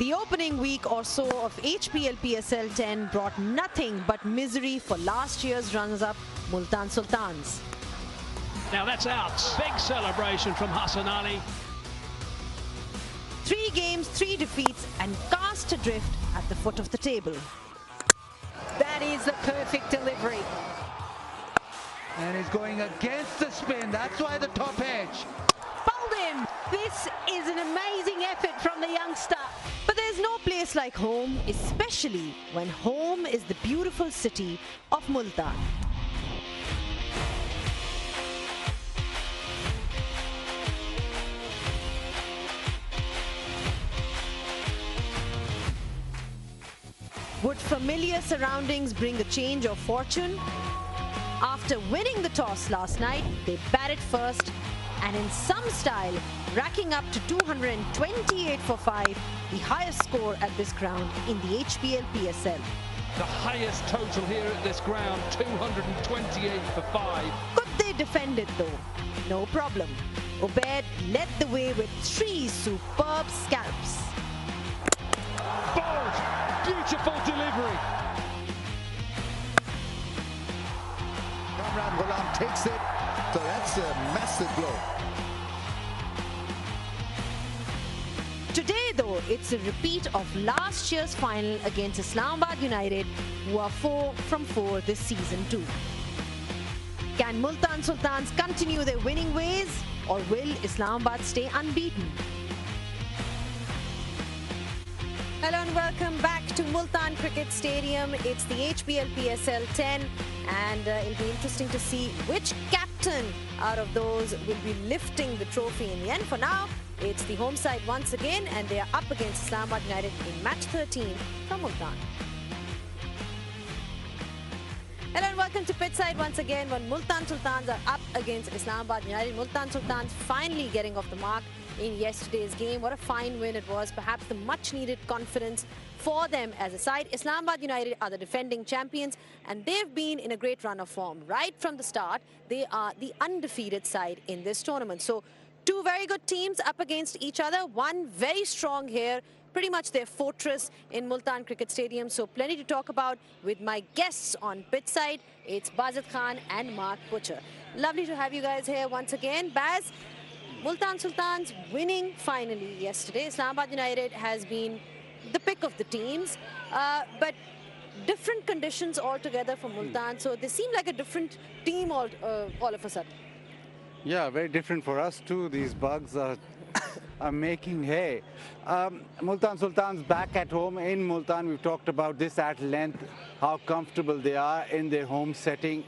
The opening week or so of HBL PSL 10 brought nothing but misery for last year's runners-up Multan Sultans. Now that's out. Big celebration from Hassan Ali. 3 games, 3 defeats and cast adrift at the foot of the table. That is the perfect delivery. And he's going against the spin. That's why the top edge. Fouled him. This is an amazing effort from the youngster. But there's no place like home, especially when home is the beautiful city of Multan. Would familiar surroundings bring a change of fortune? After winning the toss last night, they batted first and in some style, racking up to 228 for 5, the highest score at this ground in the HBL PSL. The highest total here at this ground, 228 for 5. Could they defend it though? No problem. Ubaid led the way with 3 superb scalps. Bold, beautiful delivery. Kamran Ghulam takes it, so that's a massive blow. Today though, it's a repeat of last year's final against Islamabad United, who are 4 from 4 this season too. Can Multan Sultans continue their winning ways, or will Islamabad stay unbeaten? Hello and welcome back to Multan Cricket Stadium. It's the HBL PSL 10 and it'll be interesting to see which captain out of those will be lifting the trophy in the end. For now, it's the home side once again and they are up against Islamabad United in match 13 from Multan. Hello and welcome to Pitchside once again when Multan Sultans are up against Islamabad United. Multan Sultans finally getting off the mark in yesterday's game. What a fine win it was. Perhaps the much needed confidence for them as a side. Islamabad United are the defending champions and they've been in a great run of form. Right from the start, they are the undefeated side in this tournament. So 2 very good teams up against each other. One very strong here. Pretty much their fortress in Multan Cricket Stadium. So plenty to talk about with my guests on Pitchside. It's Bazid Khan and Mark Butcher. Lovely to have you guys here once again. Baz, Multan Sultans winning finally yesterday. Islamabad United has been the pick of the teams, but different conditions altogether for Multan. So they seem like a different team all of a sudden. Yeah, very different for us too. These bugs are making hay. Multan Sultans back at home in Multan. We've talked about this at length, how comfortable they are in their home setting.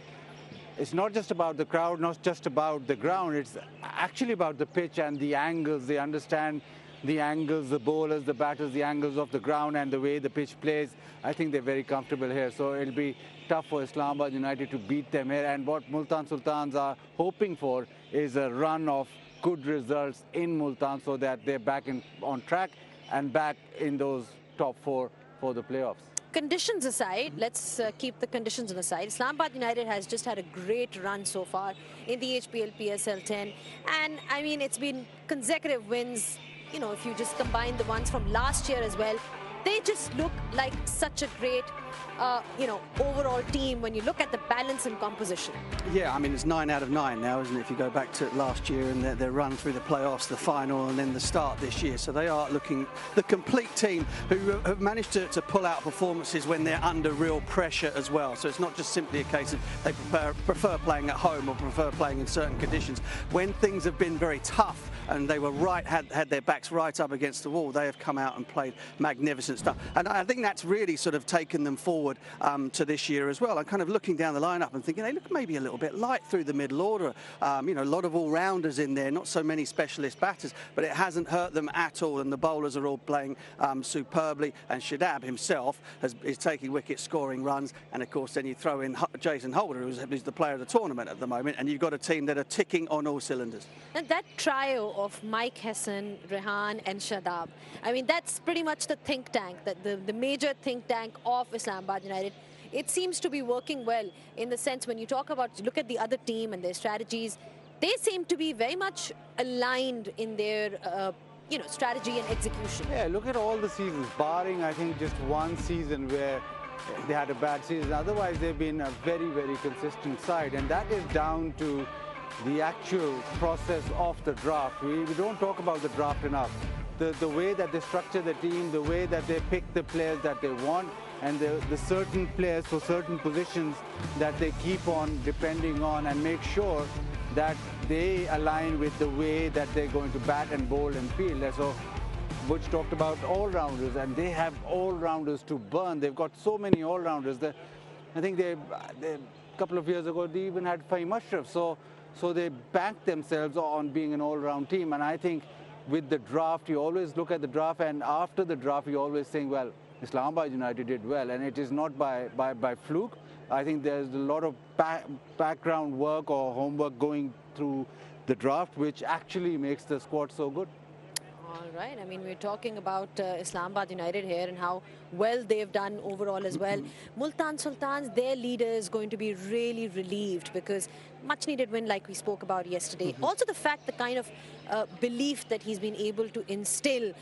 It's not just about the crowd, not just about the ground. It's actually about the pitch and the angles. They understand the angles, the bowlers, the batters, the angles of the ground and the way the pitch plays. I think they're very comfortable here. So it'll be tough for Islamabad United to beat them here. And what Multan Sultans are hoping for is a run of good results in Multan so that they're back on track and back in those top 4 for the playoffs. Conditions aside, let's keep the conditions on the side. Islamabad United has just had a great run so far in the HBL PSL 10. And I mean, it's been consecutive wins. You know, if you just combine the ones from last year as well, they just look like such a great, overall team when you look at the balance and composition. Yeah, I mean, it's 9 out of 9 now, isn't it? If you go back to last year and their run through the playoffs, the final, and then the start this year. So they are looking the complete team who have managed to pull out performances when they're under real pressure as well. So it's not just simply a case of they prefer playing at home or prefer playing in certain conditions. When things have been very tough and they were had their backs right up against the wall, they have come out and played magnificent stuff. And I think that's really sort of taken them forward to this year as well. I'm kind of looking down the lineup and thinking they look maybe a little bit light through the middle order. A lot of all-rounders in there, not so many specialist batters, but it hasn't hurt them at all. And the bowlers are all playing superbly. And Shadab himself is taking wickets, scoring runs. And of course, then you throw in Jason Holder, who's the player of the tournament at the moment. And you've got a team that are ticking on all cylinders. And that trio of Mike Hesson, Rehan and Shadab, I mean, that's pretty much the think tank, the major think tank of Islamabad United. It seems to be working well in the sense when you look at the other team and their strategies, they seem to be very much aligned in their strategy and execution. Yeah, look at all the seasons, barring I think just one season where they had a bad season. Otherwise, they've been a very, very consistent side, and that is down to the actual process of the draft. We don't talk about the draft enough. The way that they structure the team, the way that they pick the players that they want, and the certain players for certain positions that they keep on depending on and make sure that they align with the way that they're going to bat and bowl and field. So Butch talked about all-rounders, and they have all-rounders to burn. They've got so many all-rounders. I think a couple of years ago, they even had Fahim Ashraf. So they banked themselves on being an all-round team. And I think with the draft, you always look at the draft, and after the draft, you always think, well, Islamabad United did well. And it is not by fluke. I think there's a lot of background work or homework going through the draft, which actually makes the squad so good. All right. I mean, we're talking about Islamabad United here and how well they've done overall as well. Multan Sultans, their leader is going to be really relieved because much needed win like we spoke about yesterday. Also the fact, the kind of belief that he's been able to instill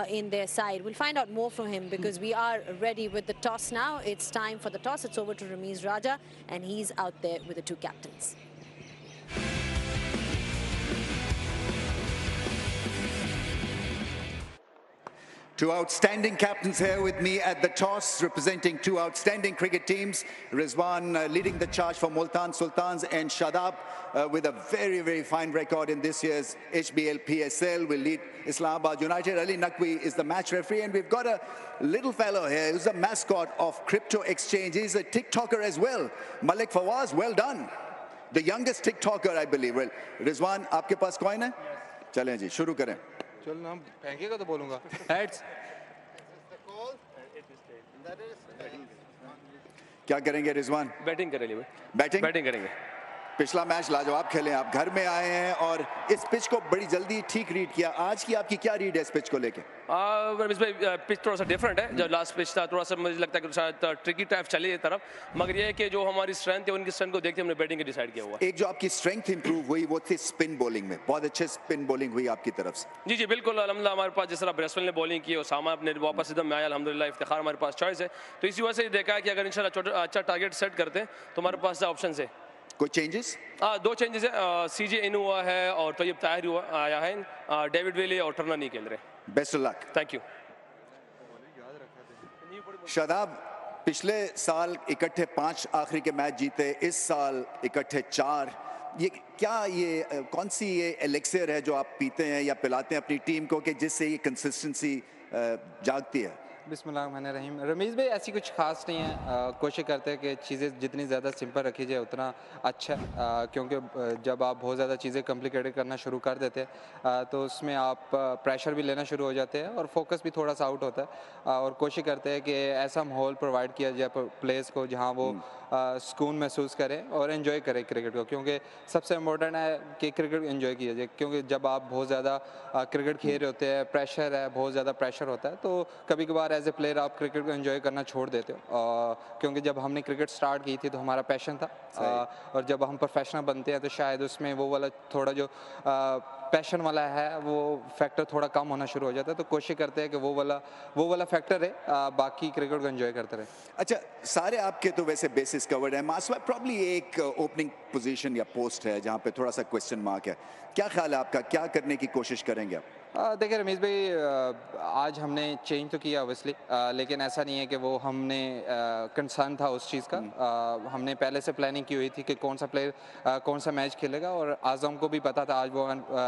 in their side. We'll find out more from him because we are ready with the toss now. It's time for the toss. It's over to Ramiz Raja, and he's out there with the two captains. Two outstanding captains here with me at the toss, representing two outstanding cricket teams. Rizwan leading the charge for Multan Sultans, and Shadab with a very, very fine record in this year's HBL PSL will lead Islamabad United. Ali Naqvi is the match referee, and we've got a little fellow here who's a mascot of Crypto Exchange. He's a TikToker as well. Malik Fawaz, well done. The youngest TikToker, I believe. Well, Rizwan, आपके पास coin है? चलें जी, शुरू करें. चलो ना फेंकेगा तो बोलूँगा. Heads. क्या करेंगे रिजवान? बैटिंग करेंगे. बैटिंग करेंगे. पिछला मैच लाजवाब खेले, आप घर में आए हैं और इस पिच को बड़ी जल्दी ठीक रीड किया. आज की आपकी क्या रीड है इस पिच को लेके? रमेश भाई, पिच थोड़ा सा डिफरेंट है. जो लास्ट पिच था थोड़ा सा मुझे लगता है कि शायद ट्रिकी टाइप चली है तरफ, मगर ये है कि जो हमारी स्ट्रेंथ है उनकी स्ट्रेंथ को देखते हमने बैटिंग का डिसाइड किया हुआ. एक जो आपकी स्ट्रेंथ इंप्रूव हुई वो थी स्पिन बॉलिंग में. बहुत अच्छे स्पिन बॉलिंग हुई आपकी तरफ से. जी बिल्कुल. अल्हम्दुलिल्लाह हमारे पास जिस तरह ब्रेसवेल ने बॉलिंग की और सामा अपने वापस एकदम में आया, अल्हम्दुलिल्लाह इफ्तिखार हमारे पास चॉइस है. तो इसी वजह से देखा है कि अगर इंशाल्लाह अच्छा टारगेट सेट करते हैं तो हमारे पास ऑप्शन है. कोई चेंजेस? दो चेंजेस है. सीजे इन हुआ है और तैयब ताहिर हुआ आया है. डेविड वेले और टर्नर नहीं खेल रहे. Best of luck. Thank you. Shadab, पिछले साल इकट्ठे 5 आखिरी के मैच जीते, इस साल इकट्ठे 4. ये क्या, ये कौन सी ये एलेक्सियर है जो आप पीते हैं या पिलाते हैं अपनी टीम को कि जिससे ये कंसिस्टेंसी जागती है? बिस्मिल्लाहिर्रहमानिर्रहीम. रमीज़ भाई, ऐसी कुछ खास नहीं है. कोशिश करते हैं कि चीज़ें जितनी ज़्यादा सिंपल रखी जाए उतना अच्छा है, क्योंकि जब आप बहुत ज़्यादा चीज़ें कॉम्प्लिकेटेड करना शुरू कर देते हैं तो उसमें आप प्रेशर भी लेना शुरू हो जाते हैं और फोकस भी थोड़ा सा आउट होता है. और कोशिश करते हैं कि ऐसा माहौल प्रोवाइड किया जाए प्लेयर्स को जहाँ वो सुकून महसूस करें और एंजॉय करें क्रिकेट को, क्योंकि सबसे इम्पोर्टेंट है कि क्रिकेट एंजॉय किया जाए. क्योंकि जब आप बहुत ज़्यादा क्रिकेट खेल रहे होते हैं, प्रेशर है, बहुत ज़्यादा प्रेशर होता है, तो कभी कभार एज ए प्लेयर आप क्रिकेट को एंजॉय करना छोड़ देते हो. क्योंकि जब हमने क्रिकेट स्टार्ट की थी तो हमारा पैशन था, और जब हम प्रोफेशनल बनते हैं तो शायद उसमें वो वाला थोड़ा जो पैशन वाला है वो फैक्टर थोड़ा कम होना शुरू हो जाता है. तो कोशिश करते हैं कि वो वाला फैक्टर है, बाकी क्रिकेट को एंजॉय करते रहे. अच्छा, सारे आपके तो वैसे बेसिस कवर्ड है. MSvIU प्रॉब्ली एक ओपनिंग पोजीशन या पोस्ट है जहाँ पे थोड़ा सा क्वेश्चन मार्क है. क्या ख्याल है आपका, क्या करने की कोशिश करेंगे आप? देखिए रमीज़ भाई, आज हमने चेंज तो किया ऑब्वियसली, लेकिन ऐसा नहीं है कि वो हमने कंसर्न था उस चीज़ का. हमने पहले से प्लानिंग की हुई थी कि कौन सा प्लेयर कौन सा मैच खेलेगा, और आज़म को भी पता था आज वो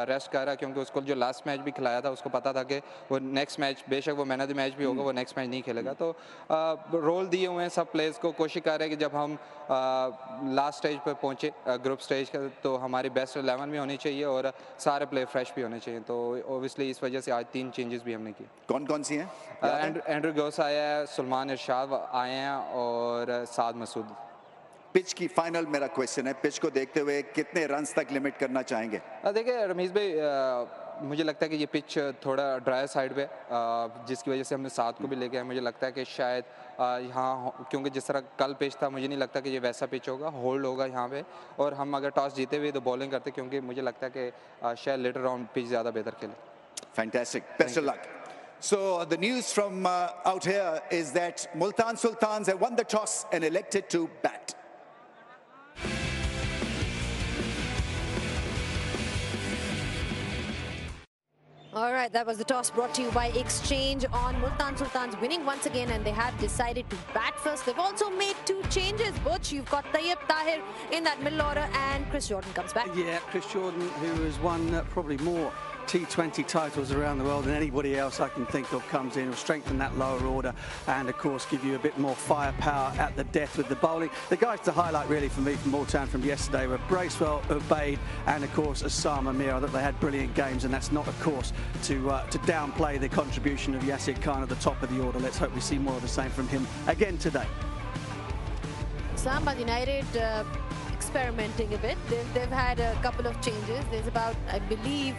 रेस्ट कर रहा है, क्योंकि उसको जो लास्ट मैच भी खिलाया था उसको पता था कि वो नेक्स्ट मैच, बेशक वो मैन ऑफ द मैच भी होगा, वो नेक्स्ट मैच नहीं खेलेगा. तो रोल दिए हुए हैं सब प्लेयर्स को. कोशिश कर रहे हैं कि जब हम लास्ट स्टेज पर पहुँचे, ग्रुप स्टेज का, तो हमारी बेस्ट 11 भी होनी चाहिए और सारे प्लेयर फ्रेश भी होने चाहिए. तो ओबियसली इस वजह से आज 3 चेंजेस भी हमने किए. कौन सी हैं? एंड्रू गौस आया है, सुलेमान इरशाद आए हैं और साद मसूद. पिच की फाइनल मेरा क्वेश्चन है, पिच को देखते हुए कितने रन्स तक लिमिट करना चाहेंगे? देखिए रमीज़ भाई, मुझे लगता है कि ये पिच थोड़ा ड्राई साइड पे, जिसकी वजह से हमने 7 को भी लेके आए. मुझे लगता है कि शायद यहाँ, क्योंकि जिस तरह कल पिच था, मुझे नहीं लगता कि ये वैसा पिच होगा, होल्ड होगा यहाँ पे, और हम अगर टॉस जीते हुए तो बॉलिंग करते, क्योंकि मुझे लगता है कि शायद लेटर राउंड पिच ज़्यादा बेहतर खेले. Fantastic. Best of luck. So the news from out here is that Multan Sultans have won the toss and elected to bat. All right, that was the toss brought to you by Exchange on Multan Sultans winning once again, and they have decided to bat first. They've also made 2 changes. Butch, you've got Tayyip Tahir in that middle order, and Chris Jordan comes back. Yeah, Chris Jordan, who has won probably more T20 titles around the world than anybody else I can think of, comes in, will strengthen that lower order and of course give you a bit more firepower at the death with the bowling. The guys to highlight really for me from Multan from yesterday were Bracewell, Ubaid and of course Osama Mir. I thought they had brilliant games, and that's not of course to downplay the contribution of Yasir Khan at the top of the order. Let's hope we see more of the same from him again today. Islamabad United experimenting a bit. They've had a couple of changes. There's about, I believe,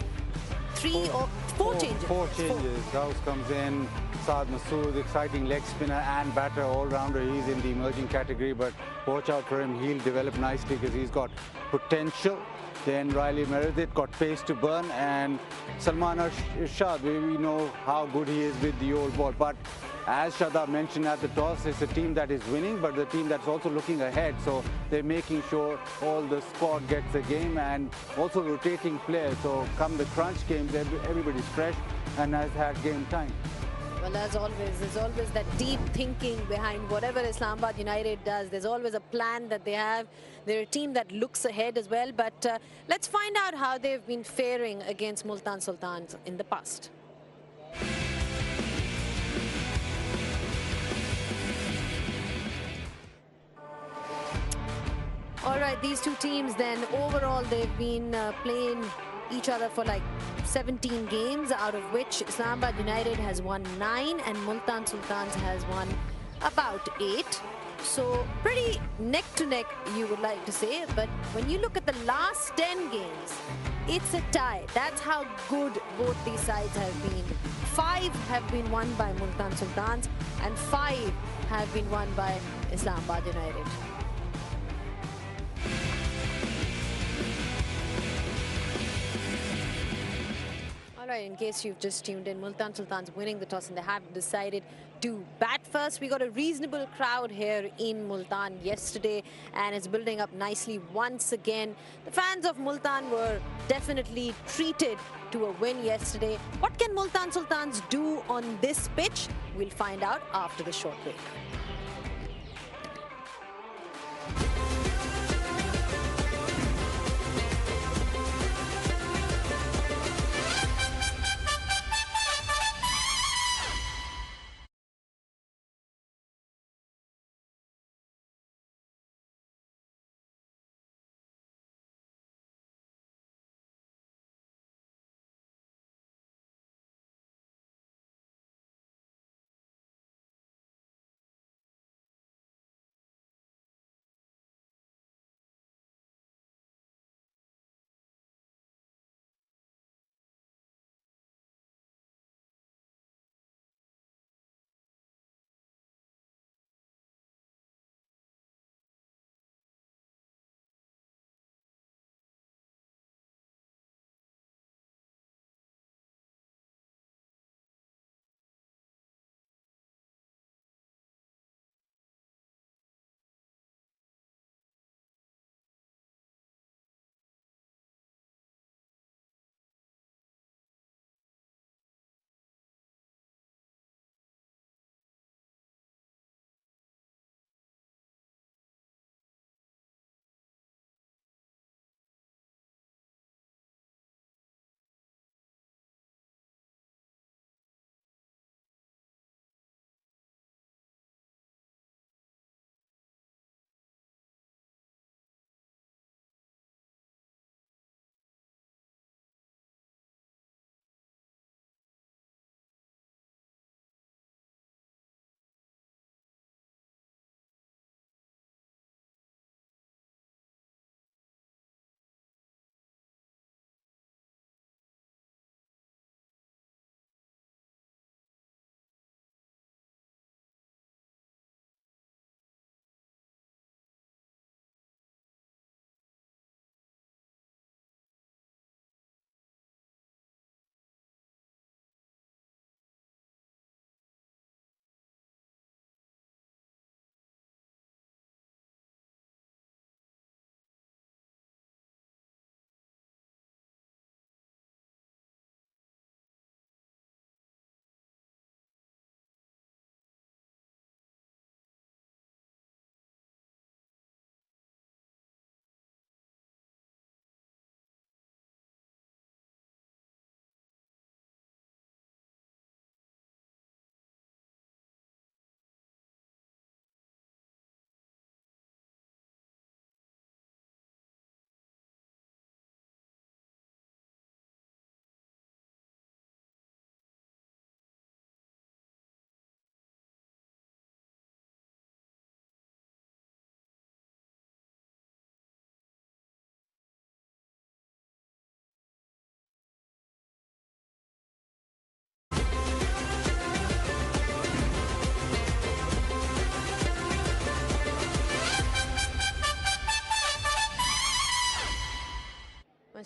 4 changes. 4 changes. Gauss comes in, Saad Masood, exciting leg spinner and batter, all-rounder. He's in the emerging category, but watch out for him. He'll develop nicely because he's got potential. Then Riley Meredith got pace to burn, and Salman Irshad, we know how good he is with the old ball. But as Shadab mentioned at the toss, it's a team that is winning, but the team that's also looking ahead. So they're making sure all the squad gets a game and also rotating players. So come the crunch games, everybody's fresh and has had game time. Well, as always, there's always that deep thinking behind whatever Islamabad United does. There's always a plan that they have. They're a team that looks ahead as well. But let's find out how they've been faring against Multan Sultans in the past. All right, these 2 teams then, overall, they've been playing each other for like 17 games, out of which Islamabad United has won 9 and Multan Sultans has won about 8. So pretty neck to neck, you would like to say. But when you look at the last 10 games, it's a tie. That's how good both these sides have been. 5 have been won by Multan Sultans and 5 have been won by Islamabad United. Alright, in case you've just tuned in, Multan Sultans winning the toss and they have decided to bat first. We got a reasonable crowd here in Multan yesterday and it's building up nicely once again. The fans of Multan were definitely treated to a win yesterday. What can Multan Sultans do on this pitch? We'll find out after the short break.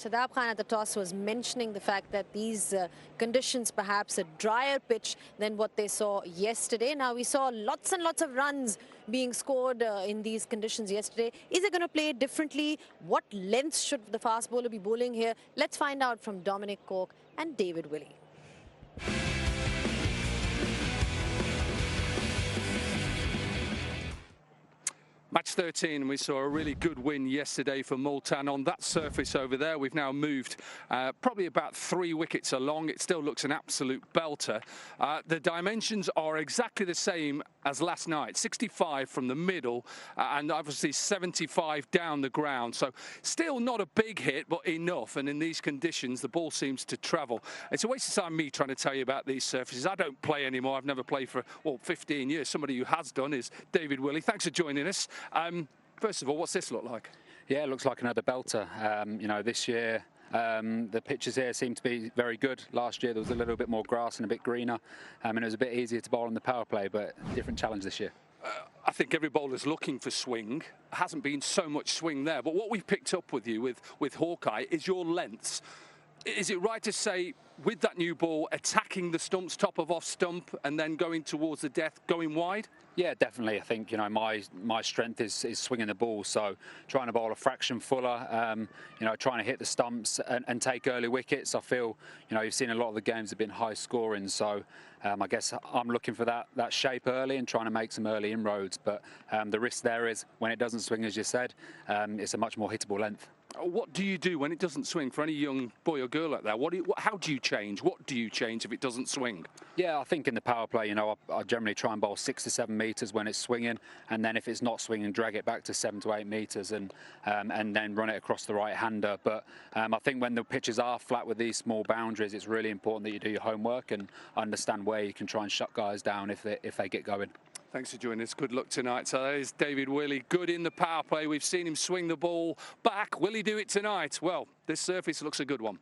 Shadab Khan at the toss was mentioning the fact that these conditions, perhaps a drier pitch than what they saw yesterday. Now, we saw lots and lots of runs being scored in these conditions yesterday. Is it going to play differently? What lengths should the fast bowler be bowling here? Let's find out from Dominic Cork and David Willey. Match 13, and we saw a really good win yesterday for Multan on that surface over there. We've now moved probably about 3 wickets along. It still looks an absolute belter. The dimensions are exactly the same as last night, 65 from the middle and obviously 75 down the ground. So still not a big hit, but enough. And in these conditions, the ball seems to travel. It's a waste of time me trying to tell you about these surfaces. I don't play anymore. I've never played for, well, 15 years. Somebody who has done is David Willey. Thanks for joining us. First of all, what's this look like? Yeah, it looks like another belter. You know, this year the pitches here seem to be very good. Last year there was a little bit more grass and a bit greener, and it was a bit easier to bowl on the power play, but different challenge this year. I think every bowler's looking for swing. Hasn't been so much swing there, but what we've picked up with you with Hawkeye is your lengths. Is it right to say, with that new ball, attacking the stumps, top of off stump, and then going towards the death, going wide? Yeah, definitely. I think, you know, my strength is swinging the ball, so trying to bowl a fraction fuller, you know, trying to hit the stumps and take early wickets. I feel, you know, you've seen a lot of the games have been high scoring, so I guess I'm looking for that shape early and trying to make some early inroads. But the risk there is when it doesn't swing, as you said, it's a much more hittable length. What do you do when it doesn't swing? For any young boy or girl out there, how do you change? What do you change if it doesn't swing? Yeah, I think in the power play, you know, I generally try and bowl 6 to 7 metres when it's swinging, and then if it's not swinging, drag it back to 7 to 8 metres and then run it across the right-hander. But I think when the pitches are flat with these small boundaries, it's really important that you do your homework and understand where you can try and shut guys down if they get going. Thanks for joining us. Good luck tonight. So that is David Willey, good in the power play. We've seen him swing the ball back. Will he do it tonight? Well, this surface looks a good one.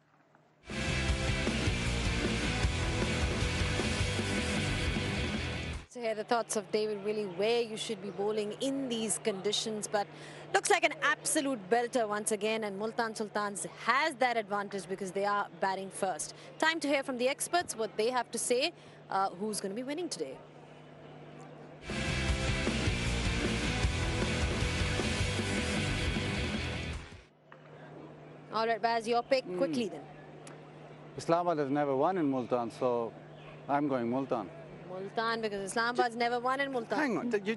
So here are the thoughts of David Willey, where you should be bowling in these conditions. But looks like an absolute belter once again, and Multan Sultans has that advantage because they are batting first. Time to hear from the experts what they have to say. Who's going to be winning today? All right, Baz, your pick quickly then. Islamabad has never won in Multan, so I'm going Multan. Multan, because Islamabad's never won in Multan. Hang on, you're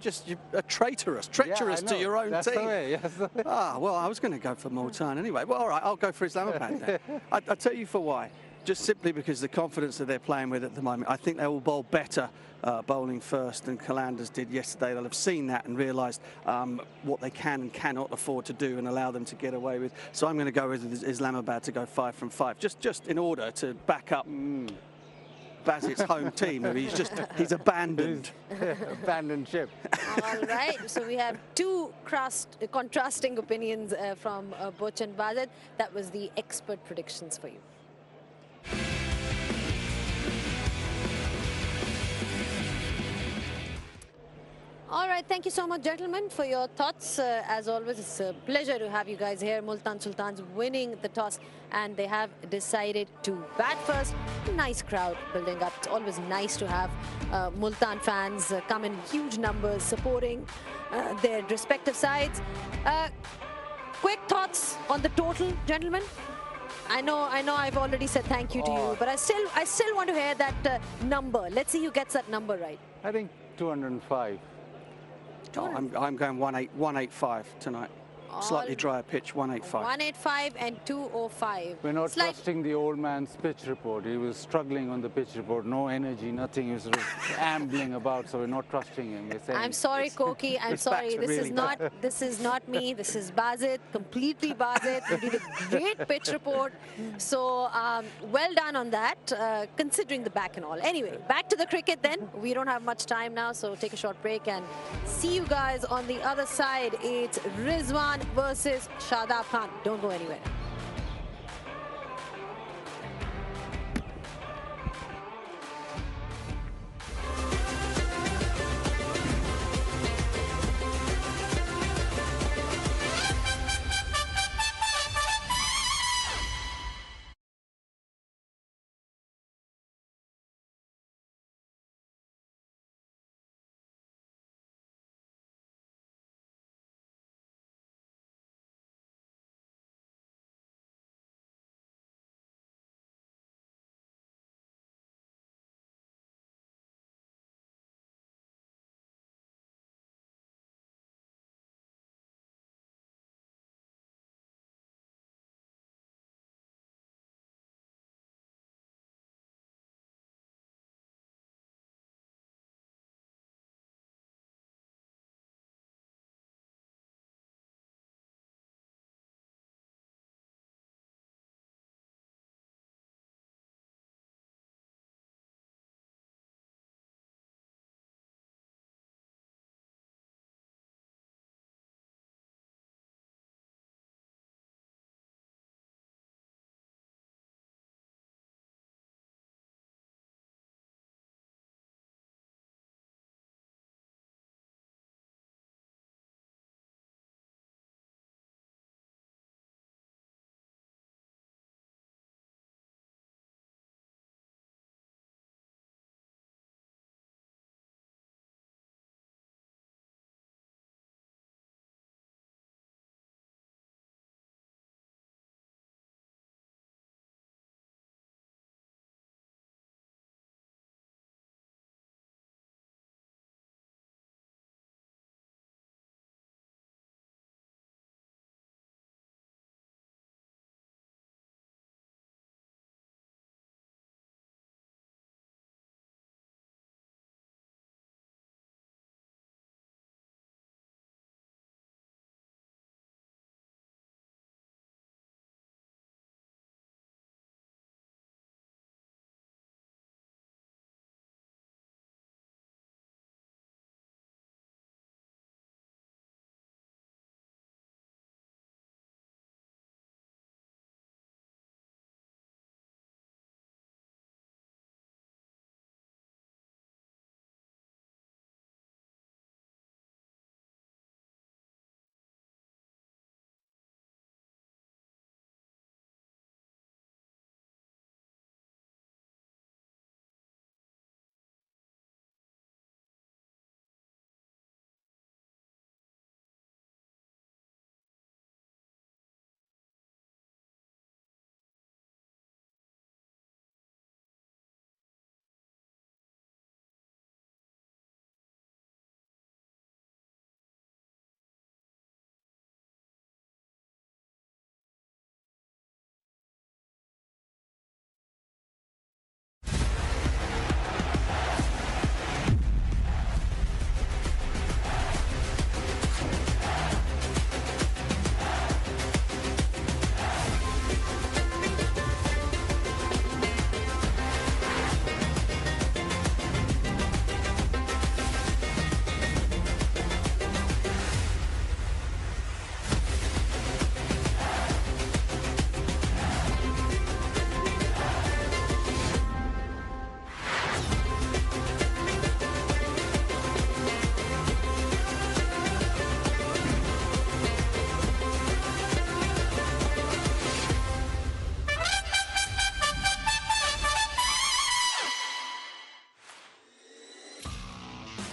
a treacherous to your own That's team. The way, yes. Ah, well, I was going to go for Multan anyway. Well, all right, I'll go for Islamabad then. I'll tell you for why. Just simply because the confidence that they're playing with at the moment. I think they will bowl better bowling first than Qalandars did yesterday. They'll have seen that and realised what they can and cannot afford to do and allow them to get away with. So I'm going to go with Islamabad to go 5 from 5, just in order to back up Bazit's home team. He's abandoned. Abandoned ship. All right, so we have two contrasting opinions from Butch and Bazit. That was the expert predictions for you. All right, thank you so much, gentlemen, for your thoughts. As always, it's a pleasure to have you guys here. Multan Sultans winning the toss, and they have decided to bat first. Nice crowd building up. It's always nice to have Multan fans come in huge numbers supporting their respective sides. Quick thoughts on the total, gentlemen. I know I've already said thank you to you, but I still want to hear that number. Let's see who gets that number right. I think 205. Oh, I'm going 185 tonight. Slightly drier pitch, 185. 185 and 205. We're not trusting the old man's pitch report. He was struggling on the pitch report. No energy, nothing. He was sort of ambling about, so we're not trusting him. I'm sorry, Koki. I'm sorry. This is not me. This is Bazit. Completely Bazit. You did a great pitch report. So well done on that, considering the back and all. Anyway, back to the cricket then. We don't have much time now, so take a short break and see you guys on the other side. It's Rizwan versus Shadab Khan. Don't go anywhere.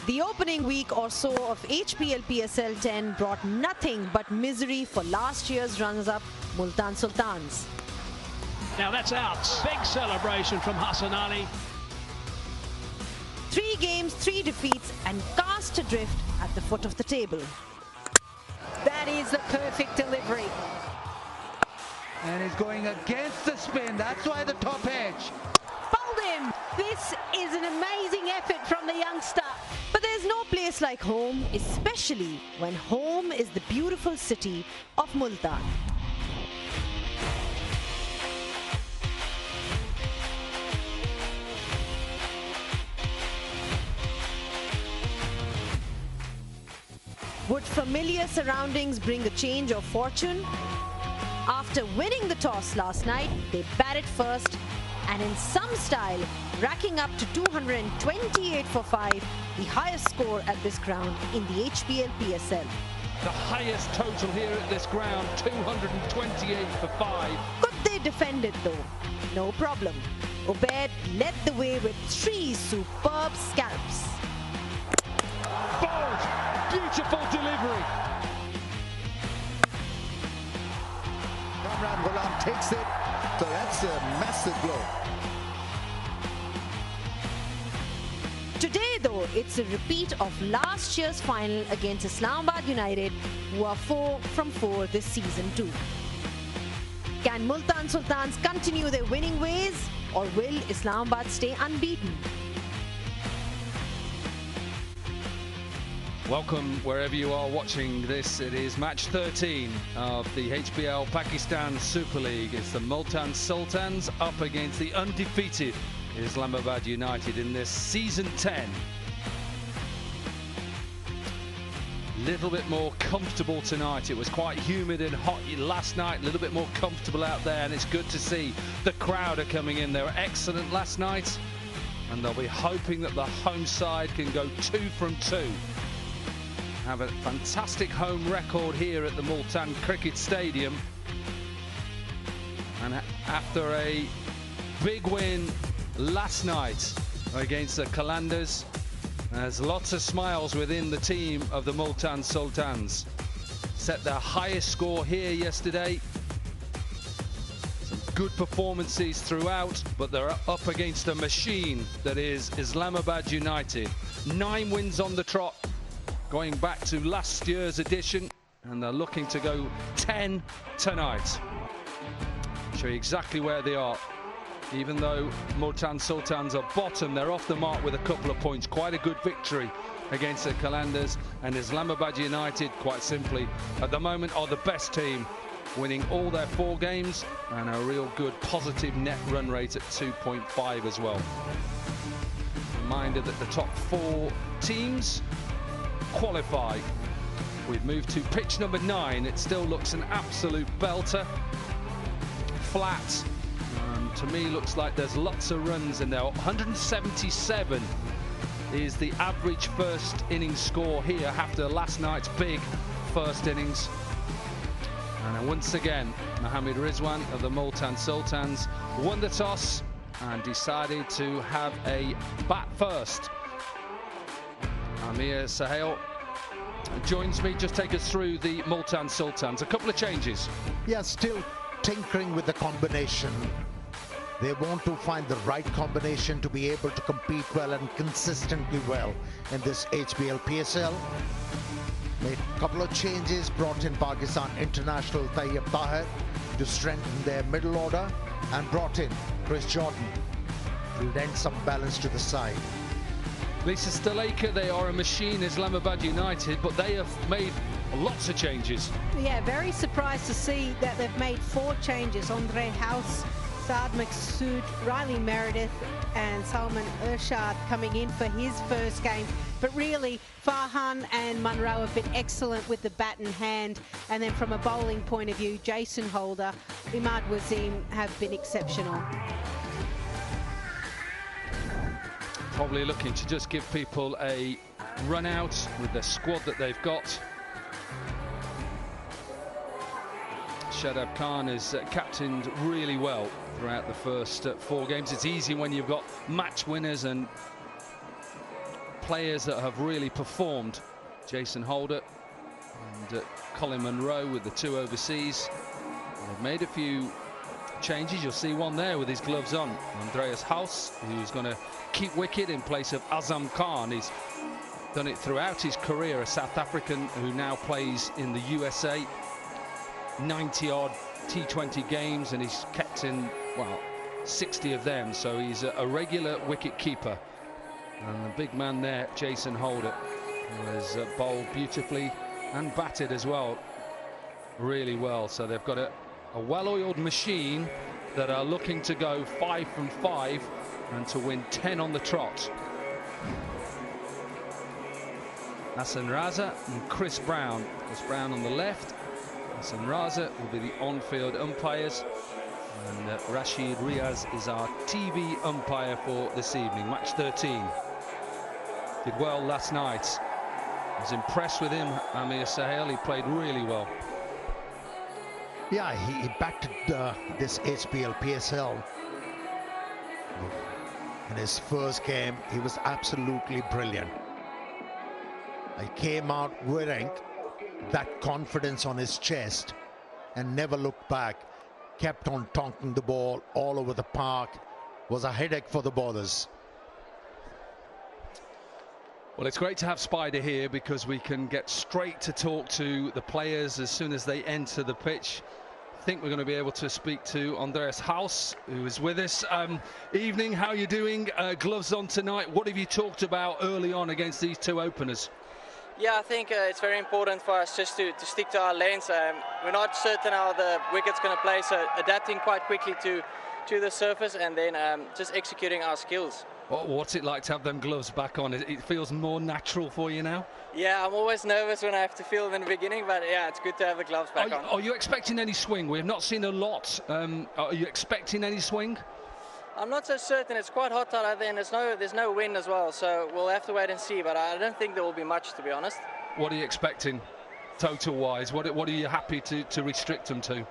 The opening week or so of HBL PSL 10 brought nothing but misery for last year's runners-up Multan Sultans. Now that's out. Big celebration from Hassan Ali. 3 games, 3 defeats and cast adrift at the foot of the table. That is the perfect delivery. And he's going against the spin. That's why the top edge. Fold him. This is an amazing effort from the youngster. But there's no place like home, especially when home is the beautiful city of Multan. Would familiar surroundings bring a change of fortune? After winning the toss last night, they batted first and in some style, racking up to 228 for 5, the highest score at this ground in the HBL PSL. The highest total here at this ground, 228 for 5. Could they defend it though? No problem. Obed led the way with 3 superb scalps. Bold, beautiful delivery. Kamran Ghulam takes it, so that's a massive blow. Today though, it's a repeat of last year's final against Islamabad United, who are 4 from 4 this season too. Can Multan Sultans continue their winning ways, or will Islamabad stay unbeaten? Welcome wherever you are watching this. It is match 13 of the HBL Pakistan Super League. It's the Multan Sultans up against the undefeated Islamabad United in this season 10. Little bit more comfortable tonight. It was quite humid and hot last night, a little bit more comfortable out there, and it's good to see the crowd are coming in. They were excellent last night, and they'll be hoping that the home side can go 2 from 2. Have a fantastic home record here at the Multan Cricket Stadium, and after a big win last night against the Qalandars, there's lots of smiles within the team of the Multan Sultans. Set their highest score here yesterday. Some good performances throughout, but they're up against a machine that is Islamabad United. 9 wins on the trot, going back to last year's edition, and they're looking to go 10 tonight. Show you exactly where they are. Even though Multan Sultans are bottom, they're off the mark with a couple of points. Quite a good victory against the Qalandars, and Islamabad United, quite simply, at the moment are the best team, winning all their 4 games and a real good positive net run rate at 2.5 as well. Reminder that the top 4 teams qualify. We've moved to pitch number 9. It still looks an absolute belter. Flat. To me, looks like there's lots of runs in there. 177 is the average first innings score here after last night's big first innings. And once again, Mohammed Rizwan of the Multan Sultans won the toss and decided to have a bat first. Amir Sahel joins me. Just take us through the Multan Sultans. A couple of changes. Yeah, still tinkering with the combination. They want to find the right combination to be able to compete well and consistently well in this HBL PSL. Made a couple of changes, brought in Pakistan international Tayyab Tahir to strengthen their middle order, and brought in Chris Jordan to lend some balance to the side. Lisa Stalaker, they are a machine, Islamabad United, but they have made lots of changes. Yeah, very surprised to see that they've made 4 changes. Andre House, Saad Maqsood, Riley Meredith and Salman Urshad coming in for his first game. But really, Farhan and Munro have been excellent with the bat in hand. And then from a bowling point of view, Jason Holder, Imad Wazim have been exceptional. Probably looking to just give people a run out with the squad that they've got. Shadab Khan is captained really well throughout the first 4 games. It's easy when you've got match winners and players that have really performed. Jason Holder and Colin Munro with the 2 overseas. They've made a few changes. You'll see one there with his gloves on. Andreas Haus, who's going to keep wicket in place of Azam Khan. He's done it throughout his career, a South African who now plays in the USA. 90-odd T20 games, and he's kept in, well, 60 of them, so he's a regular wicket keeper. And the big man there, Jason Holder, who has bowled beautifully and batted as well, really well. So they've got a well-oiled machine that are looking to go 5 from 5 and to win 10 on the trot. Hassan Raza and Chris Brown. Chris Brown on the left. Hassan Raza will be the on-field umpires. And Rashid Riaz is our TV umpire for this evening. Match 13. Did well last night. I was impressed with him, Amir Sahel. He played really well. Yeah, he backed this HBL PSL. In his first game, he was absolutely brilliant. He came out wearing that confidence on his chest and never looked back. Kept on tonking the ball all over the park. Was a headache for the bowlers. Well, it's great to have Spider here because we can get straight to talk to the players as soon as they enter the pitch. I think we're going to be able to speak to Andreas Haus, who is with us. Evening, how are you doing? Gloves on tonight. What have you talked about early on against these 2 openers? Yeah, I think it's very important for us just to stick to our lanes. We're not certain how the wicket's going to play, so adapting quite quickly to the surface and then just executing our skills. What's it like to have them gloves back on? It feels more natural for you now? Yeah, I'm always nervous when I have to feel them in the beginning, but yeah, it's good to have the gloves back on. Are you expecting any swing? We have not seen a lot. Are you expecting any swing? I'm not so certain. It's quite hot out there, and there's no wind as well, so we'll have to wait and see, but I don't think there will be much, to be honest. What are you expecting total-wise? What are you happy to restrict them to?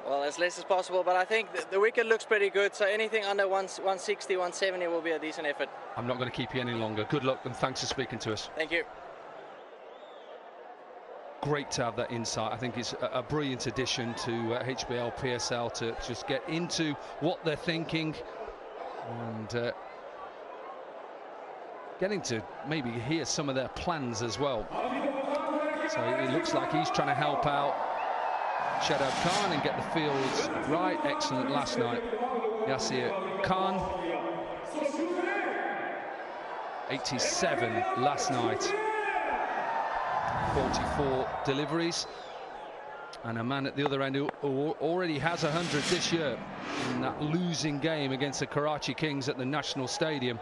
Well, as less as possible, but I think the wicket looks pretty good, so anything under 160, 170 will be a decent effort. I'm not going to keep you any longer. Good luck, and thanks for speaking to us. Thank you. Great to have that insight. I think it's a brilliant addition to HBL PSL to just get into what they're thinking and getting to maybe hear some of their plans as well. So it looks like he's trying to help out Shadab Khan and get the fields right. Excellent last night. Yasir Khan, 87 last night. 44 deliveries, and a man at the other end who already has 100 this year in that losing game against the Karachi Kings at the National Stadium.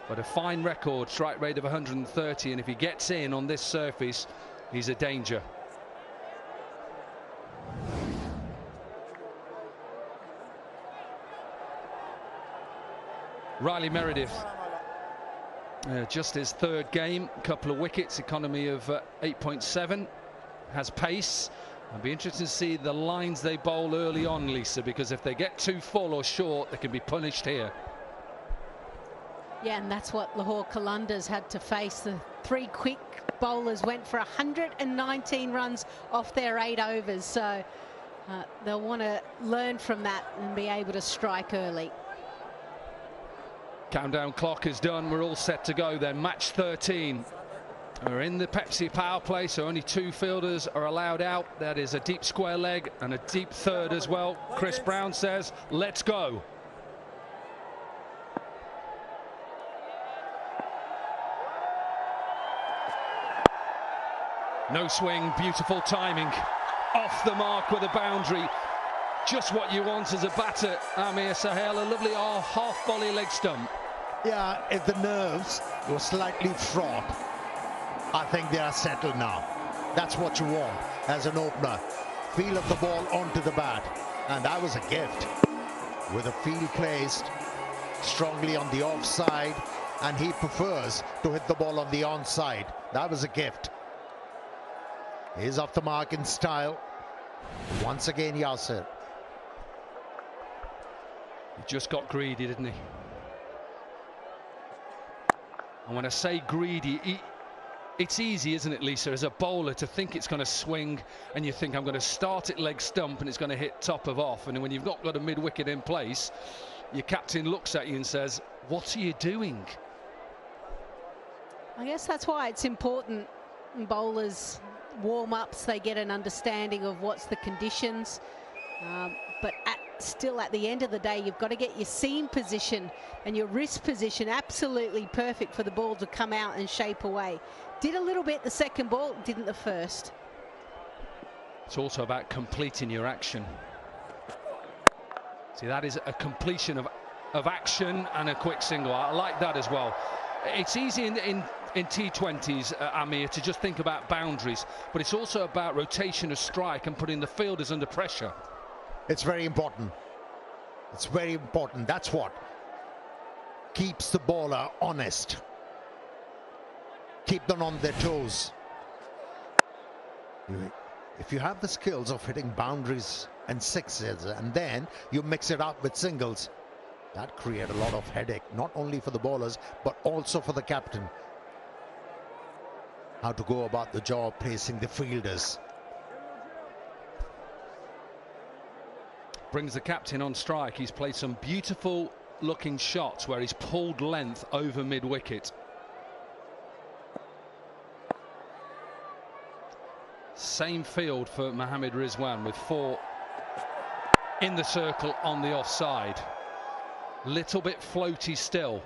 But a fine record, strike rate of 130, and if he gets in on this surface, he's a danger. Riley Meredith, just his 3rd game, couple of wickets, economy of 8.7, has pace. I'd be interested to see the lines they bowl early on, Lisa, because if they get too full or short, they can be punished here. Yeah, and that's what Lahore Qalandars had to face. The 3 quick bowlers went for 119 runs off their 8 overs, so they'll want to learn from that and be able to strike early. Countdown clock is done. We're all set to go then. Match 13. We're in the Pepsi power play, so only 2 fielders are allowed out. That is a deep square leg and a deep third as well. Chris Brown says, let's go. No swing, beautiful timing. Off the mark with a boundary. Just what you want as a batter, Amir Sahel. A lovely half volley leg stump. Yeah, if the nerves were slightly fraught, I think they are settled now. That's what you want as an opener. Feel of the ball onto the bat. And that was a gift. With a field placed strongly on the offside, and he prefers to hit the ball on the onside. That was a gift. He's off the mark in style. Once again, Yasir. He just got greedy, didn't he? And when I say greedy, it's easy, isn't it, Lisa, as a bowler to think it's going to swing, and you think I'm going to start at leg stump and it's going to hit top of off. And when you've not got a mid-wicket in place, your captain looks at you and says, what are you doing? I guess that's why it's important bowlers warm-ups, they get an understanding of what's the conditions. But still at the end of the day, you've got to get your seam position and your wrist position absolutely perfect for the ball to come out and shape away. Did a little bit the second ball, didn't the first. It's also about completing your action. See, that is a completion of action and a quick single. I like that as well. It's easy in T20s, Amir, to just think about boundaries, but it's also about rotation of strike and putting the fielders under pressure. It's very important. It's very important. That's what keeps the bowler honest. Keep them on their toes. If you have the skills of hitting boundaries and sixes, and then you mix it up with singles, that creates a lot of headache, not only for the bowlers, but also for the captain. How to go about the job, placing the fielders. Brings the captain on strike. He's played some beautiful looking shots where he's pulled length over mid-wicket. Same field for Mohammad Rizwan with 4 in the circle on the offside. Little bit floaty still.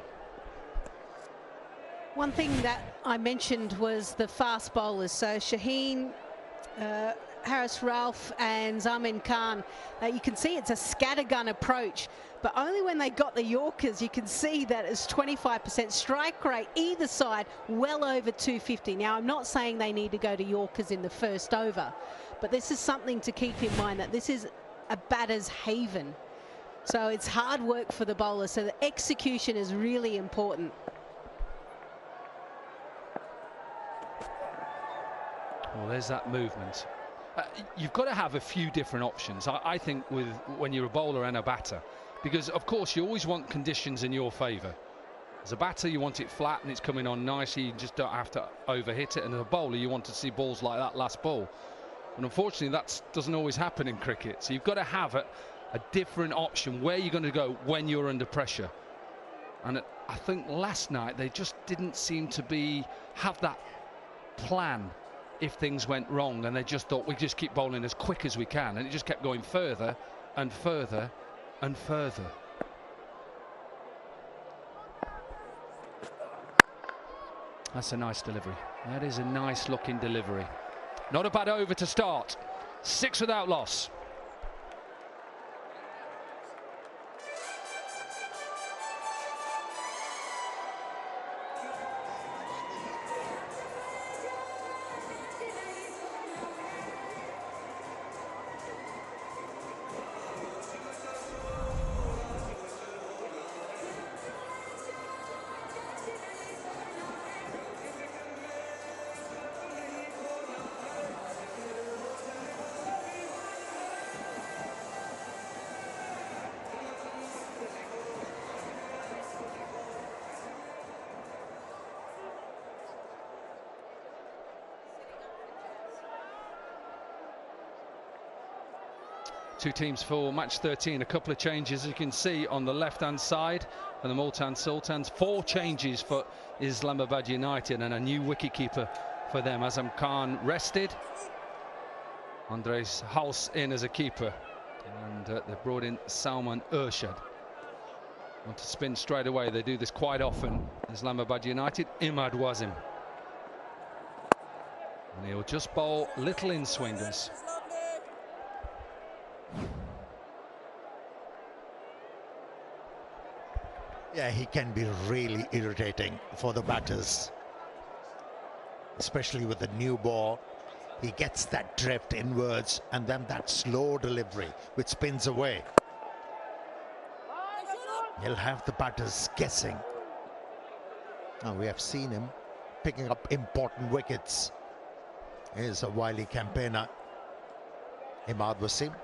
One thing that I mentioned was the fast bowlers. So Shaheen, Haris Ralph and Zaman Khan, you can see it's a scattergun approach, but only when they got the Yorkers you can see that it's 25% strike rate either side, well over 250. Now I'm not saying they need to go to Yorkers in the first over, but this is something to keep in mind, that this is a batter's haven. So it's hard work for the bowler, so the execution is really important. Well, there's that movement. You've got to have a few different options, I think, when you're a bowler and a batter, because of course you always want conditions in your favour. As a batter, you want it flat and it's coming on nicely, you just don't have to overhit it, and as a bowler you want to see balls like that last ball, and unfortunately that doesn't always happen in cricket. So you've got to have a different option where you're going to go when you're under pressure. And I think last night they just didn't seem to have that plan if things went wrong, and they just thought, we just keep bowling as quick as we can, and it just kept going further and further and further. That's a nice delivery. That is a nice looking delivery. Not a bad over to start. 6 without loss. Two teams for match 13. A couple of changes, as you can see on the left-hand side for the Multan Sultans. 4 changes for Islamabad United, and a new wicketkeeper for them. Azam Khan rested. Andres Hals in as a keeper, and they brought in Salman Urshad. Want to spin straight away. They do this quite often. Islamabad United, Imad Wazim. And he'll just bowl little in-swingers. Yeah, he can be really irritating for the batters, especially with the new ball. He gets that drift inwards and then that slow delivery which spins away. He'll have the batters guessing. Now we have seen him picking up important wickets. Here's a wily campaigner, Imad Wasim.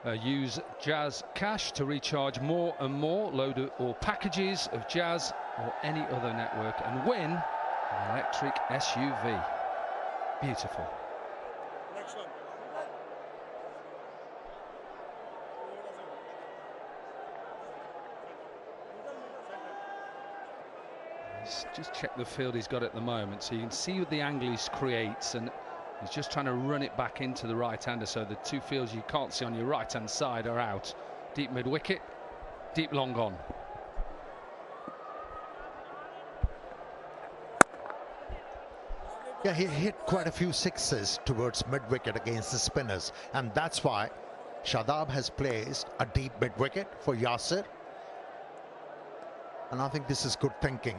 Use Jazz Cash to recharge more and more. Load or packages of Jazz or any other network and win an electric SUV. Beautiful. Next one. Let's just check the field he's got at the moment, so you can see what the angle he creates, and he's just trying to run it back into the right-hander, so the two fields you can't see on your right-hand side are out. Deep mid-wicket, deep long on. Yeah, he hit quite a few sixes towards mid-wicket against the spinners, and that's why Shadab has placed a deep mid-wicket for Yasir. And I think this is good thinking.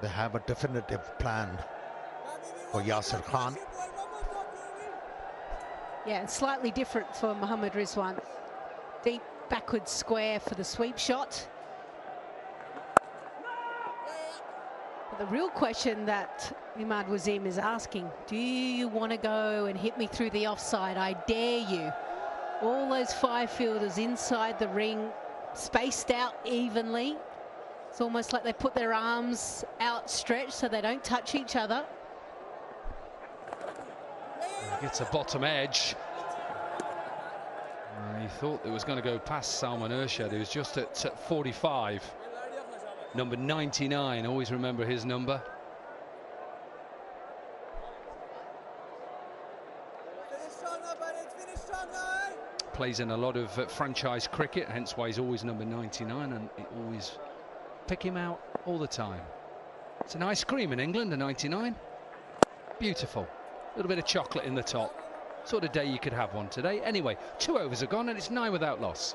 They have a definitive plan for Yasir Khan. Yeah, and slightly different for Mohammad Rizwan. Deep backward square for the sweep shot. But the real question that Imad Wasim is asking, do you want to go and hit me through the offside? I dare you. All those five fielders inside the ring, spaced out evenly. It's almost like they put their arms outstretched so they don't touch each other. Gets a bottom edge. He thought it was going to go past Salman Urshad. He was just at 45. Number 99, always remember his number. Plays in a lot of franchise cricket, hence why he's always number 99, and it always pick him out all the time. It's an ice cream in England, a 99. Beautiful. A little bit of chocolate in the top. Sort of day you could have one today. Anyway, 2 overs are gone and it's 9 without loss.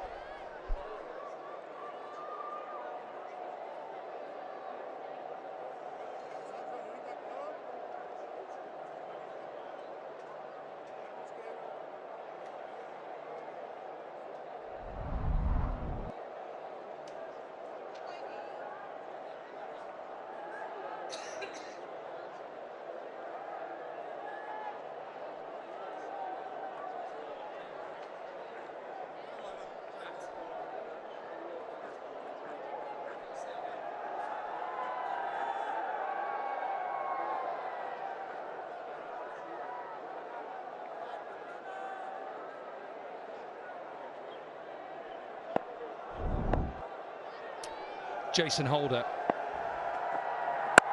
Jason Holder,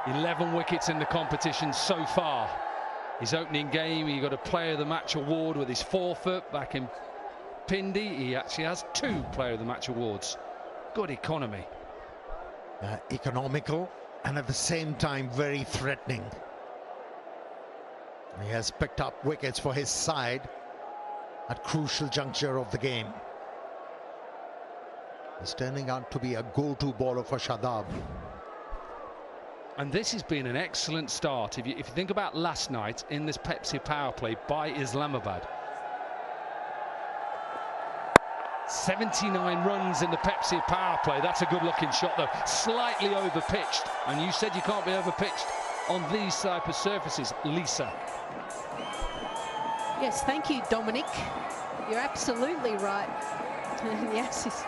11 wickets in the competition so far. His opening game, he got a Player of the Match award with his 4-foot back in Pindi. He actually has 2 Player of the Match awards. Good economy. Economical and at the same time very threatening. He has picked up wickets for his side at crucial juncture of the game. He's turning out to be a go-to bowler for Shadab. And this has been an excellent start. If you think about last night in this Pepsi power play by Islamabad. 79 runs in the Pepsi power play. That's a good-looking shot, though. Slightly over-pitched. And you said you can't be over-pitched on these type of surfaces, Lisa. Yes, thank you, Dominic. You're absolutely right. Yes,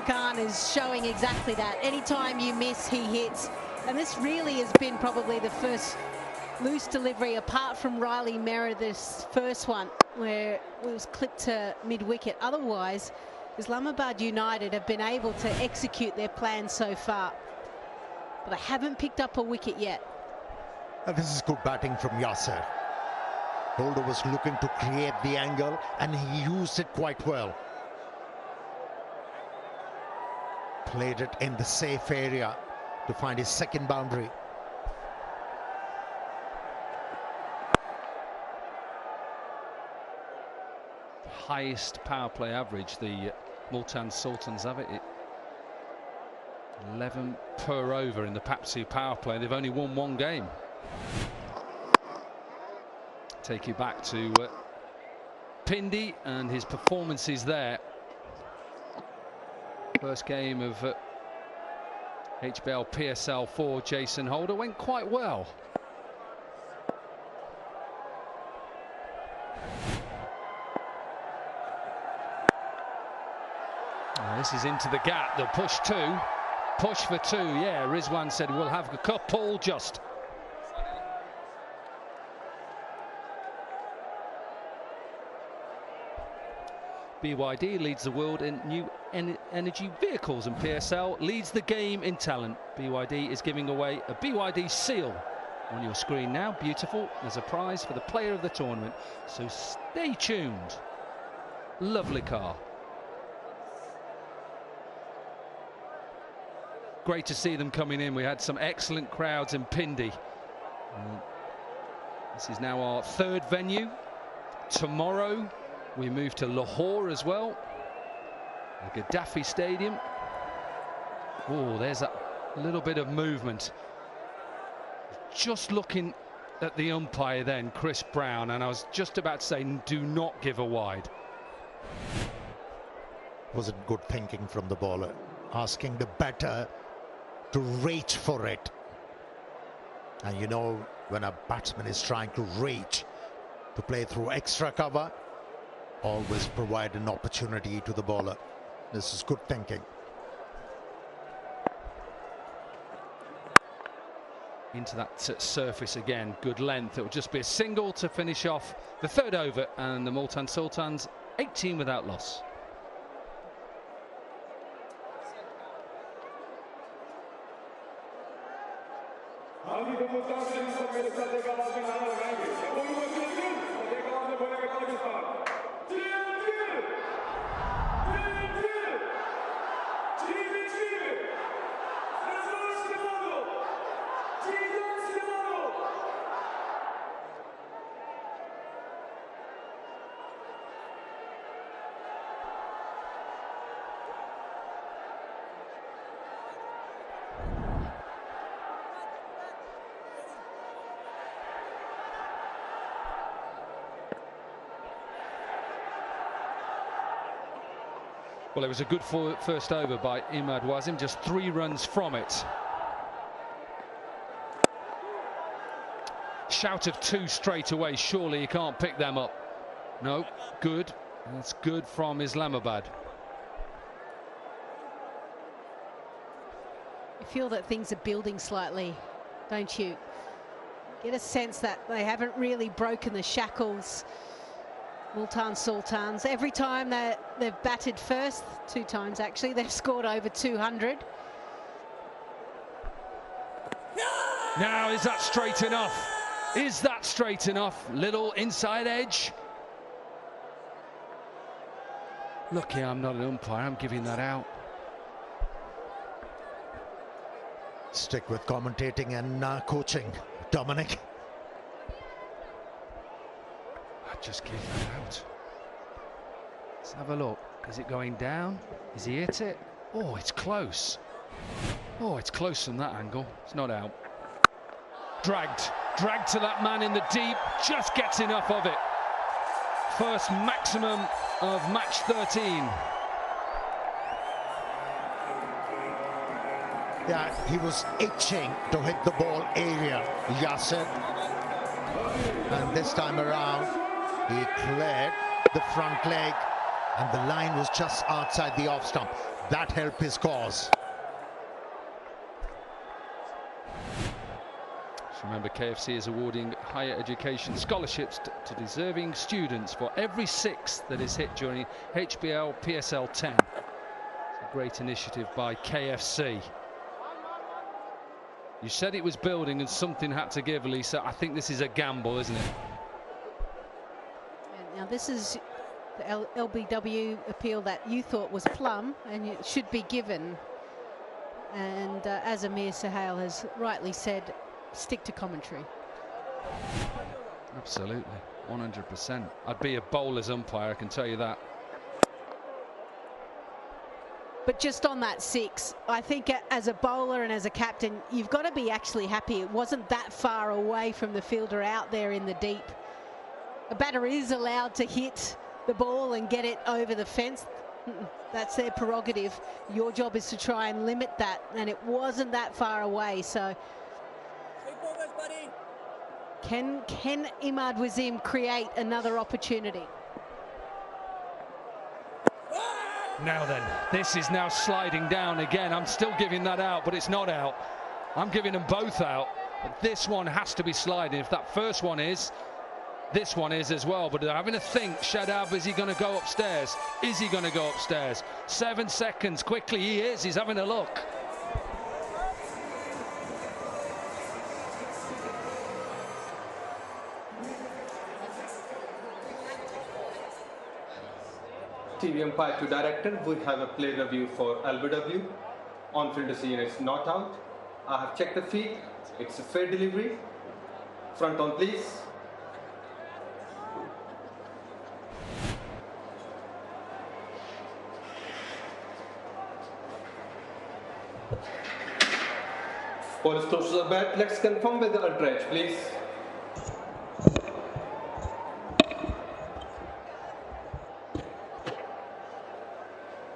Khan is showing exactly that. Anytime you miss, he hits. And this really has been probably the first loose delivery, apart from Riley Meredith's first one, where it was clipped to mid-wicket. Otherwise, Islamabad United have been able to execute their plan so far. But they haven't picked up a wicket yet. This is good batting from Yasir. Holder was looking to create the angle, and he used it quite well. Played it in the safe area to find his second boundary. Highest power play average the Multan Sultans have it. 11 per over in the Pepsi power play. They've only won 1 game. Take you back to Pindi and his performances there. First game of HBL PSL for Jason Holder went quite well. This is into the gap. They'll push two. Push for two. Yeah, Rizwan said we'll have a couple just. BYD leads the world in new energy vehicles, and PSL leads the game in talent. BYD is giving away a BYD seal on your screen now. Beautiful. There's a prize for the player of the tournament, so stay tuned. Lovely car. Great to see them coming in. We had some excellent crowds in Pindi. This is now our third venue. Tomorrow we move to Lahore as well, the Gaddafi Stadium. Oh, there's a little bit of movement. Just looking at the umpire then, Chris Brown, and I was just about to say, do not give a wide. Wasn't good thinking from the bowler, asking the batter to reach for it. And you know, when a batsman is trying to reach to play through extra cover, always provide an opportunity to the bowler. This is good thinking. Into that surface again, good length. It will just be a single to finish off the third over, and the Multan Sultans 18 without loss. Well, it was a good first over by Imad Wasim, just 3 runs from it. Shout of 2 straight away, surely you can't pick them up. No, good. That's good from Islamabad. You feel that things are building slightly, don't you? Get a sense that they haven't really broken the shackles. Multan Sultans, every time they've batted first, 2 times actually, they've scored over 200. Now, is that straight enough? Is that straight enough? Little inside edge. Lucky I'm not an umpire, I'm giving that out. Stick with commentating and coaching, Dominic. Just give that out. Let's have a look. Is it going down? Is he hit it? Oh, it's close. Oh, it's close from that angle. It's not out. Dragged to that man in the deep. Just gets enough of it. First maximum of match 13. Yeah, he was itching to hit the ball area, Yasser. And this time around, he cleared the front leg, and the line was just outside the off stump. That helped his cause. Just remember, KFC is awarding higher education scholarships to deserving students for every 6 that is hit during HBL PSL 10. It's a great initiative by KFC. You said it was building and something had to give, Lisa. I think this is a gamble, isn't it? Now this is the LBW appeal that you thought was plum and it should be given. And as Amir Sahel has rightly said, stick to commentary. Absolutely, 100%. I'd be a bowler's umpire, I can tell you that. But just on that 6, I think as a bowler and as a captain, you've got to be actually happy it wasn't that far away from the fielder out there in the deep. A batter is allowed to hit the ball and get it over the fence. That's their prerogative. Your job is to try and limit that, and it wasn't that far away. So can Imad Wasim create another opportunity? Now then, this is now sliding down again. I'm still giving that out, but it's not out. I'm giving them both out, but this one has to be sliding. If that first one is, this one is as well. But having to think, Shadab, is he going to go upstairs? Is he going to go upstairs? 7 seconds, quickly, he is. He's having a look. TV umpire to director, we have a play review for LBW. On-field decision is not out. I have checked the feed. It's a fair delivery. Front on, please. Ball is close to the bat. Let's confirm with the ultra edge, please.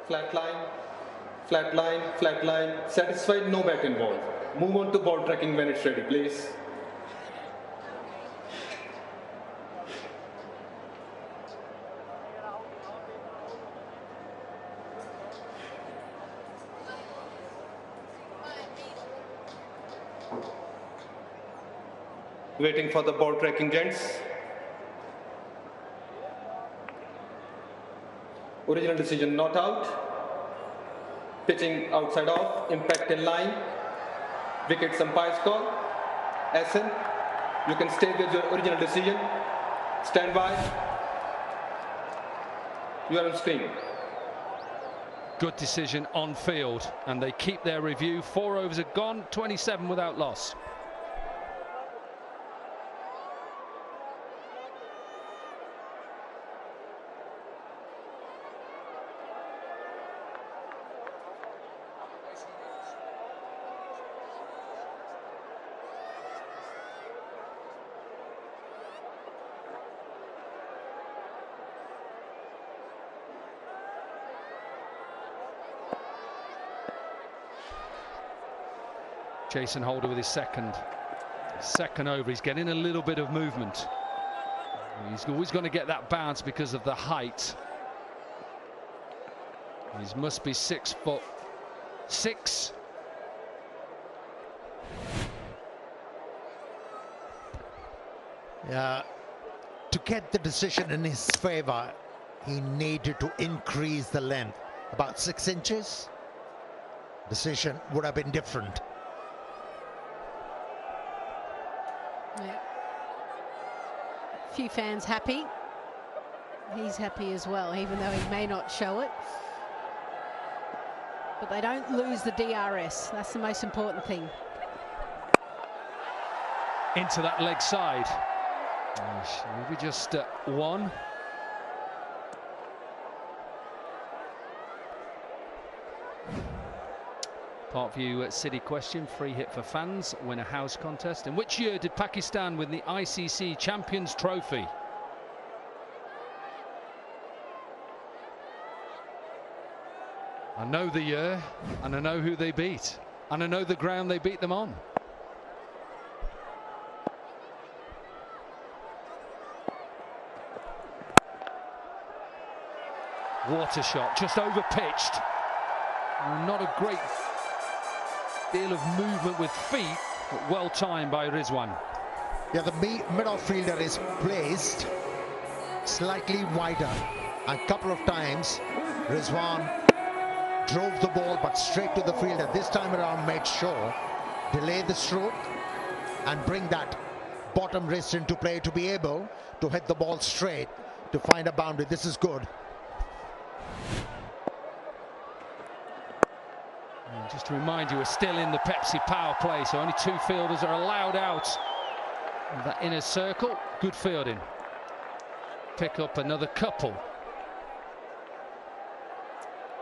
Flat line, flat line, flat line. Satisfied, no bat involved. Move on to ball tracking when it's ready, please. Waiting for the ball tracking, gents. Original decision not out. Pitching outside off. Impact in line. Wicket umpire's call. SN, you can stay with your original decision. Stand by. You are on screen. Good decision on field, and they keep their review. 4 overs are gone, 27 without loss. Jason Holder with his second over. He's getting a little bit of movement. He's always going to get that bounce because of the height. He must be 6'6". Yeah, to get the decision in his favor, he needed to increase the length about 6 inches. Decision would have been different. Yeah. Few fans happy. He's happy as well, even though he may not show it. But they don't lose the DRS. That's the most important thing. Into that leg side. Maybe just one. Parkview City question, free hit for fans, win a house contest. In which year did Pakistan win the ICC Champions Trophy? I know the year, and I know who they beat, and I know the ground they beat them on. Water shot, just over pitched. Not a great deal of movement with feet, but well timed by Rizwan. Yeah, the middle fielder is placed slightly wider. A couple of times, Rizwan drove the ball, but straight to the fielder. This time around, made sure delay the stroke and bring that bottom wrist into play to be able to hit the ball straight to find a boundary. This is good. Just to remind you, we're still in the Pepsi power play, so only 2 fielders are allowed out of that inner circle. Good fielding. Pick up another couple.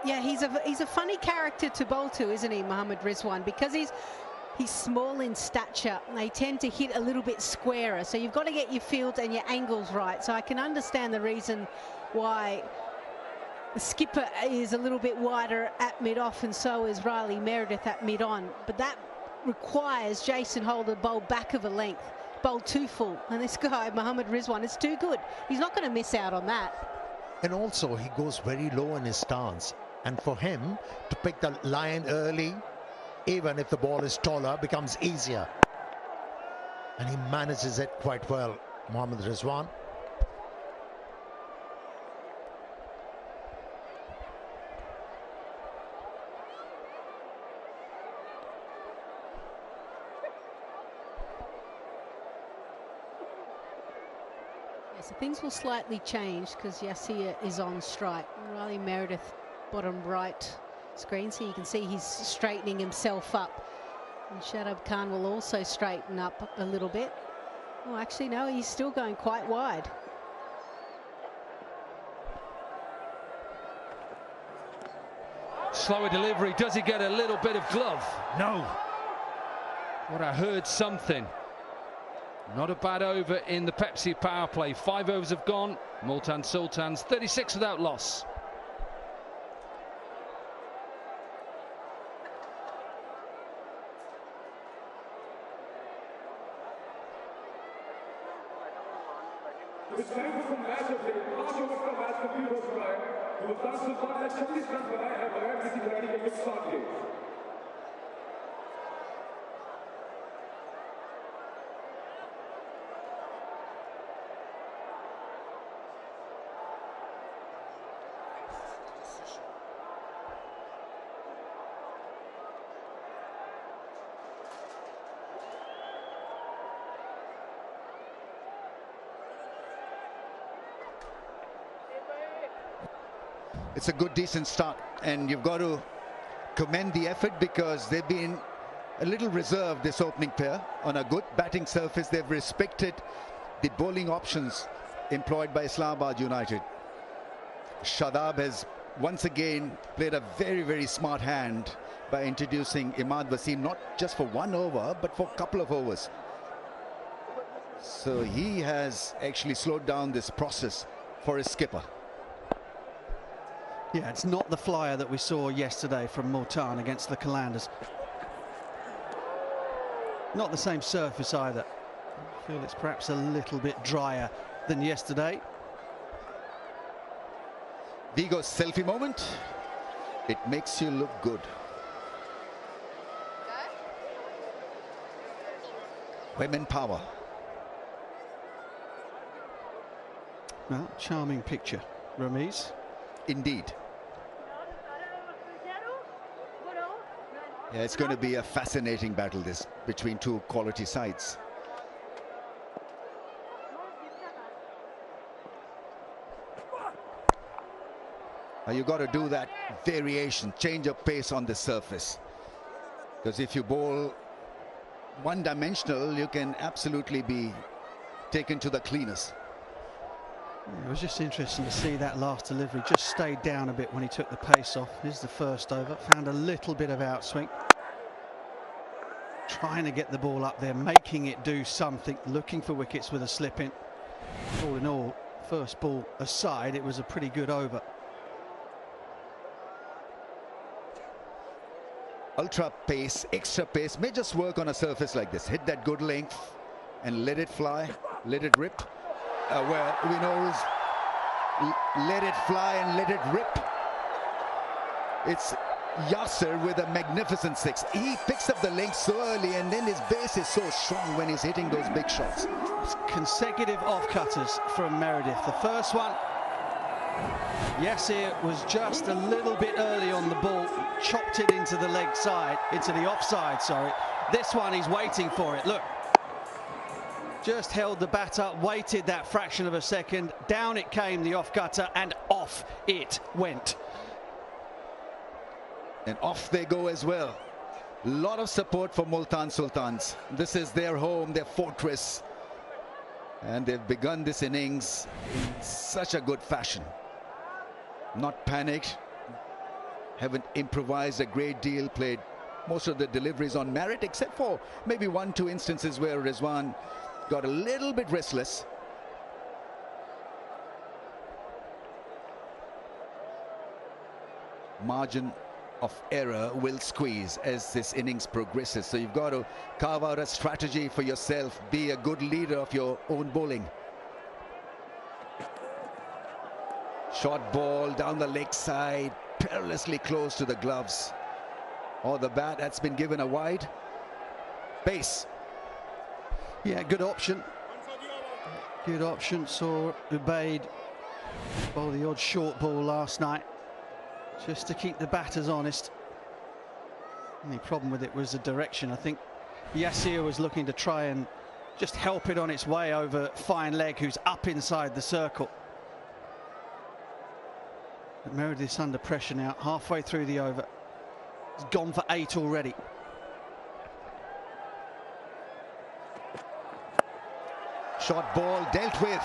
Yeah, he's a funny character to bowl to, isn't he, Mohammad Rizwan? Because he's small in stature. They tend to hit a little bit squarer, so you've got to get your field and your angles right. So I can understand the reason why the skipper is a little bit wider at mid-off, and so is Riley Meredith at mid-on. But that requires Jason Holder bowl back of a length, bowl too full. And this guy, Mohammad Rizwan, is too good. He's not going to miss out on that. And also, he goes very low in his stance. And for him to pick the line early, even if the ball is taller, becomes easier. And he manages it quite well, Mohammad Rizwan. So things will slightly change because Yasir is on strike. Riley Meredith, bottom right screen, so you can see he's straightening himself up. And Shadab Khan will also straighten up a little bit. Oh, actually, no, he's still going quite wide. Slower delivery. Does he get a little bit of glove? No. What I heard something. Not a bad over in the Pepsi power play. 5 overs have gone. Multan Sultans 36 without loss. इस time को match से 5 over का match complete हो चुका है। मुल्तान सुल्तान ने 36 run बनाए हैं बगैर किसी खिलाड़ी के नुकसान के। It's a good, decent start, and you've got to commend the effort because they've been a little reserved, this opening pair. On a good batting surface, they've respected the bowling options employed by Islamabad United. Shadab has once again played a very, very smart hand by introducing Imad Wasim, not just for 1 over, but for a couple of overs. So he has actually slowed down this process for his skipper. Yeah, it's not the flyer that we saw yesterday from Multan against the Qalandars. Not the same surface either. I feel it's perhaps a little bit drier than yesterday. Vigo's selfie moment. It makes you look good. Women power. Well, charming picture, Ramiz. Indeed. Yeah, it's going to be a fascinating battle, this, between two quality sides. Now you got to do that variation, change of pace on the surface. Because if you bowl one-dimensional, you can absolutely be taken to the cleaners. It was just interesting to see that last delivery. Just stayed down a bit when he took the pace off. Here's the first over. Found a little bit of outswing. Trying to get the ball up there, making it do something. Looking for wickets with a slip in. All in all, first ball aside, it was a pretty good over. Ultra pace, extra pace may just work on a surface like this. Hit that good length and let it fly, let it rip. Well, we know is let it fly and let it rip. It's Yasir with a magnificent 6. He picks up the length so early, and then his base is so strong when he's hitting those big shots. It's consecutive off-cutters from Meredith. The first one, Yasir was just a little bit early on the ball, chopped it into the leg side, into the offside, sorry. This one, he's waiting for it. Look. Just held the bat up, waited that fraction of a second, down it came, the off-cutter, and off it went. And off they go as well. A lot of support for Multan Sultans. This is their home, their fortress. And they've begun this innings in such a good fashion. Not panicked, haven't improvised a great deal, played most of the deliveries on merit, except for maybe 1-2 instances where Rizwan got a little bit restless. Margin of error will squeeze as this innings progresses. So you've got to carve out a strategy for yourself. Be a good leader of your own bowling. Short ball down the leg side. perilously close to the gloves or the bat. That's been given a wide base. Yeah, good option. Good option. Saw Ubaid bowl the odd short ball last night just to keep the batters honest. Only problem with it was the direction. I think Yasir was looking to try and just help it on its way over fine leg, who's up inside the circle. But Meredith's under pressure now, halfway through the over. He's gone for 8 already. Short ball dealt with.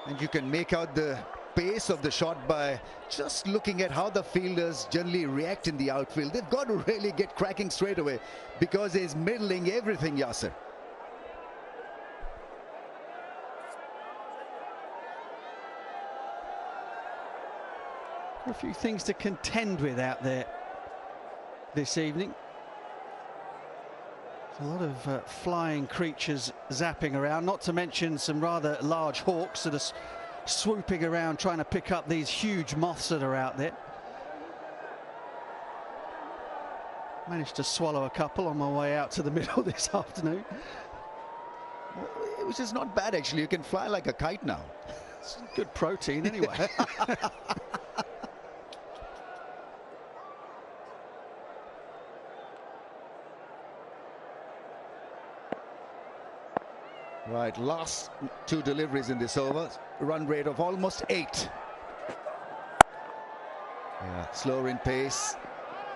And you can make out the pace of the shot by just looking at how the fielders generally react in the outfield. They've got to really get cracking straight away because he's middling everything, Yasir. A few things to contend with out there this evening. There's a lot of flying creatures zapping around, not to mention some rather large hawks that are swooping around trying to pick up these huge moths that are out there. Managed to swallow a couple on my way out to the middle this afternoon. Which is not bad, actually. You can fly like a kite now. It's good protein anyway. Right, last 2 deliveries in this over. Run rate of almost 8. Yeah, slower in pace.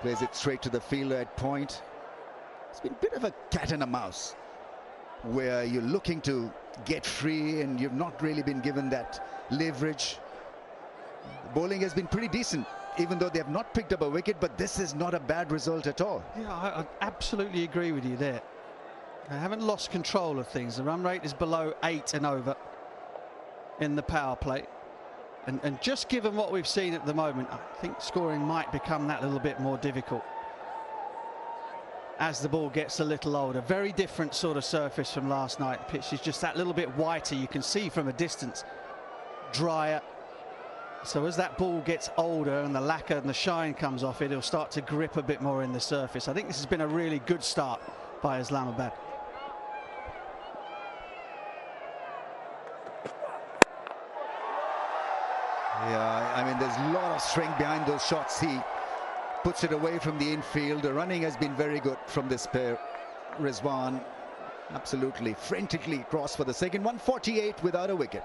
Plays it straight to the fielder at point. It's been a bit of a cat and a mouse, where you're looking to get free and you've not really been given that leverage. The bowling has been pretty decent, even though they have not picked up a wicket, but this is not a bad result at all. Yeah, I absolutely agree with you there. They haven't lost control of things. The run rate is below 8 and over in the power play. And just given what we've seen at the moment, I think scoring might become that little bit more difficult as the ball gets a little older. Very different sort of surface from last night. The pitch is just that little bit whiter. You can see from a distance, drier. So as that ball gets older and the lacquer and the shine comes off it, it'll start to grip a bit more in the surface. I think this has been a really good start by Islamabad. Yeah, I mean, there's a lot of strength behind those shots. He puts it away from the infield. The running has been very good from this pair. Rizwan absolutely frantically crossed for the second. 148 without a wicket.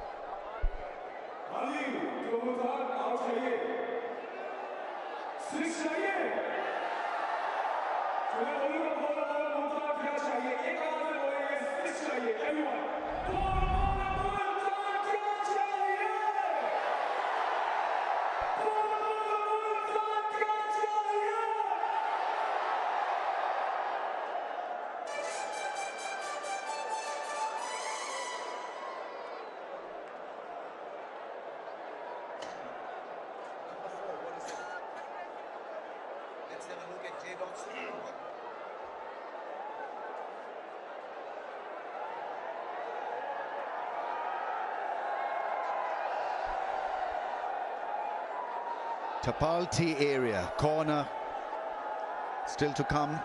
Tapalti area, corner still to come.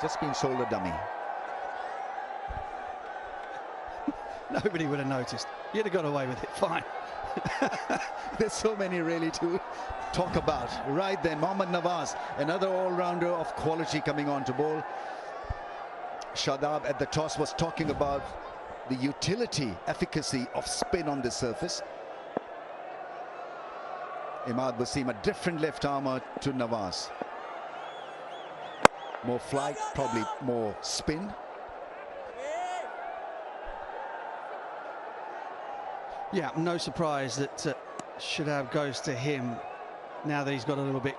Just been sold a dummy. Nobody would have noticed. You'd have got away with it fine. There's so many really to talk about. Right then, Mohammad Nawaz, another all-rounder of quality coming on to bowl. Shadab at the toss was talking about the utility, efficacy of spin on the surface. Imad Wasim, a different left armer to Nawaz. More flight, probably more spin. Yeah, no surprise that Shadab goes to him now that he's got a little bit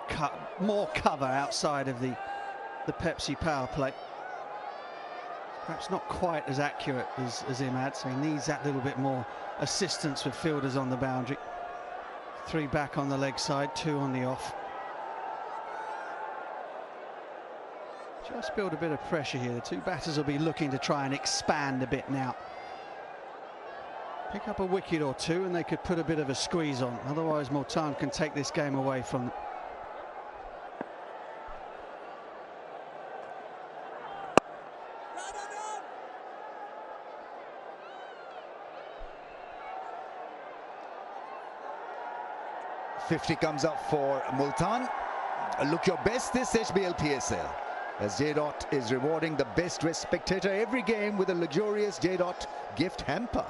more cover outside of the Pepsi power play. Perhaps not quite as accurate as Imad, so he needs that little bit more assistance with fielders on the boundary. 3 back on the leg side, 2 on the off. Just build a bit of pressure here. The two batters will be looking to try and expand a bit now. Pick up a wicket or two and they could put a bit of a squeeze on. Otherwise, Multan can take this game away from them. .50 comes up for Multan. Look your best this HBL PSL, as 𝐄𝐍𝐆 is rewarding the best dressed spectator every game with a luxurious 𝐄𝐍𝐆 gift hamper.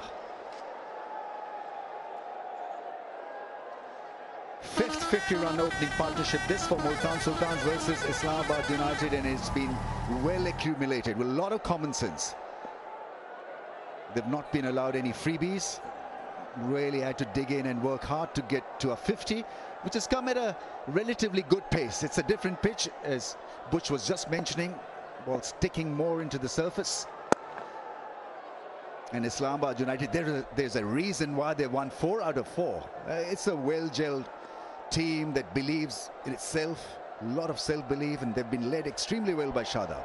Fifth 50-run opening partnership, this for Multan Sultans versus Islamabad United, and it's been well accumulated with a lot of common sense. They've not been allowed any freebies. Really had to dig in and work hard to get to a 50, which has come at a relatively good pace. It's a different pitch, as Butch was just mentioning, ball sticking more into the surface. And Islamabad United, there's a reason why they won 4 out of 4. It's a well-gelled team that believes in itself, a lot of self-belief, and they've been led extremely well by Shadab.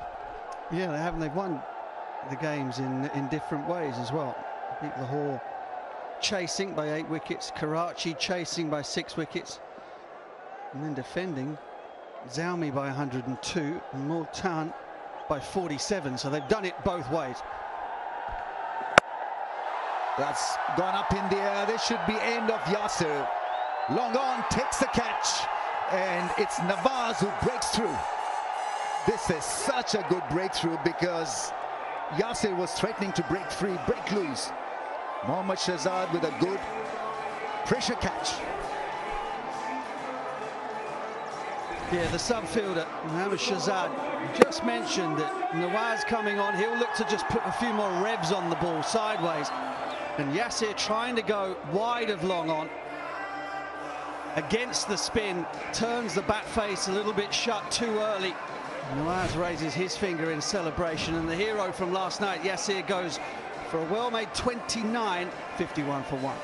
Yeah, they haven't. They've won the games in different ways as well. Beat Lahore chasing by 8 wickets, Karachi chasing by 6 wickets, and then defending 𝐿𝐶𝐆 by 102 and Multan by 47. So they've done it both ways. That's gone up in the air. This should be end of Yasir. Long on, takes the catch, and it's Nawaz who breaks through. This is such a good breakthrough because Yasir was threatening to break free, break loose. Mohammad Shahzad with a good pressure catch. Yeah, the subfielder, Mohammad Shahzad, just mentioned that Nawaz coming on, he'll look to just put a few more revs on the ball sideways. And Yasir trying to go wide of long on. Against the spin, turns the bat face a little bit shut too early. Nawaz raises his finger in celebration, and the hero from last night, Yasir, goes for a well-made 29, 51 for 1.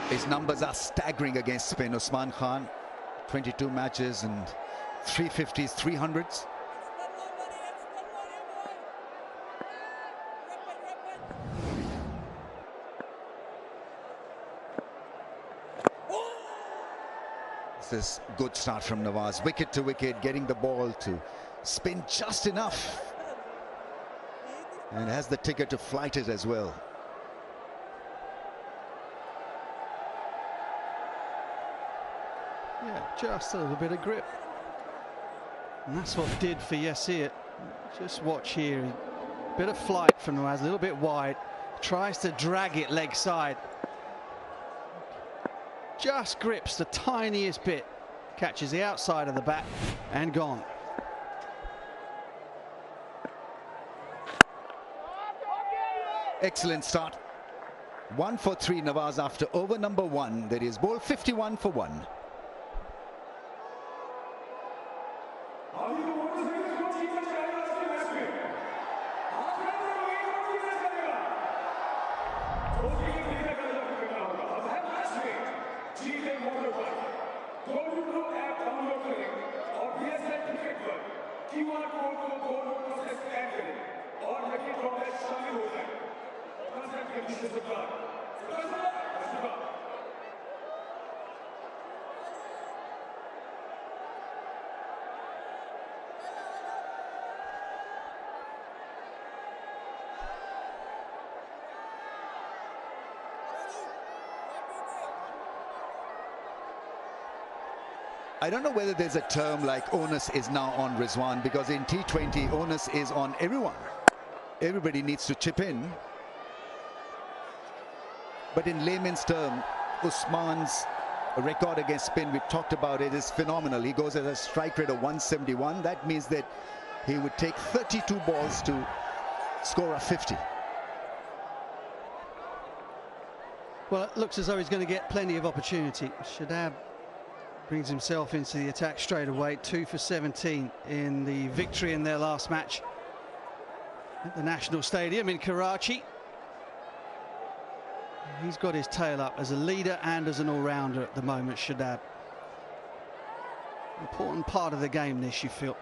His numbers are staggering against spin. Usman Khan, 22 matches and 350s, 300s. This is good start from Nawaz. Wicket to wicket, getting the ball to spin just enough. And has the ticket to flight it as well. Yeah, just a little bit of grip. And that's what did for Yasir. Just watch here. Bit of flight from Nawaz, a little bit wide. Tries to drag it leg side. Just grips the tiniest bit. Catches the outside of the bat and gone. Excellent start. 1 for 3 Nawaz after over number 1. That is ball 51 for 1. I don't know whether there's a term like onus is now on Rizwan, because in T20, onus is on everyone. Everybody needs to chip in. But in layman's term, Usman's record against spin, we've talked about it, is phenomenal. He goes at a strike rate of 171. That means that he would take 32 balls to score a 50. Well, it looks as though he's going to get plenty of opportunity. Shadab brings himself into the attack straight away. 2 for 17 in the victory in their last match at the National Stadium in Karachi. He's got his tail up as a leader and as an all-rounder at the moment, Shadab. Important part of the game this, you feel.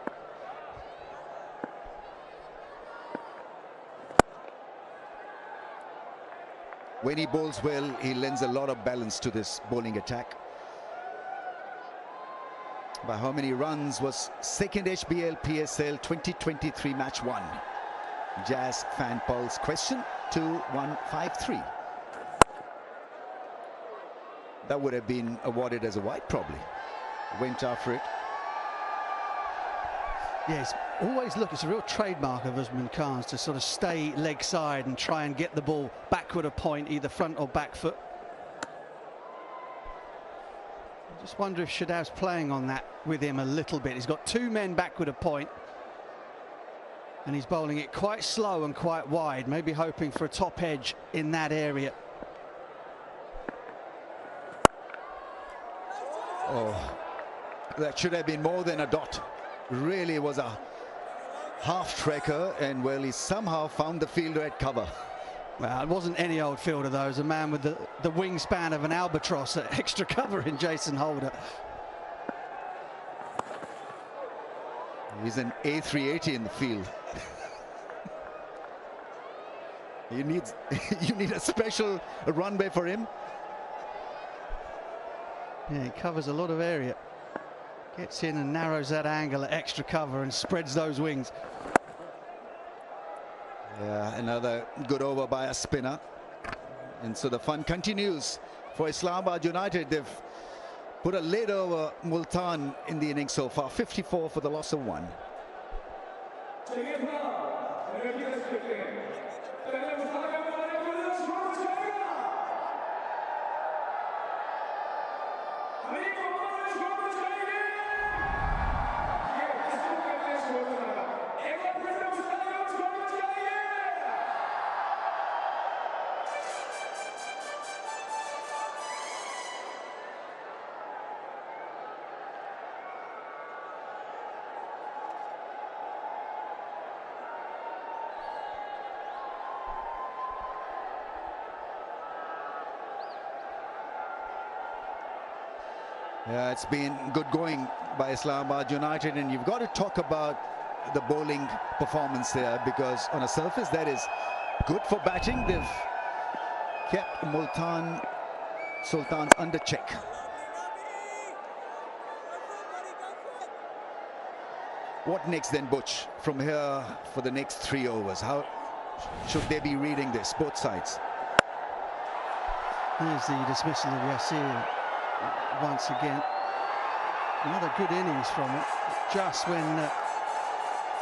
When he bowls well, he lends a lot of balance to this bowling attack. By how many runs was second HBL PSL 2023 match 1? Jazz Fan Pulse question 2153. That would have been awarded as a white, probably. Went after it. Yes, always look, it's a real trademark of Usman Khan's to sort of stay leg side and try and get the ball backward a point, either front or back foot. I just wonder if Shadab's playing on that with him a little bit. He's got 2 men backward a point, and he's bowling it quite slow and quite wide, maybe hoping for a top edge in that area. Oh, that should have been more than a dot. Really was a half trekker, and well, he somehow found the fielder at cover. Well, it wasn't any old fielder though. It was a man with the wingspan of an albatross at extra cover in Jason Holder. He's an A380 in the field. you need a special runway for him. Yeah, he covers a lot of area. Gets in and narrows that angle at extra cover and spreads those wings. Yeah, another good over by a spinner. And so the fun continues for Islamabad United. They've put a lid over Multan in the innings so far. 54 for the loss of 1. Yeah, it's been good going by Islamabad United, and you've got to talk about the bowling performance there, because on a surface that is good for batting. They've kept Multan Sultans under check. What next then, Butch, from here for the next 3 overs? How should they be reading this, both sides? Here's the dismissal of Yasir once again. Another good innings from him. Just when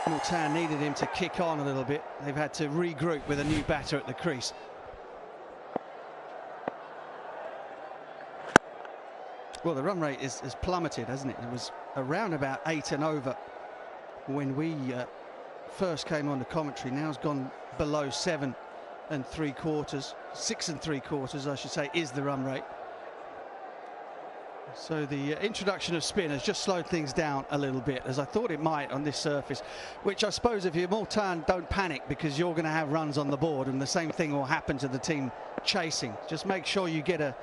Multan needed him to kick on a little bit, they've had to regroup with a new batter at the crease. Well, the run rate has plummeted, hasn't it? It was around about 8 and over when we first came on the commentary. Now it's gone below 7 3/4. 6 3/4, I should say, is the run rate. So the introduction of spin has just slowed things down a little bit, as I thought it might on this surface, which I suppose if you're Multan, don't panic, because you're going to have runs on the board, and the same thing will happen to the team chasing. Just make sure you get a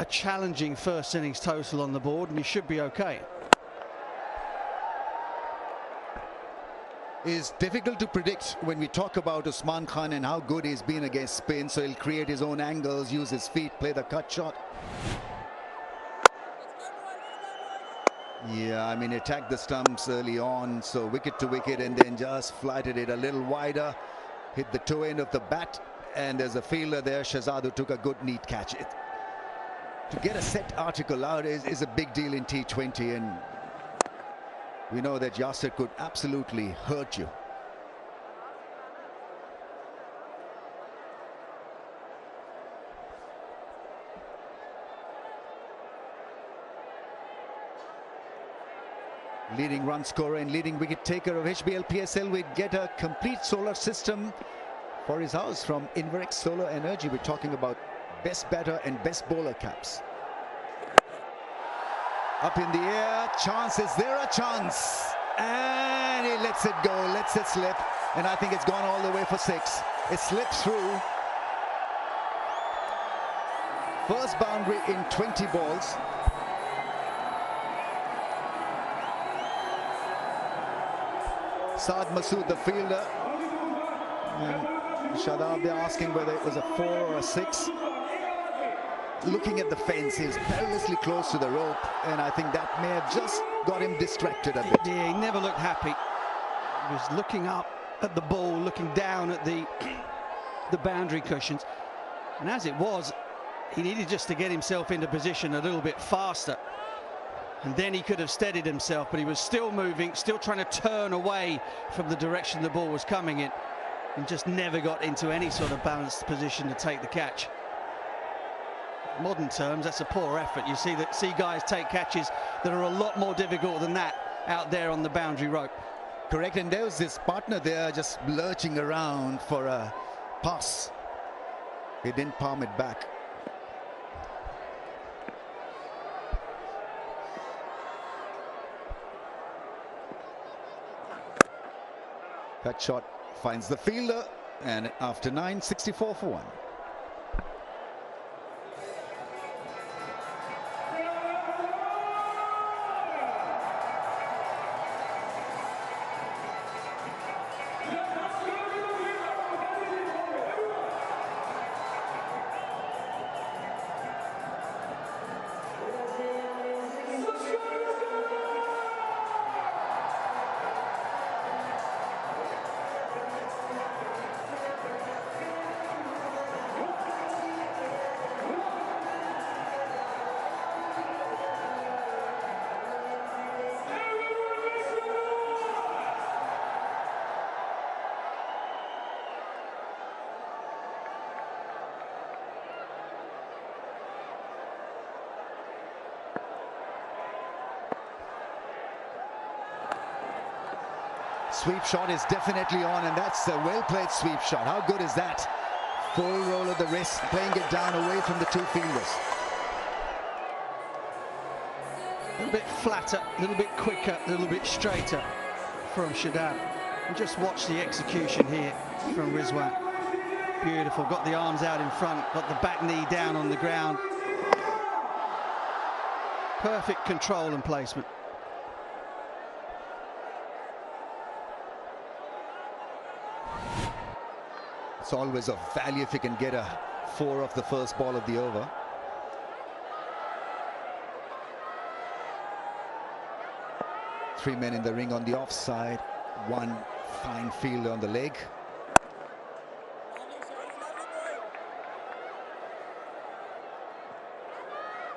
challenging first innings total on the board, and you should be okay. It's difficult to predict when we talk about Usman Khan and how good he's been against spin, so he'll create his own angles, use his feet, play the cut shot. Yeah, I mean, attacked the stumps early on, so wicket to wicket, and then just flighted it a little wider, hit the toe end of the bat, and there's a fielder there, Shahzad, who took a good neat catch. to get a set article out is a big deal in T20, and we know that Yasir could absolutely hurt you. Leading run scorer and leading wicket taker of HBL PSL will get a complete solar system for his house from Inverex Solar Energy. We're talking about best batter and best bowler caps. Up in the air, chance, is there a chance? And he lets it go, lets it slip, and I think it's gone all the way for 6. It slips through. First boundary in 20 balls. Saad Masood, the fielder. And Shadab, they're asking whether it was a 4 or a 6. Looking at the fence, he's perilously close to the rope, and I think that may have just got him distracted a bit. Yeah, he never looked happy. He was looking up at the ball, looking down at the boundary cushions. And as it was, he needed just to get himself into position a little bit faster. And then he could have steadied himself, but he was still moving, still trying to turn away from the direction the ball was coming in, and just never got into any sort of balanced position to take the catch. Modern terms, that's a poor effort. You see guys take catches that are a lot more difficult than that out there on the boundary rope. Correct, and there was this partner there just lurching around for a pass. He didn't palm it back. That shot finds the fielder, and after 9, 64 for 1. Sweep shot is definitely on, and that's a well-played sweep shot. How good is that? Full roll of the wrist, playing it down away from the 2 fielders. A little bit flatter, a little bit quicker, a little bit straighter from Shadab. And just watch the execution here from Rizwan. Beautiful, got the arms out in front, got the back knee down on the ground. Perfect control and placement. It's always of value if you can get a 4 off the first ball of the over. Three men in the ring on the offside. One fine fielder on the leg.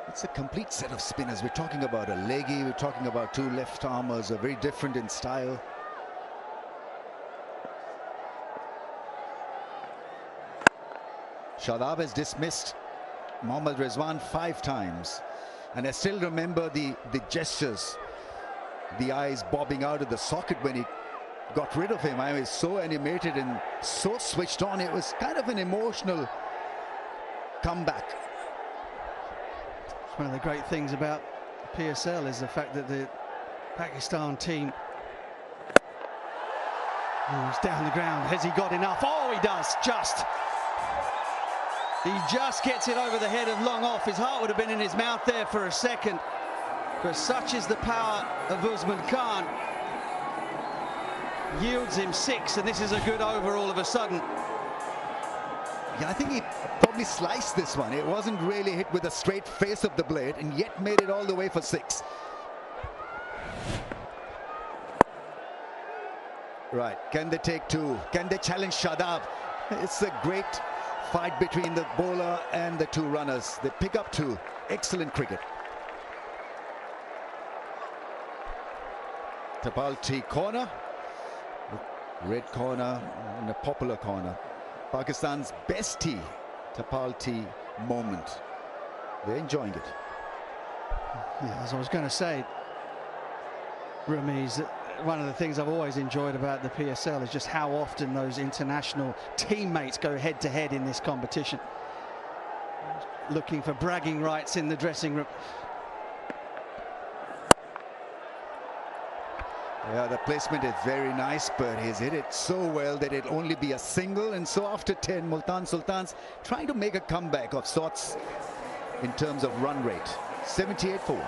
It's a complete set of spinners. We're talking about a leggy, we're talking about 2 left armers, are very different in style. Shadab has dismissed Mohammad Rizwan 5 times, and I still remember the gestures, the eyes bobbing out of the socket when he got rid of him. I was so animated and so switched on. It was kind of an emotional comeback. One of the great things about PSL is the fact that the Pakistan team is down the ground. Has he got enough? Oh, he does, just. He just gets it over the head of long off. His heart would have been in his mouth there for a second. But such is the power of Usman Khan. Yields him 6, and this is a good over all of a sudden. Yeah, I think he probably sliced this one. It wasn't really hit with the straight face of the blade, and yet made it all the way for 6. Right, can they take 2? Can they challenge Shadab? It's a great fight between the bowler and the two runners. They pick up two. Excellent cricket. Tapal T corner. Red corner and a popular corner. Pakistan's best tee. Tapal T moment. They're enjoying it. Yeah, as I was going to say, Ramiz, one of the things I've always enjoyed about the PSL is just how often those international teammates go head to head in this competition. Looking for bragging rights in the dressing room. Yeah, the placement is very nice, but he's hit it so well that it'll only be a single. And so after 10, Multan Sultans trying to make a comeback of sorts in terms of run rate. 78 for 1.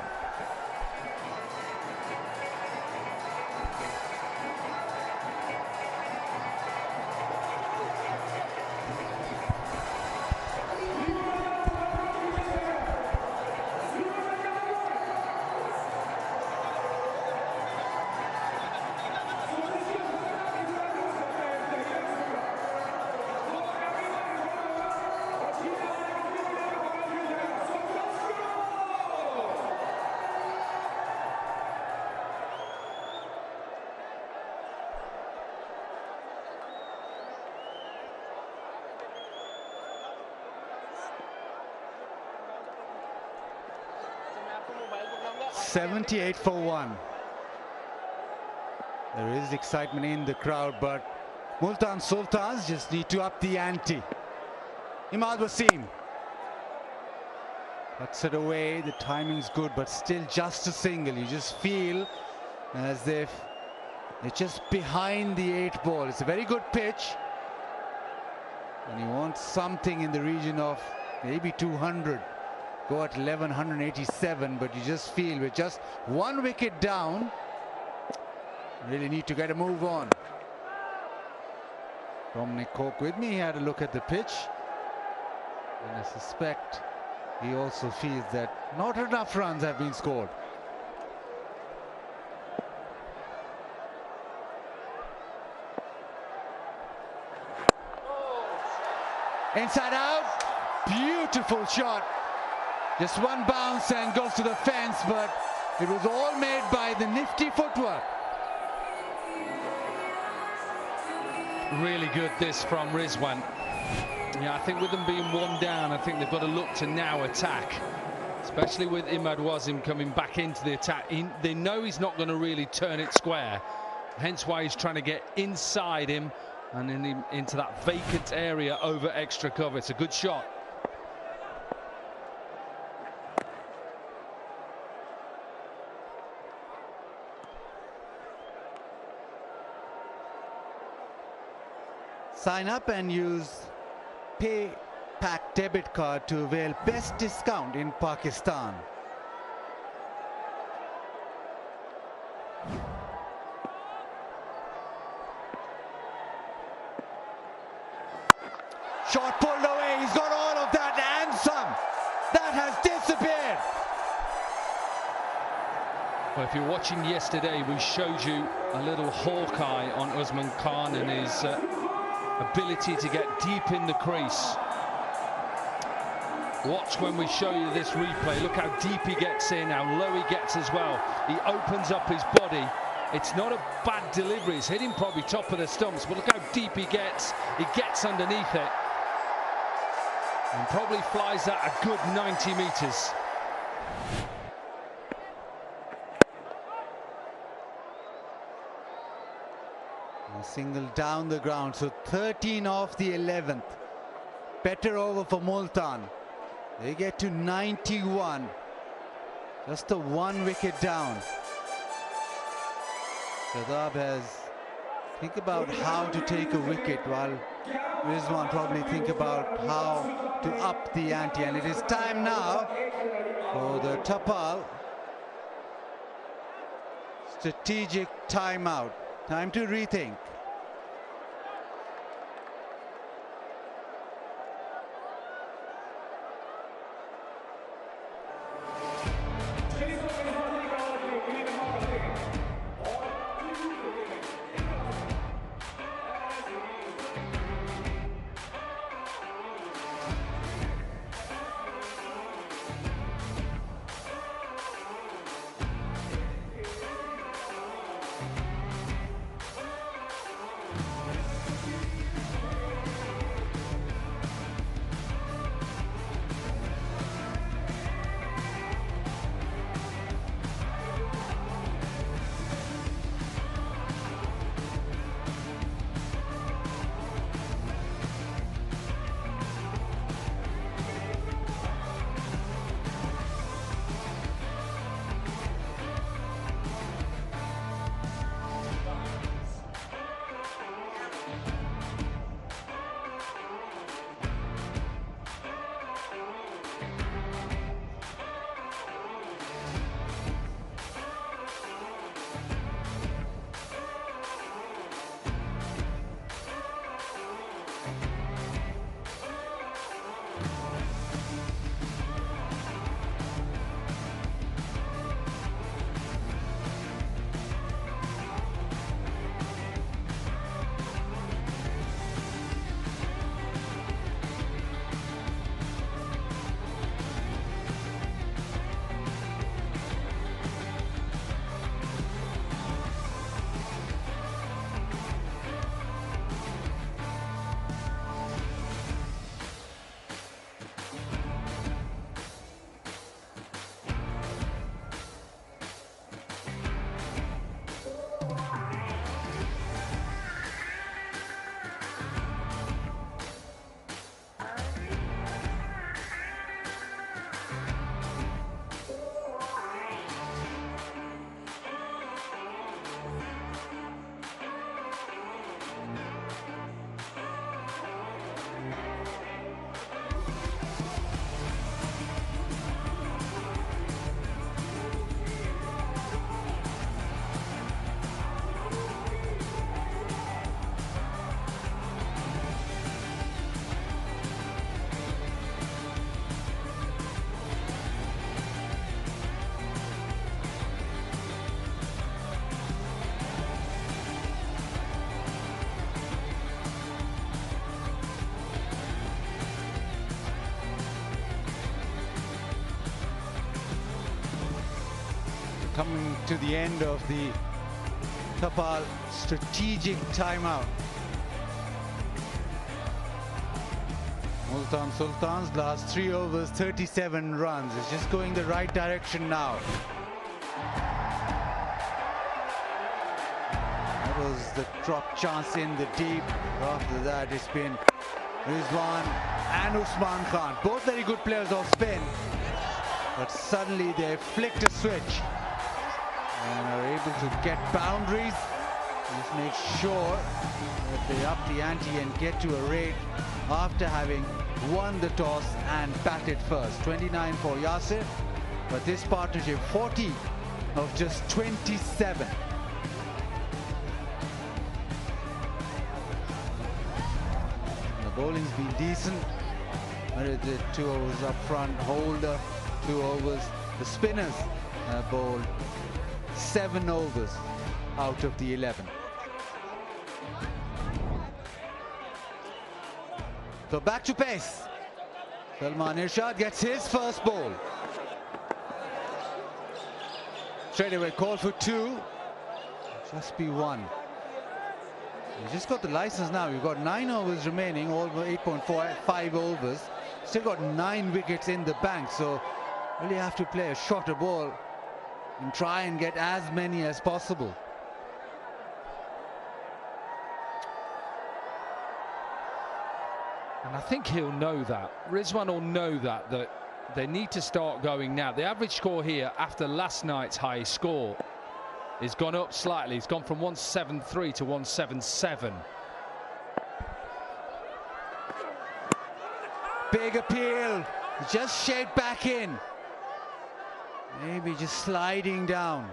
$78 for 1. There is excitement in the crowd, but Multan Sultans just need to up the ante. Imad Wasim cuts it away. The timing's good, but still just a single. You just feel as if they're just behind the 8 ball. It's a very good pitch, and you want something in the region of maybe 200. Go at 1187, but you just feel with just 1 wicket down, really need to get a move on. Dominic Cork with me, he had a look at the pitch, and I suspect he also feels that not enough runs have been scored. Inside out, beautiful shot. Just 1 bounce and goes to the fence, but it was all made by the nifty footwork. Really good this from Rizwan. Yeah, I think with them being 1 down, I think they've got to look to now attack, especially with Imad Wasim coming back into the attack. They know he's not going to really turn it square, hence why he's trying to get inside him and into that vacant area over extra cover. It's a good shot. Sign up and use Pay Pack debit card to avail best discount in Pakistan. Shot pulled away, he's got all of that and some. That has disappeared. Well, if you're watching yesterday, we showed you a little hawkeye on Usman Khan and his ability to get deep in the crease. Watch when we show you this replay. Look how deep he gets in, how low he gets as well. He opens up his body. It's not a bad delivery. He's hitting probably top of the stumps, but look how deep he gets. He gets underneath it and probably flies that a good 90 meters. A single down the ground, so 13 off the 11th. Better over for Multan. They get to 91. Just a 1 wicket down. Shadab has think about how to take a wicket, while Rizwan probably think about how to up the ante. And it is time now for the Tapal strategic timeout. Time to rethink. coming to the end of the Kapal strategic timeout. Multan Sultans last 3 overs, 37 runs. It's just going the right direction now. That was the drop chance in the deep. After that, it's been Rizwan and Usman Khan. Both very good players off spin. But suddenly they flicked a switch and are able to get boundaries. Just make sure that they up the ante and get to a rate after having won the toss and batted first. 29 for Yasir, but this partnership 40 of just 27. The bowling's been decent. The 2 overs up front, Holder 2 overs. The spinners have bowled 7 overs out of the 11. So back to pace. Salman Irshad gets his first ball. Straight away call for 2. Just be 1. You just got the license now. You've got 9 overs remaining, all 8.45 overs. Still got 9 wickets in the bank, so really have to play a shorter ball and try and get as many as possible. And I think he'll know that. Rizwan will know that they need to start going now. The average score here after last night's high score has gone up slightly. It's gone from 173 to 177. Big appeal. Just shaped back in. Maybe just sliding down.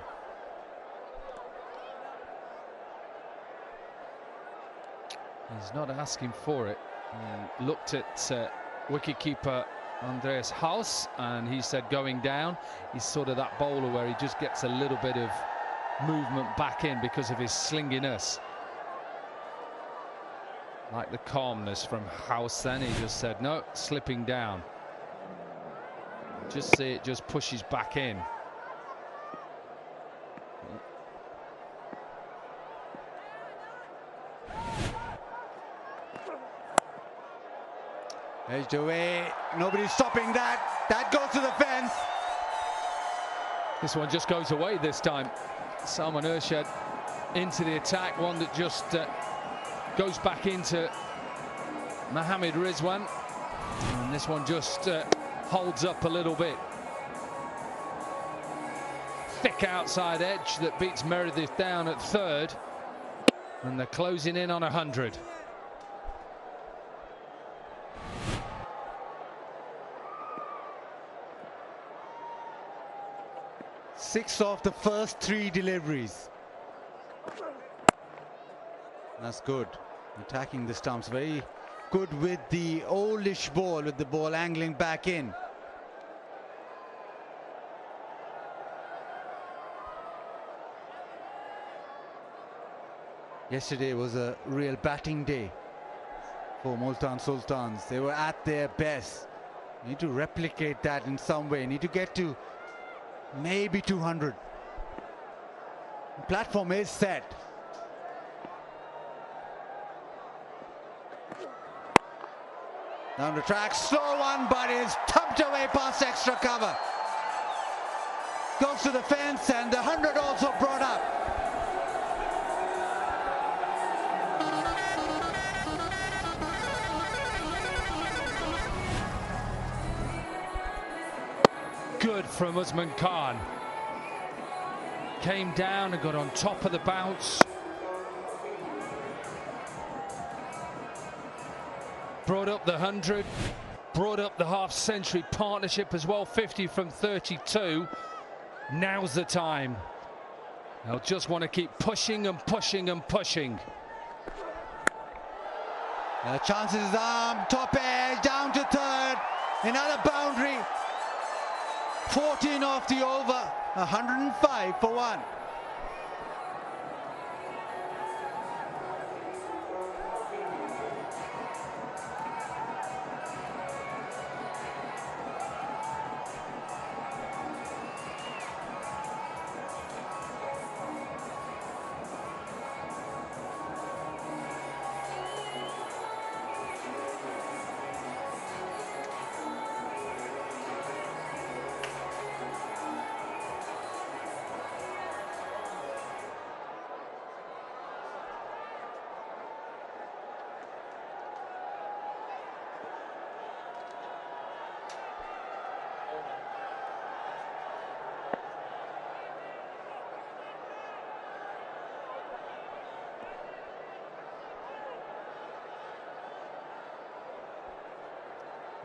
He's not asking for it. He looked at wicketkeeper Andreas Haus and he said going down. He's sort of that bowler where he just gets a little bit of movement back in because of his slinginess. Like the calmness from Haus then, he just said no, slipping down. Just see it just pushes back in. Edged away, nobody's stopping that. That goes to the fence. This one just goes away this time. Salman Irshad into the attack, one that just goes back into Mohammad Rizwan. And this one just holds up a little bit. Thick outside edge that beats Meredith down at 3rd. And they're closing in on 100. Six off the first 3 deliveries. That's good. Attacking the stumps. Very good with the oldish ball, with the ball angling back in. Yesterday was a real batting day for Multan Sultans. They were at their best. Need to replicate that in some way. Need to get to maybe 200. The platform is set. Down the track, slow one, but it's tucked away past extra cover. Goes to the fence, and the 100 also brought up. Good from Usman Khan. Came down and got on top of the bounce. Brought up the 100. Brought up the half-century partnership as well. 50 from 32. Now's the time. They'll just want to keep pushing and pushing and pushing. Chances is arm, top edge, down to 3rd. Another boundary. 14 off the over, 105 for 1.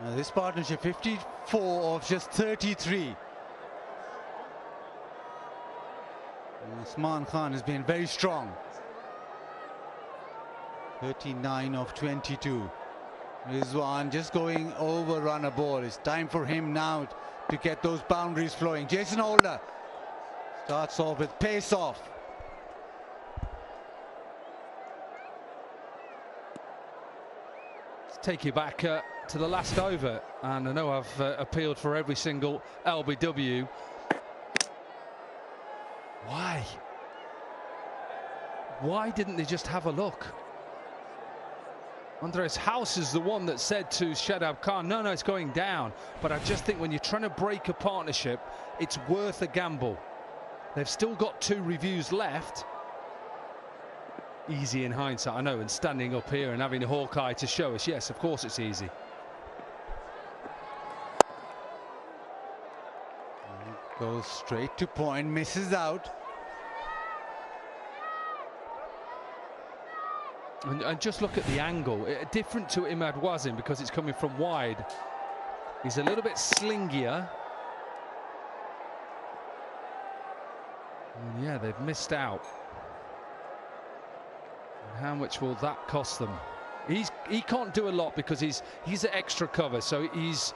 This partnership, 54 of just 33. Usman Khan has been very strong. 39 of 22. Rizwan just going overrun a ball. It's time for him now to get those boundaries flowing. Jason Holder starts off with pace off. Let's take you back to the last over, and I know I've appealed for every single LBW. Why didn't they just have a look? Andres House is the one that said to Shadab Khan, no, it's going down. But I just think when you're trying to break a partnership, it's worth a gamble. They've still got 2 reviews left. Easy in hindsight, I know, and standing up here and having a Hawkeye to show us, yes, of course it's easy. Goes straight to point, misses out. And just look at the angle, different to Imad Wazim because it's coming from wide. He's a little bit slingier. And yeah, they've missed out. And how much will that cost them? He can't do a lot because he's at extra cover, so he's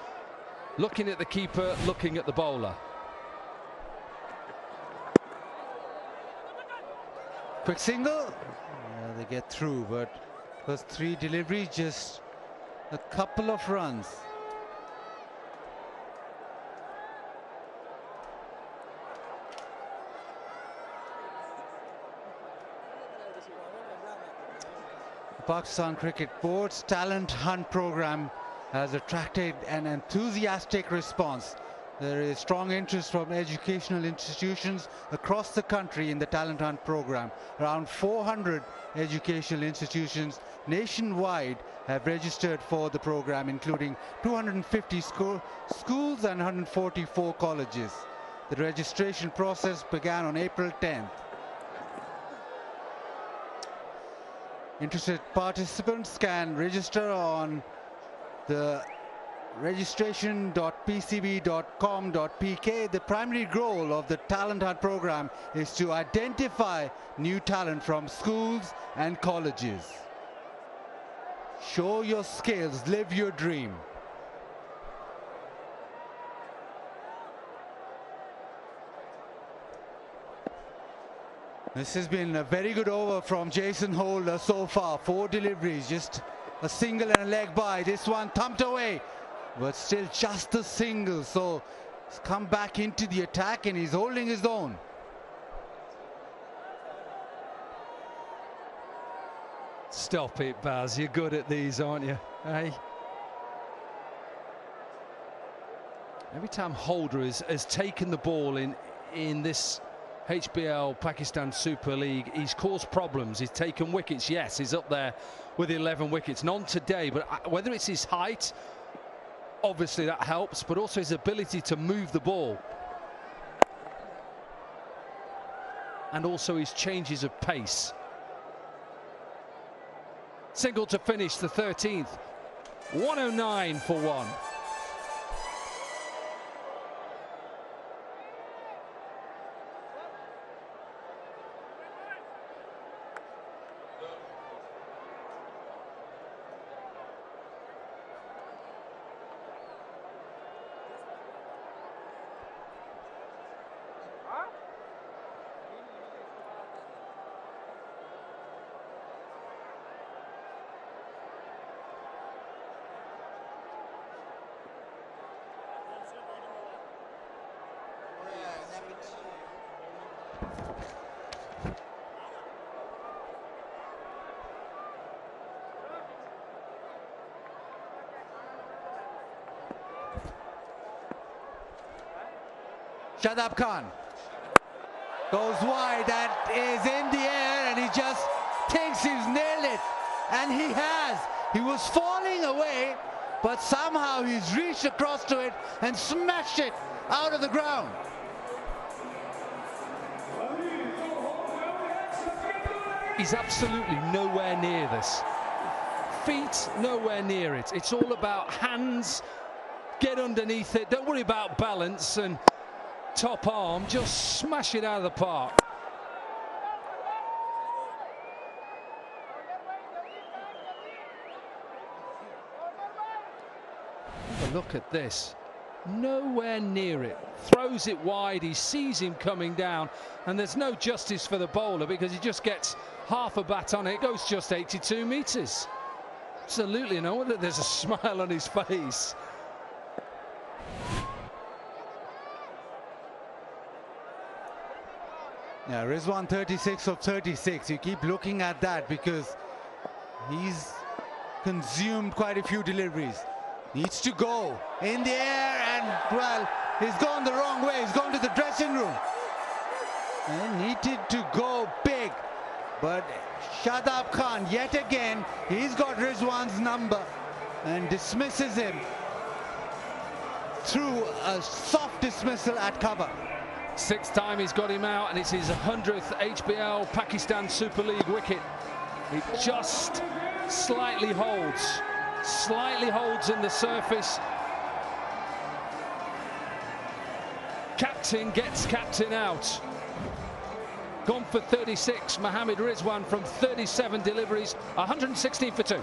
looking at the keeper, looking at the bowler. Quick single. They get through, but first 3 deliveries, just a couple of runs. The Pakistan Cricket Board's Talent Hunt program has attracted an enthusiastic response. There is strong interest from educational institutions across the country in the Talent Hunt program. Around 400 educational institutions nationwide have registered for the program, including 250 schools and 144 colleges. The registration process began on April 10th. Interested participants can register on the registration.pcb.com.pk. The primary goal of the Talent Hunt program is to identify new talent from schools and colleges. Show your skills, live your dream. This has been a very good over from Jason Holder so far. 4 deliveries, just a single and a leg by. This one thumped away, but still just a single. So he's come back into the attack and he's holding his own. Stop it, Baz. You're good at these, aren't you? Hey. Every time Holder has taken the ball in this HBL Pakistan Super League, he's caused problems. He's taken wickets. Yes, he's up there with 11 wickets. None today, but whether it's his height, obviously that helps, but also his ability to move the ball. And also his changes of pace. Single to finish the 13th. 109 for 1. Shadab Khan goes wide, that is in the air, and he just thinks he's nailed it, and he has. He was falling away, but somehow he's reached across to it and smashed it out of the ground. He's absolutely nowhere near this. Feet, nowhere near it. It's all about hands, get underneath it, don't worry about balance, and top arm, just smash it out of the park. Have a look at this. Nowhere near it. Throws it wide, he sees him coming down, and there's no justice for the bowler because he just gets half a bat on it. It goes just 82 metres. Absolutely no wonder there's a smile on his face. Yeah, Rizwan 36 of 36. You keep looking at that because he's consumed quite a few deliveries. Needs to go in the air, and well, he's gone the wrong way. He's gone to the dressing room and needed to go big, but Shadab Khan yet again, he's got Rizwan's number and dismisses him through a soft dismissal at cover. Sixth time he's got him out, and it's his 100th HBL Pakistan Super League wicket. It just slightly holds in the surface. Captain gets captain out. Gone for 36, Mohammed Rizwan from 37 deliveries, 116 for 2.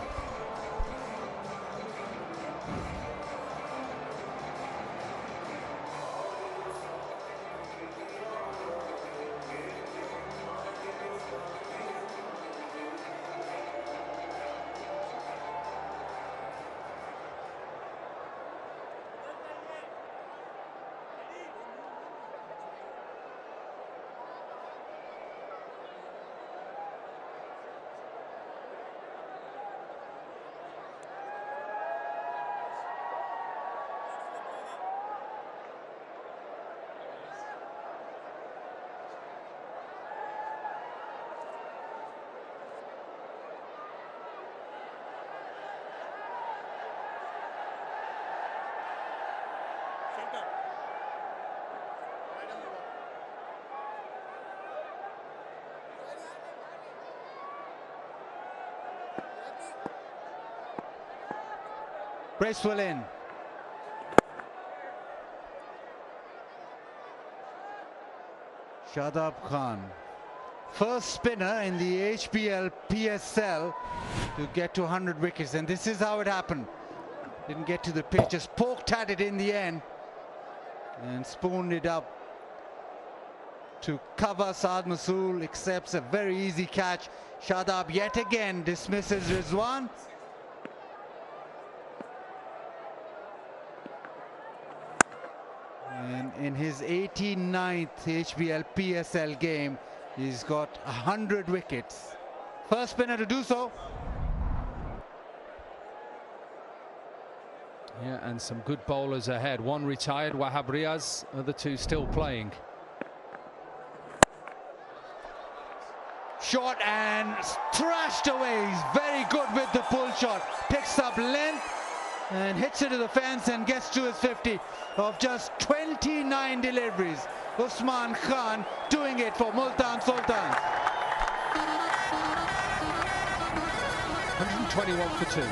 Bracewell in. Shadab Khan, first spinner in the HBL PSL to get to 100 wickets, and this is how it happened. Didn't get to the pitch, just poked at it in the end and spooned it up to cover. Saad Masool accepts a very easy catch. Shadab yet again dismisses Rizwan. And in his 89th HBL PSL game, he's got 100 wickets. First spinner to do so. Yeah, and some good bowlers ahead. One retired, Wahab Riaz, other two still playing. Shot and thrashed away. He's very good with the pull shot. Picks up length and hits it to the fence and gets to his 50 of just 29 deliveries. Usman Khan doing it for Multan Sultans. 121 for 2.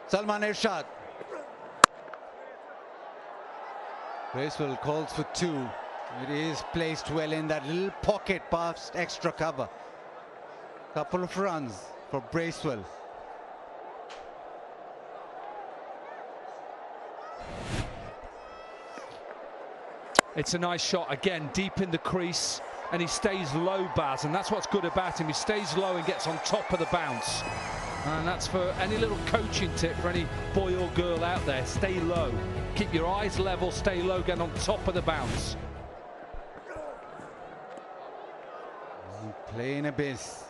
Salman Irshad. Bracewell calls for 2. It is placed well in that little pocket past extra cover. Couple of runs for Bracewell. It's a nice shot, again, deep in the crease, and he stays low, Baz, and that's what's good about him. He stays low and gets on top of the bounce. And that's for any little coaching tip for any boy or girl out there. Stay low. Keep your eyes level, stay low, get on top of the bounce. Playing abyss.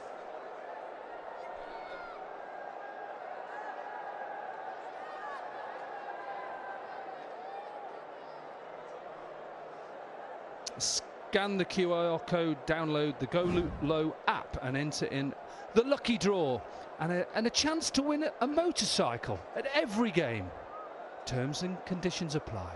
Scan the QR code, download the Go Low app and enter in the lucky draw and a chance to win a motorcycle at every game. Terms and conditions apply.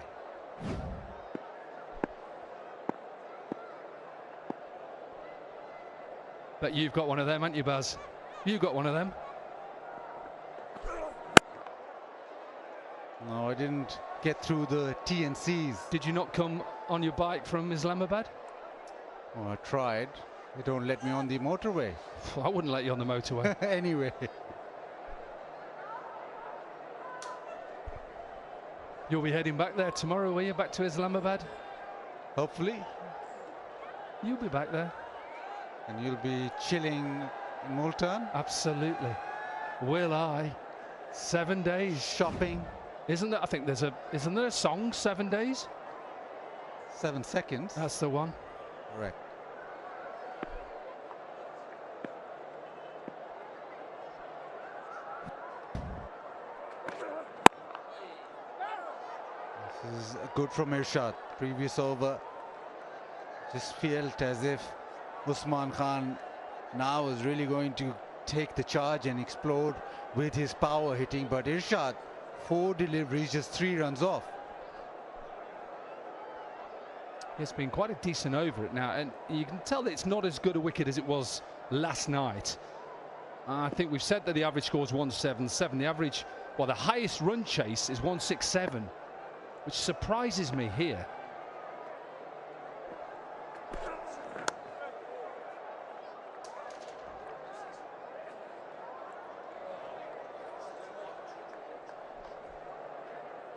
But you've got one of them, haven't you, Baz? You've got one of them. No, I didn't get through the T&Cs. Did you not come on your bike from Islamabad? Oh, I tried. They don't let me on the motorway. I wouldn't let you on the motorway. Anyway. You'll be heading back there tomorrow, will you? Back to Islamabad? Hopefully. You'll be back there. And you'll be chilling in Multan? Absolutely. Will I? 7 days. Shopping. Isn't there a song, 7 days? 7 seconds. That's the one. Correct. This is good from Irshad. Previous over just felt as if Usman Khan now is really going to take the charge and explode with his power hitting, but Irshad, 4 deliveries, just 3 runs off. It's been quite a decent over it now, and you can tell that it's not as good a wicket as it was last night. I think we've said that the average score is 177. The average, well, the highest run chase is 167, which surprises me here.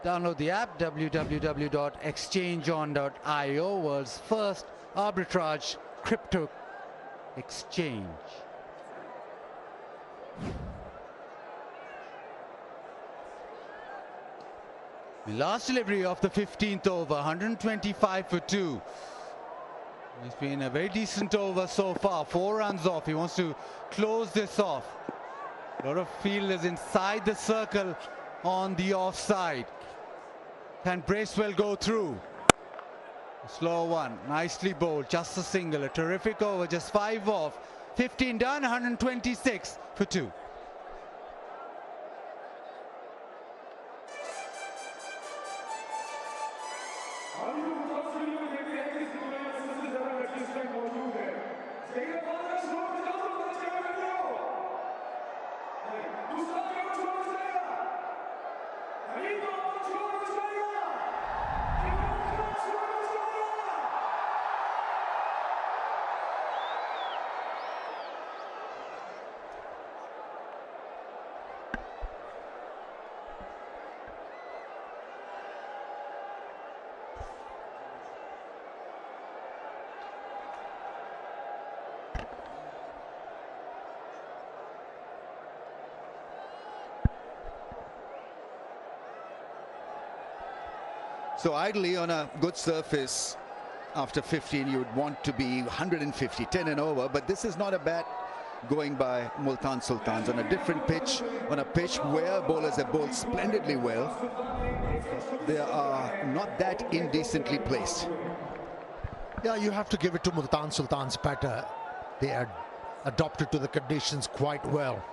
Download the app, www.exchangeon.io, world's first arbitrage crypto exchange. The last delivery of the 15th over, 125 for 2. It's been a very decent over so far, 4 runs off. He wants to close this off. A lot of fielders inside the circle on the offside. Can Bracewell go through? A slow one, nicely bowled, just a single, a terrific over, just 5 off. 15 done, 126 for 2. So ideally on a good surface after 15 you would want to be 150, 10 and over, but this is not a bad going by Multan Sultans on a different pitch, on a pitch where bowlers have bowled splendidly well. They are not that indecently placed. Yeah, you have to give it to Multan Sultans batter. They are adopted to the conditions quite well.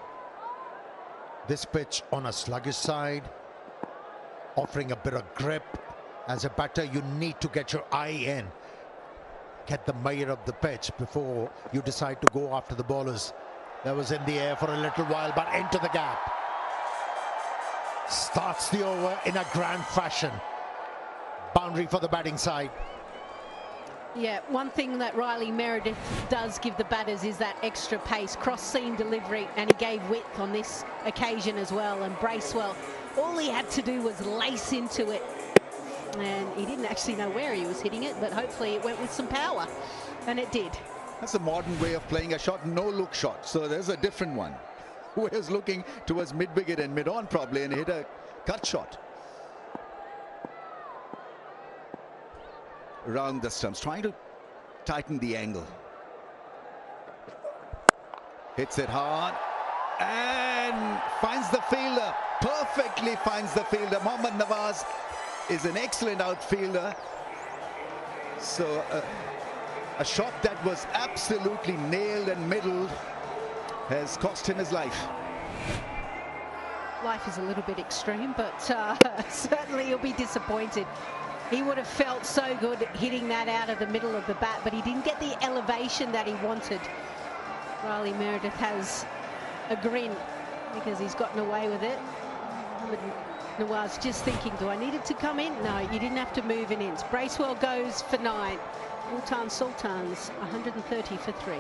This pitch on a sluggish side, offering a bit of grip. As a batter, you need to get your eye in, get the mayor of the pitch before you decide to go after the bowlers. That was in the air for a little while, but into the gap. Starts the over in a grand fashion. Boundary for the batting side. Yeah, one thing that Riley Meredith does give the batters is that extra pace, cross-seam delivery, and he gave width on this occasion as well. And Bracewell, all he had to do was lace into it. And he didn't actually know where he was hitting it, but hopefully it went with some power, and it did. That's a modern way of playing a shot, no-look shot, so there's a different one. who was looking towards mid-wicket and mid-on probably and hit a cut shot. Around the stumps, trying to tighten the angle. Hits it hard and finds the fielder. Perfectly finds the fielder. Mohammad Nawaz is an excellent outfielder. So a shot that was absolutely nailed and middled has cost him his life. Life is a little bit extreme, but certainly he'll be disappointed. He would have felt so good hitting that out of the middle of the bat, but he didn't get the elevation that he wanted. Riley Meredith has a grin because he's gotten away with it. Nawaz just thinking, do I need it to come in? No, you didn't have to move an inch. Bracewell goes for 9. Multan Sultans 130 for 3.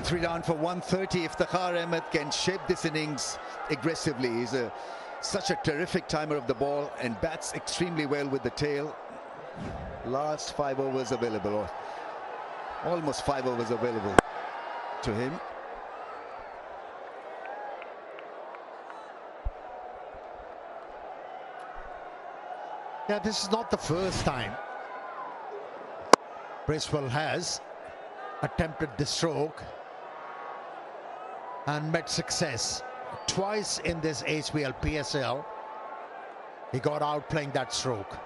Three down for 130. Iftikhar Ahmed can shape this innings aggressively. He's such a terrific timer of the ball and bats extremely well with the tail. Last 5 overs available, or almost 5 overs available to him. Yeah, this is not the first time Bracewell has attempted the stroke and met success. Twice in this HBL PSL, he got out playing that stroke.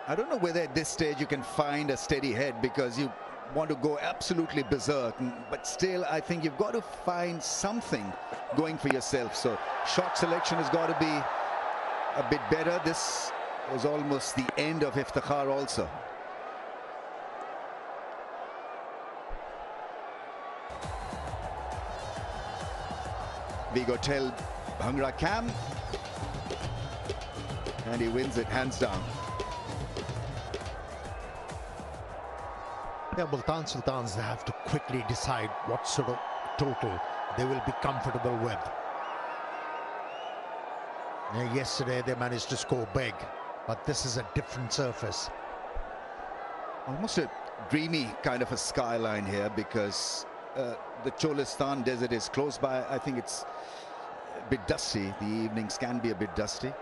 I don't know whether at this stage you can find a steady head because you want to go absolutely berserk, but still I think you've got to find something going for yourself. So shot selection has got to be a bit better. This was almost the end of Iftikhar also. Vigotel Bhangra Cam, and he wins it hands down. Yeah, Multan Sultans, they have to quickly decide what sort of total they will be comfortable with. Yeah, yesterday they managed to score big, but this is a different surface. Almost a dreamy kind of a skyline here because the Cholistan desert is close by. I think it's a bit dusty. The evenings can be a bit dusty.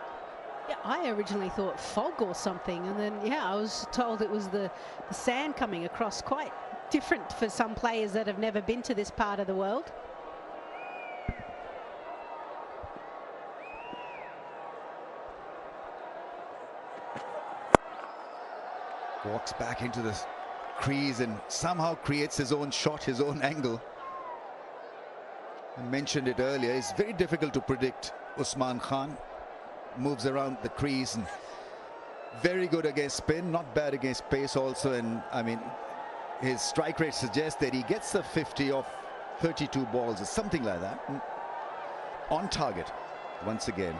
Yeah, I originally thought fog or something, and then yeah, I was told it was the sand coming across. Quite different for some players that have never been to this part of the world. Walks back into the crease and somehow creates his own shot, his own angle. I mentioned it earlier, it's very difficult to predict. Usman Khan moves around the crease and very good against spin, not bad against pace also, and I mean his strike rate suggests that he gets a 50 off 32 balls or something like that. On target once again,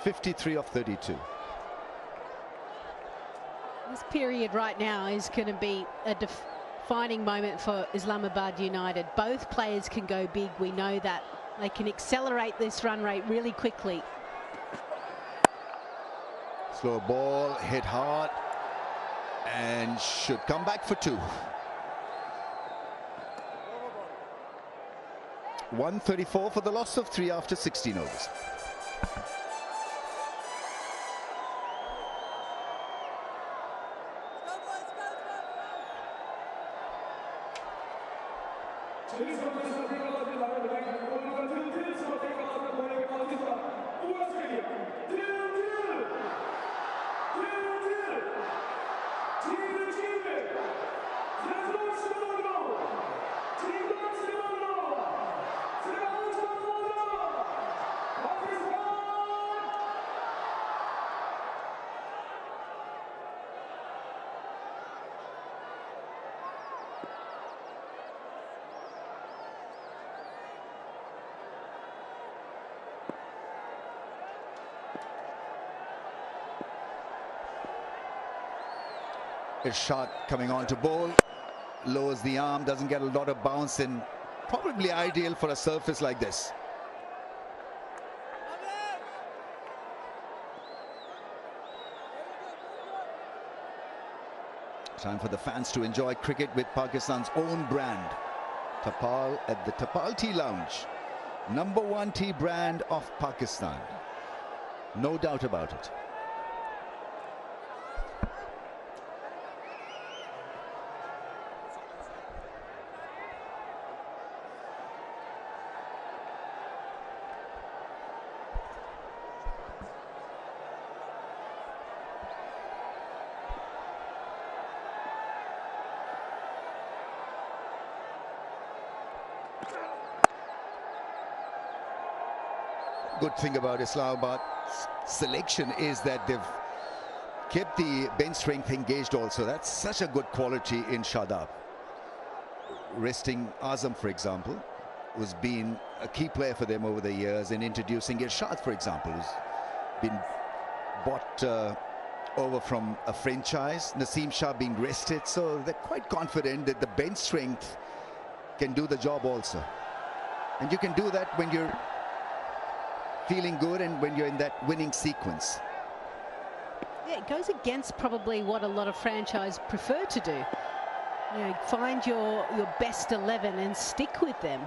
53 off 32. This period right now is going to be a defining moment for Islamabad United. Both players can go big, we know that. They can accelerate this run rate really quickly. Slow ball, hit hard, and should come back for 2. 134 for the loss of 3 after 16 overs. Irshad coming on to bowl, lowers the arm, doesn't get a lot of bounce, and probably ideal for a surface like this. Time for the fans to enjoy cricket with Pakistan's own brand. Tapal at the Tapal Tea Lounge. #1 tea brand of Pakistan. No doubt about it. Good thing about Islamabad's selection is that they've kept the bench strength engaged also. That's such a good quality in Shadab. Resting Azam, for example, who's been a key player for them over the years, and introducing Irshad, for example, who's been bought over from a franchise. Naseem Shah being rested, so they're quite confident that the bench strength can do the job also. And you can do that when you're feeling good and when you're in that winning sequence. Yeah, it goes against probably what a lot of franchise prefer to do. You know, find your best 11 and stick with them.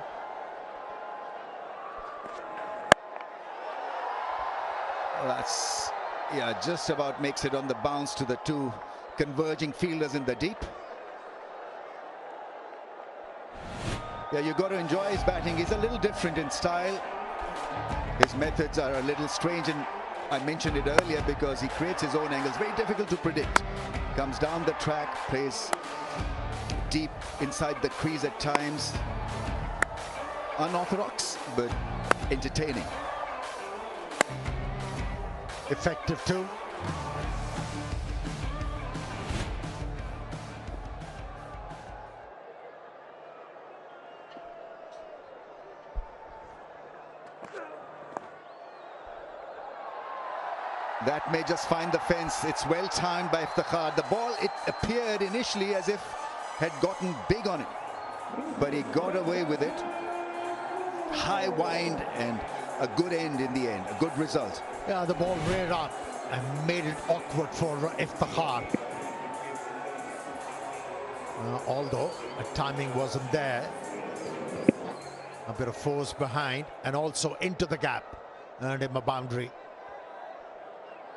Well, that's, yeah, just about makes it on the bounce to the two converging fielders in the deep. Yeah, you've got to enjoy his batting. He's a little different in style. His methods are a little strange, and I mentioned it earlier because he creates his own angles. Very difficult to predict. Comes down the track, plays deep inside the crease at times. Unorthodox, but entertaining. Effective too. That may just find the fence. It's well timed by Iftikhar. The ball, it appeared initially as if had gotten big on him, but he got away with it. High wind and a good end in the end, a good result. Yeah, the ball reared up and made it awkward for Iftikhar. Although the timing wasn't there. A bit of force behind and also into the gap. Earned him a boundary.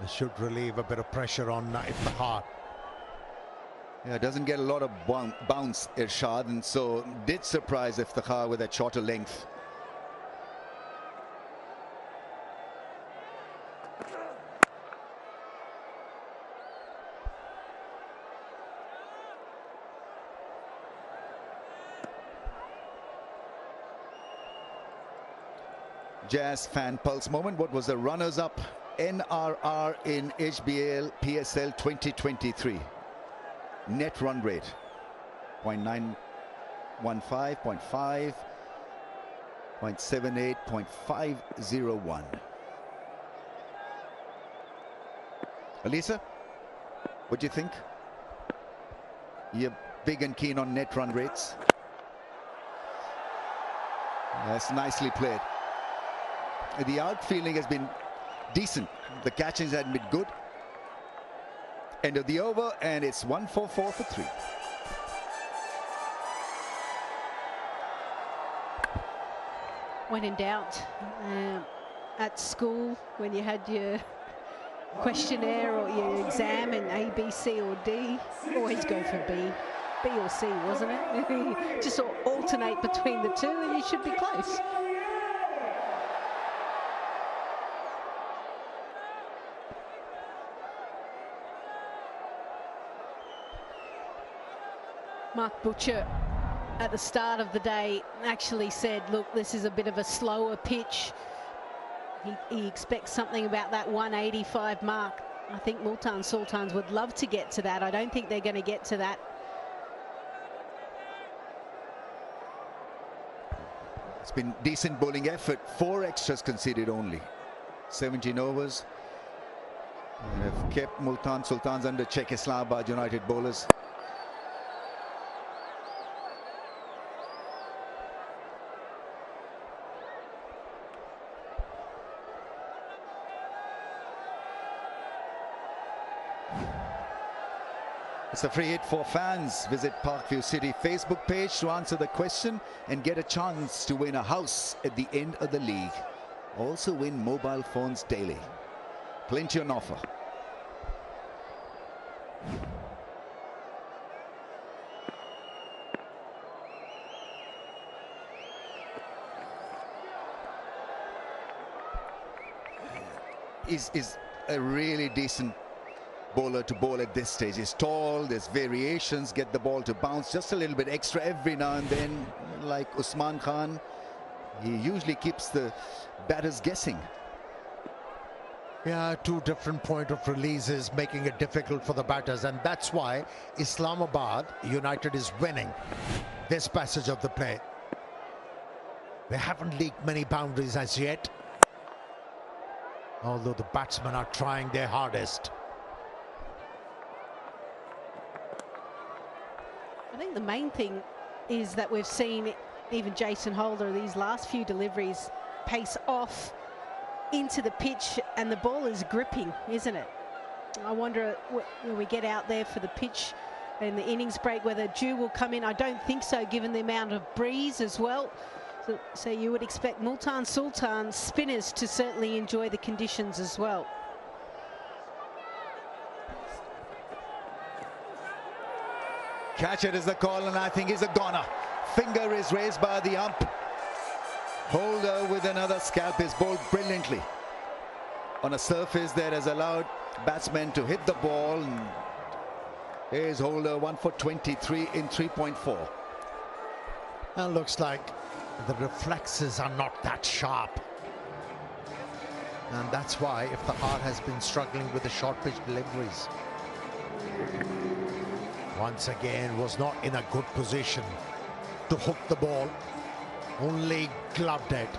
This should relieve a bit of pressure on Iftikhar. Yeah, doesn't get a lot of bounce, Irshad, and so did surprise Iftikhar with that shorter length. Jazz fan pulse moment. What was the runners-up NRR in HBL PSL 2023? Net run rate 0.915, 0.5, 0.78, 0.501. Alisa, what do you think? You're big and keen on net run rates. That's nicely played. The outfielding has been decent. The catchings had been good. End of the over, and it's 144 for 3. When in doubt, at school, when you had your questionnaire or your exam in A, B, C or D, always go for B. B or C, wasn't it? Just sort of alternate between the two and you should be close. Mark Butcher at the start of the day actually said, look, this is a bit of a slower pitch. He expects something about that 185 mark. I think Multan Sultans would love to get to that. I don't think they're going to get to that. It's been decent bowling effort. 4 extras conceded only. 17 overs. And have kept Multan Sultans under check, Islamabad United bowlers. It's a free hit for fans. Visit Parkview City Facebook page to answer the question and get a chance to win a house at the end of the league. Also win mobile phones daily. Plenty on offer. Is a really decent bowler to bowl at this stage. He's tall, there's variations, get the ball to bounce just a little bit extra every now and then. Like Usman Khan, he usually keeps the batters guessing. Yeah, two different point of releases, making it difficult for the batters, and that's why Islamabad United is winning this passage of the play. They haven't leaked many boundaries as yet, although the batsmen are trying their hardest. I think the main thing is that we've seen even Jason Holder, these last few deliveries, pace off into the pitch, and the ball is gripping, isn't it? I wonder when we get out there for the pitch in the innings break whether dew will come in. I don't think so, given the amount of breeze as well. So you would expect Multan Sultans spinners to certainly enjoy the conditions as well. Catch it is the call, and I think he's a goner. Finger is raised by the ump. Holder with another scalp is bowled brilliantly on a surface that has allowed batsmen to hit the ball. And here's Holder, 1 for 23 in 3.4. And looks like the reflexes are not that sharp, and that's why Iftikhar has been struggling with the short pitch deliveries. Once again was not in a good position to hook the ball, only gloved it,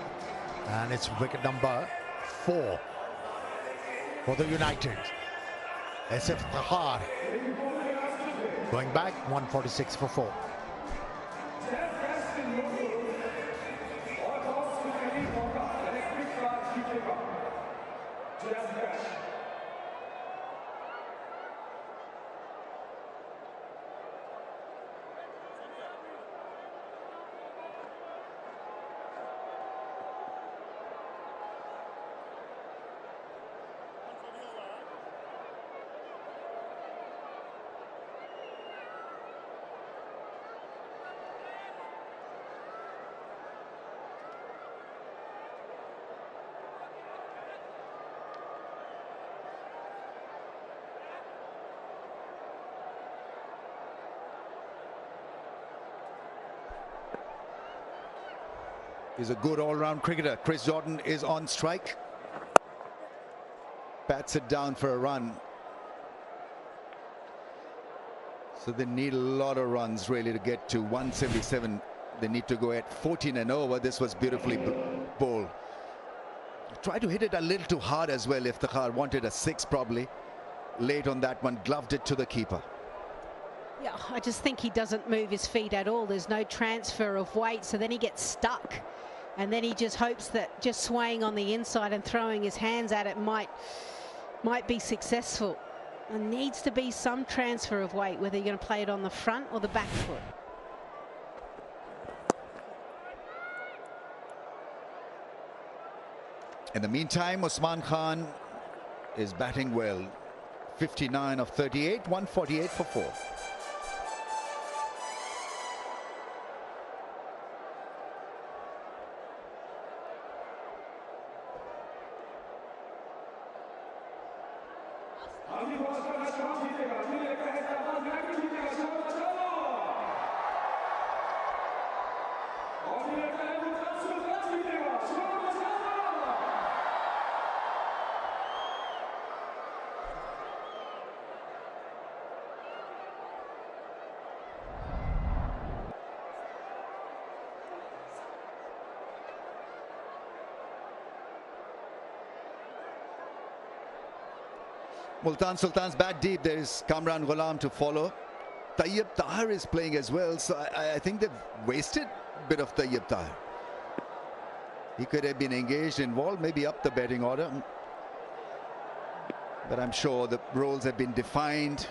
and it's wicket number 4 for the United. As Iftikhar going back 146 for 4. He's a good all-round cricketer. Chris Jordan is on strike. Bats it down for a run. So they need a lot of runs really to get to 177. They need to go at 14 and over. This was beautifully bowled. Tried to hit it a little too hard as well. Iftikhar wanted a 6 probably. Late on that one, gloved it to the keeper. Yeah, I just think he doesn't move his feet at all. There's no transfer of weight, so then he gets stuck. And then he just hopes that just swaying on the inside and throwing his hands at it might be successful. There needs to be some transfer of weight, whether you're going to play it on the front or the back foot. In the meantime, Usman Khan is batting well. 59 of 38, 148 for 4. Multan Sultans bat deep. There is Kamran Ghulam to follow. Tayyib Tahir is playing as well, so I think they've wasted a bit of Tayyib Tahir. He could have been engaged, involved, maybe up the batting order. But I'm sure the roles have been defined.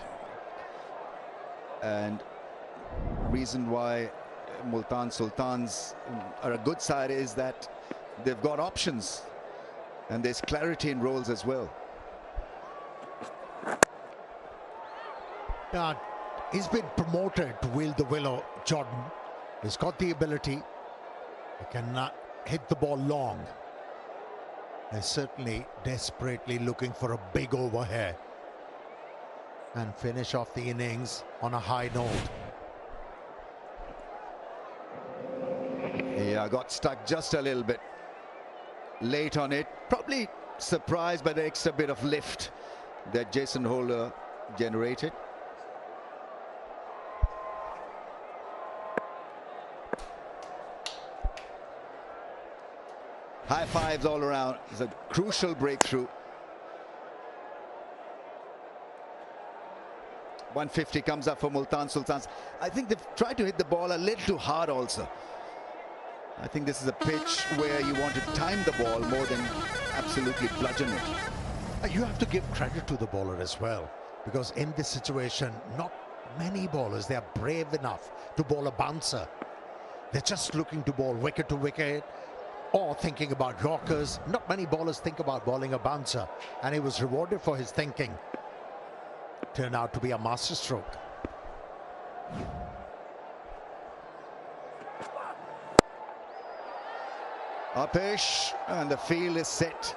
And reason why Multan Sultans are a good side is that they've got options. And there's clarity in roles as well. Yeah, he's been promoted to wield the willow, Jordan. He's got the ability. He cannot hit the ball long. They're certainly desperately looking for a big over here and finish off the innings on a high note. Yeah, got stuck just a little bit late on it. Probably surprised by the extra bit of lift that Jason Holder generated. High fives all around. It's a crucial breakthrough. 150 comes up for Multan Sultans. I think they've tried to hit the ball a little too hard also. I think this is a pitch where you want to time the ball more than absolutely bludgeon it. You have to give credit to the bowler as well, because in this situation, not many bowlers, they are brave enough to bowl a bouncer. They're just looking to bowl wicket to wicket, or thinking about Yorkers. Not many bowlers think about bowling a bouncer, and he was rewarded for his thinking. Turned out to be a masterstroke. Upish, and the field is set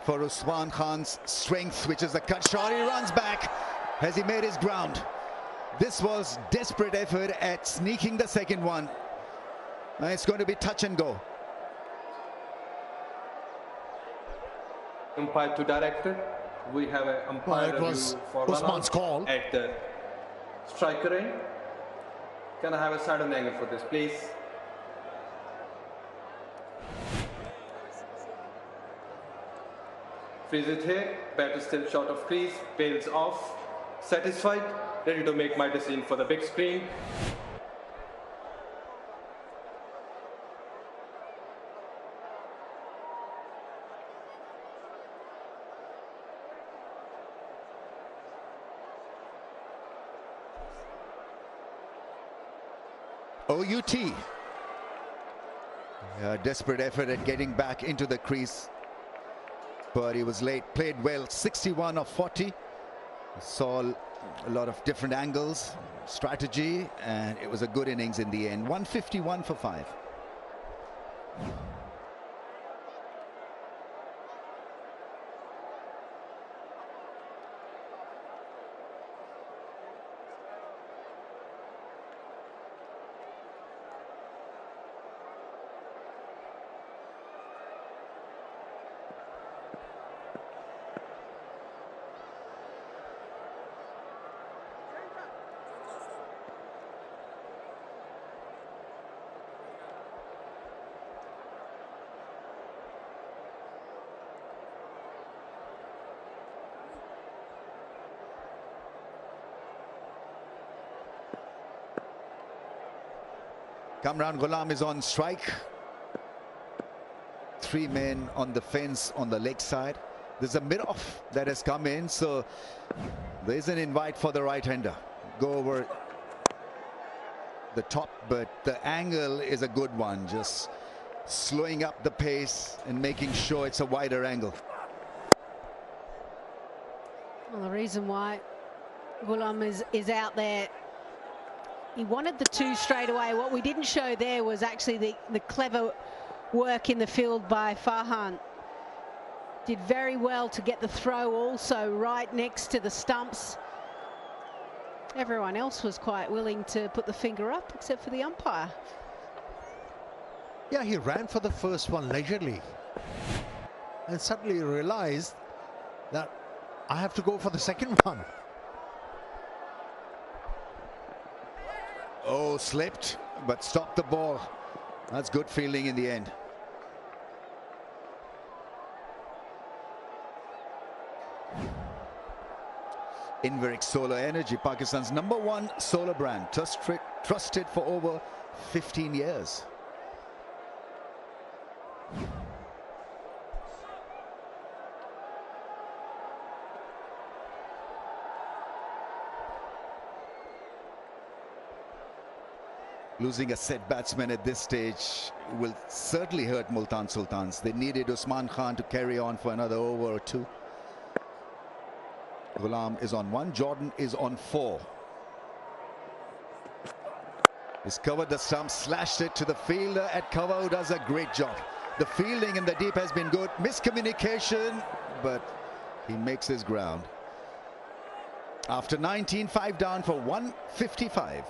for Usman Khan's strength, which is the cut shot. He runs back. Has he made his ground? This was desperate effort at sneaking the second one. It's going to be touch and go. Umpire to director. We have an umpire it was for Usman's call at the striker end. Can I have a side on angle for this, please? Freeze it here. Batter still short of crease. Bails off. Satisfied. Ready to make my decision for the big screen. OUT. A desperate effort at getting back into the crease, but he was late. Played well. 61 of 40. Saw a lot of different angles, strategy, and it was a good innings in the end. 151 for 5. Kamran Ghulam is on strike. 3 men on the fence on the leg side. There's a mid-off that has come in, so there's an invite for the right-hander. Go over the top, but the angle is a good one. Just slowing up the pace and making sure it's a wider angle. Well, the reason why Ghulam is out there, he wanted the 2 straight away. What we didn't show there was actually the clever work in the field by Farhan. Did very well to get the throw also right next to the stumps. Everyone else was quite willing to put the finger up except for the umpire. Yeah, he ran for the first one leisurely and suddenly realized that I have to go for the second one. Oh, slipped, but stopped the ball. That's good fielding in the end. Inverix Solar Energy, Pakistan's #1 solar brand, trusted for over 15 years. Losing a set batsman at this stage will certainly hurt Multan Sultans. They needed Usman Khan to carry on for another over or two. Ghulam is on 1, Jordan is on 4. He's covered the stump, slashed it to the fielder at cover, who does a great job. The fielding in the deep has been good. Miscommunication, but he makes his ground. After 19, 5 down for 155.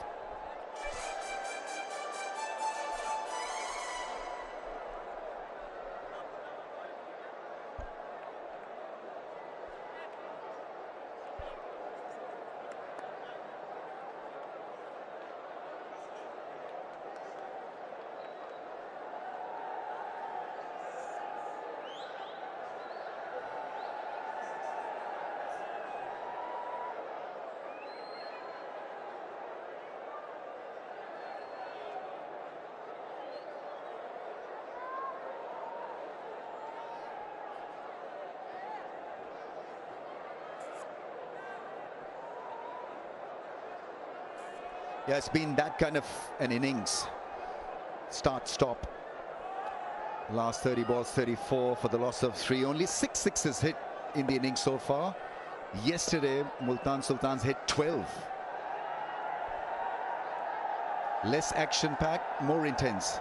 Yeah, it's been that kind of an innings. Start, stop. Last 30 balls, 34 for the loss of 3. Only 6 sixes hit in the innings so far. Yesterday, Multan Sultans hit 12. Less action-packed, more intense.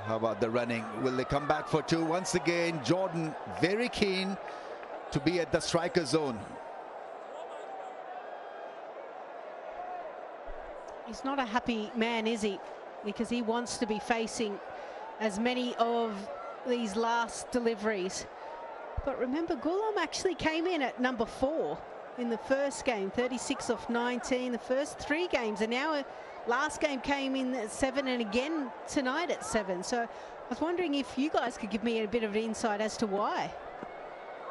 How about the running? Will they come back for 2? Once again, Jordan very keen to be at the striker zone. He's not a happy man, is he? Because he wants to be facing as many of these last deliveries. But remember, Ghulam actually came in at number 4 in the first game, 36 off 19, the first 3 games, and now last game came in at 7 and again tonight at 7. So I was wondering if you guys could give me a bit of insight as to why.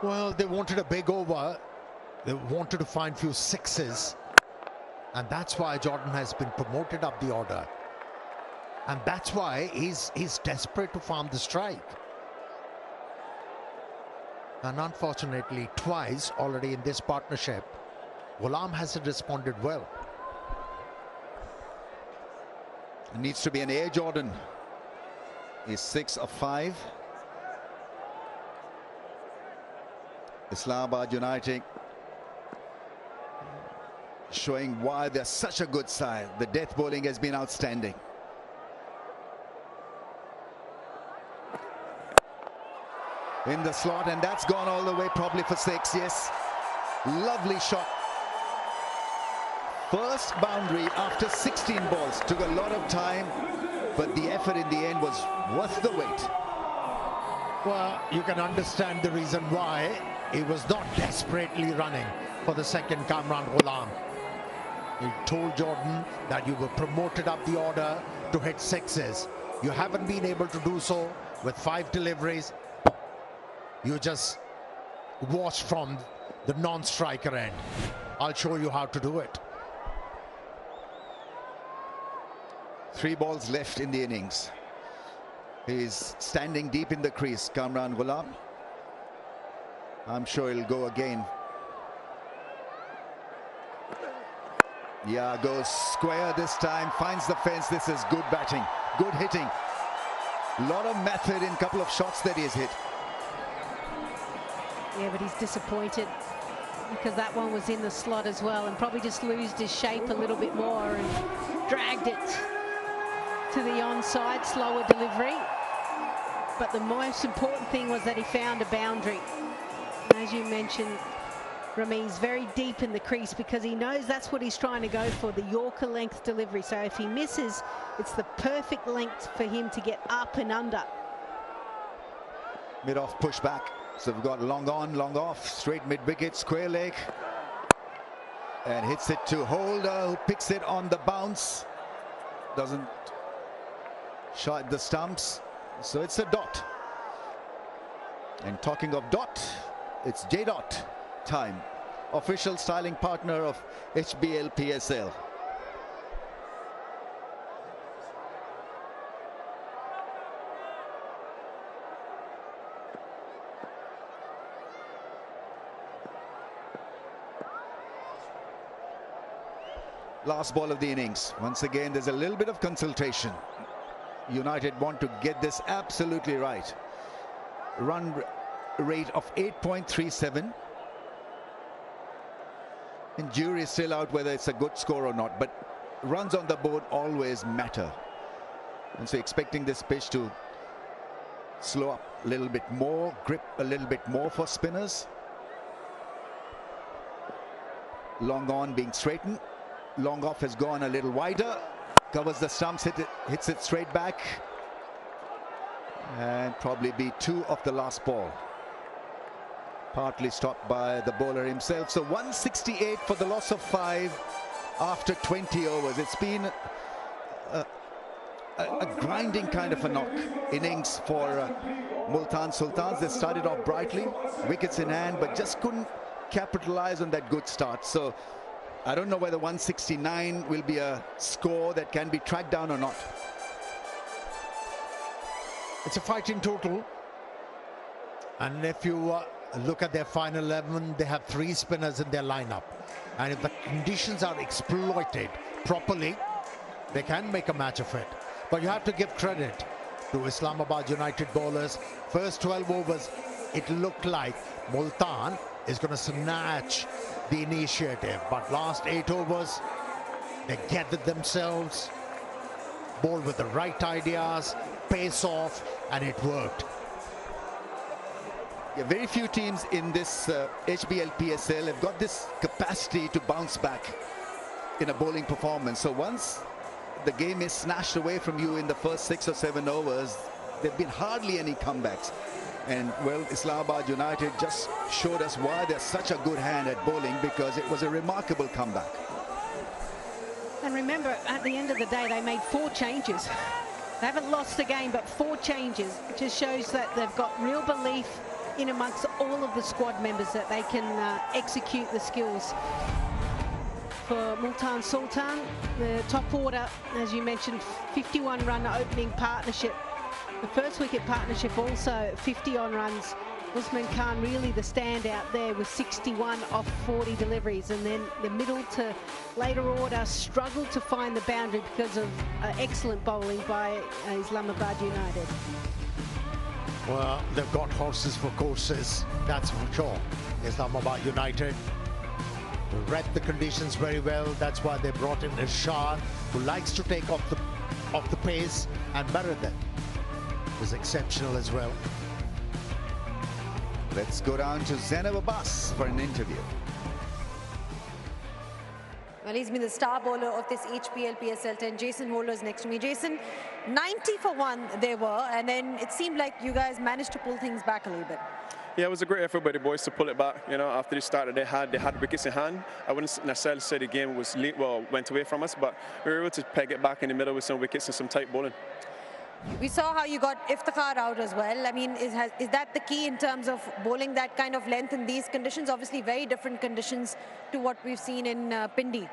Well, they wanted a big over. They wanted to find few sixes. And that's why Jordan has been promoted up the order. And that's why he's desperate to farm the strike. And unfortunately, twice already in this partnership, Ghulam hasn't responded well. It needs to be an Air Jordan. He's 6 of 5. Islamabad United showing why they're such a good side. The death bowling has been outstanding. In the slot, and that's gone all the way, probably for 6. Yes, lovely shot. First boundary after 16 balls. Took a lot of time, but the effort in the end was worth the wait. Well, you can understand the reason why he was not desperately running for the second Kamran Ghulam. He told Jordan that you were promoted up the order to hit 6s. You haven't been able to do so with 5 deliveries. You just watch from the non-striker end. I'll show you how to do it. 3 balls left in the innings. He's standing deep in the crease, Kamran Ghulam. I'm sure he'll go again. Yeah, goes square this time, finds the fence. This is good batting, good hitting. A lot of method in a couple of shots that he's hit. Yeah, but he's disappointed because that one was in the slot as well, and probably just loosed his shape a little bit more and dragged it to the onside, slower delivery. But the most important thing was that he found a boundary. And as you mentioned, Ramiz very deep in the crease because he knows that's what he's trying to go for, the Yorker length delivery. So if he misses, it's the perfect length for him to get up and under. Mid-off push back. So we've got long on, long off, straight mid-wicket, square leg. And hits it to Holder, who picks it on the bounce. Doesn't shot the stumps. So it's a dot. And talking of dot, it's J dot time. Official styling partner of HBL PSL. Last ball of the innings. Once again, there's a little bit of consultation. United want to get this absolutely right. Run rate of 8.37. And jury is still out whether it's a good score or not. But runs on the board always matter. And so expecting this pitch to slow up a little bit more, grip a little bit more for spinners. Long on being straightened. Long off has gone a little wider, covers the stumps, hits it straight back, and probably be 2 of the last ball. Partly stopped by the bowler himself. So 168 for the loss of 5 after 20 overs. It's been a grinding kind of a knock innings for Multan Sultans. They started off brightly, wickets in hand, but just couldn't capitalize on that good start. So I don't know whether 169 will be a score that can be tracked down or not. It's a fighting total. And if you look at their final 11, they have 3 spinners in their lineup. And if the conditions are exploited properly, they can make a match of it. But you have to give credit to Islamabad United bowlers. First 12 overs, it looked like Multan is going to snatch the initiative, but last 8 overs they gathered themselves, bowled with the right ideas, pace off, and it worked. Yeah, very few teams in this HBL PSL have got this capacity to bounce back in a bowling performance. So once the game is snatched away from you in the first 6 or 7 overs, there have been hardly any comebacks. And well, Islamabad United just showed us why they're such a good hand at bowling, because it was a remarkable comeback. And remember, at the end of the day, they made 4 changes. They haven't lost the game, but 4 changes. It just shows that they've got real belief in amongst all of the squad members that they can execute the skills. For Multan Sultan, the top order, as you mentioned, 51-run opening partnership. The first wicket partnership also 50-on runs. Usman Khan really the standout there with 61 off 40 deliveries, and then the middle to later order struggled to find the boundary because of excellent bowling by Islamabad United. Well, they've got horses for courses, that's for sure. Islamabad United read the conditions very well. That's why they brought in Irshad, who likes to take off the pace, and Meredith was exceptional as well. Let's go down to Zainab Abbas for an interview. Well, he's been the star bowler of this HBL PSL 10. Jason Holder's next to me. Jason, 90 for 1 they were, and then it seemed like you guys managed to pull things back a little bit. Yeah, it was a great effort by the boys to pull it back. You know, after the start that they had wickets in hand. I wouldn't necessarily say the game was went away from us, but we were able to peg it back in the middle with some wickets and some tight bowling. We saw how you got Iftikhar out as well. I mean, is that the key in terms of bowling that kind of length in these conditions? Obviously, very different conditions to what we've seen in Pindi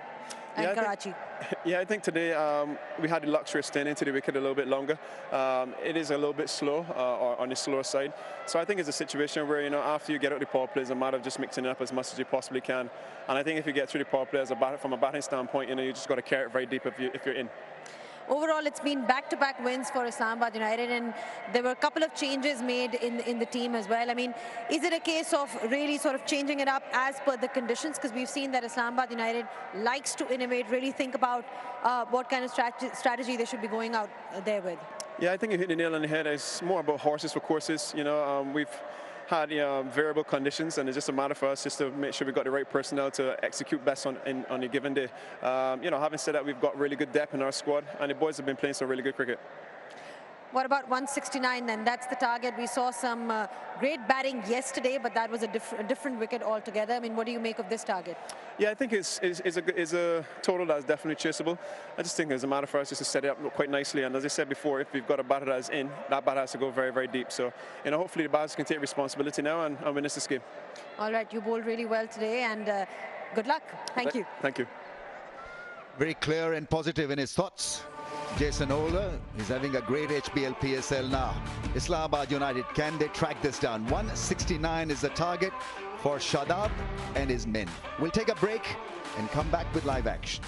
and Karachi. I think today we had the luxury of staying into the wicket a little bit longer. It is a little bit slow, or on the slower side. So I think it's a situation where, you know, after you get out the power play, it's a matter of just mixing it up as much as you possibly can. And I think if you get through the power play from a batting standpoint, you know, you just got to carry it very deep if you're in. Overall, it's been back-to-back wins for Islamabad United, and there were a couple of changes made in the team as well. I mean, is it a case of really sort of changing it up as per the conditions? Because we've seen that Islamabad United likes to innovate, really think about what kind of strategy they should be going out there with. Yeah, I think you hit the nail on the head. It's more about horses for courses. You know, we've had variable conditions, and it's just a matter for us just to make sure we've got the right personnel to execute best on a given day. You know, having said that, we've got really good depth in our squad, and the boys have been playing some really good cricket. What about 169 then? That's the target. We saw some great batting yesterday, but that was a different wicket altogether. I mean, what do you make of this target? Yeah, I think it's a total that's definitely chaseable. I just think there's a matter for us just to set it up quite nicely. And as I said before, if we've got a batter that's in, that batter has to go very, very deep. So, you know, hopefully the batters can take responsibility now and win us this game. All right, you bowled really well today, and good luck. Thank you. Thank you. Very clear and positive in his thoughts. Jason Ola is having a great HBL PSL now. Islamabad United, can they track this down? 169 is the target for Shadab and his men. We'll take a break and come back with live action.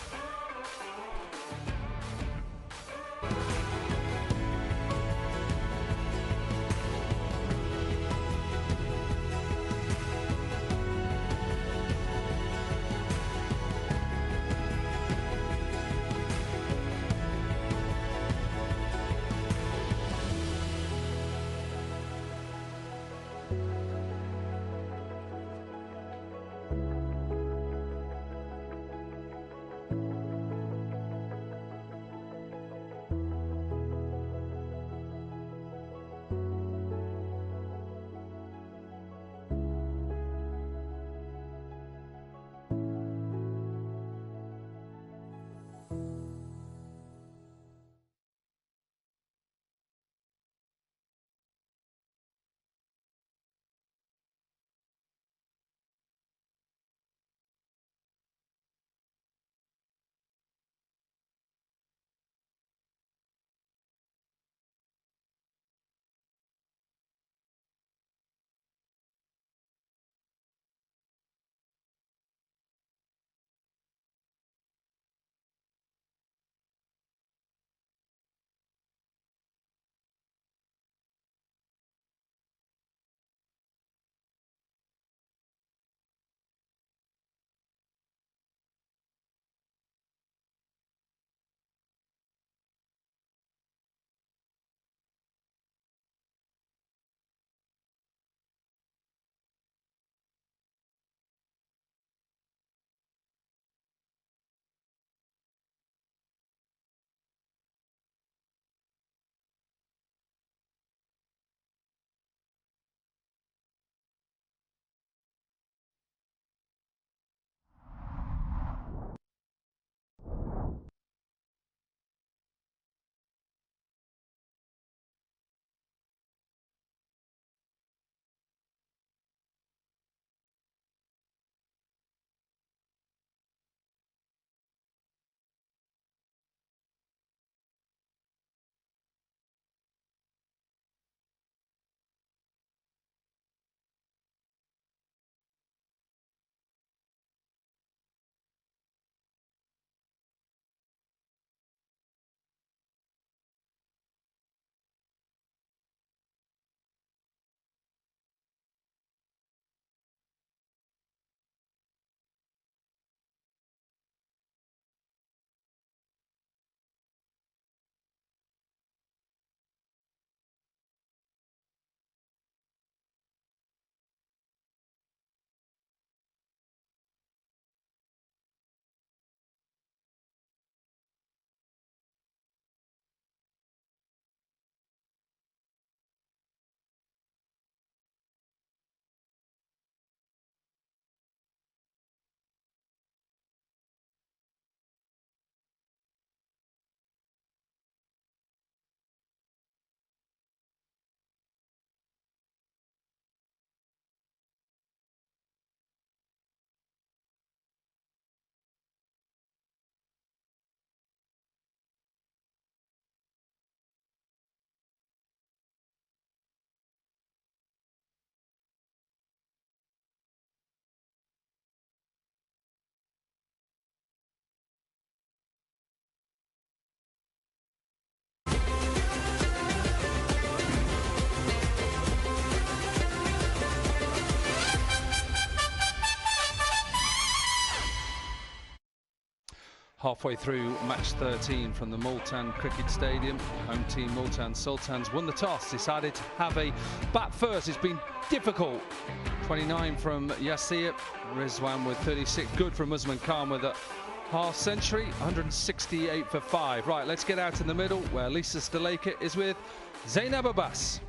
Halfway through match 13 from the Multan Cricket Stadium, home team Multan Sultans won the toss, decided to have a bat first. It's been difficult. 29 from Yasir, Rizwan with 36, good from Usman Khan with Half century, 168 for 5. Right, let's get out in the middle where Lisa Sthalekar is with Zainab Abbas.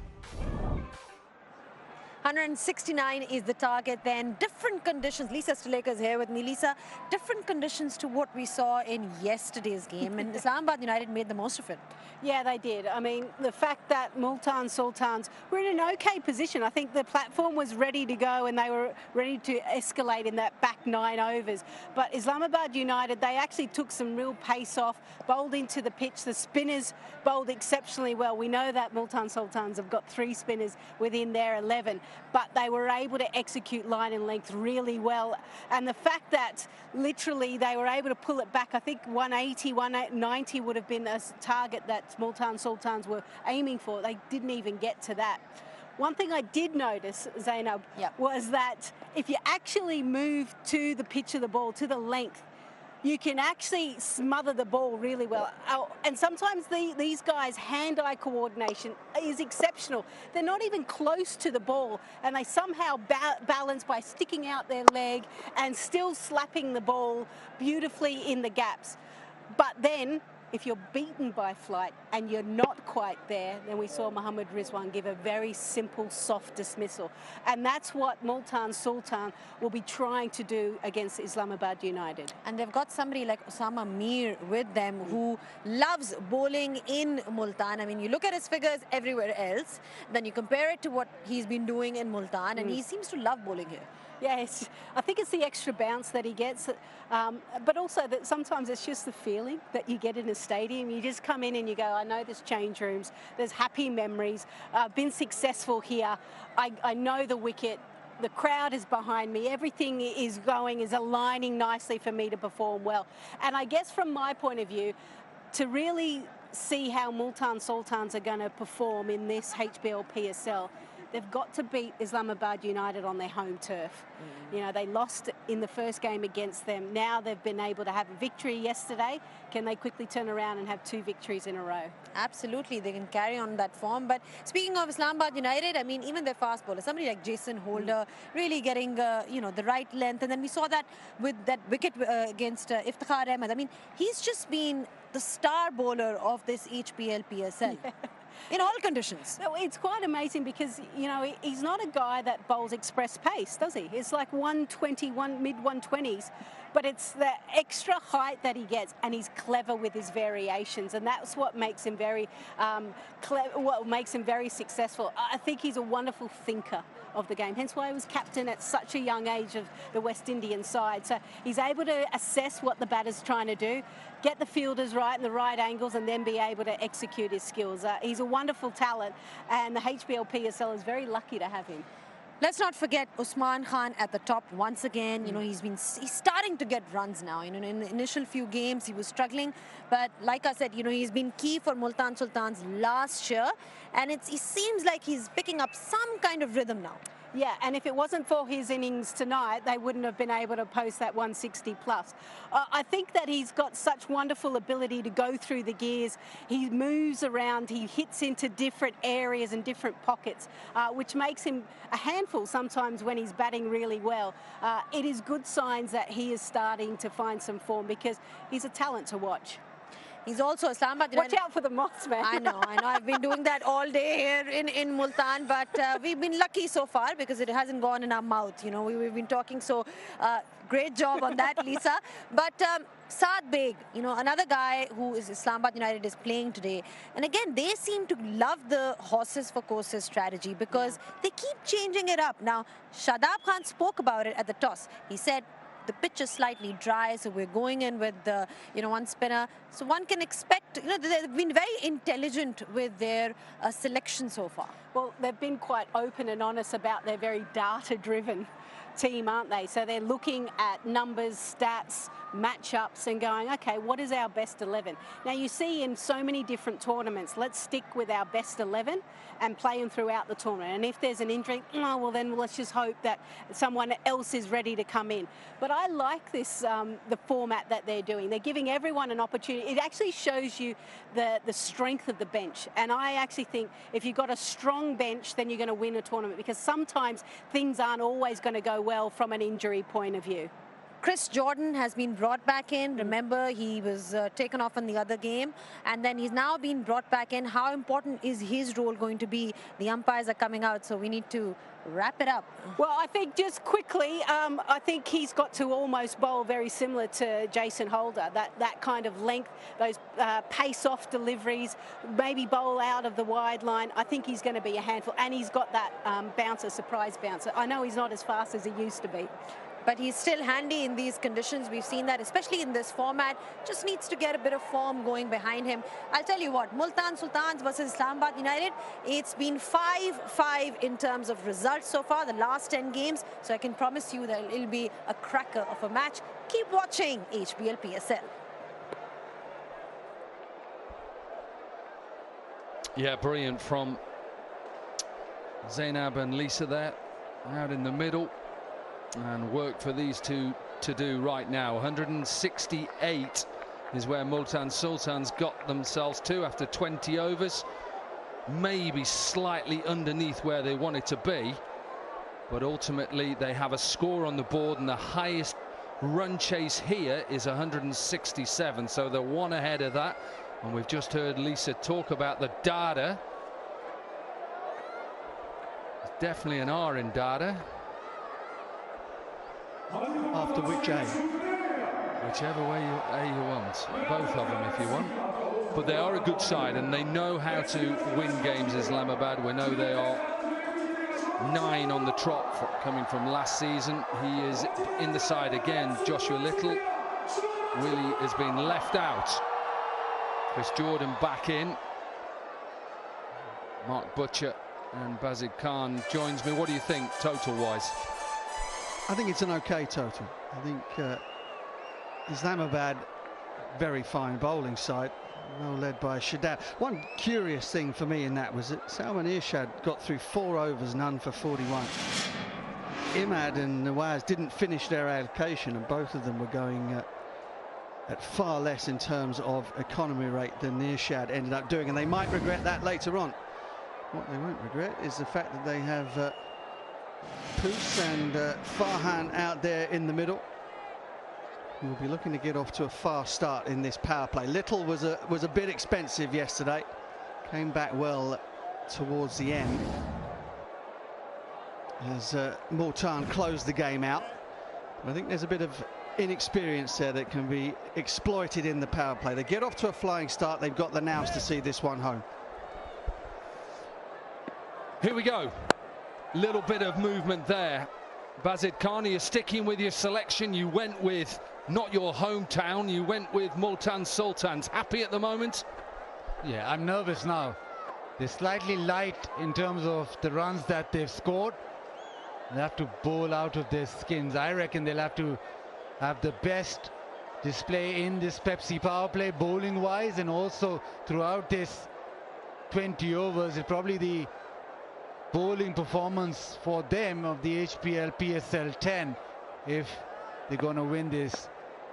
169 is the target then. Different conditions. Lisa Sthalekar is here with me. Lisa, different conditions to what we saw in yesterday's game, and Islamabad United made the most of it. Yeah, they did. I mean, the fact that Multan Sultans were in an okay position. I think the platform was ready to go and they were ready to escalate in that back 9 overs. But Islamabad United, they actually took some real pace off, bowled into the pitch. The spinners bowled exceptionally well. We know that Multan Sultans have got 3 spinners within their 11. But they were able to execute line and length really well. And the fact that literally they were able to pull it back, I think 180, 190 would have been a target that Multan Sultans were aiming for. They didn't even get to that. One thing I did notice, Zainab, was that if you actually move to the pitch of the ball, to the length, you can actually smother the ball really well. And sometimes these guys' hand-eye coordination is exceptional. They're not even close to the ball, and they somehow balance by sticking out their leg and still slapping the ball beautifully in the gaps. But then, if you're beaten by flight and you're not quite there, then we saw Mohammad Rizwan give a very simple, soft dismissal. And that's what Multan Sultan will be trying to do against Islamabad United. And they've got somebody like Osama Mir with them who loves bowling in Multan. I mean, you look at his figures everywhere else, then you compare it to what he's been doing in Multan, and he seems to love bowling here. Yes, I think it's the extra bounce that he gets, but also that sometimes it's just the feeling that you get in a stadium. You just come in and you go, I know there's change rooms, there's happy memories, I've been successful here, I know the wicket, the crowd is behind me, everything is aligning nicely for me to perform well. And I guess from my point of view, to really see how Multan Sultans are going to perform in this HBL PSL, they've got to beat Islamabad United on their home turf. You know, they lost in the first game against them. Now they've been able to have a victory yesterday. Can they quickly turn around and have 2 victories in a row? Absolutely, they can carry on that form. But speaking of Islamabad United, I mean, even their fast bowler, somebody like Jason Holder, really getting, you know, the right length. And then we saw that with that wicket against Iftikhar Ahmed. I mean, he's just been the star bowler of this HBL PSL. Yeah. In all conditions. So it's quite amazing because, you know, he's not a guy that bowls express pace, does he? It's like 120, mid-120s, but it's the extra height that he gets, and he's clever with his variations, and that's what makes him very very successful. I think he's a wonderful thinker of the game, hence why he was captain at such a young age of the West Indian side. So he's able to assess what the batter's trying to do, get the fielders right in the right angles, and then be able to execute his skills. He's a wonderful talent, and the HBL PSL is very lucky to have him. Let's not forget Usman Khan at the top once again. You know, he's starting to get runs now. You know, in the initial few games he was struggling, but like I said, you know, he's been key for Multan Sultans last year, and it seems like he's picking up some kind of rhythm now. Yeah, and if it wasn't for his innings tonight, they wouldn't have been able to post that 160 plus. I think that he's got such wonderful ability to go through the gears. He moves around, he hits into different areas and different pockets, which makes him a handful sometimes when he's batting really well. It is good signs that he is starting to find some form because he's a talent to watch. He's also Islamabad United. Watch out for the moths, man. I know. I've been doing that all day here in Multan, but we've been lucky so far because it hasn't gone in our mouth. You know, we've been talking, so great job on that, Lisa. But Saad Beg, you know, another guy who is Islamabad United is playing today. And again, they seem to love the horses for courses strategy because they keep changing it up. Now, Shadab Khan spoke about it at the toss. He said, the pitch is slightly dry, so we're going in with the, you know, one spinner. So one can expect, you know, they've been very intelligent with their selection so far. Well, they've been quite open and honest about their very data-driven team, aren't they? So they're looking at numbers, stats, matchups and going, okay, what is our best 11? Now you see in so many different tournaments, let's stick with our best 11 and play them throughout the tournament. And if there's an injury, oh, well then let's just hope that someone else is ready to come in. But I like this, the format that they're doing. They're giving everyone an opportunity. It actually shows you the strength of the bench. And I actually think if you've got a strong bench, then you're going to win a tournament because sometimes things aren't always going to go well from an injury point of view. Chris Jordan has been brought back in. Remember, he was taken off in the other game, and then he's now been brought back in. How important is his role going to be? The umpires are coming out, so we need to wrap it up. Well, I think just quickly, I think he's got to almost bowl very similar to Jason Holder. That kind of length, those pace-off deliveries, maybe bowl out of the wide line. I think he's going to be a handful, and he's got that bouncer, surprise bouncer. I know he's not as fast as he used to be, but he's still handy in these conditions. We've seen that, especially in this format. Just needs to get a bit of form going behind him. I'll tell you what, Multan Sultans versus Islamabad United, it's been 5-5 in terms of results so far, the last 10 games. So I can promise you that it'll be a cracker of a match. Keep watching HBL PSL. Yeah, brilliant from Zainab and Lisa there, out in the middle. And work for these two to do right now. 168 is where Multan Sultans got themselves to after 20 overs. Maybe slightly underneath where they wanted to be, but ultimately they have a score on the board, and the highest run chase here is 167, so they're one ahead of that. And we've just heard Lisa talk about the data. There's definitely an R in data. After which A? Whichever way you want. Both of them if you want. But they are a good side, and they know how to win games, Islamabad. We know they are 9 on the trot coming from last season. He is in the side again. Joshua Little. Willie has been left out. Chris Jordan back in. Mark Butcher and Bazid Khan joins me. What do you think total-wise? I think it's an okay total. I think Islamabad, very fine bowling side, well led by Shadab. One curious thing for me in that was that Salman Irshad got through 4 overs, none for 41. Imad and Nawaz didn't finish their allocation, and both of them were going at far less in terms of economy rate than Irshad ended up doing, and they might regret that later on. What they won't regret is the fact that they have Poos and Farhan out there in the middle. We'll be looking to get off to a fast start in this power play. Little was a bit expensive yesterday. Came back well towards the end as Multan closed the game out. I think there's a bit of inexperience there that can be exploited in the power play. They get off to a flying start. They've got the nows to see this one home. Here we go. Little bit of movement there. Bazid Khan, you're sticking with your selection. You went with not your hometown. You went with Multan Sultans. Happy at the moment? Yeah, I'm nervous now. They're slightly light in terms of the runs that they've scored. They have to bowl out of their skins. I reckon they'll have to have the best display in this Pepsi power play, bowling wise, and also throughout this 20 overs. It's probably the bowling performance for them of the HBL PSL 10 if they're going to win this.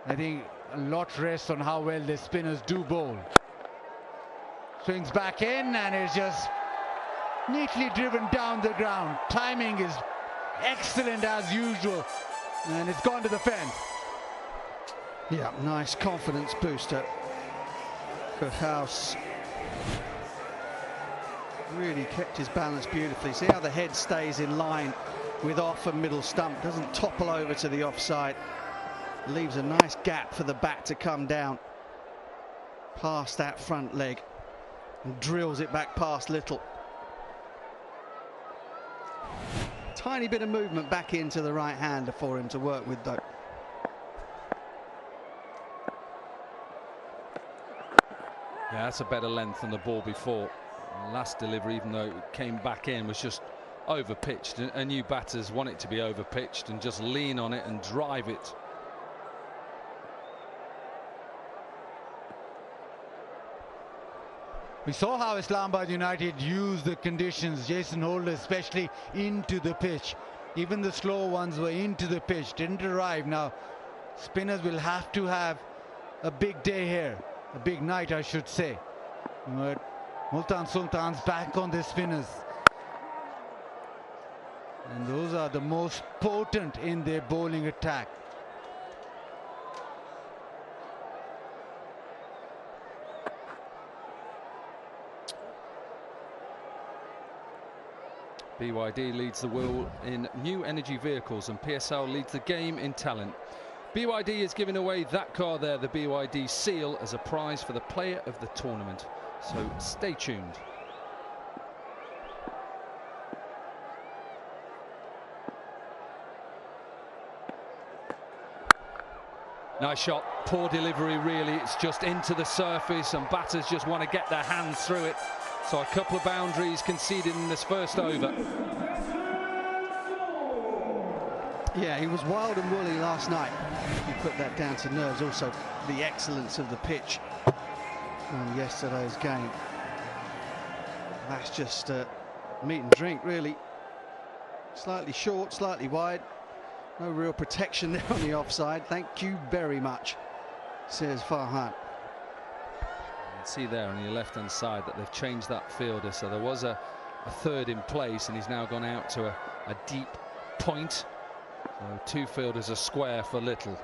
I think a lot rests on how well the spinners do bowl. Swings back in, and it's just neatly driven down the ground. Timing is excellent as usual, and it's gone to the fence. Yeah, nice confidence booster for House. Really kept his balance beautifully. See how the head stays in line with off and middle stump. Doesn't topple over to the offside. Leaves a nice gap for the bat to come down past that front leg and drills it back past Little. Tiny bit of movement back into the right hander for him to work with though. Yeah, that's a better length than the ball before. Last delivery, even though it came back in, was just over pitched, and you batters want it to be over pitched and just lean on it and drive it. We saw how Islamabad United used the conditions, Jason Holder especially, into the pitch. Even the slow ones were into the pitch, didn't arrive. Now spinners will have to have a big day here, a big night I should say. But Multan Sultans back on the spinners, and those are the most potent in their bowling attack. BYD leads the world in new energy vehicles and PSL leads the game in talent. BYD is giving away that car there, the BYD Seal, as a prize for the player of the tournament. So stay tuned. Nice shot, poor delivery really, it's just into the surface and batters just want to get their hands through it. So a couple of boundaries conceded in this first over. Yeah, he was wild and woolly last night. He put that down to nerves. Also, the excellence of the pitch on yesterday's game. That's just meat and drink, really. Slightly short, slightly wide. No real protection there on the offside. Thank you very much, says Farhan. You can see there on your left-hand side that they've changed that fielder. So there was a third in place, and he's now gone out to a deep point. So two fielders are square for little.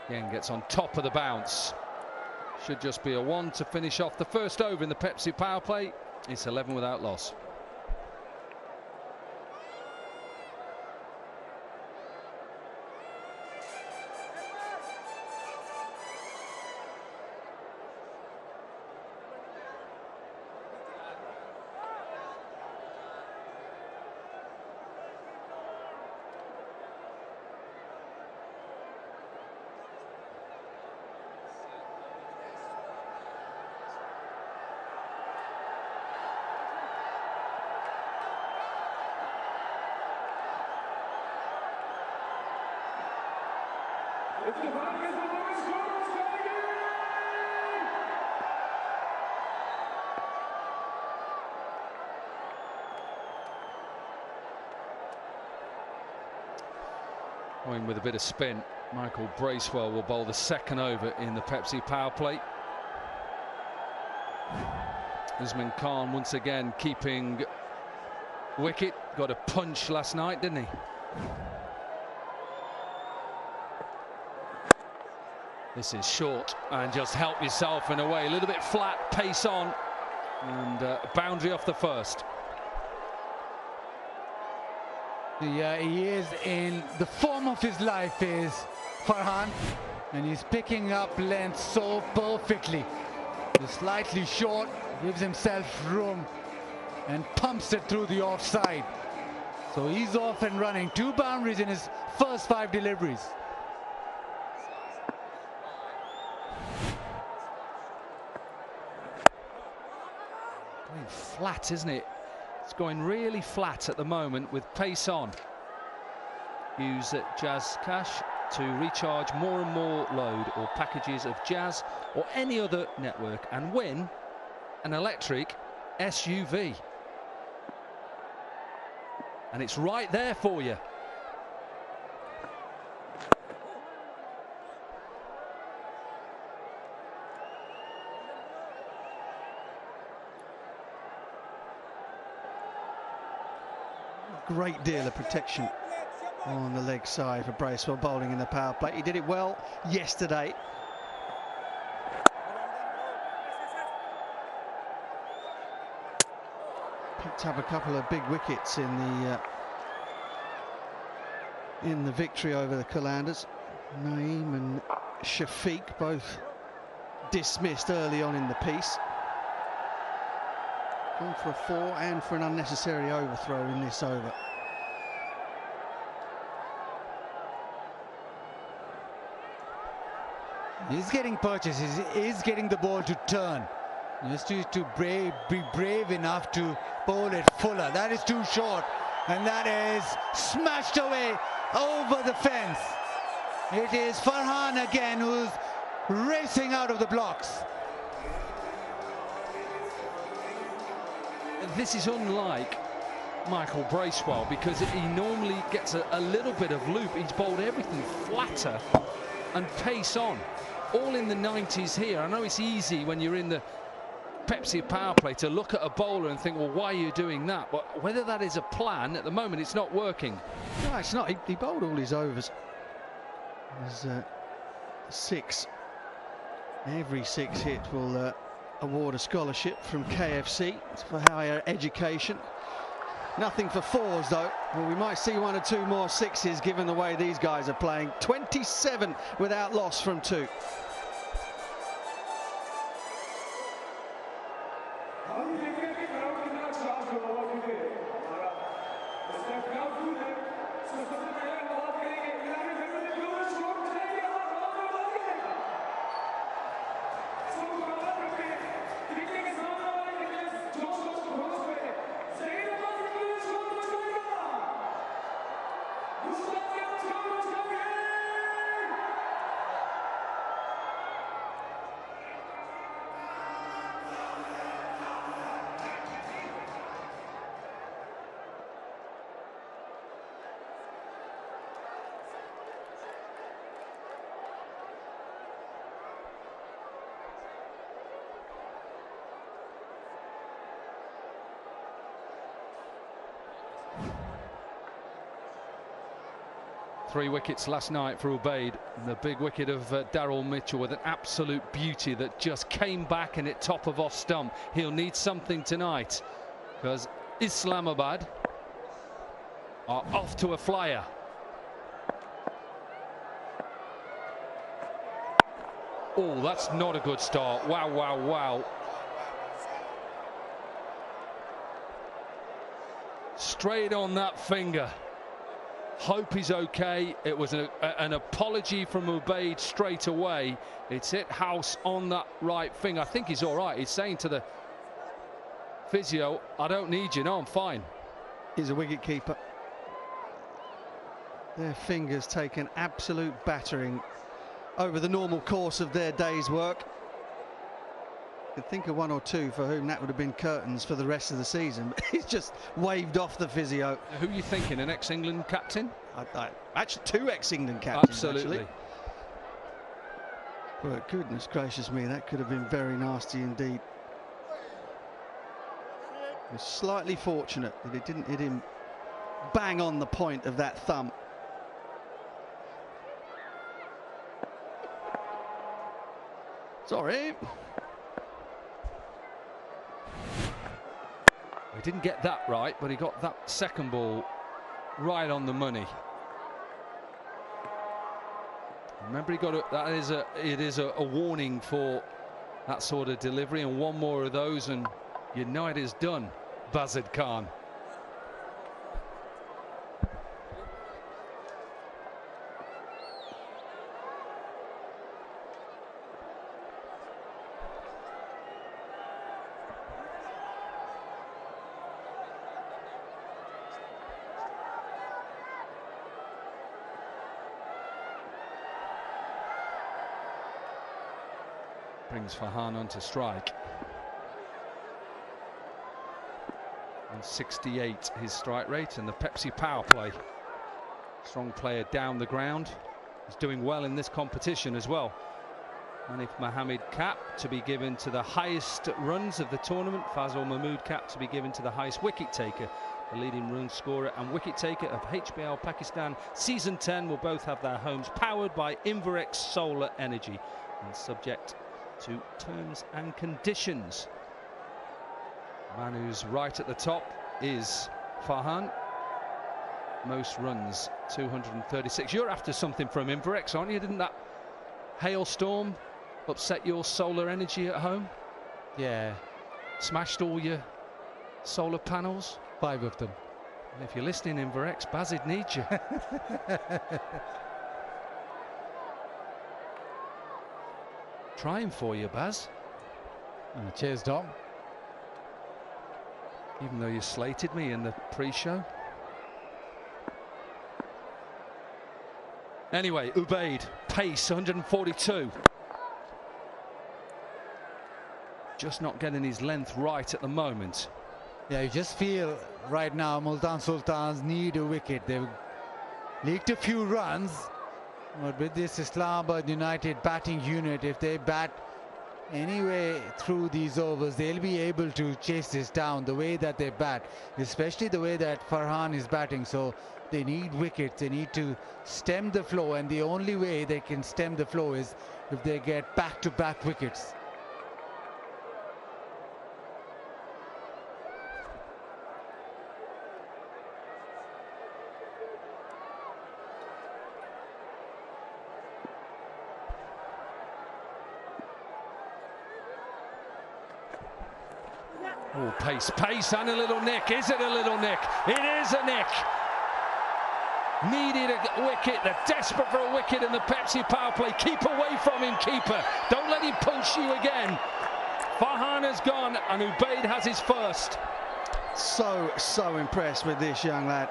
Again, gets on top of the bounce. Should just be a 1 to finish off the first over in the Pepsi power play. It's 11 without loss. Going with a bit of spin, Michael Bracewell will bowl the second over in the Pepsi power play. Usman Khan once again keeping wicket. Got a punch last night, didn't he? This is short and just help yourself in a way. A little bit flat, pace on, and a boundary off the first. Yeah, he is in the form of his life, is Farhan, and he's picking up length so perfectly. He's slightly short, gives himself room and pumps it through the offside. So he's off and running. 2 boundaries in his first 5 deliveries. Going flat, isn't it? It's going really flat at the moment with pace on. Use Jazz Cash to recharge more and more load or packages of Jazz or any other network and win an electric SUV. And it's right there for you. Great deal of protection on the leg side for Bracewell bowling in the power play. He did it well yesterday. Picked up a couple of big wickets in the victory over the Qalandars. Naeem and Shafiq both dismissed early on in the piece. Gone for a 4 and for an unnecessary overthrow in this over. He's getting purchases, he's getting the ball to turn. Just to be brave enough to bowl it fuller. That is too short, and that is smashed away over the fence. It is Farhan again who's racing out of the blocks. This is unlike Michael Bracewell because he normally gets a little bit of loop. He's bowled everything flatter and pace on. All in the 90s here. I know it's easy when you're in the Pepsi power play to look at a bowler and think, well, why are you doing that? But whether that is a plan, at the moment, it's not working. No, it's not. He bowled all his overs. There's 6. Every 6 hit will award a scholarship from KFC for higher education. Nothing for fours though. Well, we might see one or two more sixes given the way these guys are playing. 27 without loss from two. Three wickets last night for Ubaid. The big wicket of Daryl Mitchell with an absolute beauty that just came back and hit top of off stump. He'll need something tonight because Islamabad are off to a flyer. Oh, that's not a good start. Wow, wow, wow. Straight on that finger. Hope he's okay. It was an apology from Ubaid straight away. It's hit house on that right finger. I think he's all right. He's saying to the physio, I don't need you. No, I'm fine. He's a wicket keeper. Their fingers take an absolute battering over the normal course of their day's work. I could think of one or two for whom that would have been curtains for the rest of the season, but he's just waved off the physio. Who are you thinking, an ex-England captain? Actually, two ex-England captains. Absolutely. Actually. But goodness gracious me, that could have been very nasty indeed. He was slightly fortunate that it didn't hit him bang on the point of that thumb. Sorry. He didn't get that right, but he got that second ball right on the money. Remember, he got it is a warning for that sort of delivery, and one more of those, and you know it is done. Bazid Khan. Brings Farhan on to strike. And 68 his strike rate, and the Pepsi Powerplay. Strong player down the ground. He's doing well in this competition as well. Hanif Mohammed cap to be given to the highest runs of the tournament. Fazal Mahmood cap to be given to the highest wicket taker. The leading run scorer and wicket taker of HBL Pakistan Season 10 will both have their homes powered by Inverex solar energy and subject to terms and conditions. The man who's right at the top is Farhan. Most runs, 236. You're after something from Inverex, aren't you? Didn't that hailstorm upset your solar energy at home? Yeah. Smashed all your solar panels? 5 of them. And if you're listening, Inverex, Bazid needs you. Trying for you, Baz. Cheers, Dom. Even though you slated me in the pre-show. Anyway, Ubaid, pace 142. Just not getting his length right at the moment. Yeah, you just feel right now Multan Sultans need a wicket. They've leaked a few runs. But with this Islamabad United batting unit, if they bat anyway through these overs, they'll be able to chase this down the way that they bat, especially the way that Farhan is batting. So they need wickets. They need to stem the flow, and the only way they can stem the flow is if they get back-to-back wickets. Oh, pace, and a little nick. Is it a little nick? It is a nick. Needed a wicket. They're desperate for a wicket in the Pepsi power play. Keep away from him, keeper. Don't let him punch you again. Farhan has gone and Ubaid has his first. So impressed with this young lad.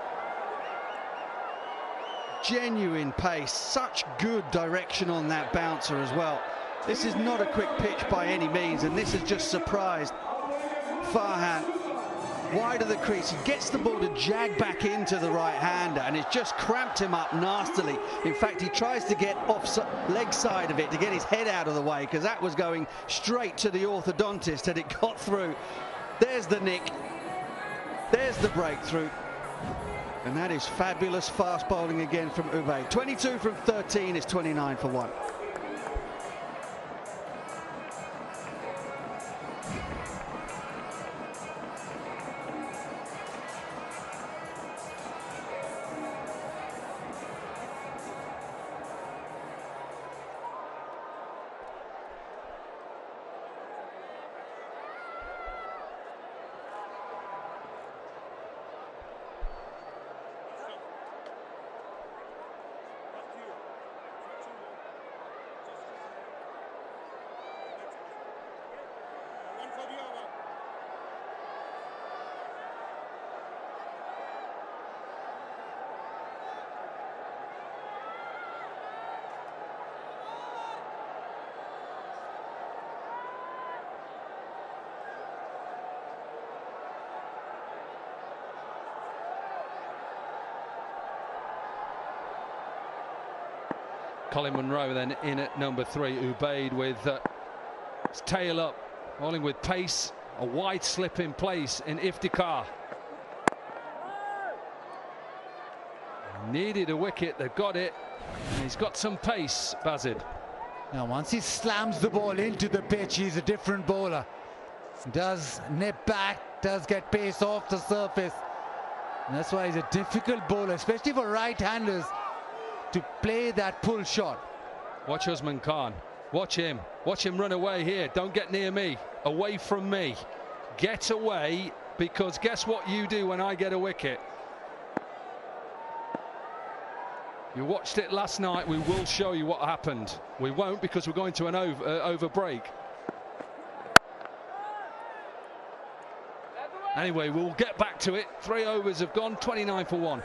Genuine pace, such good direction on that bouncer as well. This is not a quick pitch by any means, and this has just surprised Farhan. Wide of the crease, he gets the ball to jag back into the right-hander, and it's just cramped him up nastily. In fact, he tries to get off leg side of it to get his head out of the way, because that was going straight to the orthodontist had it got through. There's the nick, there's the breakthrough, and that is fabulous fast bowling again from Ubaid. 22 from 13 is 29 for 1. Colin Munro then in at number 3. Ubaid with his tail up, bowling with pace, a wide slip in place in Iftikhar. Needed a wicket, they've got it, and he's got some pace, Bazid. Now once he slams the ball into the pitch, he's a different bowler. Does nip back, does get pace off the surface. And that's why he's a difficult bowler, especially for right-handers, to play that pull shot. Watch Usman Khan. Watch him run away here. Don't get near me. Away from me. Get away, because guess what you do when I get a wicket? You watched it last night. We will show you what happened. We won't, because we're going to an over break. Anyway, we'll get back to it. 3 overs have gone, 29 for 1.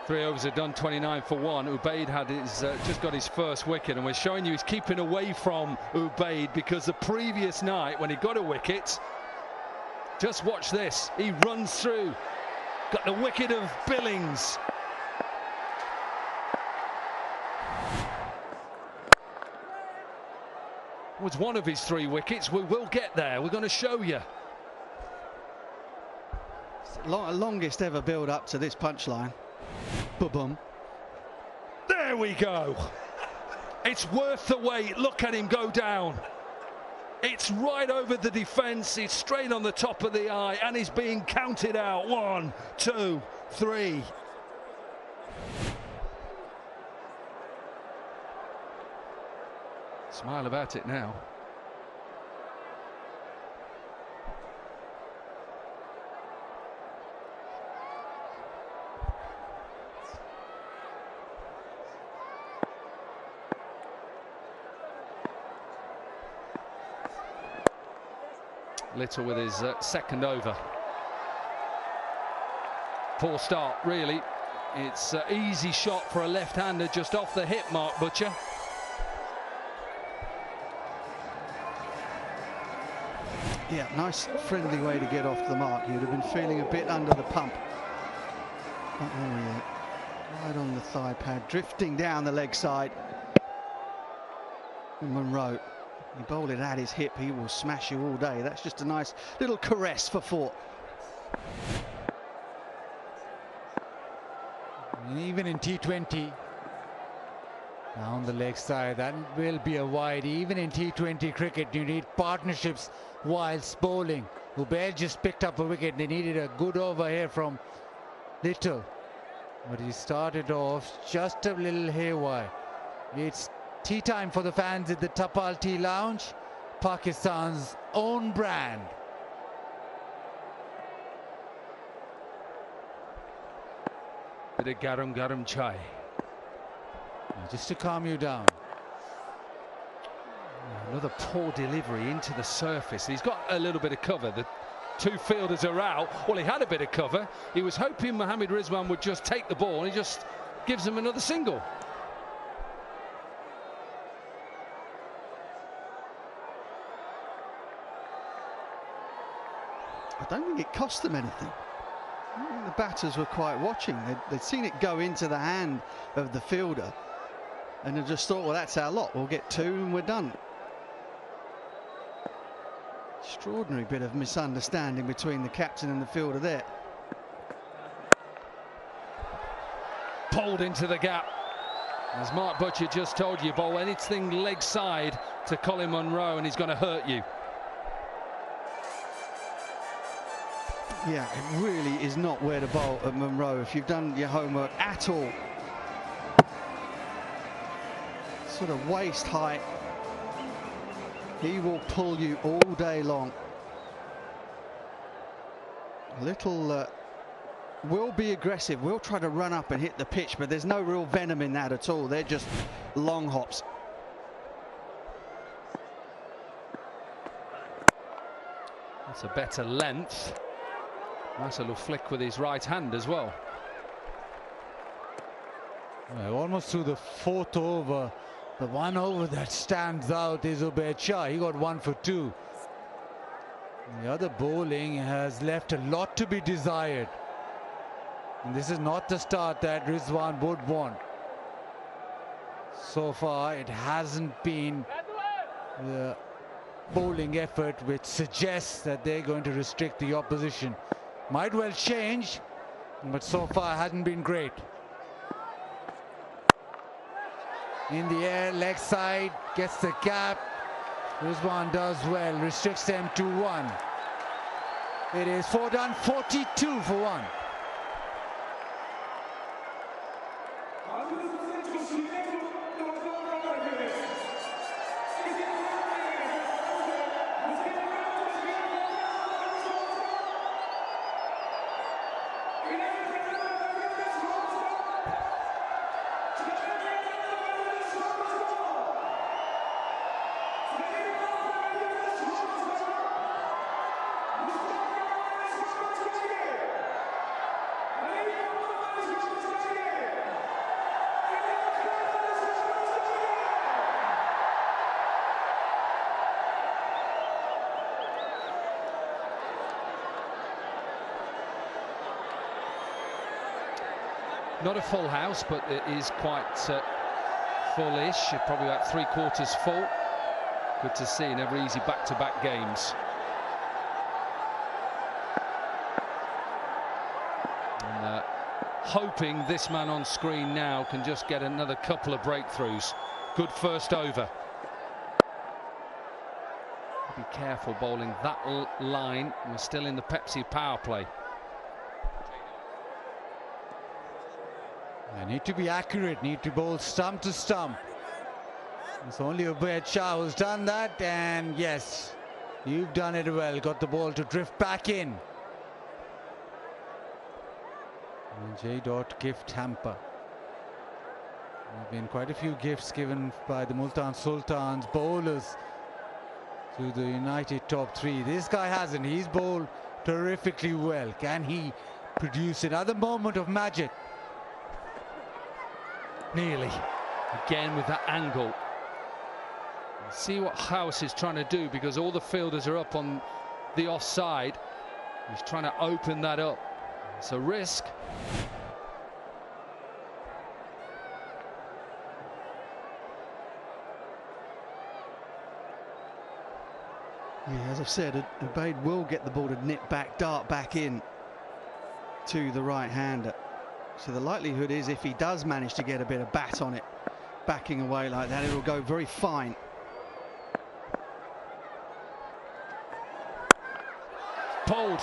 Three overs are done, 29 for 1. Ubaid had his just got his first wicket, and we're showing you he's keeping away from Ubaid, because the previous night when he got a wicket, just watch this, he runs through, got the wicket of Billings. Was one of his 3 wickets. We will get there, we're going to show you. Longest ever build up to this punchline. Boom. There we go. It's worth the wait. Look at him go down. It's right over the defence. It's straight on the top of the eye, and he's being counted out. 1, 2, 3. Smile about it now. Little with his second over. Poor start, really. It's an easy shot for a left-hander, just off the hip mark, Butcher. Yeah, nice friendly way to get off the mark. You'd have been feeling a bit under the pump. Oh, yeah. Right on the thigh pad, drifting down the leg side. Monroe, you bowl it at his hip, he will smash you all day. That's just a nice little caress for four. Even in T20, down the leg side, that will be a wide. Even in T20 cricket, you need partnerships whilst bowling. Ubair just picked up a wicket. They needed a good over here from Little. But he started off just a little haywire. It's tea time for the fans at the Tapal Tea Lounge, Pakistan's own brand. Bit of garam chai. Just to calm you down. Another poor delivery into the surface. He's got a little bit of cover. The two fielders are out. Well, he had a bit of cover. He was hoping Mohammad Rizwan would just take the ball, and he just gives him another single. I don't think it cost them anything. I think the batters were quite watching. They'd seen it go into the hand of the fielder, and they just thought, well, that's our lot. We'll get two and we're done. Extraordinary bit of misunderstanding between the captain and the fielder there. Pulled into the gap. As Mark Butcher just told you, bowl anything leg side to Colin Munro and he's going to hurt you. Yeah, it really is not where to bowl at Munro if you've done your homework at all. Sort of waist height. He will pull you all day long. Little will be aggressive, will try to run up and hit the pitch, but there's no real venom in that at all. They're just long hops. That's a better length. Nice little flick with his right hand as well. Almost through the fourth over. The one over that stands out is Ubair Shah. He got 1 for 2. The other bowling has left a lot to be desired. And this is not the start that Rizwan would want. So far, it hasn't been the bowling effort which suggests that they're going to restrict the opposition. Might well change, but so far hasn't been great. In the air, leg side, gets the gap. Rizwan does well, restricts them to 1. It is 4 done, 42 for 1. Not a full house, but it is quite full-ish, probably about 3/4 full. Good to see, never easy back-to-back games. And hoping this man on screen now can just get another couple of breakthroughs. Good first over. Be careful bowling that line. We're still in the Pepsi power play. They need to be accurate, need to bowl stump to stump. It's only Ubair Shah who's done that, and yes, you've done it well. Got the ball to drift back in. And J.Gift hamper. There have been quite a few gifts given by the Multan Sultans bowlers to the United top 3. This guy hasn't. He's bowled terrifically well. Can he produce another moment of magic? Nearly. Again with that angle. See what House is trying to do, because all the fielders are up on the offside. He's trying to open that up. It's a risk. Yeah, as I've said, Ubaid will get the ball to nip back, dart back in to the right-hander. So the likelihood is, if he does manage to get a bit of bat on it, backing away like that, it'll go very fine. Pulled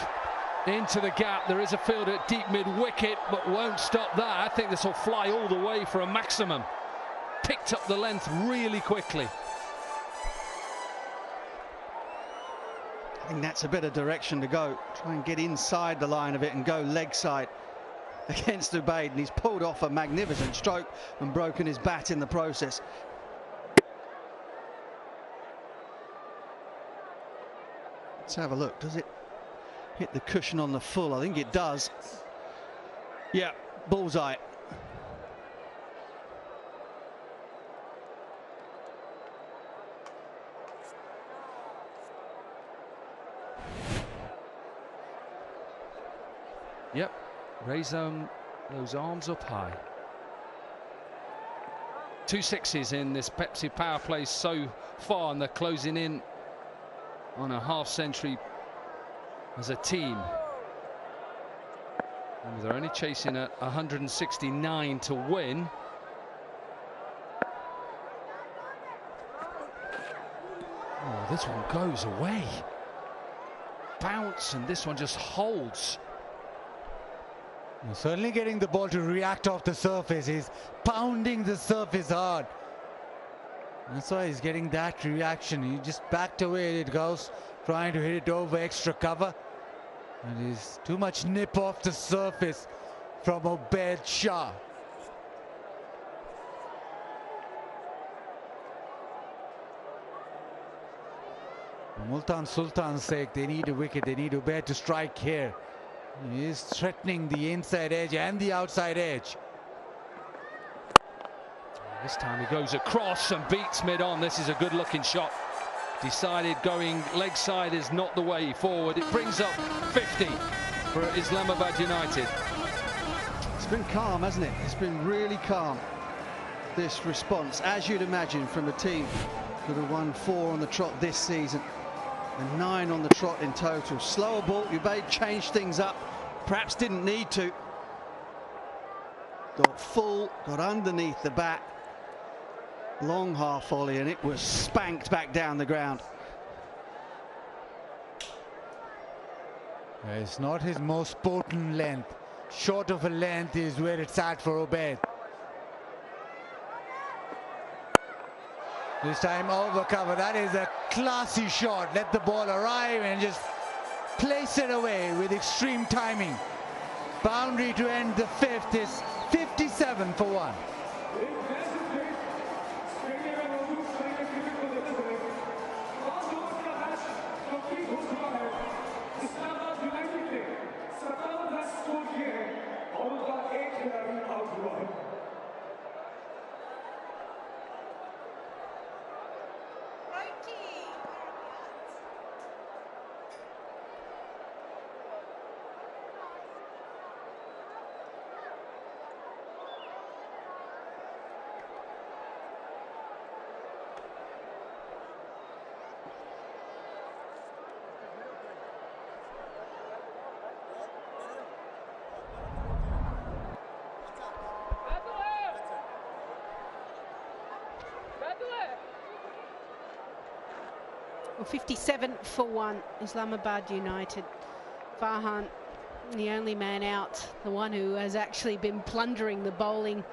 into the gap. There is a field at deep mid-wicket, but won't stop that. I think this will fly all the way for a maximum. Picked up the length really quickly. I think that's a better direction to go. Try and get inside the line of it and go leg side against Ubaid, and he's pulled off a magnificent stroke and broken his bat in the process. Let's have a look. Does it hit the cushion on the full? I think it does. Yeah, bullseye. Yep, raise those arms up high. 2 sixes in this Pepsi power play so far, and they're closing in on a half-century as a team. And they're only chasing at 169 to win. Oh, this one goes away. Bounce, and this one just holds. Certainly getting the ball to react off the surface. He's pounding the surface hard. That's why he's getting that reaction. He just backed away, it goes, trying to hit it over extra cover. And he's too much nip off the surface from Ubaid Shah. For Multan Sultans' sake, they need a wicket. They need Ubaid to strike here. He is threatening the inside edge and the outside edge. This time he goes across and beats mid-on. This is a good-looking shot. Decided going leg side is not the way forward. It brings up 50 for Islamabad United. It's been calm, hasn't it? It's been really calm, this response, as you'd imagine from a team that have won 4 on the trot this season and 9 on the trot in total. Slower ball, Ubaid changed things up, perhaps didn't need to. Got full, got underneath the bat. Long half volley, and it was spanked back down the ground. It's not his most potent length. Short of a length is where it's at for Ubaid. This time over cover. That is a classy shot. Let the ball arrive and just place it away with extreme timing. Boundary to end the 5th is 57 for 1. Well, 57 for 1, Islamabad United. Farhan, the only man out, the one who has actually been plundering the bowling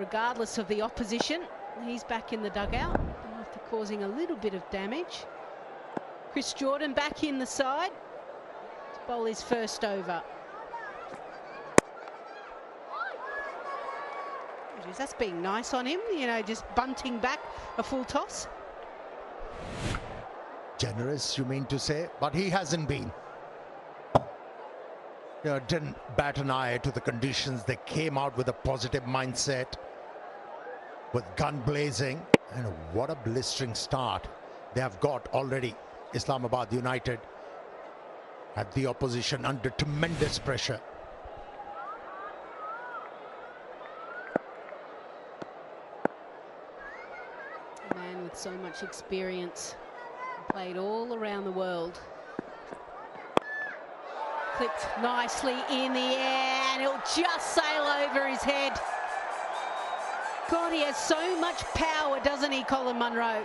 regardless of the opposition. He's back in the dugout after causing a little bit of damage. Chris Jordan back in the side to bowl his first over. That's being nice on him, you know, just bunting back a full toss. Generous, you mean to say, but he hasn't been. Didn't bat an eye to the conditions. They came out with a positive mindset, with gun blazing, and what a blistering start they have got already, Islamabad United. Had the opposition under tremendous pressure. A man with so much experience, played all around the world. Clipped nicely in the air, and it'll just sail over his head. God, he has so much power, doesn't he, Colin Munro?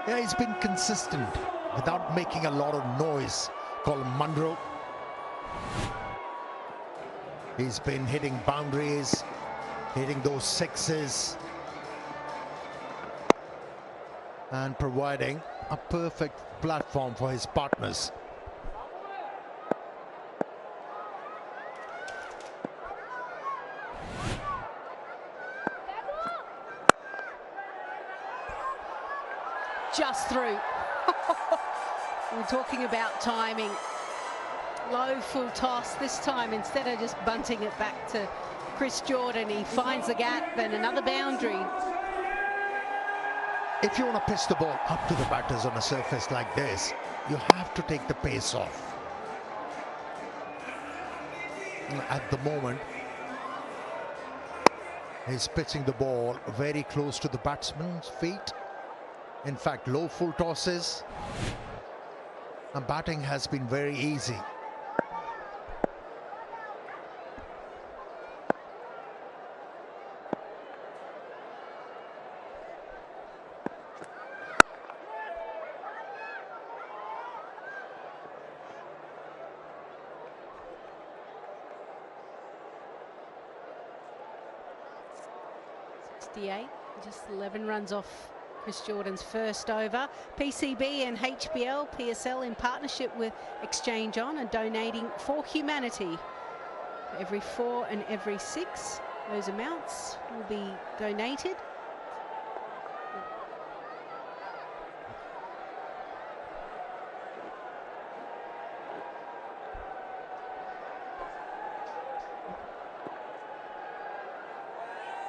Yeah, he's been consistent without making a lot of noise. Colin Munro. He's been hitting boundaries, hitting those sixes, and providing a perfect platform for his partners. Just through. We're talking about timing. Low full toss this time, instead of just bunting it back to Chris Jordan, he finds the gap and another boundary. If you want to pitch the ball up to the batters on a surface like this, you have to take the pace off. At the moment, he's pitching the ball very close to the batsman's feet. In fact, low full tosses. And batting has been very easy. Just 11 runs off Chris Jordan's first over. PCB and HBL PSL in partnership with Exchange On and donating for humanity. Every 4 and every 6, those amounts will be donated.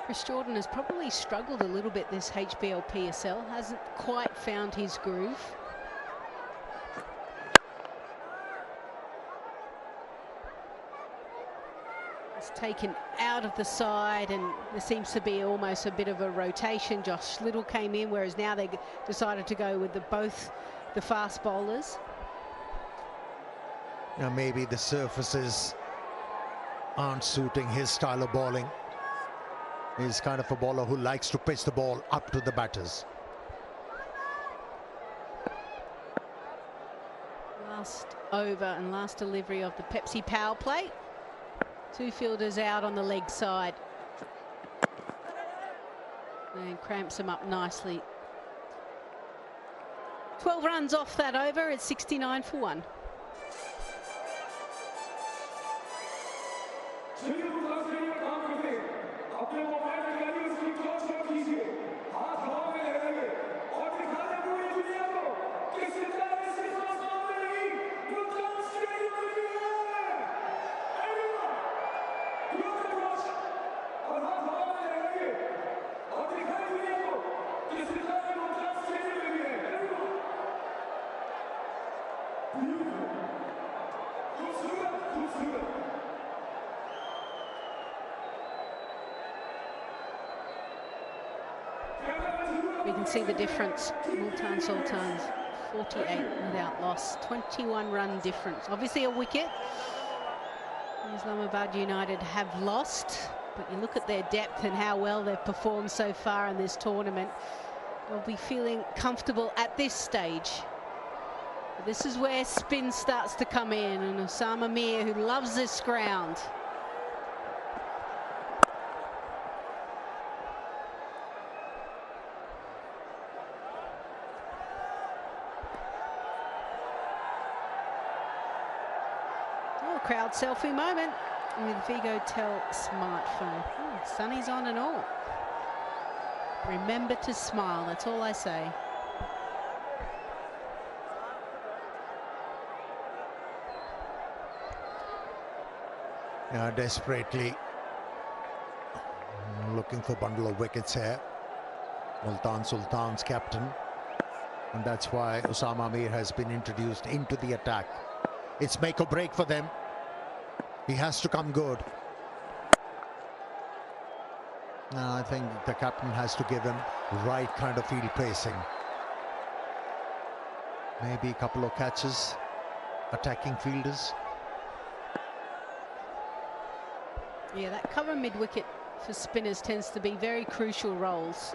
Chris Jordan has probably struggled a little bit this HBL PSL, hasn't quite found his groove. It's taken out of the side, and there seems to be almost a bit of a rotation. Josh Little came in, whereas now they decided to go with both the fast bowlers. Now maybe the surfaces aren't suiting his style of bowling. He's kind of a bowler who likes to pitch the ball up to the batters. Last over and last delivery of the Pepsi Powerplay. 2 fielders out on the leg side. And cramps them up nicely. 12 runs off that over. It's 69 for 1. अपने mobile में गाड़ी उसकी close कर कीजिए, हाथ हवा में लहराइए और दिखा दें पूरी दुनिया को कि सितारे सिर्फ आसमान में नहीं, मुल्तान स्टेडियम में भी है। Everyone, close the watch और हाथ हवा में लहराइए और दिखाएं दुनिया को कि सितारे मुल्तान स्टेडियम में भी है। Everyone, beautiful, खूबसूरत, खूबसूरत। We can see the difference. Multan Sultans 48 without loss, 21 run difference. Obviously a wicket. Islamabad United have lost, but you look at their depth and how well they've performed so far in this tournament. They'll be feeling comfortable at this stage. But this is where spin starts to come in, and Osama Mir, who loves this ground. Crowd selfie moment with 𝐄𝐍𝐆 smartphone. Oh, Sonny's on and all. Remember to smile, that's all I say. Yeah, desperately looking for bundle of wickets here. Multan Sultans captain. And that's why Osama Mir has been introduced into the attack. It's make or break for them. He has to come good. Now I think the captain has to give him right kind of field pacing. Maybe a couple of catches, attacking fielders. Yeah, that cover mid-wicket for spinners tends to be very crucial roles.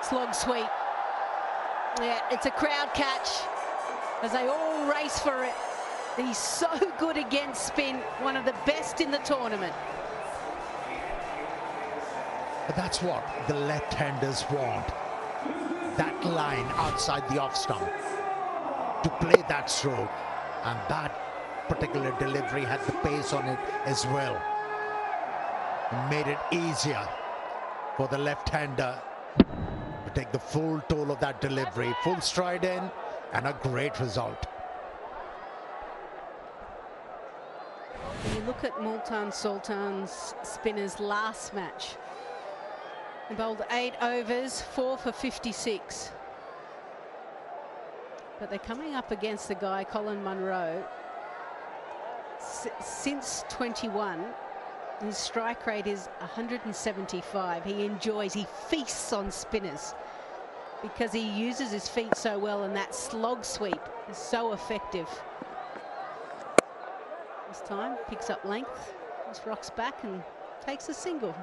Slog sweep. Yeah, it's a crowd catch as they all race for it. He's so good against spin, one of the best in the tournament. But that's what the left-handers want. That line outside the off stump to play that stroke, and that particular delivery had the pace on it as well. It made it easier for the left-hander to take the full toll of that delivery, full stride in, and a great result. When you look at Multan Sultans spinners last match, they bowled 8 overs, 4 for 56. But they're coming up against the guy, Colin Munro. Since 21, his strike rate is 175. He feasts on spinners because he uses his feet so well, and that slog sweep is so effective. This time, picks up length, just rocks back and takes a single.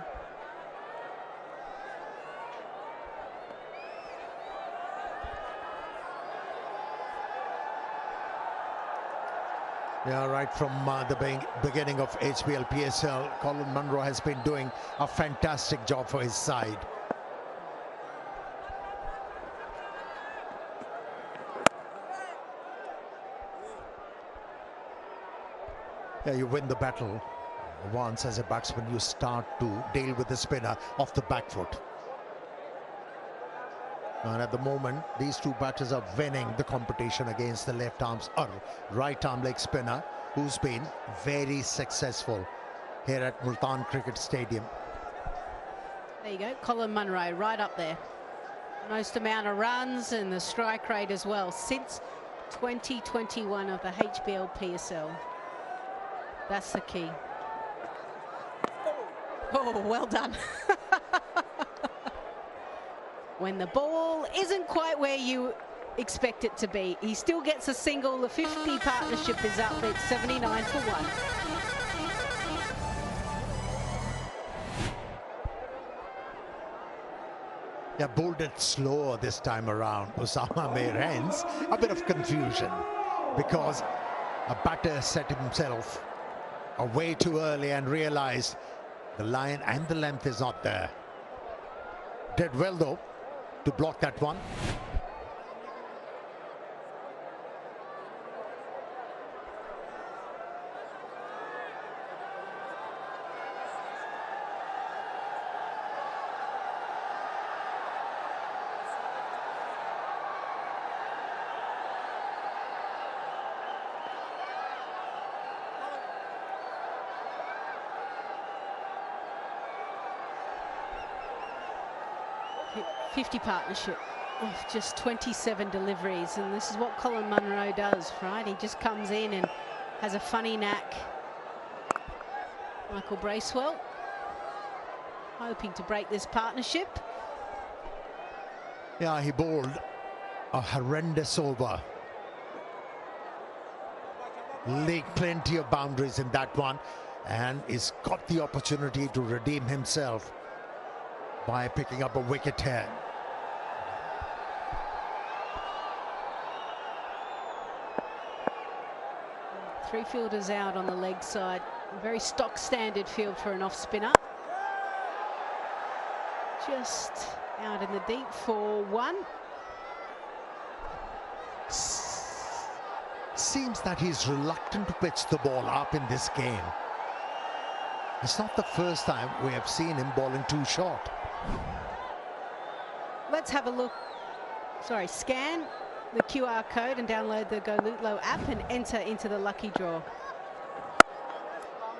Yeah, right from the beginning of HBL PSL, Colin Munro has been doing a fantastic job for his side. Yeah, you win the battle once as a batsman. You start to deal with the spinner off the back foot. And at the moment, these two batters are winning the competition against the left right arm leg spinner, who's been very successful here at Multan Cricket Stadium. There you go, Colin Munro right up there. Most amount of runs and the strike rate as well since 2021 of the HBL PSL. That's the key. Oh, well done. When the ball isn't quite where you expect it to be, he still gets a single. The 50 partnership is up. It's 79 for 1. Yeah, bowled it slower this time around. Osama Mir, hence a bit of confusion because a batter set himself away too early and realized the line and the length is not there. Did well though to block that one. .50 partnership of just 27 deliveries, and this is what Colin Munro does, right? He just comes in and has a funny knack. Michael Bracewell hoping to break this partnership. Yeah, he bowled a horrendous over. Leaked plenty of boundaries in that one, and he's got the opportunity to redeem himself by picking up a wicket here. Three fielders out on the leg side. A very stock standard field for an off spinner. Just out in the deep for 1. Seems that he's reluctant to pitch the ball up in this game. It's not the first time we have seen him bowling too short. Let's have a look. Sorry, scan the QR code and download the GoLutlo app and enter into the lucky draw.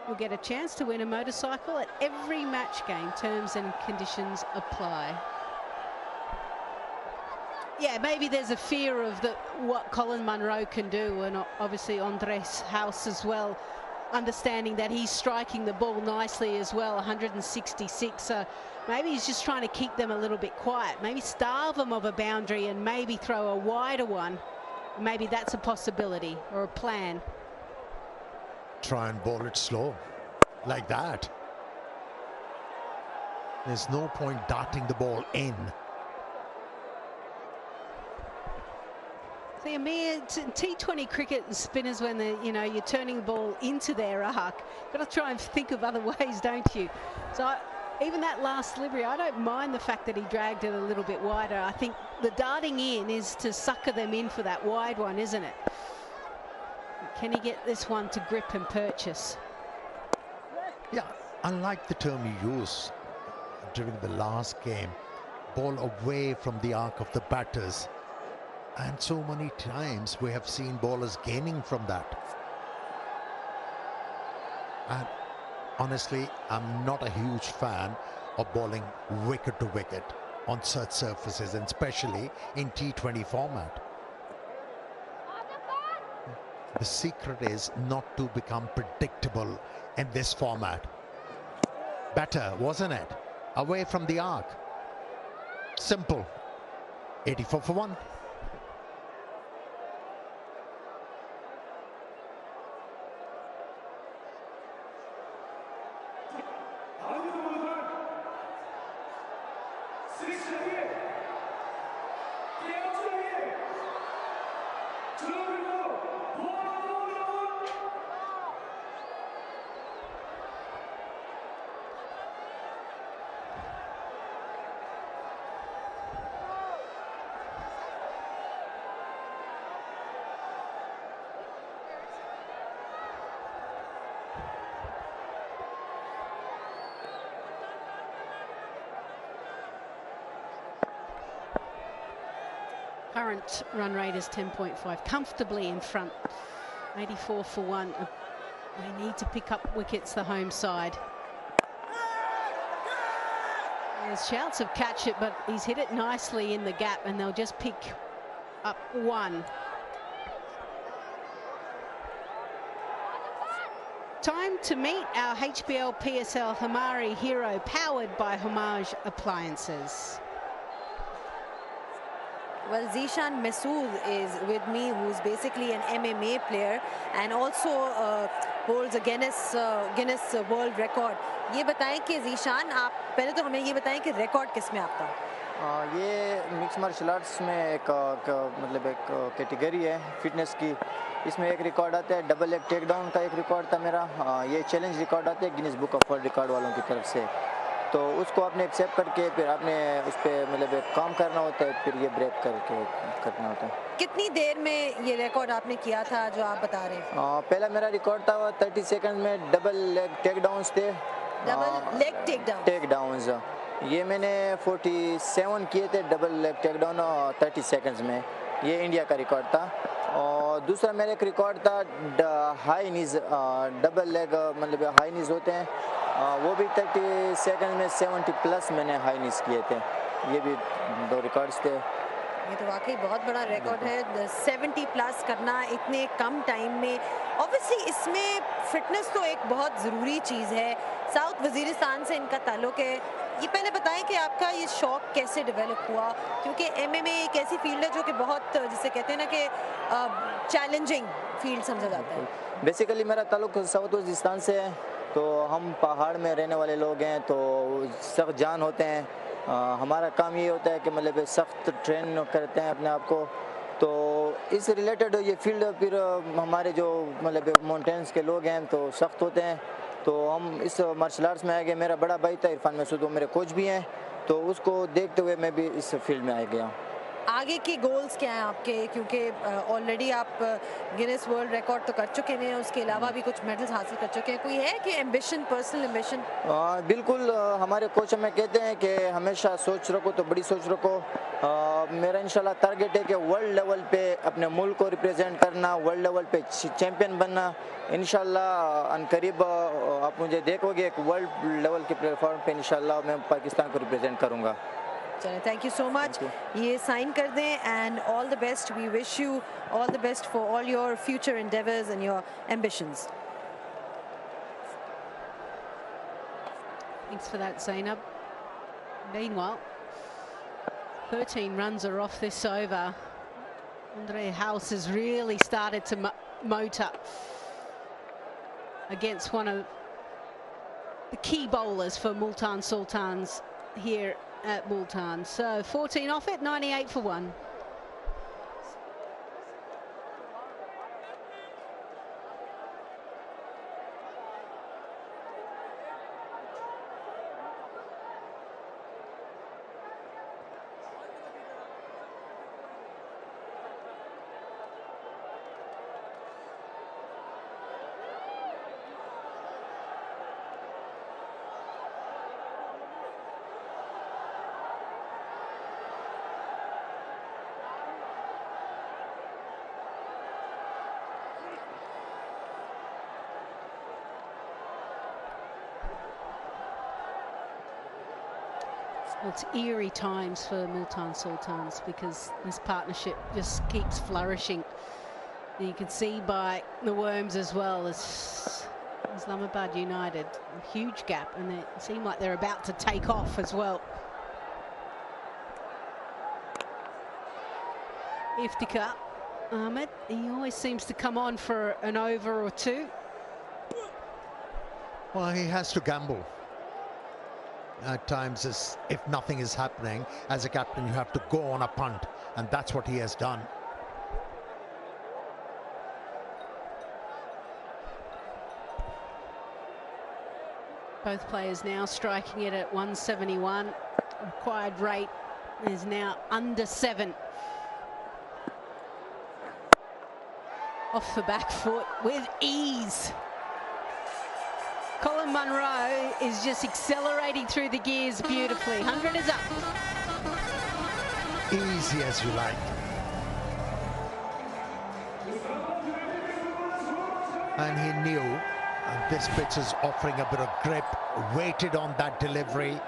You'll get a chance to win a motorcycle at every match game. Terms and conditions apply. Yeah, maybe there's a fear of what Colin Munro can do, and obviously Andres House as well, understanding that he's striking the ball nicely as well, 166. So maybe he's just trying to keep them a little bit quiet, maybe starve them of a boundary and maybe throw a wider one. Maybe that's a possibility or a plan. Try and bowl it slow, like that. There's no point darting the ball in. See, Amir, T20 cricket and spinners, when you're turning the ball into their arc, got to try and think of other ways, don't you? So even that last delivery, I don't mind the fact that he dragged it a little bit wider. I think the darting in is to sucker them in for that wide one, isn't it? Can he get this one to grip and purchase? Yeah, I like the term you used during the last game, ball away from the arc of the batters. And so many times we have seen bowlers gaining from that. And honestly, I'm not a huge fan of bowling wicket to wicket on such surfaces, and especially in T20 format. The secret is not to become predictable in this format. Better, wasn't it? Away from the arc. Simple. 84 for 1. Current run rate is 10.5, comfortably in front. 84 for 1. They need to pick up wickets, the home side. There's shouts of catch it, but he's hit it nicely in the gap, and they'll just pick up 1. Time to meet our HBL PSL Hamari hero, powered by Homage Appliances. Well, Zishan Masood is with me, who's basically an MMA player and also holds a Guinness World Record. ये बताएं कि ज़ीशान, आप पहले तो हमें ये बताएं कि रिकॉर्ड किस में आपका? ये मिक्स मार्शल आर्ट्स में एक मतलब एक कैटेगरी है फिटनेस की. इसमें एक रिकॉर्ड आता है, डबल लेग टेक डाउन का एक रिकॉर्ड था मेरा. ये चैलेंज रिकॉर्ड आता है Guinness book of world record वालों की तरफ से. तो उसको आपने एक्सेप्ट करके फिर आपने उस पर मतलब एक काम करना होता है, फिर ये ब्रेक करके करना होता है. कितनी देर में ये रिकॉर्ड आपने किया था जो आप बता रहे हैं? पहला मेरा रिकॉर्ड था 30 सेकंड में डबल लेग टेक डाउन्स थे. डबल लेग टेक डाउन्स ये मैंने 47 किए थे double leg take down 30 seconds में. ये इंडिया का रिकॉर्ड था. और दूसरा मेरा एक रिकॉर्ड था हाई नीज, डबल लेग मतलब हाई नीज होते हैं, वो भी 30 सेकंड में 70 प्लस मैंने हाई नीज किए थे. ये भी 2 रिकॉर्ड्स थे. ये तो वाकई बहुत बड़ा रिकॉर्ड है, 70 प्लस करना इतने कम टाइम में. ऑब्वियसली इसमें फिटनेस तो एक बहुत ज़रूरी चीज़ है. साउथ वजीरिस्तान से इनका ताल्लुक है. ये पहले बताएं कि आपका ये शौक कैसे डेवलप हुआ, क्योंकि MMA एक ऐसी फील्ड है जो कि बहुत, जिसे कहते हैं ना कि चैलेंजिंग फील्ड समझा जाता है. बेसिकली मेरा ताल्लुक साउथ वजीरिस्तान से है, तो हम पहाड़ में रहने वाले लोग हैं, तो सख्त जान होते हैं. हमारा काम ये होता है कि मतलब सख्त ट्रेन करते हैं अपने आप को. तो इस रिलेटेड ये फील्ड फिर हमारे जो मतलब माउंटेन्स के लोग हैं तो सख्त होते हैं, तो हम इस मार्शल आर्ट्स में आ गए. मेरा बड़ा भाई था इरफान मसूद, वो मेरे कोच भी हैं, तो उसको देखते हुए मैं भी इस फील्ड में आ गया. आगे के गोल्स क्या हैं आपके, क्योंकि ऑलरेडी आप गिनेस वर्ल्ड रिकॉर्ड तो कर चुके हैं, उसके अलावा भी कुछ मेडल्स हासिल कर चुके हैं. कोई है कि एम्बिशन, पर्सनल एम्बिशन? बिल्कुल. हमारे कोच हमें कहते हैं कि हमेशा सोच रखो तो बड़ी सोच रखो. मेरा इंशाल्लाह टारगेट है कि वर्ल्ड लेवल पे अपने मुल्क को रिप्रेजेंट करना, वर्ल्ड लेवल पे चैंपियन बनना. इंशाल्लाह अनकरीब आप मुझे देखोगे एक वर्ल्ड लेवल के प्लेटफॉर्म पे इंशाल्लाह मैं पाकिस्तान को रिप्रेजेंट करूँगा. चलो, thank you so much. ये sign कर दें and all the best. We wish you all the best for all your future endeavors and your ambitions. Thanks for that, Zainab. Meanwhile, 13 runs are off this over. Andre House has really started to motor against one of the key bowlers for Multan Sultans here at Multan. So 14 off it, 98 for 1. Well, it's eerie times for Multan Sultans because this partnership just keeps flourishing. You can see by the worms as well as Islamabad United, a huge gap, and they seem like they're about to take off as well. Iftikhar Ahmed, he always seems to come on for an over or two. Well, he has to gamble. At times, if nothing is happening, as a captain, you have to go on a punt, and that's what he has done. Both players now striking it at 171. Required rate is now under 7. Off the back foot with ease. Colin Munro is just accelerating through the gears beautifully. 100 is up. Easy as you like. And he knew this pitch is offering a bit of grip, waited on that delivery,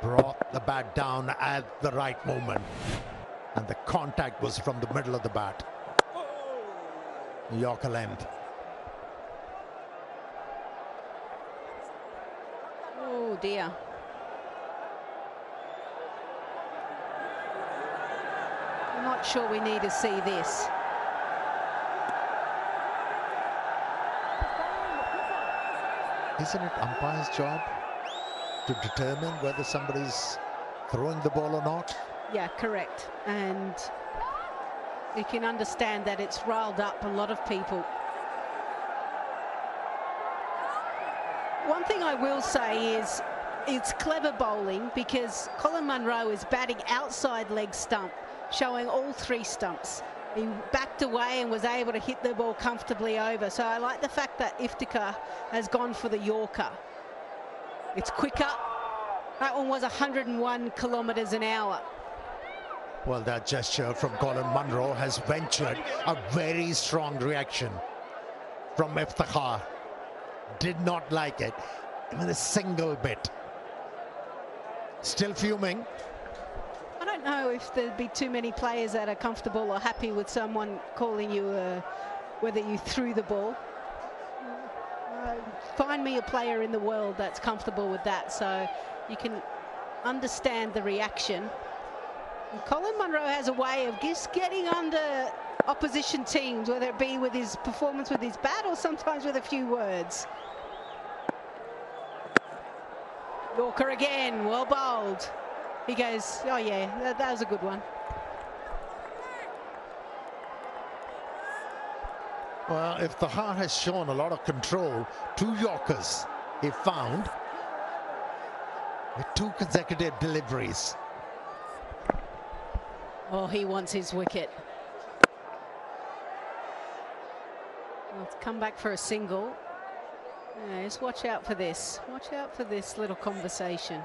brought the bat down at the right moment. And the contact was from the middle of the bat. Yorker length. Oh dear. I'm not sure we need to see this. Isn't it umpire's job to determine whether somebody's throwing the ball or not? Yeah, correct. And you can understand that it's riled up a lot of people. One thing I will say is it's clever bowling because Colin Munro is batting outside leg stump, showing all 3 stumps. He backed away and was able to hit the ball comfortably over. So I like the fact that Iftikhar has gone for the Yorker. It's quicker. That one was 101 kilometres an hour. Well, that gesture from Colin Munro has ventured a very strong reaction from Iftikhar. Did not like it, even a single bit. Still fuming. I don't know if there'd be too many players that are comfortable or happy with someone calling you whether you threw the ball. Find me a player in the world that's comfortable with that, so you can understand the reaction. And Colin Munro has a way of just getting under opposition teams, whether it be with his performance with his bat or sometimes with a few words. Yorker again, well bowled. He goes, oh yeah, that was a good one. Well, Iftikhar has shown a lot of control. 2 Yorkers he found with 2 consecutive deliveries. Oh, he wants his wicket. Let's come back for a single. Yeah, just watch out for this. Watch out for this little conversation.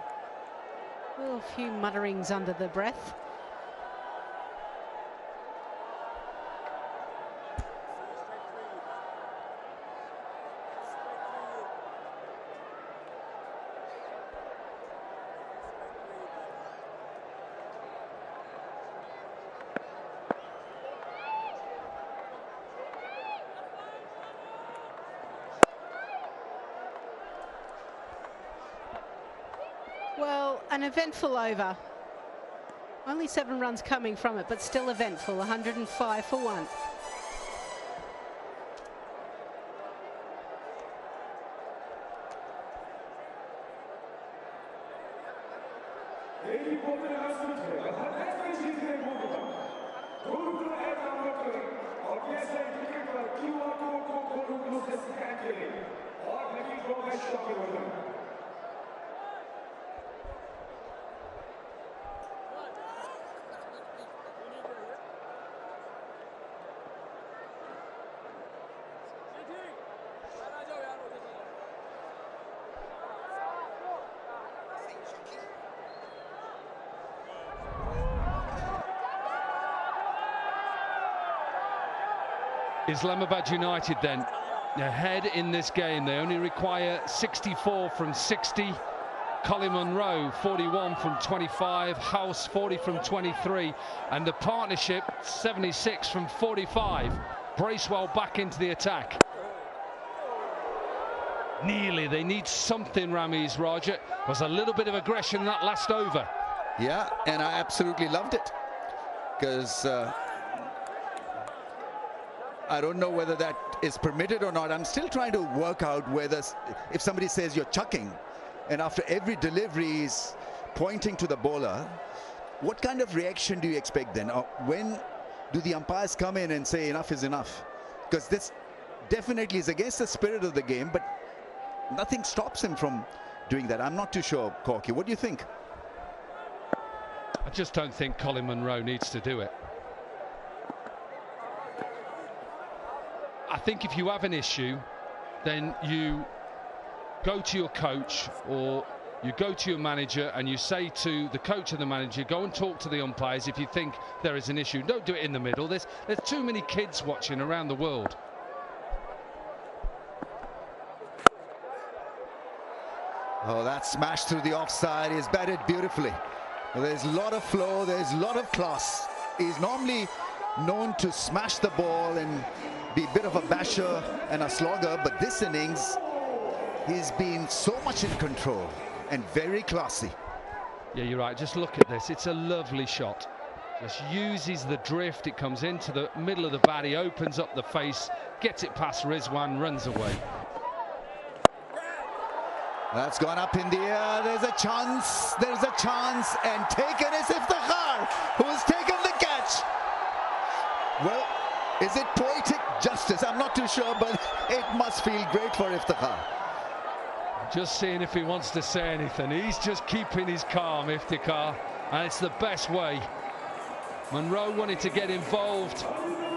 A few mutterings under the breath. an eventful over. Only 7 runs coming from it, but still eventful. 105 for 1. Islamabad United then ahead in this game. They only require 64 from 60. Colin Munro 41 from 25, House 40 from 23, and the partnership 76 from 45. Bracewell back into the attack. Nearly, they need something, Ramiz, Roger. Was a little bit of aggression in that last over. Yeah, and I absolutely loved it, because I don't know whether that is permitted or not. I'm still trying to work out whether, if somebody says you're chucking, and after every delivery is pointing to the bowler, what kind of reaction do you expect then? When do the umpires come in and say enough is enough? Because this definitely is against the spirit of the game, but nothing stops him from doing that. I'm not too sure, 𝐄𝐍𝐆. What do you think? I just don't think Colin Munro needs to do it. I think if you have an issue, then you go to your coach or you go to your manager and you say to the coach and the manager, go and talk to the umpires if you think there is an issue. Don't do it in the middle. There's too many kids watching around the world. Oh, that smash through the offside is batted beautifully. There's a lot of flow, there's a lot of class. He's normally known to smash the ball and be a bit of a basher and a slogger, but this innings, he's been so much in control and very classy. Yeah, you're right. Just look at this. It's a lovely shot. Just uses the drift. It comes into the middle of the bat. He opens up the face, gets it past Rizwan, runs away. That's gone up in the air. There's a chance. There's a chance. And taken is Iftikhar, who's taken the catch. Well, is it poetic justice? I'm not too sure, but it must feel great for Iftikhar. Just seeing if he wants to say anything. He's just keeping his calm, Iftikhar, and it's the best way. Munro wanted to get involved.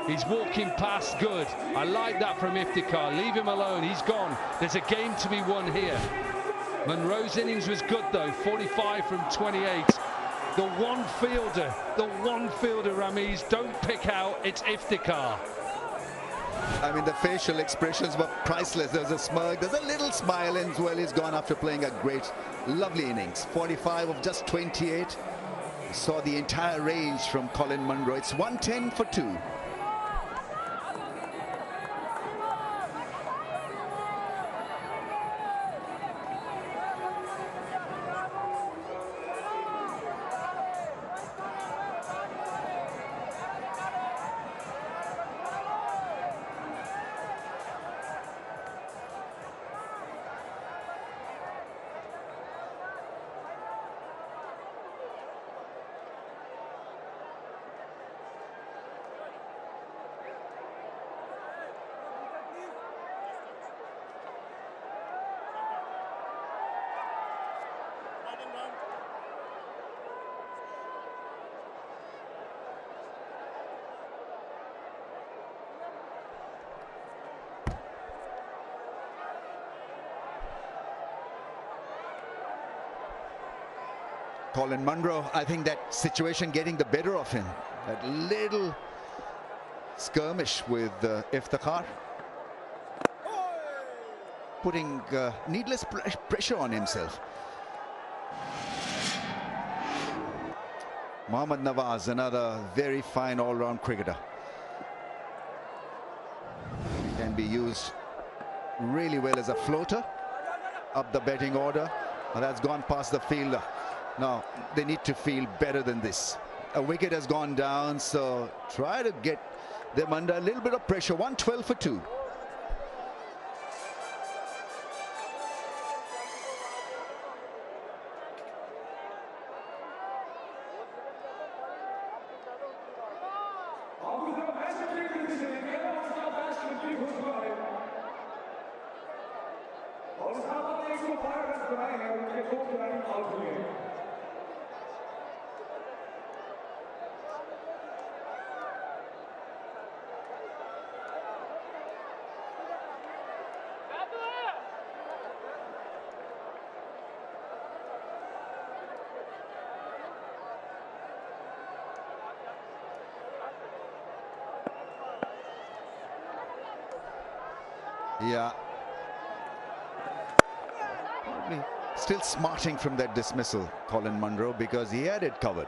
He's walking past. Good. I like that from Iftikhar. Leave him alone. He's gone. There's a game to be won here. Munro's innings was good though. 45 from 28. The one fielder, Ramiz, don't pick out. It's Iftikhar. I mean, the facial expressions were priceless. There's a smirk, there's a little smile, and well, he's gone after playing a great, lovely innings. 45 of just 28. Saw the entire range from Colin Munro. It's 110 for 2. Colin Munro, I think that situation getting the better of him. That little skirmish with Iftikhar. Putting needless pressure on himself. Mohammad Nawaz, another very fine all-round cricketer. Can be used really well as a floater up the batting order. That's gone past the fielder. Now, they need to feel better than this. A wicket has gone down, so try to get them under a little bit of pressure. 112 for 2. Yeah. Probably still smarting from that dismissal, Colin Munro, because he had it covered.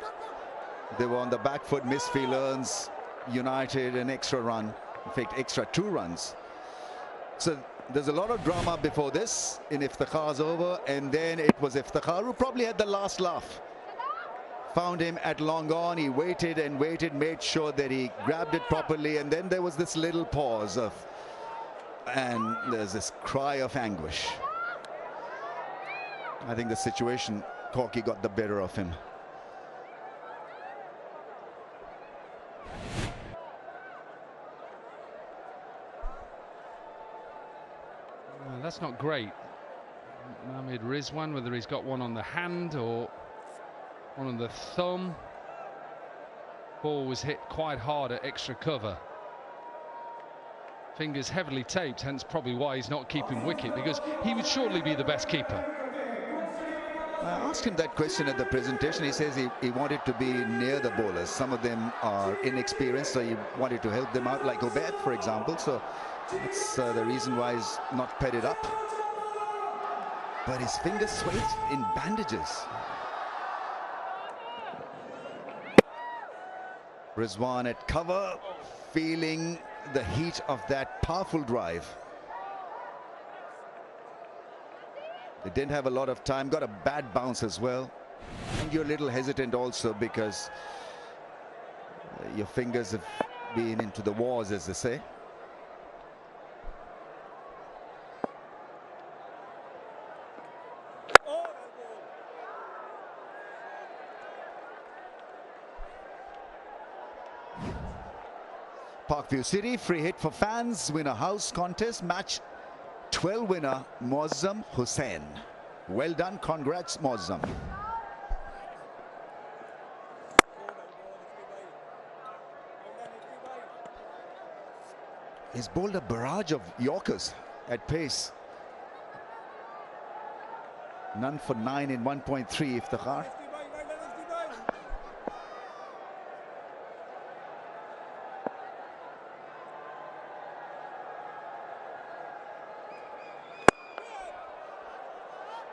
They were on the back foot. Misfield earns United an extra run. In fact, extra 2 runs. So there's a lot of drama before this in Iftikhar's over, and then it was Iftikhar who probably had the last laugh. Found him at long on. He waited and waited, made sure that he grabbed it properly, and then there was this little pause of, and there's this cry of anguish. I think the situation, 𝐄𝐍𝐆 got the better of him. Well, that's not great. Mohamed Rizwan, whether he's got one on the hand or one on the thumb. Ball was hit quite hard at extra cover. Fingers heavily taped, hence probably why he's not keeping wicket, because he would surely be the best keeper. I asked him that question at the presentation. He says he wanted to be near the bowlers. Some of them are inexperienced, so he wanted to help them out, like Obed, for example. So that's the reason why he's not padded up. But his fingers swayed in bandages. Rizwan at cover, feeling the heat of that powerful drive. They didn't have a lot of time, got a bad bounce as well. And you're a little hesitant also because your fingers have been into the wars, as they say. Parkview City, free hit for fans, win a house contest, match 12 winner Muazzam Hussain. Well done, congrats Muazzam. He's bowled a barrage of Yorkers at pace. None for 9 in 1.3 Iftikhar.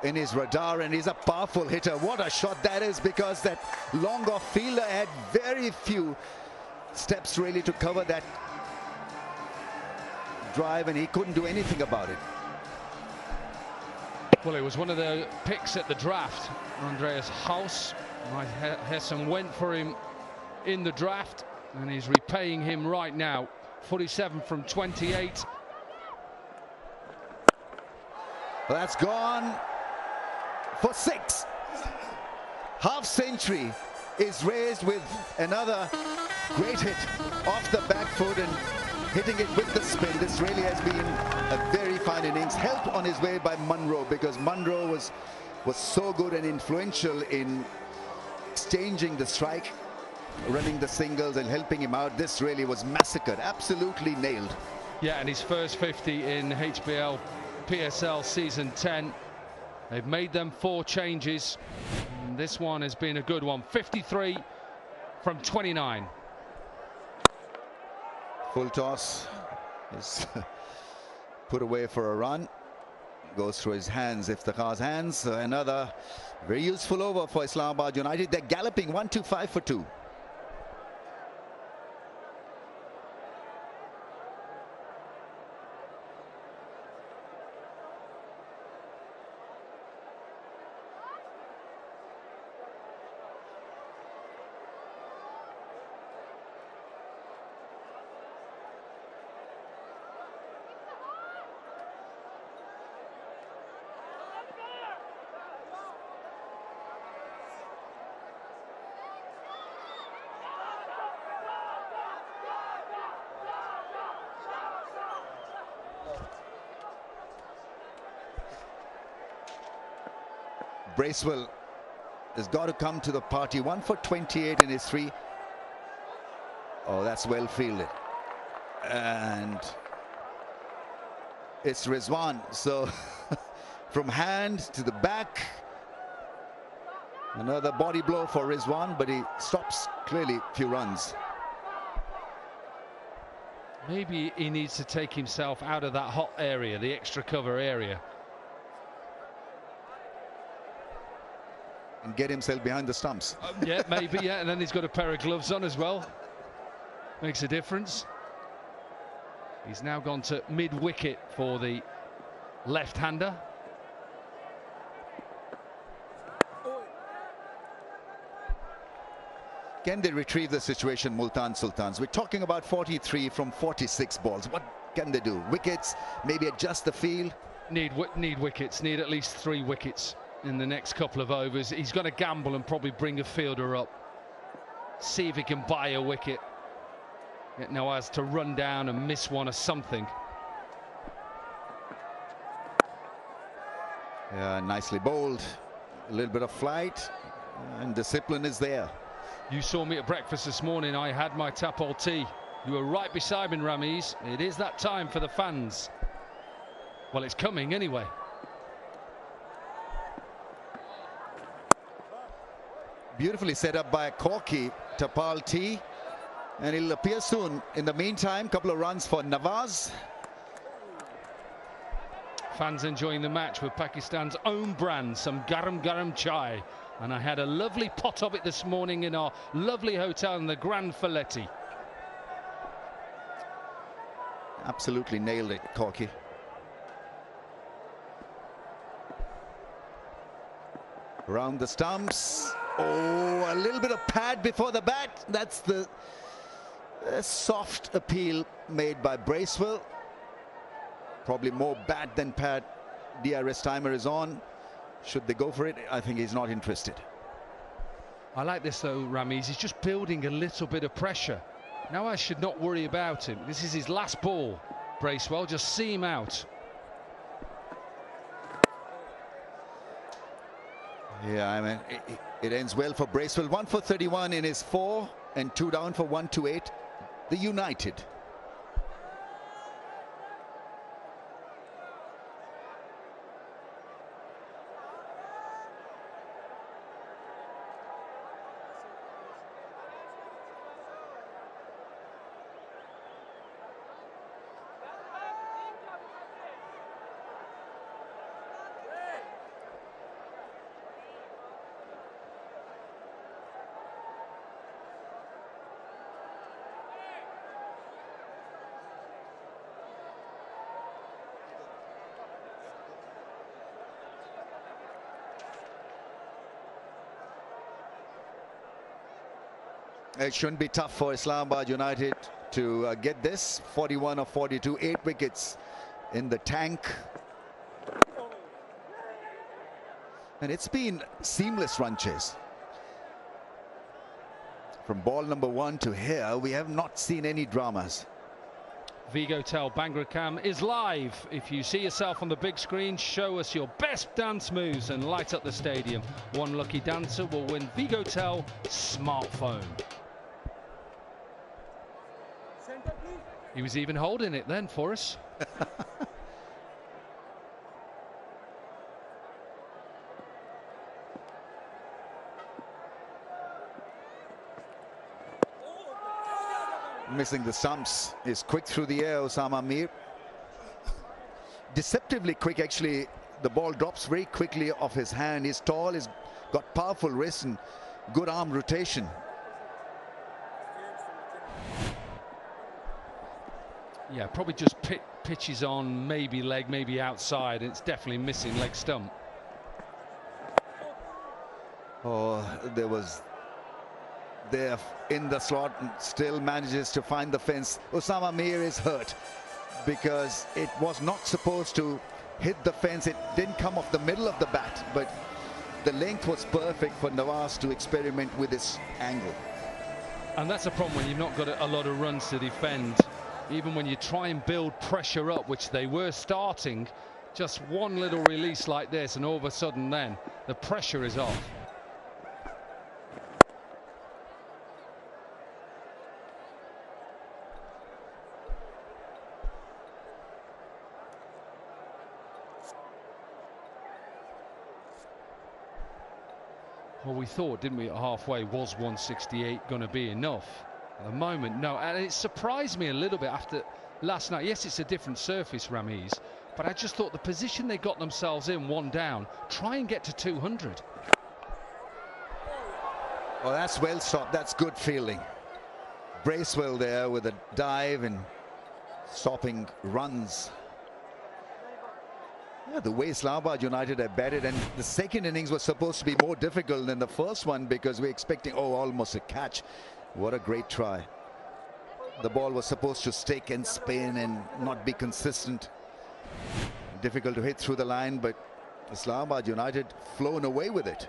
In his radar, and he's a powerful hitter. What a shot that is, because that long off fielder had very few steps really to cover that drive, and he couldn't do anything about it. Well, it was one of the picks at the draft. Andreas Haus, Hessen went for him in the draft, and he's repaying him right now. 47 from 28. Well, that's gone for 6. Half century is raised with another great hit off the back foot and hitting it with the spin. This really has been a very fine innings. Help on his way by Munro, because Munro was so good and influential in exchanging the strike, running the singles and helping him out. This really was massacred, absolutely nailed. Yeah, and his first 50 in HBL PSL season 10. They've made them 4 changes, and this one has been a good one. 53 from 29. Full toss is put away for a run. Goes through his hands, Iftikhar's hands. So another very useful over for Islamabad United. They're galloping 125 for 2. Bracewell has got to come to the party. 1 for 28 in his 3. Oh, that's well fielded. And it's Rizwan. So from hand to the back. Another body blow for Rizwan, but he stops clearly a few runs. Maybe he needs to take himself out of that hot area, the extra cover area. And get himself behind the stumps. Yeah, maybe, yeah. And then he's got a pair of gloves on as well. Makes a difference. He's now gone to mid-wicket for the left-hander. Can they retrieve the situation, Multan Sultans? We're talking about 43 from 46 balls. What can they do? Wickets, maybe adjust the field? Need wickets, need at least 3 wickets in the next couple of overs. He's got to gamble and probably bring a fielder up. See if he can buy a wicket. Get Nawaz to run down and miss one or something. Yeah, nicely bowled. A little bit of flight and discipline is there. You saw me at breakfast this morning. I had my tapol tea. You were right beside me, Ramiz. It is that time for the fans. Well, it's coming anyway. Beautifully set up by 𝐄𝐍𝐆, tapal tea. And he'll appear soon. In the meantime, couple of runs for Nawaz. Fans enjoying the match with Pakistan's own brand, some garam garam chai. And I had a lovely pot of it this morning in our lovely hotel in the Grand Folletti. Absolutely nailed it, 𝐄𝐍𝐆. Around the stumps. Oh, a little bit of pad before the bat. That's the soft appeal made by Bracewell. Probably more bat than pad. DRS timer is on. Should they go for it? I think he's not interested. I like this though, Ramiz. He's just building a little bit of pressure. Now I should not worry about him. This is his last ball. Bracewell, just see him out. Yeah, I mean, it ends well for Bracewell. 1 for 31 in his 4 and 2 down for 128. The United. It shouldn't be tough for Islamabad United to get this. 41 of 42, 8 wickets in the tank. And it's been seamless run chase. From ball number 1 to here, we have not seen any dramas. 𝐿𝐶𝐆 Bangracam is live. If you see yourself on the big screen, show us your best dance moves and light up the stadium. One lucky dancer will win 𝐿𝐶𝐆 smartphone. He was even holding it then for us. Missing the stumps. Is quick through the air, Osama Mir. Deceptively quick, actually. The ball drops very quickly off his hand. He's tall, he's got powerful wrists and good arm rotation. Yeah, probably just pitches on, maybe leg, maybe outside. It's definitely missing leg stump. Oh, there was there in the slot and still manages to find the fence. Osama Mir is hurt because it was not supposed to hit the fence. It didn't come off the middle of the bat, but the length was perfect for Nawaz to experiment with this angle. And that's a problem when you've not got a lot of runs to defend. Even when you try and build pressure up, which they were starting, Just one little release like this, and all of a sudden then the pressure is off. Well, we thought, didn't we, at halfway, was 168 going to be enough? At the moment, no. And it surprised me a little bit after last night. Yes, it's a different surface, Ramiz, but I just thought the position they got themselves in, one down, try and get to 200. Well, that's well stopped. That's good fielding. Bracewell there with a dive and stopping runs. Yeah, the way Islamabad United have batted, and the second innings was supposed to be more difficult than the first one because we're expecting, oh, almost a catch. What a great try. The ball was supposed to stick and spin and not be consistent. Difficult to hit through the line, but Islamabad United flown away with it.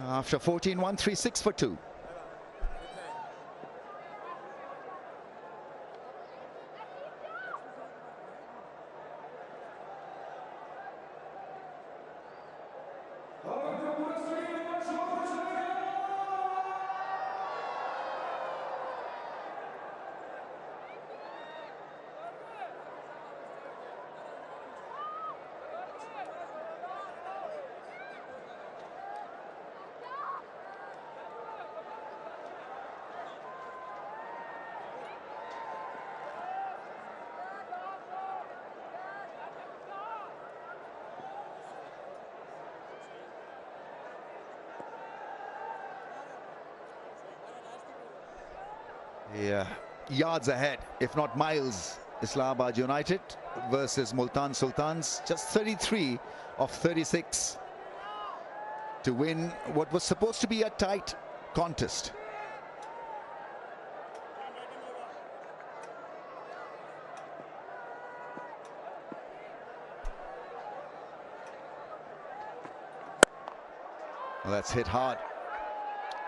After 14, 136 for 2. Yeah, yards ahead, if not miles, Islamabad United versus Multan Sultans. Just 33 of 36 to win what was supposed to be a tight contest. Well, that's hit hard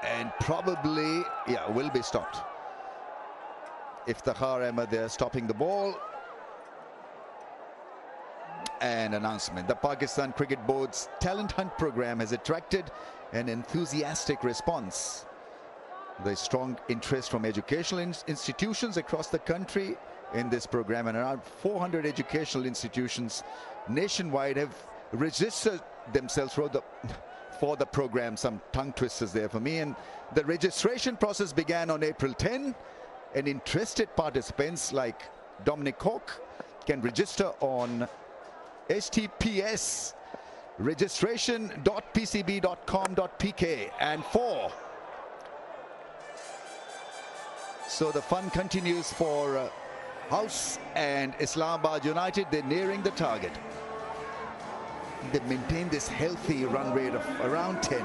and probably, yeah, will be stopped. Iftikhar Ahmed there stopping the ball. And announcement. The Pakistan Cricket Board's Talent Hunt program has attracted an enthusiastic response. There's strong interest from educational institutions across the country in this program, and around 400 educational institutions nationwide have registered themselves for the program. Some tongue twisters there for me. And the registration process began on April 10. And interested participants like Dominic Hawke can register on https registration.pcb.com.pk and 4. So the fun continues for House and Islamabad United. They're nearing the target. They've maintained this healthy run rate of around 10.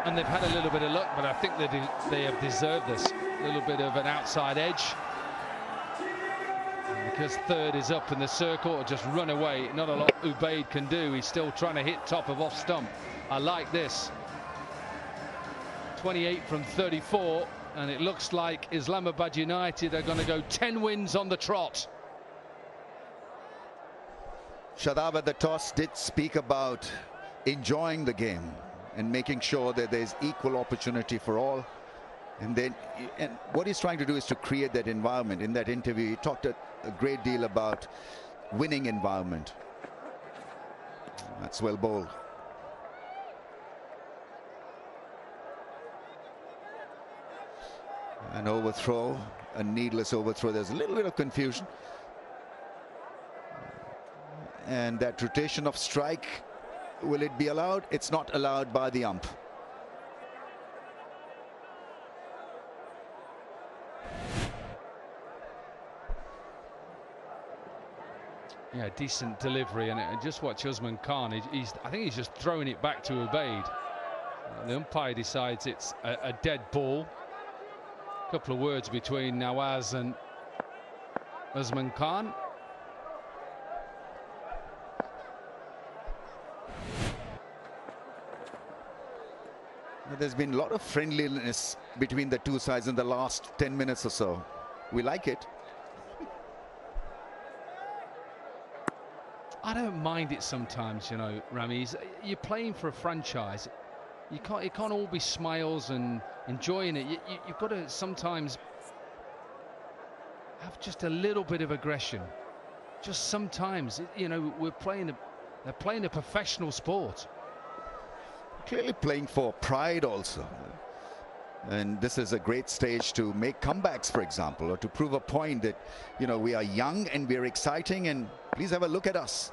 And they've had a little bit of luck, but I think they have deserved this. A little bit of an outside edge. And because third is up in the circle, or just run away, not a lot Ubaid can do. He's still trying to hit top of off stump. I like this. 28 from 34, and it looks like Islamabad United are going to go 10 wins on the trot. Shadab at the toss did speak about enjoying the game and making sure that there's equal opportunity for all. And what he's trying to do is to create that environment. In that interview, he talked a great deal about winning environment. That's well bowled. An overthrow, a needless overthrow. There's a little bit of confusion. And that rotation of strike, will it be allowed? It's not allowed by the ump. Yeah, decent delivery, and just watch Usman Khan. I think he's just throwing it back to Ubaid. The umpire decides it's a dead ball. A couple of words between Nawaz and Usman Khan. There's been a lot of friendliness between the two sides in the last 10 minutes or so. We like it. I don't mind it sometimes, you know, Ramiz. You're playing for a franchise. It can't all be smiles and enjoying it. You've got to sometimes have just a little bit of aggression. Just sometimes, you know, they're playing a professional sport. Clearly playing for pride also. And this is a great stage to make comebacks, for example, or to prove a point that, you know, we are young and we're exciting, and please have a look at us.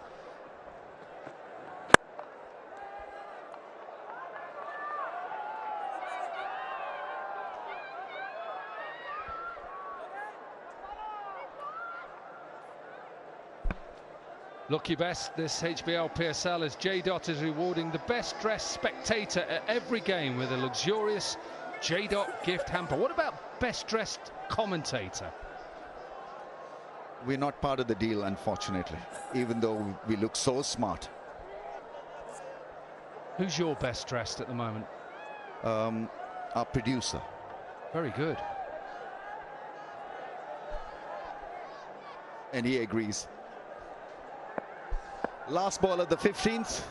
Look your best this HBL PSL as J-Dot is rewarding the best dressed spectator at every game with a luxurious J-Dot gift hamper. What about best dressed commentator? We're not part of the deal, unfortunately, even though we look so smart. Who's your best dressed at the moment? Our producer. Very good. And he agrees. Last ball of the 15th.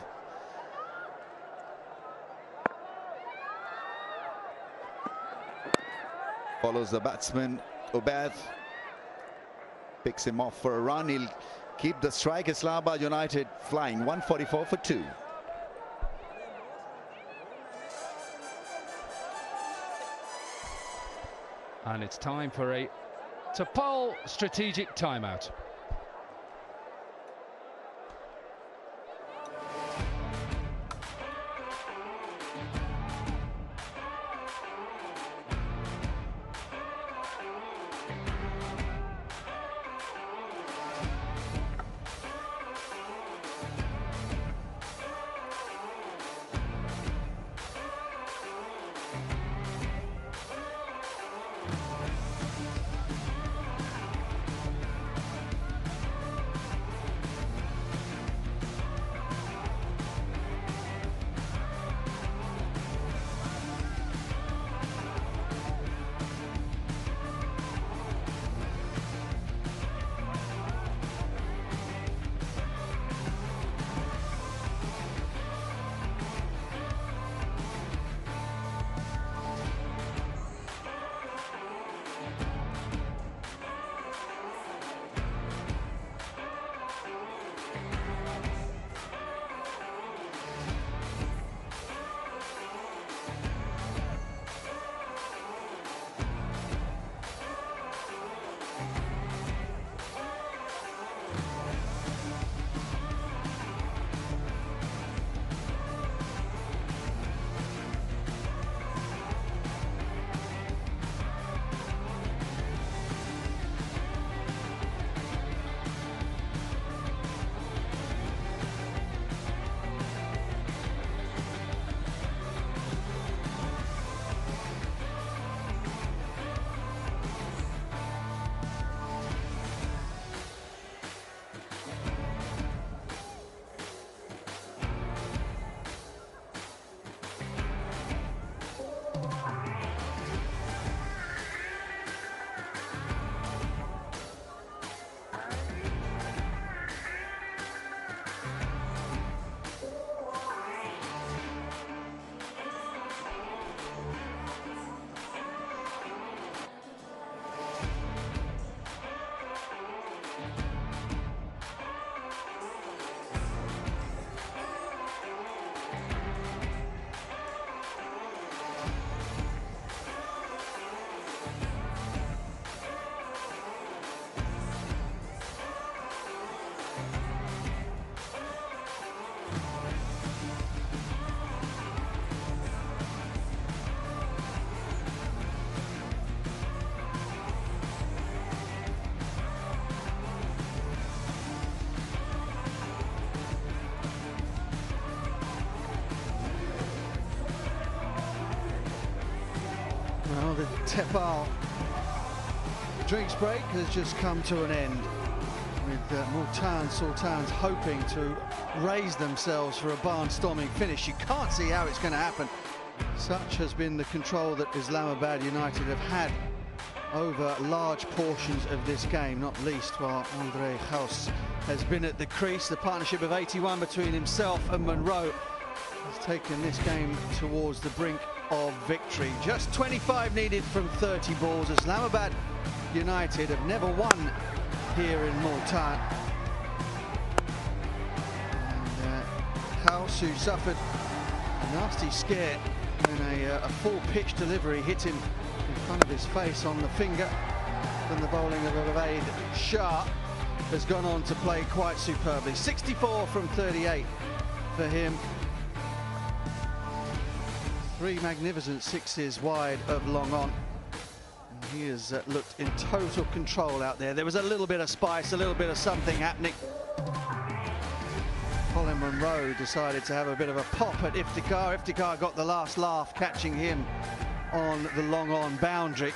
Follows the batsman, Ubaid. Picks him off for a run. He'll keep the strike. Islamabad United flying 144 for 2. And it's time for a Topal strategic timeout. Well, the Tepal drinks break has just come to an end, with Multan Sultans hoping to raise themselves for a barnstorming finish. You can't see how it's going to happen. Such has been the control that Islamabad United have had over large portions of this game, not least while 𝐄𝐍𝐆𝐋𝐈𝐒𝐇 has been at the crease. The partnership of 81 between himself and Monroe has taken this game towards the brink of victory. Just 25 needed from 30 balls. Islamabad United have never won here in Multan. And 𝐿𝐶, who suffered a nasty scare when a full pitch delivery hit him in front of his face on the finger from the bowling of Ubaid Shah, has gone on to play quite superbly. 64 from 38 for him. 3 magnificent sixes wide of long on. And he has looked in total control out there. There was a little bit of spice, a little bit of something happening. Colin Monroe decided to have a bit of a pop at Iftikhar. Iftikhar got the last laugh, catching him on the long on boundary.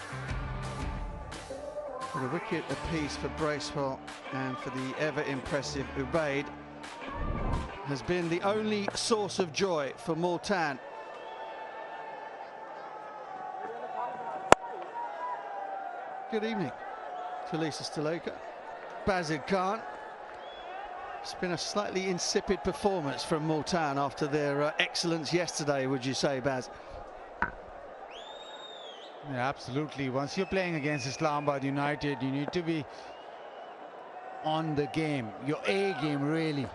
For a wicket apiece for Bracewell and for the ever impressive Ubaid has been the only source of joy for Multan. Good evening to Lisa Staloka, Bazid Khan. It's been a slightly insipid performance from Multan after their excellence yesterday, would you say, Baz? Yeah, absolutely. Once you're playing against Islamabad United, you need to be on the game, your A game, really.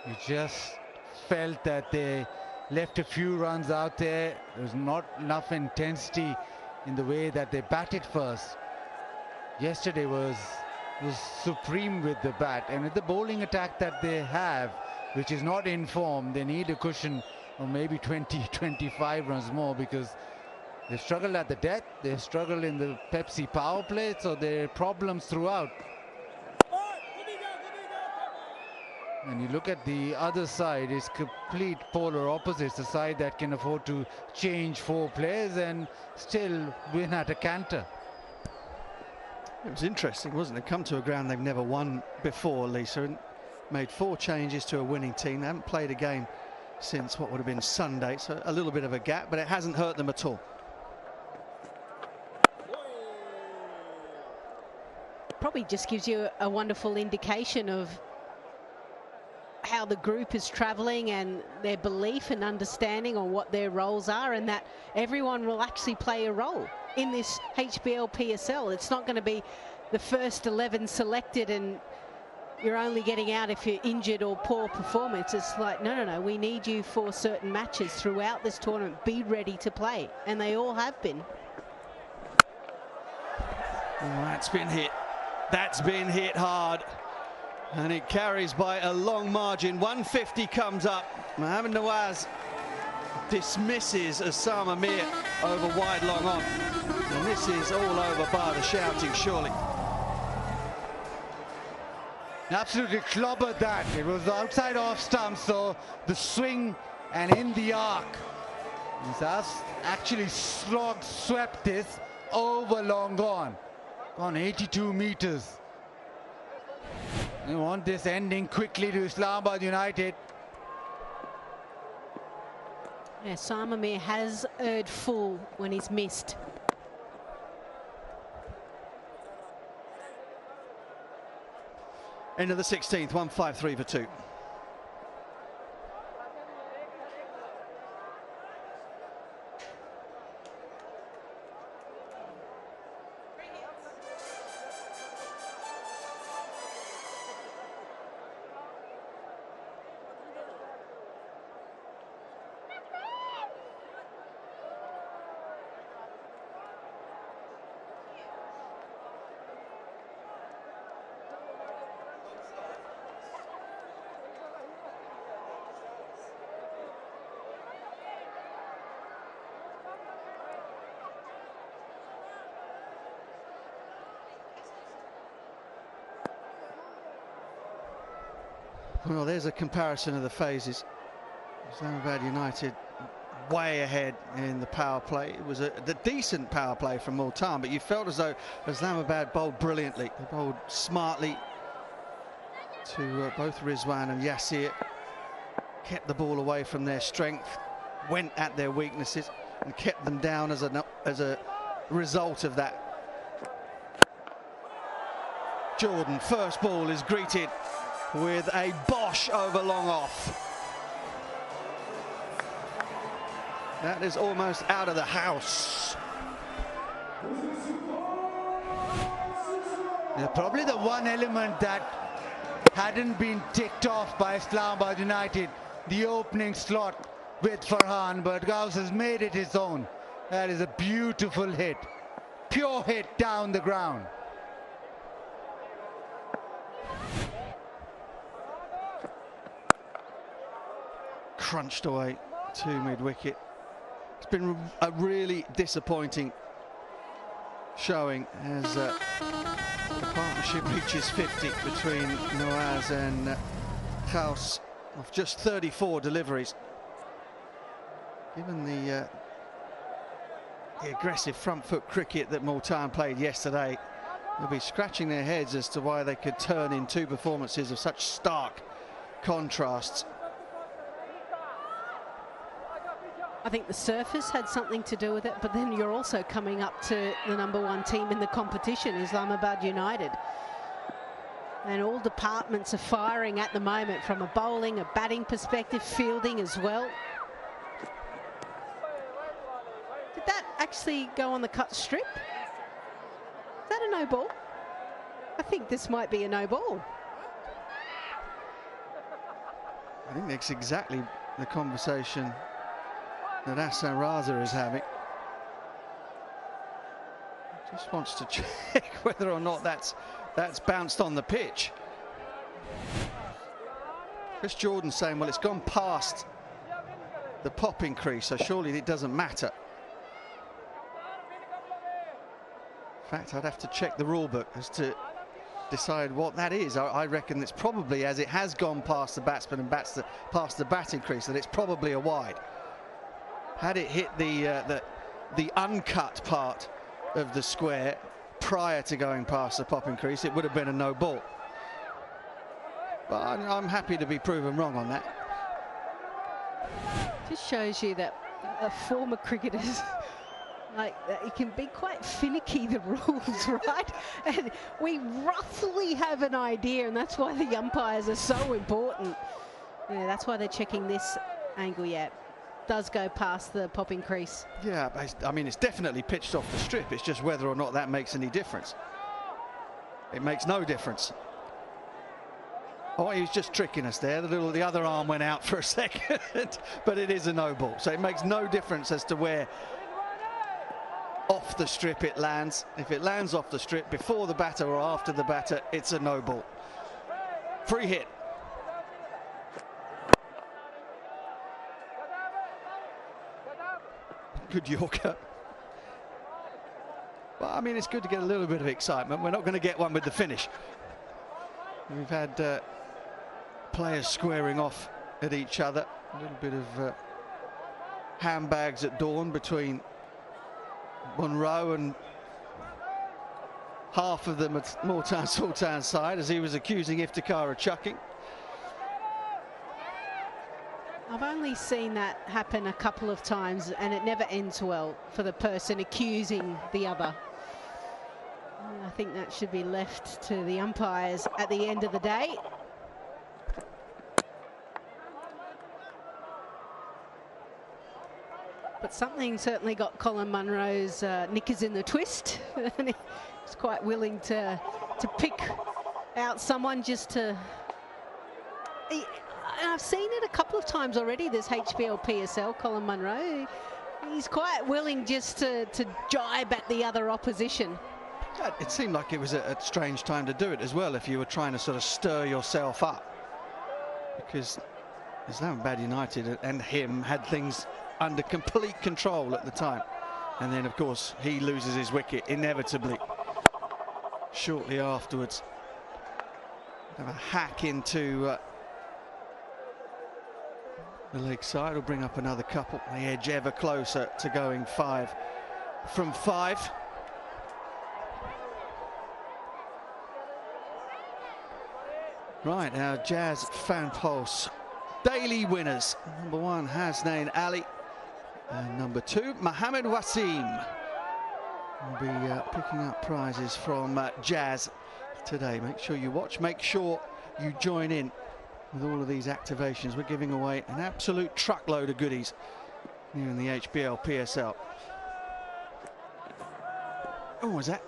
You just felt that they left a few runs out there. There was not enough intensity in the way that they batted first. Yesterday was supreme with the bat, and with the bowling attack that they have, which is not in form, they need a cushion of maybe 20-25 runs more, because they struggled at the death, they struggled in the Pepsi power play, so there are problems throughout. And you look at the other side, it's complete polar opposites, the side that can afford to change 4 players and still win at a canter. It was interesting, wasn't it? Come to a ground they've never won before, Lisa, and made 4 changes to a winning team. They haven't played a game since what would have been Sunday, so a little bit of a gap, but it hasn't hurt them at all. Probably just gives you a wonderful indication of how the group is travelling and their belief and understanding on what their roles are, and that everyone will actually play a role in this HBL PSL. It's not going to be the first 11 selected and you're only getting out if you're injured or poor performance. It's like, no, we need you for certain matches throughout this tournament. Be ready to play. And they all have been. Oh, that's been hit. That's been hit hard. And it carries by a long margin. 150 comes up. Mohammad Nawaz dismisses Osama Mir over wide long on. And this is all over bar the shouting, surely. Absolutely clobbered that. It was outside off stump, so the swing and in the arc. He's actually swept this over long on 82 meters. They want this ending quickly to Islamabad United. Yeah, Osama Mir has erred full when he's missed. End of the 16th, 153 for 2. Well, there's a comparison of the phases. Islamabad United way ahead in the power play. It was a decent power play from Multan, but you felt as though Islamabad bowled brilliantly. They bowled smartly to both Rizwan and Yasir. kept the ball away from their strength, went at their weaknesses and kept them down as a result of that. Jordan, first ball is greeted with a bosh over long off. That is almost out of the house. Yeah, probably the one element that hadn't been ticked off by Islamabad United, the opening slot with Farhan, but Ghous has made it his own. That is a beautiful hit. Pure hit down the ground. Crunched away to mid-wicket. It's been a really disappointing showing as the partnership reaches 50 between Nawaz and Ghous of just 34 deliveries. Given the aggressive front foot cricket that Multan played yesterday, they'll be scratching their heads as to why they could turn in two performances of such stark contrasts. I think the surface had something to do with it, but then you're also coming up to the #1 team in the competition, Islamabad United. And all departments are firing at the moment, from a bowling, a batting perspective, fielding as well. Did that actually go on the cut strip? Is that a no ball? I think this might be a no ball. I think that's exactly the conversation that Hassan Raza is having. Just wants to check whether or not that's bounced on the pitch. Chris Jordan saying, well, it's gone past the popping crease, so surely it doesn't matter. In fact, I'd have to check the rule book as to decide what that is. I reckon it's probably, as it has gone past the batsman and past the batting crease, that it's probably a wide. Had it hit the uncut part of the square prior to going past the popping crease, it would have been a no ball. But I'm happy to be proven wrong on that. Just shows you that former cricketers, like, it can be quite finicky, the rules, right? And we roughly have an idea, and that's why the umpires are so important. Yeah, that's why they're checking this angle. Yeah, does go past the popping crease. Yeah, I mean, it's definitely pitched off the strip. It's just whether or not that makes any difference. It makes no difference. Oh, he was just tricking us there. The other arm went out for a second, but it is a no ball. So it makes no difference as to where off the strip it lands. If it lands off the strip before the batter or after the batter, it's a no ball. Free hit. Good Yorker. Well, I mean, it's good to get a little bit of excitement. We're not going to get one with the finish. We've had players squaring off at each other. A little bit of handbags at dawn between Monroe and half of them at Multan Sultan's side, as he was accusing Iftikhar of chucking. I've only seen that happen a couple of times, and it never ends well for the person accusing the other. I think that should be left to the umpires at the end of the day. But something certainly got Colin Munro's knickers in the twist. And he was quite willing to pick out someone just to... And I've seen it a couple of times already, this HBL PSL, Colin Munro. He's quite willing just to jibe at the other opposition. It seemed like it was a strange time to do it as well, if you were trying to sort of stir yourself up. Because Islamabad United and him had things under complete control at the time. And then, of course, he loses his wicket inevitably shortly afterwards. Have a hack into the leg side will bring up another couple. They edge ever closer to going 5 from 5. Right, now Jazz Fan Pulse daily winners. Number 1, Hasnain Ali. And number 2, Mohammed Wasim. Will be picking up prizes from Jazz today. Make sure you watch. Make sure you join in with all of these activations. We're giving away an absolute truckload of goodies here in the HBL PSL. Oh, was that?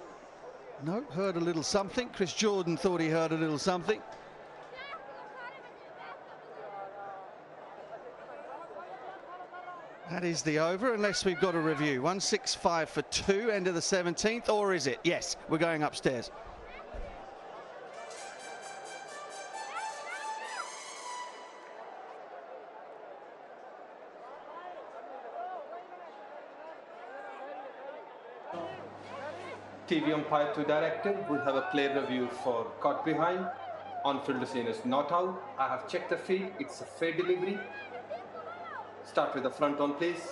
No, heard a little something. Chris Jordan thought he heard a little something. That is the over, unless we've got a review. 165 for 2, end of the 17th, or is it? Yes, we're going upstairs. TV umpire to director will have a play review for caught behind. On-field decision is not out. I have checked the feed. It's a fair delivery. Start with the front on, please.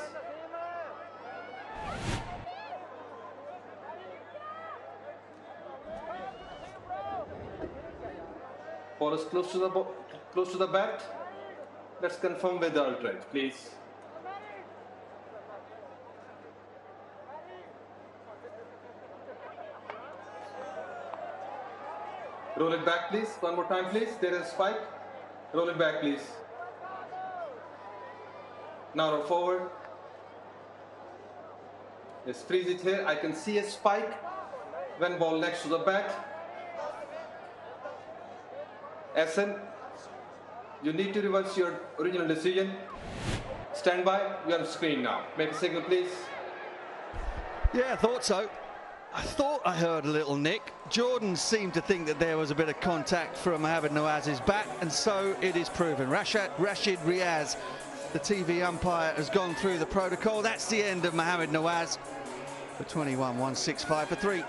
Ball is close to the bat. Let's confirm with the alternate, please. Roll it back, please. One more time, please. There is a spike. Roll it back, please. Now roll forward. Let's freeze it here. I can see a spike when ball next to the bat. SN, you need to reverse your original decision. Stand by. We are on screen now. Make a signal, please. Yeah, I thought so. I thought I heard a little nick. Jordan seemed to think that there was a bit of contact from Mohammed Nawaz's bat, and so it is proven. Rashid Riaz, the TV umpire, has gone through the protocol. That's the end of Mohammed Nawaz for 21, 165 for 3.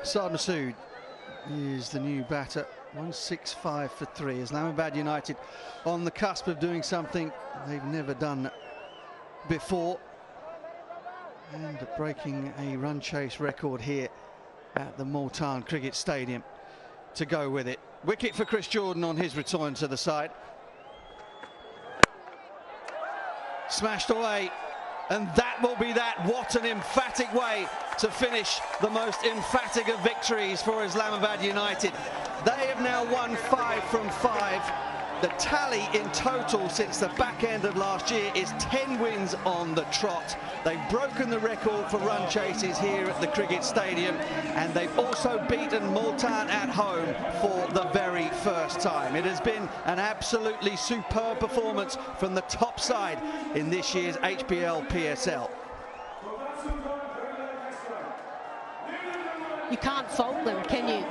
Saad Masood is the new batter. 165 for 3. Islamabad United on the cusp of doing something they've never done before, and breaking a run chase record here at the Multan Cricket Stadium to go with it. Wicket for Chris Jordan on his return to the side. Smashed away, and that will be that. What an emphatic way to finish the most emphatic of victories for Islamabad United. They have now won 5 from 5. The tally in total since the back end of last year is 10 wins on the trot. They've broken the record for run chases here at the cricket stadium, and they've also beaten Multan at home for the very first time. It has been an absolutely superb performance from the top side in this year's HBL PSL. You can't fault them, can you?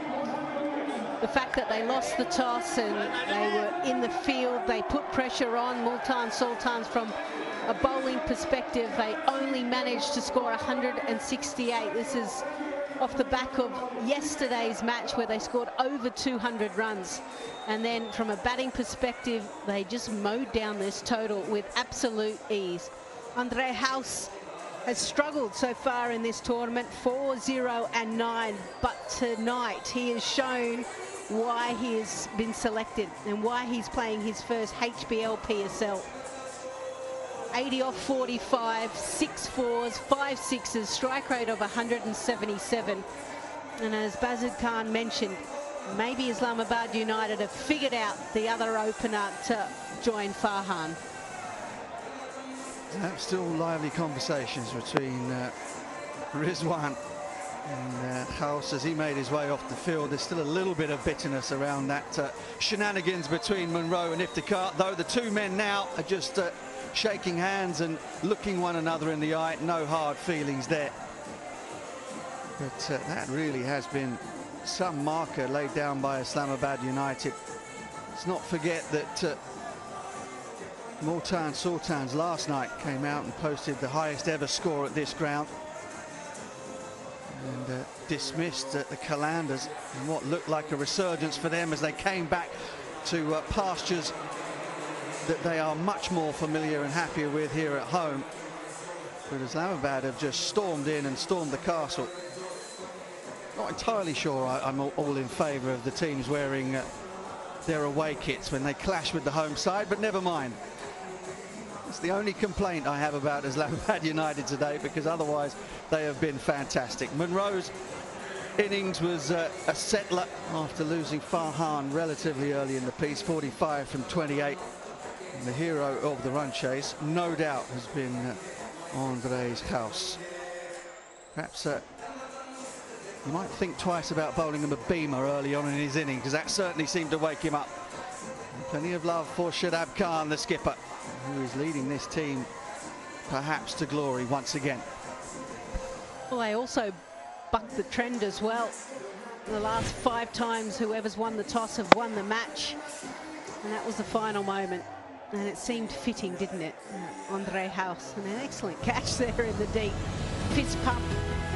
The fact that they lost the toss and they were in the field, they put pressure on Multan Sultans. From a bowling perspective, they only managed to score 168. This is off the back of yesterday's match where they scored over 200 runs. And then from a batting perspective, they just mowed down this total with absolute ease. Andre House has struggled so far in this tournament, 4-0 and 9, but tonight he has shown why he has been selected and why he's playing his first HBL PSL. 80 off 45, 6 fours, 5 sixes, strike rate of 177. And as Bazid Khan mentioned, maybe Islamabad United have figured out the other opener to join Farhan. Still lively conversations between Rizwan and House as he made his way off the field. There's still a little bit of bitterness around that shenanigans between Monroe and Iftikhar, though the two men now are just shaking hands and looking one another in the eye. No hard feelings there. But that really has been some marker laid down by Islamabad United. Let's not forget that Multan Sultans last night came out and posted the highest ever score at this ground and dismissed the Qalandars in what looked like a resurgence for them as they came back to pastures that they are much more familiar and happier with here at home. But Islamabad have just stormed in and stormed the castle. Not entirely sure I'm all in favour of the teams wearing their away kits when they clash with the home side, but never mind. It's the only complaint I have about Islamabad United today, because otherwise they have been fantastic. Monroe's innings was a settler after losing Farhan relatively early in the piece, 45 from 28. And the hero of the run chase, no doubt, has been Andre's House. Perhaps you might think twice about bowling him a beamer early on in his inning, because that certainly seemed to wake him up. And plenty of love for Shadab Khan, the skipper, who is leading this team perhaps to glory once again. Well, they also bucked the trend as well. In the last 5 times, whoever's won the toss have won the match. And that was the final moment. And it seemed fitting, didn't it? Andre House, and an excellent catch there in the deep. Fist pump,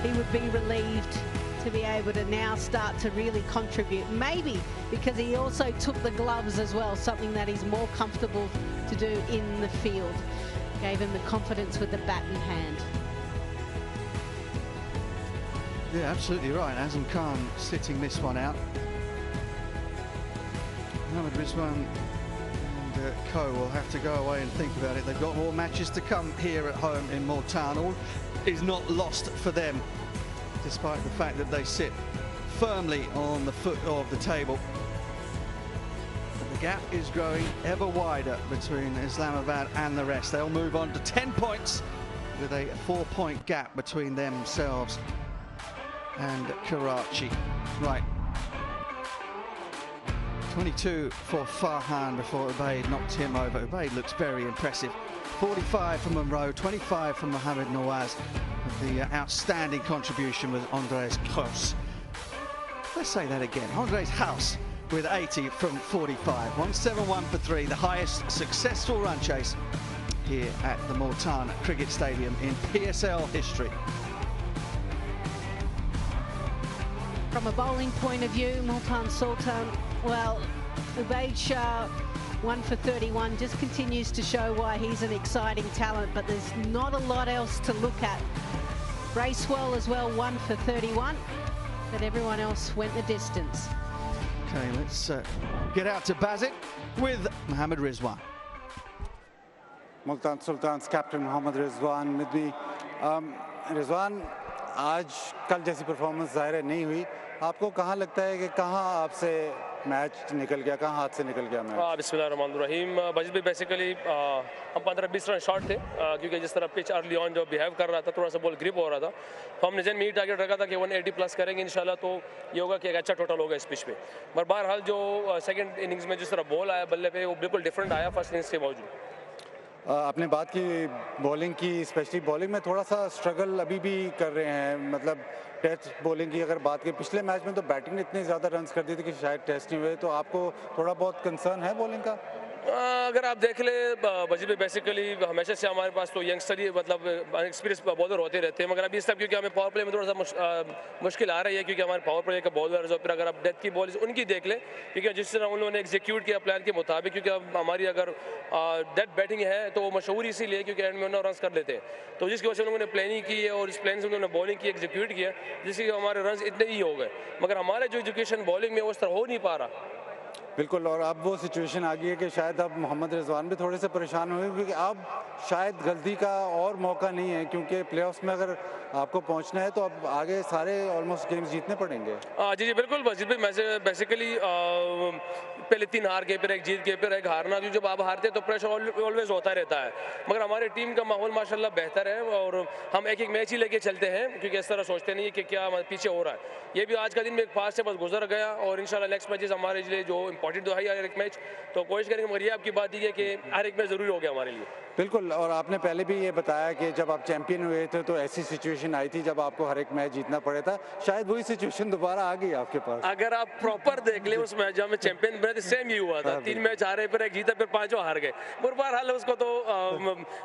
he would be relieved to be able to now start to really contribute. Maybe because he also took the gloves as well, something that he's more comfortable to do in the field. Gave him the confidence with the bat in hand. Yeah, absolutely right. Azam Khan sitting this one out. Mohammad Rizwan and Co will have to go away and think about it. They've got more matches to come here at home in Multan. All is not lost for them, despite the fact that they sit firmly on the foot of the table. But the gap is growing ever wider between Islamabad and the rest. They'll move on to 10 points with a 4-point gap between themselves and Karachi. Right. 22 for Farhan before Ubaid knocked him over. Ubaid looks very impressive. 45 from Monroe, 25 from Mohamed Nawaz. The outstanding contribution with Andre's House. Let's say that again. Andre's House with 80 from 45. 171 for 3, the highest successful run chase here at the Multan Cricket Stadium in PSL history. From a bowling point of view, Multan Sultan, well, Ubaid Shah, 1 for 31, just continues to show why he's an exciting talent, but there's not a lot else to look at. Bracewell as well, 1 for 31, but everyone else went the distance. Okay, let's get out to Bazit with Mohammad Rizwan. Multan Sultans captain Mohammad Rizwan with me. Rizwan, आज कल जैसी performance ज़ाहिर है नहीं हुई. आपको कहाँ लगता है कि कहाँ आपसे मैच निकल गया, कहाँ हाथ से निकल गया मैच? बिस्मिल्लाहिर्रहमानिर्रहीम. बजट भी बेसिकली हम 15-20 रन शॉट थे, क्योंकि जिस तरह पिच अर्ली ऑन जो बिहेव कर रहा था, थोड़ा सा बॉल ग्रिप हो रहा था, तो हमने जन में टारगेट रखा था कि 180 प्लस करेंगे इंशाल्लाह, तो ये होगा कि एक अच्छा टोटल होगा इस पिच पे. पर बहरहाल जो सेकंड इनिंग्स में जिस तरह बॉल आया बल्ले पे, वो बिल्कुल डिफरेंट आया फर्स्ट इनिंग्स के बावजूद. आपने बात की बॉलिंग की, स्पेशली बॉलिंग में थोड़ा सा स्ट्रगल अभी भी कर रहे हैं. मतलब टेस्ट बॉलिंग की अगर बात करें, पिछले मैच में तो बैटिंग ने इतने ज़्यादा रन्स कर दिए थे कि शायद टेस्ट नहीं हुए. तो आपको थोड़ा बहुत कंसर्न है बॉलिंग का? अगर आप देख ले बजट में बेसिकली हमेशा से हमारे पास तो यंगस्टर ही मतलब एक्सपीरियंस बॉलर होते रहते हैं, मगर अभी इस टाइम क्योंकि हमें पावर प्ले में थोड़ा सा मुश्किल आ रही है, क्योंकि हमारे पावर प्ले के बॉलर और फिर अगर आप डेथ की बॉल उनकी देख ले, क्योंकि जिस तरह उन्होंने एग्जीक्यूट किया प्लान के मुताबिक, क्योंकि अब हमारी अगर डेथ बैटिंग है तो वो मशहूर इसीलिए क्योंकि एंड में 9 रन कर लेते हैं, तो जिसकी वजह से उन्होंने प्लानिंग की है और इस प्लान से उन्होंने बॉलिंग की, एग्जीक्यूट किया, जिससे हमारे रन इतने ही हो गए. मगर हमारे जो एजुकेशन बॉलिंग में उस तरह हो नहीं पा रहा. बिल्कुल, और अब वो सिचुएशन आ गई है कि शायद अब मोहम्मद रिजवान भी थोड़े से परेशान हुए क्योंकि अब शायद गलती का और मौका नहीं है क्योंकि प्लेऑफ्स में अगर आपको पहुंचना है तो अब आगे सारे ऑलमोस्ट गेम्स जीतने पड़ेंगे। जी जी बिल्कुल मस्जिद भाई, बेसिकली पहले 3 हार के फिर एक जीत के फिर एक हारना, जो जब आप हारते हैं तो प्रेशर ऑलवेज होता रहता है, मगर हमारे टीम का माहौल माशाल्लाह बेहतर है और हम एक एक मैच ही लेके चलते हैं क्योंकि इस तरह सोचते नहीं है कि क्या पीछे हो रहा है। ये भी आज का दिन में एक पास से बस गुजर गया और इंशाल्लाह नेक्स्ट मैचेस हमारे लिए जो इंपॉर्टेंट तो है हर एक मैच, तो कोशिश करेंगे, मगर ये आपकी बात ही है कि हर एक मैच ज़रूरी हो गया हमारे लिए। बिल्कुल, और आपने पहले भी ये बताया कि जब आप चैंपियन हुए थे तो ऐसी सिचुएशन आई थी जब आपको हर एक मैच जीतना पड़ा था, शायद वही सिचुएशन दोबारा आ गई आपके पास। अगर आप प्रॉपर देख ले उस मैच जब हमें चैंपियन बने थे सेम ही हुआ था, 3 मैच हारे फिर एक जीता फिर 5 हार गए, मगर बहरहाल उसको तो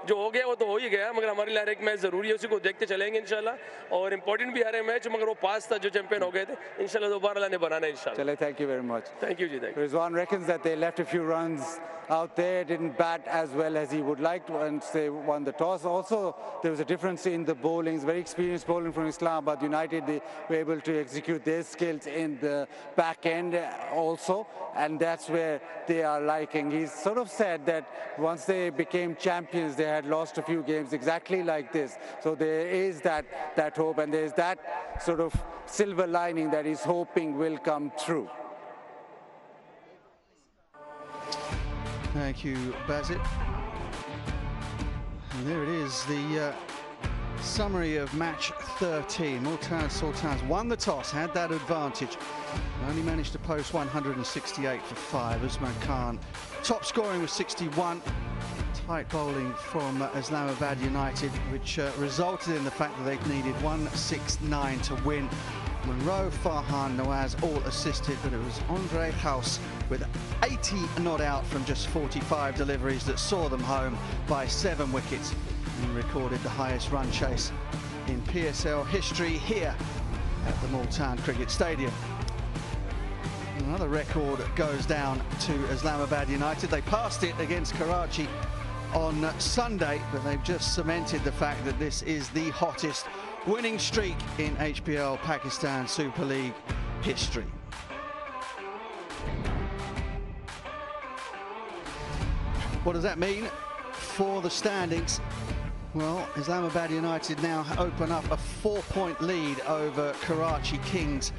जो हो गया वो तो हो ही गया, मगर हमारे लिए हर एक मैच जरूरी है, उसी को देखते चलेंगे इंशाल्लाह और इंपॉर्टेंट भी हर एक मैच, मगर वो पास था जो चैंपियन हो गए थे, इंशाल्लाह दोबारा लाने बनाना है इंशाल्लाह। चले, thank you very much. Thank you जी, thank you. Rizwan reckons that they left a few runs out there, didn't bat as well as he would like to, and they won the toss. Also, there was a difference in the bowling. Very experienced bowling from Islamabad United. They were able to execute their skills in the back end also, and that's where they are liking. He's sort of said that once they became champions, they had lost a few games exactly like this. So there is that hope, and there's that sort of silver lining that he's hoping will come true. Thank you, Bazit. And there it is, the summary of match 13. Multan Sultans won the toss, had that advantage. Only managed to post 168 for 5. Usman Khan top scoring was 61. Tight bowling from Islamabad United, which resulted in the fact that they've needed 169 to win. Monroe, Farhan, Nawaz all assisted, but it was Andre House with 80 not out from just 45 deliveries that saw them home by 7 wickets and recorded the highest run chase in PSL history here at the Multan Cricket Stadium. Another record goes down to Islamabad United. They passed it against Karachi on Sunday, but they've just cemented the fact that this is the hottest winning streak in HBL Pakistan Super League history. What does that mean for the standings? Well, Islamabad United now open up a 4-point lead over Karachi Kings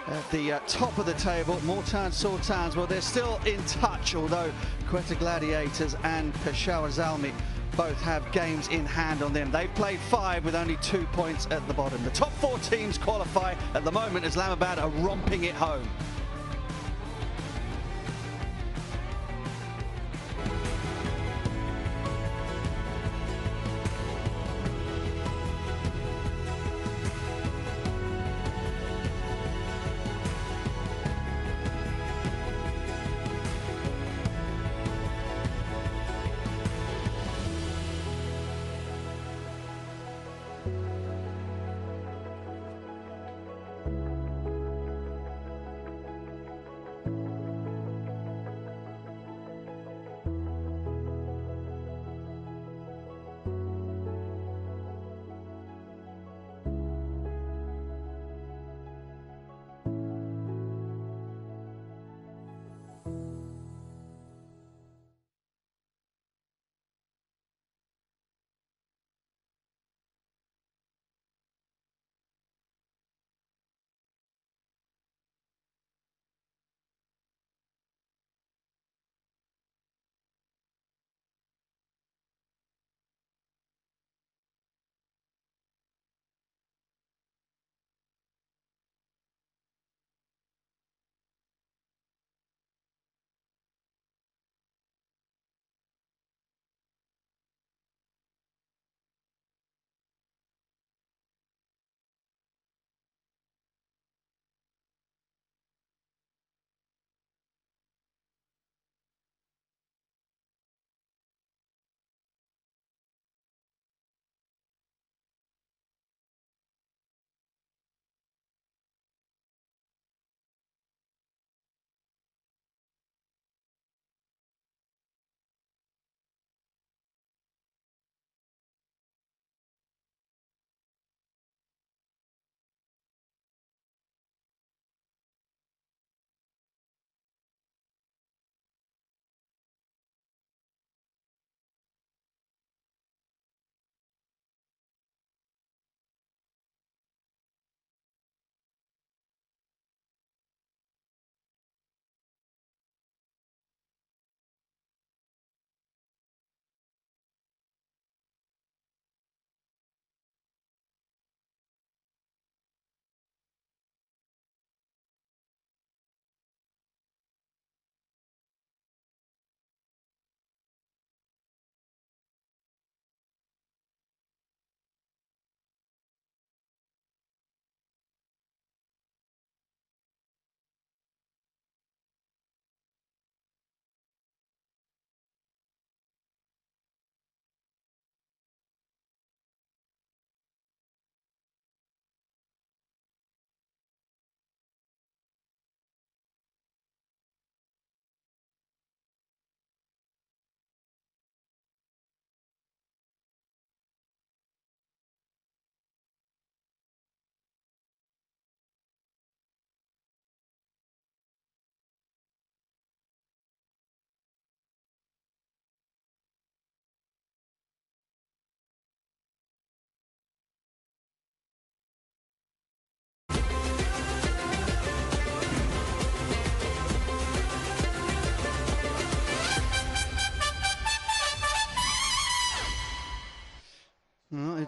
at the top of the table. Multan Sultans, well, they're still in touch, although Quetta Gladiators and Peshawar Zalmi both have games in hand on them. They've played 5 with only 2 points at the bottom. The top 4 teams qualify. At the moment, Islamabad are romping it home.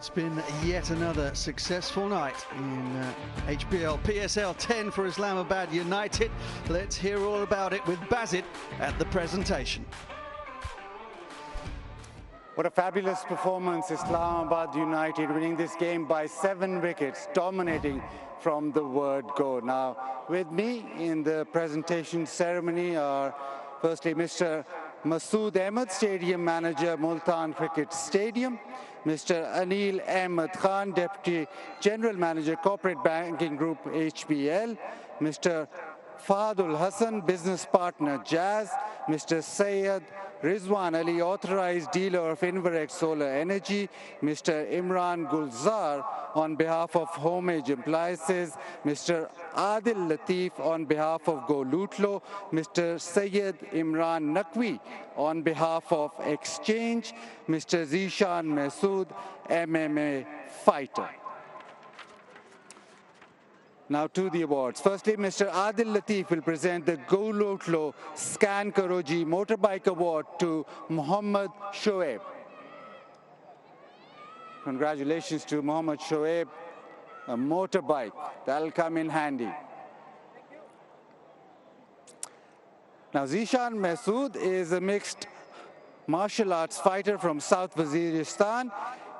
it's been yet another successful night in HBL PSL 10 for Islamabad United. Let's hear all about it with Bazit at the presentation. What a fabulous performance, Islamabad United winning this game by 7 wickets, dominating from the word go. Now, with me in the presentation ceremony are firstly Mr. Masood Ahmed, Stadium Manager, Multan Cricket Stadium, Mr. Anil Ahmed Khan, Deputy General Manager, Corporate Banking Group, HBL, Mr. Fahadul Hassan, Business Partner, Jazz, Mr. Syed Rizwan Ali, Authorized Dealer of Inverect Solar Energy, Mr. Imran Gulzar on behalf of Homage Appliances, Mr. Adil Latif on behalf of Go Lutlo, Mr. Syed Imran Naqvi on behalf of Exchange, Mr. Zishan Masood, MMA fighter. Now to the awards. Firstly, Mr. Adil Latif will present the Go Lutlo Scan Karoji Motorbike Award to Muhammad Shoaib. Congratulations to Muhammad Shoaib, a motorbike. That'll come in handy. Now, Zishan Masood is a mixed martial arts fighter from South Waziristan.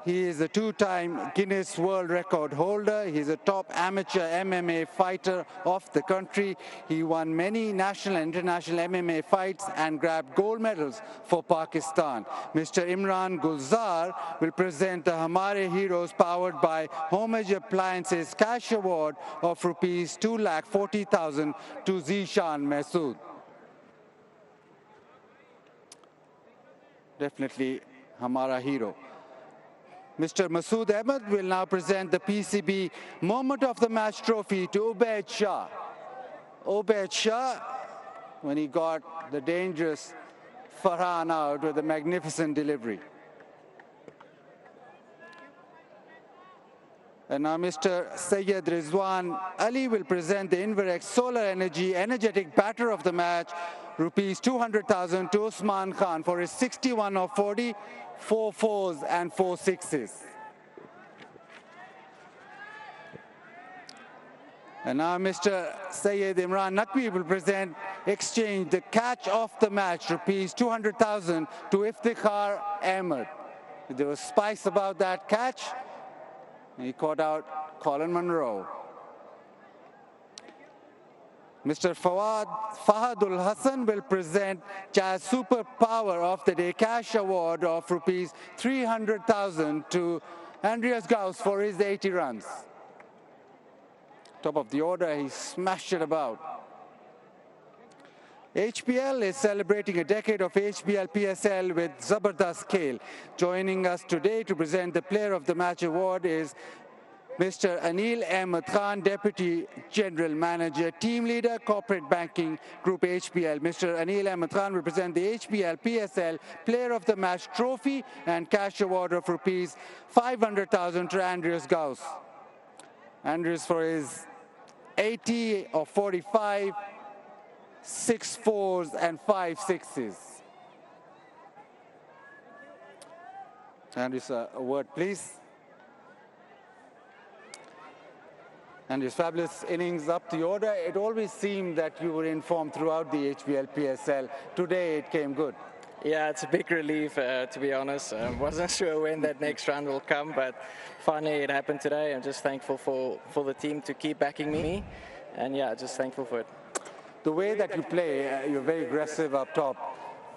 He is a 2-time Guinness World Record holder. He's a top amateur MMA fighter of the country. He won many national and international MMA fights and grabbed gold medals for Pakistan. Mr. Imran Gulzar will present the Hamare Heroes powered by Homage Appliances cash award of rupees 2,40,000 to Zishan Masood. Definitely Hamara hero. Mr. Masood Ahmed will now present the PCB Moment of the Match trophy to Ubaid Shah. Ubaid Shah, when he got the dangerous Farhan out with a magnificent delivery. And now Mr. Syed Rizwan Ali will present the Inverect Solar Energy Energetic Batter of the Match, rupees 200,000 to Usman Khan for his 61 of 40, 4 fours and 4 sixes. And now Mr. Syed Imran Naqvi will present Exchange the Catch of the Match, rupees 200,000 to Iftikhar Ahmed. There was spice about that catch. He caught out Colin Munro. Mr. Fahadul Hassan will present Jazz Superpower of the Day cash award of rupees 300,000 to Andreas Gauss for his 80 runs. Top of the order, he smashed it about. HBL is celebrating a decade of HBL PSL with Zabardast Khel. Joining us today to present the Player of the Match award is Mr. Anil Ahmed Khan, Deputy General Manager, Team Leader, Corporate Banking Group HBL. Mr. Anil Ahmed Khan will present the HBL PSL Player of the Match trophy and cash award of rupees 500,000 to Andreas Gauss. Andreas for his 80 of 45, 6 fours and 5 sixes. Andreas, a word, please. And his fabulous innings up the order. It always seemed that you were in form throughout the HBL PSL. Today it came good. Yeah, it's a big relief, to be honest. Wasn't sure when that next round will come, but finally it happened today. I'm just thankful for the team to keep backing me. And yeah, just thankful for it. The way that you play, you're very aggressive up top.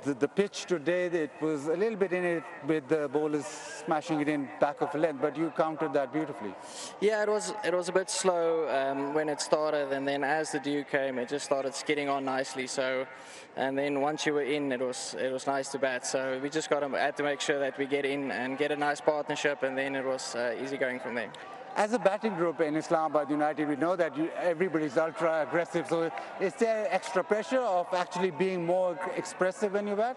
The pitch today, it was a little bit in it with the bowlers smashing it in back of the length, but you countered that beautifully. Yeah, it was a bit slow when it started, and then as the dew came, it just started skidding on nicely. So, and then once you were in, it was nice to bat. So we just had to make sure that we get in and get a nice partnership, and then it was easy going from there. As a batting group in Islamabad United, we know that everybody's ultra aggressive. So is there extra pressure of actually being more expressive when you bat?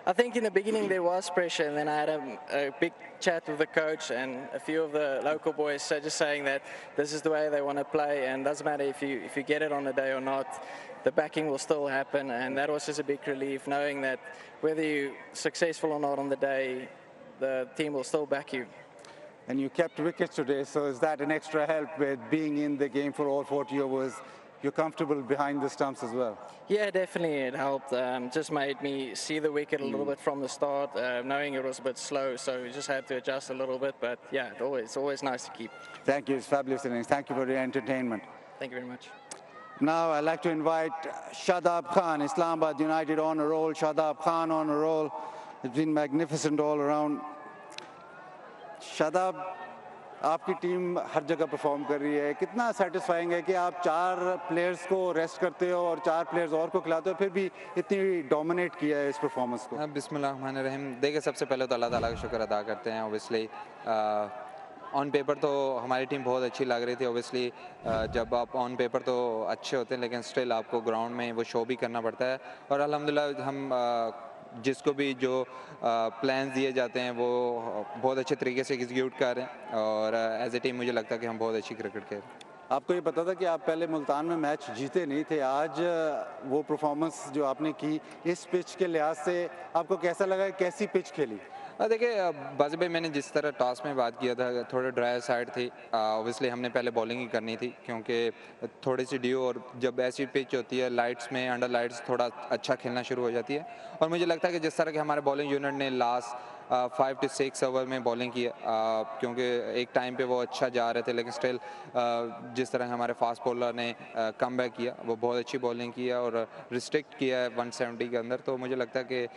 I think in the beginning there was pressure, and then I had a big chat with the coach and a few of the local boys just saying that this is the way they want to play, and doesn't matter if you get it on the day or not, the backing will still happen. And that was just a big relief, knowing that whether you're successful or not on the day, the team will still back you. and you kept wickets today. So is that an extra help with being in the game for all 40 overs? You're comfortable behind the stumps as well? Yeah, definitely it helped. Just made me see the wicket a little bit from the start, knowing it was a bit slow, so we just had to adjust a little bit. But yeah, it's always nice to keep. Thank you. It's fabulous innings. Thank you for the entertainment. Thank you very much. Now I'd like to invite Shadab Khan, Islamabad United on a roll. Shadab Khan on a roll. It's been magnificent all around. Shadab, आपकी team हर जगह perform कर रही है. कितना satisfying है कि आप 4 players को रेस्ट करते हो और 4 प्लेयर्स और को खिलाते हो, फिर भी इतनी डोमिनेट किया है इस परफॉर्मेंस को. बिस्मिल्लाहिर्रहमानिर्रहीम. देखिए, सबसे पहले तो अल्लाह ताला का शुक्र अदा करते हैं. ऑब्वियसली ऑन पेपर तो हमारी टीम बहुत अच्छी लग रही थी. ऑब्वियसली जब आप ऑन पेपर तो अच्छे होते हैं, लेकिन स्टिल आपको ग्राउंड में वो शो भी करना पड़ता है. और अल्हम्दुलिल्लाह हम जिसको भी जो प्लान्स दिए जाते हैं वो बहुत अच्छे तरीके से एग्जीक्यूट कर रहे हैं. और एज ए टीम मुझे लगता है कि हम बहुत अच्छी क्रिकेट खेल रहे हैं. आपको ये पता था कि आप पहले मुल्तान में मैच जीते नहीं थे. आज वो परफॉर्मेंस जो आपने की इस पिच के लिहाज से आपको कैसा लगा, कैसी पिच खेली? देखिए बाज़ी भाई, मैंने जिस तरह टॉस में बात किया था, थोड़ा ड्राई साइड थी. ऑब्वियसली हमने पहले बॉलिंग ही करनी थी क्योंकि थोड़ी सी ड्यू, और जब ऐसी पिच होती है लाइट्स में, अंडर लाइट्स थोड़ा अच्छा खेलना शुरू हो जाती है. और मुझे लगता है कि जिस तरह के हमारे बॉलिंग यूनिट ने लास्ट 5 to 6 ओवर में बॉलिंग की, क्योंकि एक टाइम पे वो अच्छा जा रहे थे, लेकिन स्टिल जिस तरह हमारे फास्ट बॉलर ने कम बैक किया, वो बहुत अच्छी बॉलिंग किया और रिस्ट्रिक्ट किया है 170 के अंदर. तो मुझे लगता है कि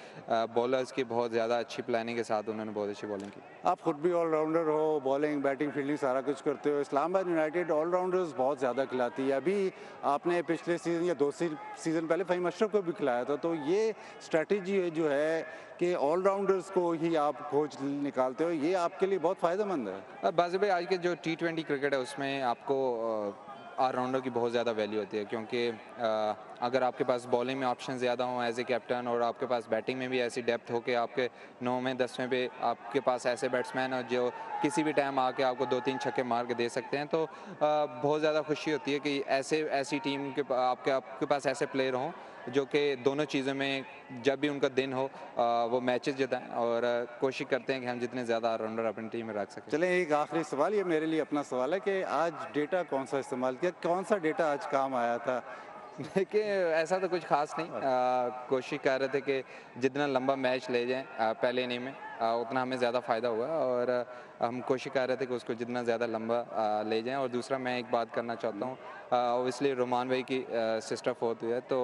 बॉलर्स की बहुत ज़्यादा अच्छी प्लानिंग के साथ उन्होंने बहुत अच्छी बॉलिंग की. आप खुद भी ऑलराउंडर हो, बॉलिंग बैटिंग फील्डिंग सारा कुछ करते हो. इस्लामाबाद यूनाइटेड ऑलराउंडर्स बहुत ज़्यादा खिलाती है. अभी आपने पिछले सीज़न या 2 सीज़न पहले फ़हीम अशरफ को भी खिलाया था. तो ये स्ट्रेटजी जो है कि ऑलराउंडर्स को ही आप खोज निकालते हो, ये आपके लिए बहुत फ़ायदेमंद है. बाज़ी भाई, आज के जो T20 क्रिकेट है उसमें आपको ऑलराउंडर की बहुत ज़्यादा वैल्यू होती है, क्योंकि अगर आपके पास बॉलिंग में ऑप्शन ज़्यादा हों एज ए कैप्टन, और आपके पास बैटिंग में भी ऐसी डेप्थ हो कि आपके 9 में 10 में भी आपके पास ऐसे बैट्समैन हो जो किसी भी टाइम आके आपको 2-3 छक्के मार के दे सकते हैं, तो बहुत ज़्यादा खुशी होती है कि ऐसी टीम के आपके पास ऐसे प्लेयर हों जो कि दोनों चीज़ों में जब भी उनका दिन हो वो मैचेस जिताएं. और कोशिश करते हैं कि हम जितने ज़्यादा ऑलराउंडर अपनी टीम में रख सकें. चलें, एक आखिरी सवाल, ये मेरे लिए अपना सवाल है कि आज डेटा कौन सा इस्तेमाल किया, कौन सा डेटा आज काम आया था? देखिए, ऐसा तो कुछ खास नहीं. कोशिश कर रहे थे कि जितना लंबा मैच ले जाएं पहले इनिंग में, उतना हमें ज़्यादा फ़ायदा हुआ. और हम कोशिश कर रहे थे कि उसको जितना ज़्यादा लंबा ले जाएं. और दूसरा मैं एक बात करना चाहता हूँ, ओबियसली रोमान भाई की सिस्टर फोर्थ हुई है, तो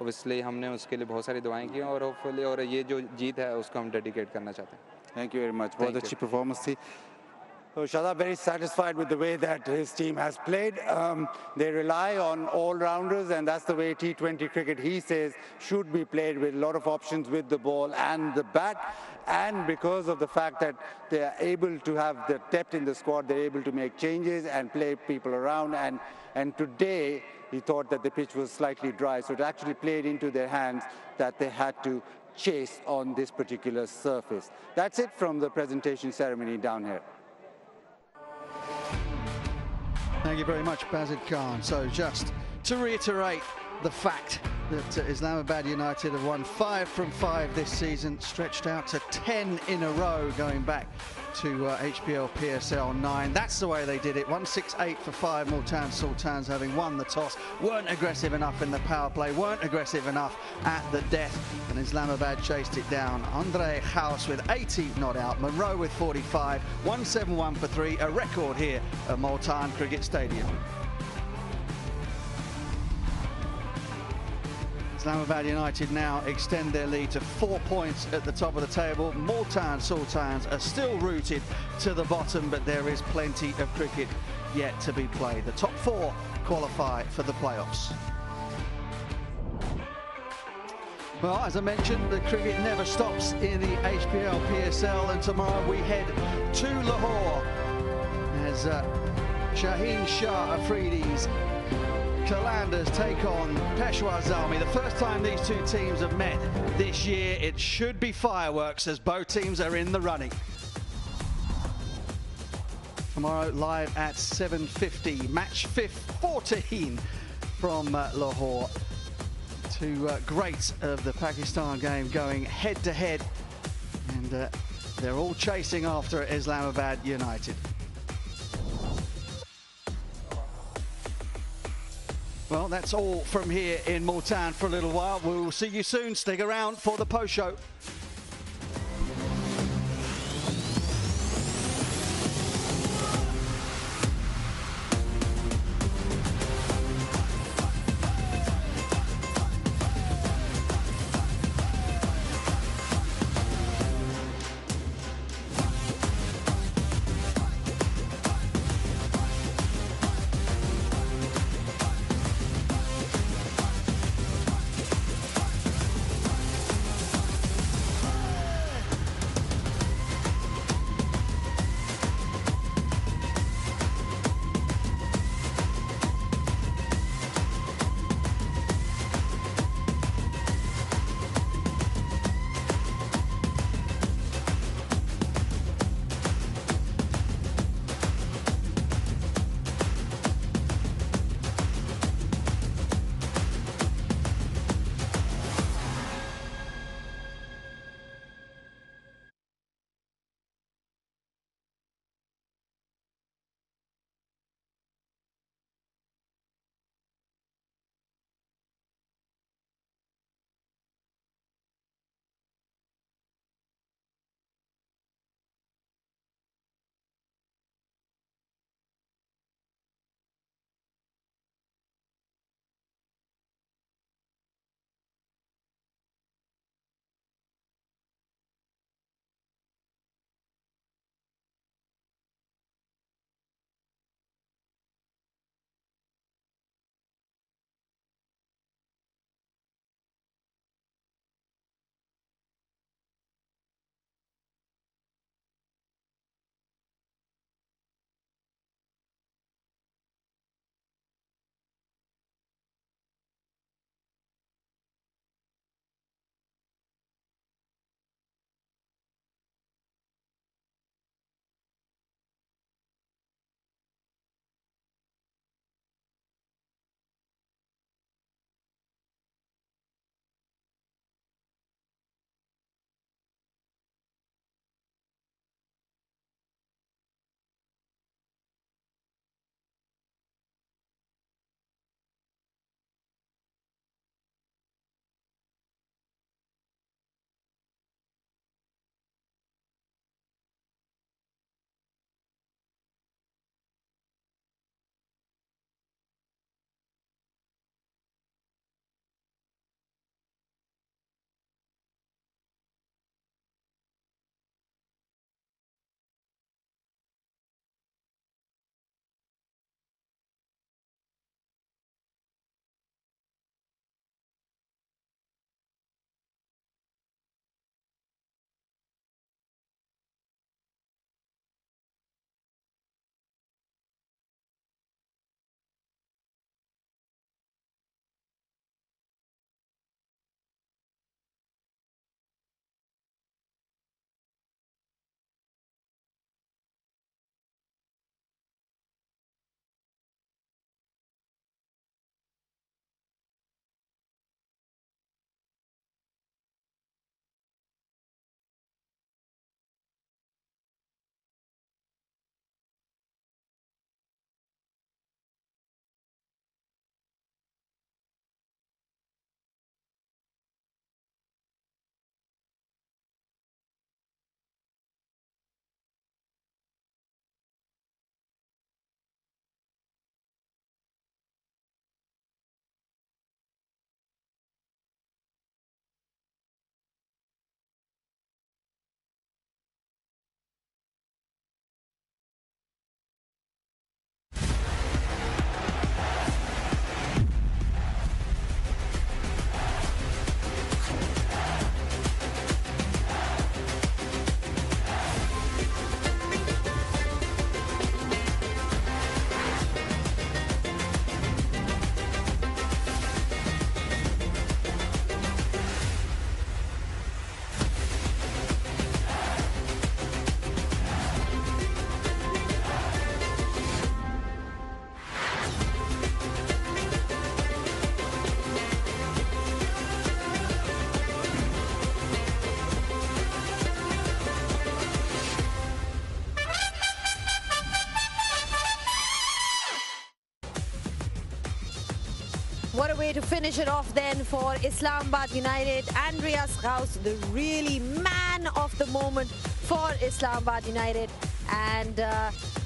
ओबियसली हमने उसके लिए बहुत सारी दुआएं की, और होपफुली और ये जो जीत है उसको हम डेडिकेट करना चाहते हैं. Thank you very much. बहुत अच्छी परफॉर्मेंस थी. So Shadab very satisfied with the way that his team has played. They rely on all-rounders, and that's the way T20 cricket, he says, should be played, with a lot of options with the ball and the bat. And because of the fact that they are able to have the depth in the squad, they're able to make changes and play people around. And today, he thought that the pitch was slightly dry, so it actually played into their hands that they had to chase on this particular surface. That's it from the presentation ceremony down here. Thank you very much, Bazid Khan. So just to reiterate the fact that Islamabad United have won 5 from 5 this season, stretched out to 10 in a row going back to HBL PSL 9. That's the way they did it. 168 for 5. Multan Sultans, having won the toss, weren't aggressive enough in the power play, weren't aggressive enough at the death, and Islamabad chased it down. 𝐄𝐍𝐆𝐋𝐈𝐒 with 80 not out, Monroe with 45, 171 for 3, a record here at Multan Cricket Stadium. Islamabad United now extend their lead to 4 points at the top of the table. Multan Sultans are still rooted to the bottom, but there is plenty of cricket yet to be played. The top 4 qualify for the playoffs. Well, as I mentioned, the cricket never stops in the HBL PSL, and tomorrow we head to Lahore as Shaheen Shah Afridi's Qalandars take on Peshawar Zalmi. The first time these two teams have met this year. It should be fireworks as both teams are in the running. Tomorrow live at 7:50, match 14 from Lahore. Two greats of the Pakistan game going head to head, and They're all chasing after Islamabad United. Well, that's all from here in Multan for a little while. We'll see you soon. Stick around for the post-show. What a way to finish it off then for Islamabad United. Andreas Gauss, the really man of the moment for Islamabad United, and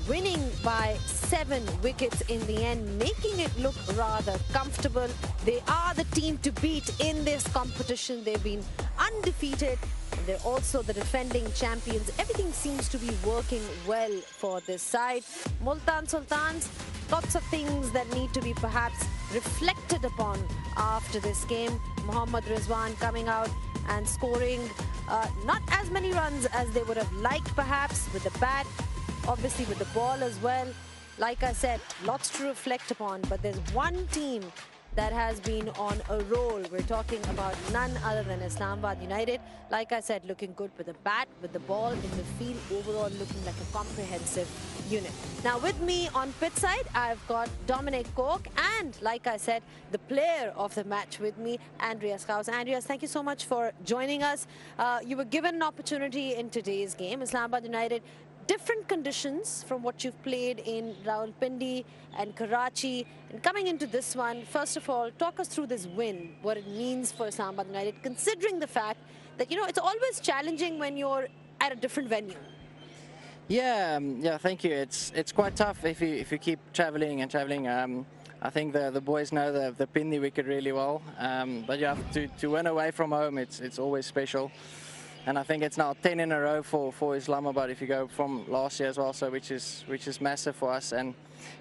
winning by 7 wickets in the end, making it look rather comfortable. They are the team to beat in this competition. They've been undefeated, and they're also the defending champions. Everything seems to be working well for this side. Multan Sultans, lots of things that need to be perhaps reflected upon after this game. Mohammad Rizwan coming out and scoring not as many runs as they would have liked perhaps with the bat, obviously with the ball as well. Like I said, lots to reflect upon, but there's one team that has been on a roll. We're talking about none other than Islamabad United. Like I said, looking good with the bat, with the ball in the field, overall looking like a comprehensive unit. Now with me on pitch side, I've got Dominic Cork, and like I said, the player of the match with me, Andreas Gauss. Andreas, thank you so much for joining us. You were given an opportunity in today's game. Islamabad United, different conditions from what you've played in Rawalpindi and Karachi, and coming into this one. First of all, talk us through this win, what it means for Islamabad United, considering the fact that, you know, it's always challenging when you're at a different venue. Yeah, thank you. It's quite tough if you keep traveling and traveling. I think the boys know the Pindi wicket really well, but you have to win away from home. It's always special. And I think it's now 10 in a row for Islamabad if you go from last year as well, so which is massive for us. And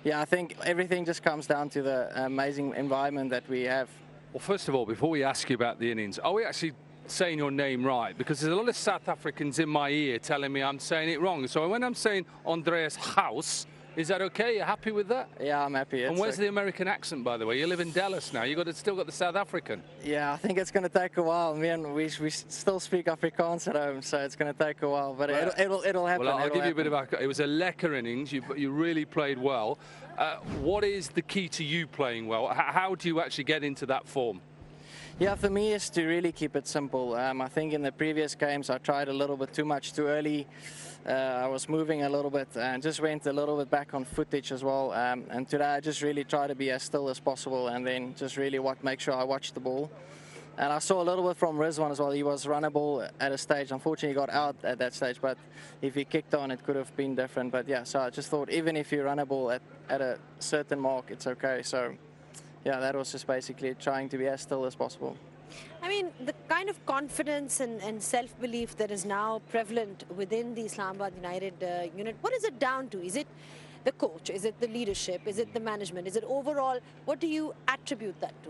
yeah, I think everything just comes down to the amazing environment that we have. Well, first of all, before we ask you about the innings, are we actually saying your name right? Because there's a lot of South Africans in my ear telling me I'm saying it wrong. So when I'm saying Andreas Gauss, is that okay? You're happy with that? Yeah, I'm happy. And where's the American accent, by the way? You live in Dallas now. Still got the South African. Yeah, I think it's going to take a while. We still speak Afrikaans at home, so it's going to take a while. But it'll happen. Well, I'll give you a bit of it was a lekker innings. You really played well. What is the key to you playing well? How do you actually get into that form? Yeah, for me, it's to really keep it simple. I think in the previous games, I tried a little bit too much too early. I was moving a little bit and just went a little bit back on footage as well. And today, I just really try to be as still as possible and then just really make sure I watch the ball. And I saw a little bit from Rizwan as well. He was runnable at a stage. Unfortunately, he got out at that stage. But if he kicked on, it could have been different. But yeah, so I just thought even if you runnable at a certain mark, it's okay. So yeah, that was just basically trying to be as still as possible. I mean, the kind of confidence and self-belief that is now prevalent within the Islamabad United unit, what is it down to? Is it the coach? Is it the leadership? Is it the management? Is it overall? What do you attribute that to?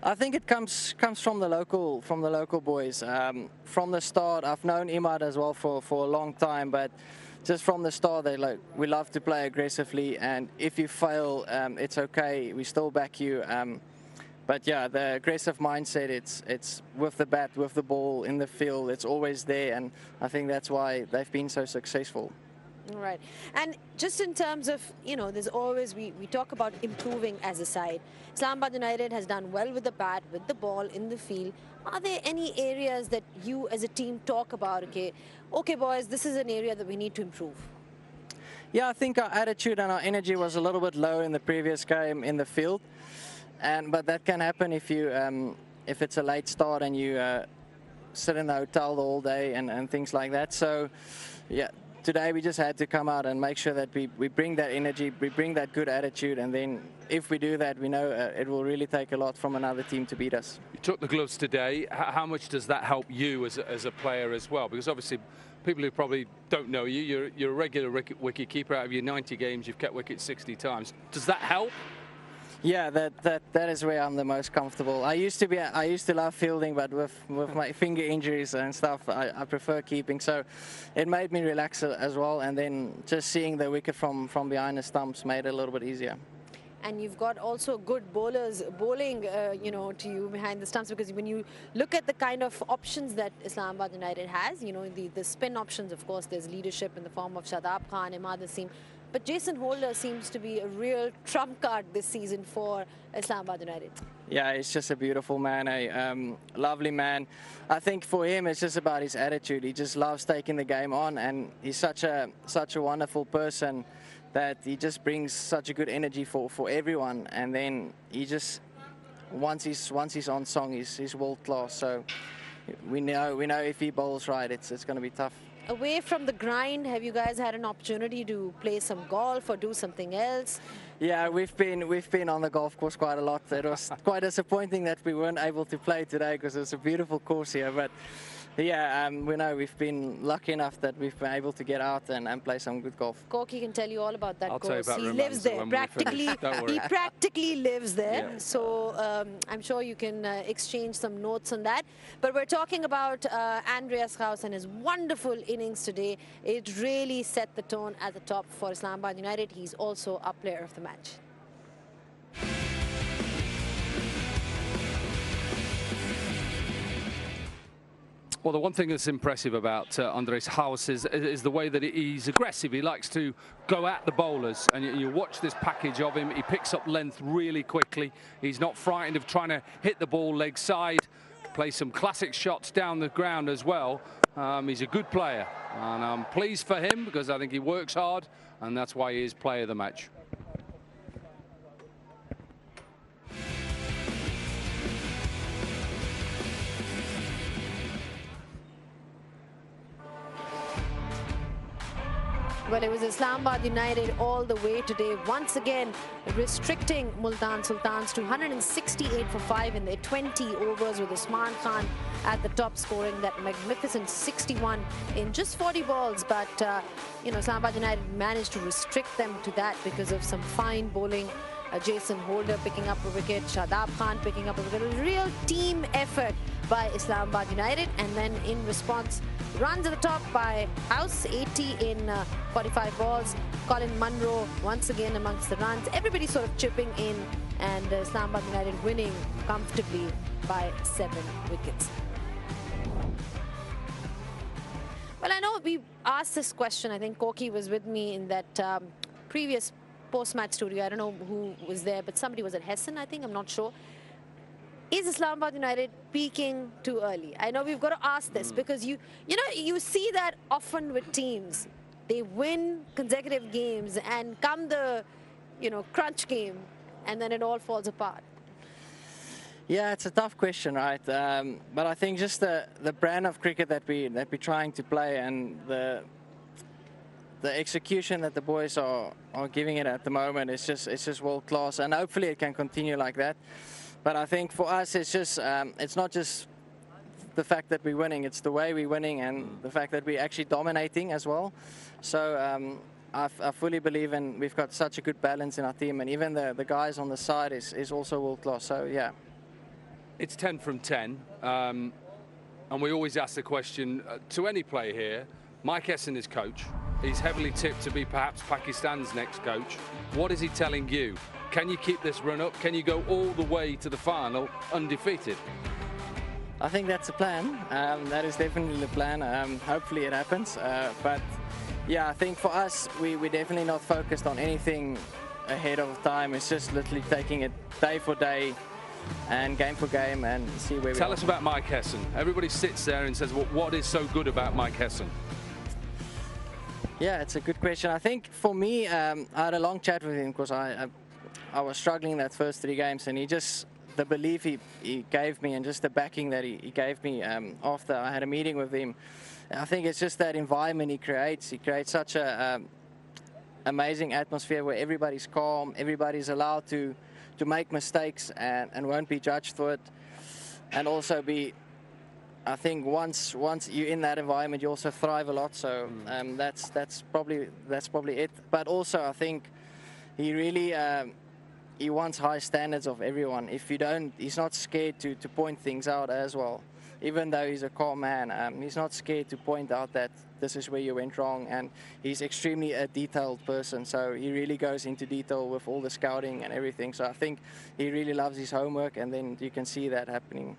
I think it comes from the local boys. From the start, I've known Imad as well for a long time, but just from the start, we love to play aggressively, and if you fail, it's okay. We still back you. But yeah, the aggressive mindset, it's with the bat, with the ball, in the field, it's always there, and I think that's why they've been so successful. Right. And just in terms of, you know, there's always, we talk about improving as a side. Islamabad United has done well with the bat, with the ball, in the field. Are there any areas that you as a team talk about, okay boys, this is an area that we need to improve? Yeah, I think our attitude and our energy was a little bit low in the previous game in the field. But that can happen if it's a late start and you sit in the hotel the whole day and things like that. So yeah, today we just had to come out and make sure that we bring that energy, we bring that good attitude, and then if we do that, we know it will really take a lot from another team to beat us. You took the gloves today. How much does that help you as a player as well? Because obviously people who probably don't know you, you're a regular wicket keeper. Out of your 90 games, you've kept wicket 60 times. Does that help? Yeah, that is where I'm the most comfortable. I used to love fielding, but with my finger injuries and stuff, I prefer keeping. So it made me relax as well, and then just seeing the wicket from behind the stumps made it a little bit easier. And you've got also good bowlers bowling, you know, to you behind the stumps, because when you look at the kind of options that Islamabad United has, you know, the spin options, of course, there's leadership in the form of Shadab Khan, Imad Asim. But Jason Holder seems to be a real trump card this season for Islamabad United. Yeah, he's just a beautiful man, a lovely man. I think for him, it's just about his attitude. He just loves taking the game on, and he's such a wonderful person that he just brings such a good energy for everyone. And then he just once he's on song, he's world class. So we know if he bowls right, it's going to be tough. Away from the grind, have you guys had an opportunity to play some golf or do something else? Yeah, we've been on the golf course quite a lot. It was quite disappointing that we weren't able to play today because it's a beautiful course here. But yeah, we know we've been lucky enough that we've been able to get out and play some good golf. 𝐄𝐍𝐆 can tell you all about that course. He lives there practically. He practically lives there. Yeah. So I'm sure you can exchange some notes on that. But we're talking about Andreas Gauss and his wonderful innings today. It really set the tone at the top for Islamabad United. He's also our player of the match. Well, the one thing that's impressive about Andreas Gauss is the way that he's aggressive. He likes to go at the bowlers, and you watch this package of him. He picks up length really quickly. He's not frightened of trying to hit the ball leg side, play some classic shots down the ground as well. He's a good player, and I'm pleased for him because I think he works hard, and that's why he is player of the match. Well, it was Islamabad United all the way today, once again restricting Multan Sultans to 168 for 5 in their 20 overs, with Usman Khan at the top scoring that magnificent 61 in just 40 balls. But, you know, Islamabad United managed to restrict them to that because of some fine bowling. Jason Holder picking up a wicket, Shadab Khan picking up a wicket. It was a real team effort by Islamabad United, and then in response, runs at the top by House, 80 in 45 balls. Colin Munro once again amongst the runs. Everybody sort of chipping in, and Islamabad United winning comfortably by 7 wickets. Well, I know we asked this question. I think 𝐄𝐍𝐆 was with me in that previous post-match studio. I don't know who was there, but somebody was at Hessen, I think. I'm not sure. Is Islamabad United peaking too early? I know we've got to ask this because you know, you see that often with teams. They win consecutive games and come the, you know, crunch game, and then it all falls apart. Yeah, it's a tough question, right? But I think just the brand of cricket that we're trying to play, and the execution that the boys are giving it at the moment is just world class, and hopefully it can continue like that. But I think for us, it's just it's not just the fact that we're winning; it's the way we're winning and the fact that we're actually dominating as well. So I fully believe in we've got such a good balance in our team, and even the guys on the side is also world class. So yeah, it's 10 from 10, and we always ask the question to any player here. Mike Hesson is coach. He's heavily tipped to be perhaps Pakistan's next coach. What is he telling you? Can you keep this run up? Can you go all the way to the final undefeated? I think that's the plan. That is definitely the plan. Hopefully it happens. But yeah, I think for us, we're definitely not focused on anything ahead of time. It's just literally taking it day for day and game for game and see where we are. Tell us about Mike Hesson. Everybody sits there and says, well, what is so good about Mike Hesson? Yeah, it's a good question. I think for me, I had a long chat with him because I was struggling that first 3 games, and he just, the belief he gave me and just the backing that he gave me after I had a meeting with him, I think it's just that environment he creates. He creates such a amazing atmosphere where everybody's calm, everybody's allowed to make mistakes and won't be judged for it, and also be, I think once you're in that environment, you also thrive a lot. So that's probably it. But also, I think he really he wants high standards of everyone. If you don't, he's not scared to point things out as well. Even though he's a calm man, he's not scared to point out that this is where you went wrong. And he's extremely a detailed person, so he really goes into detail with all the scouting and everything. So I think he really loves his homework, and then you can see that happening.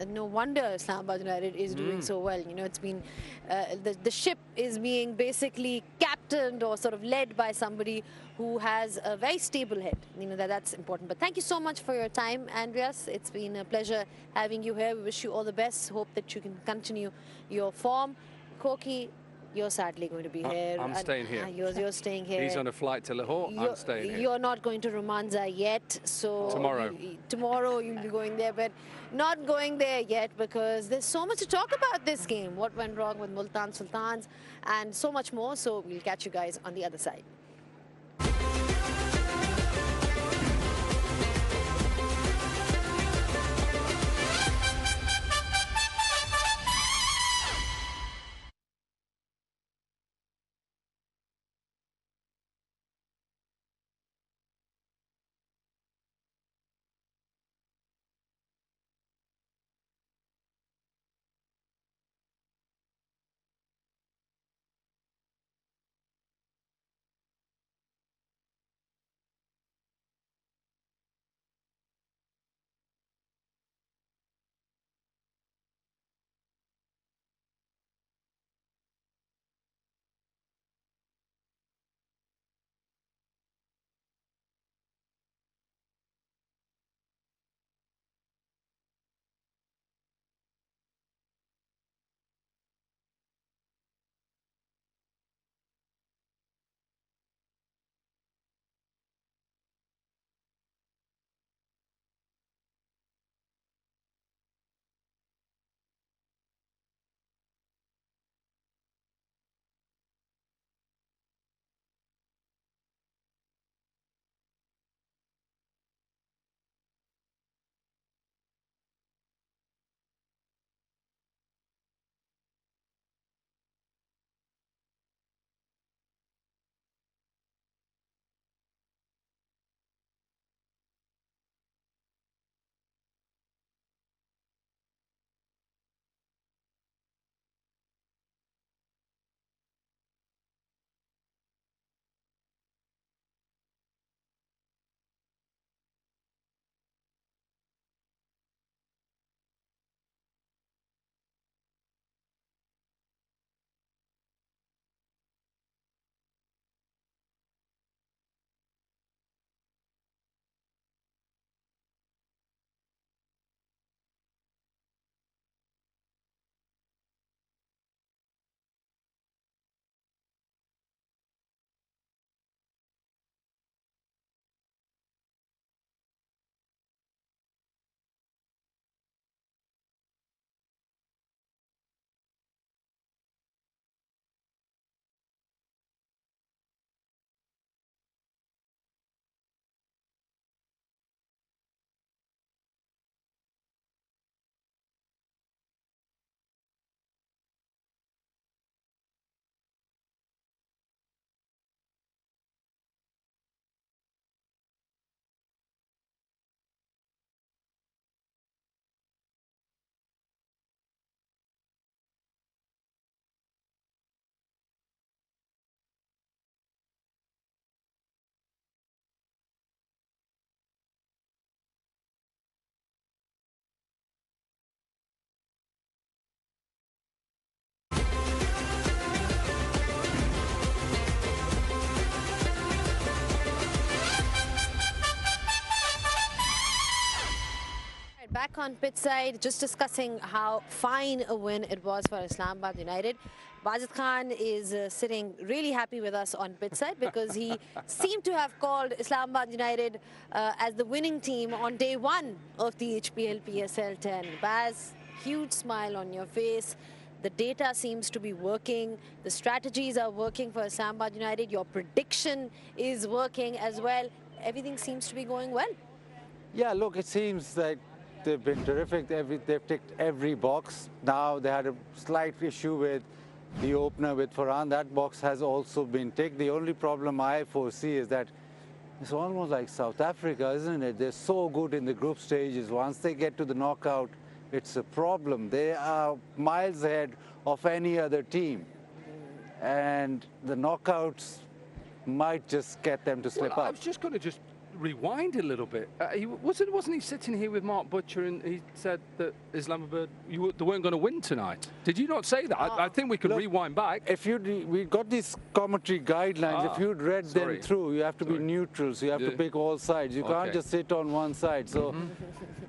No wonder Islamabad United is doing so well. You know, it's been the ship is being basically captained or sort of led by somebody who has a very stable head. You know, that's important. But thank you so much for your time, Andreas. It's been a pleasure having you here. We wish you all the best. Hope that you can continue your form. 𝐄𝐍𝐆, You're sadly going to be here. I'm staying here. You're staying here. He's on a flight to Lahore. I'm staying here. You're not going to Romanza yet, so tomorrow. Tomorrow you'll be going there, but not going there yet because there's so much to talk about this game. What went wrong with Multan Sultans and so much more. So we'll catch you guys on the other side. Back on pitch side, just discussing how fine a win it was for Islamabad United. Bazid Khan is sitting really happy with us on pitch side because he seemed to have called Islamabad United as the winning team on day one of the HBL PSL 10. Baz, huge smile on your face. The data seems to be working. The strategies are working for Islamabad United. Your prediction is working as well. Everything seems to be going well. Yeah, look, it seems like they've been terrific. They've ticked every box. Now they had a slight issue with the opener with Farhan. That box has also been ticked. The only problem I foresee is that it's almost like South Africa, isn't it? They're so good in the group stages. Once they get to the knockout, it's a problem. They are miles ahead of any other team. And the knockouts might just get them to slip up. I was just going to rewind a little bit. Wasn't he sitting here with Mark Butcher and he said that Islamabad, they weren't going to win tonight? Did you not say that? I think we could rewind back. If we got these commentary guidelines. If you'd read them through, you have to be neutral. So you have to pick all sides. You can't just sit on one side. So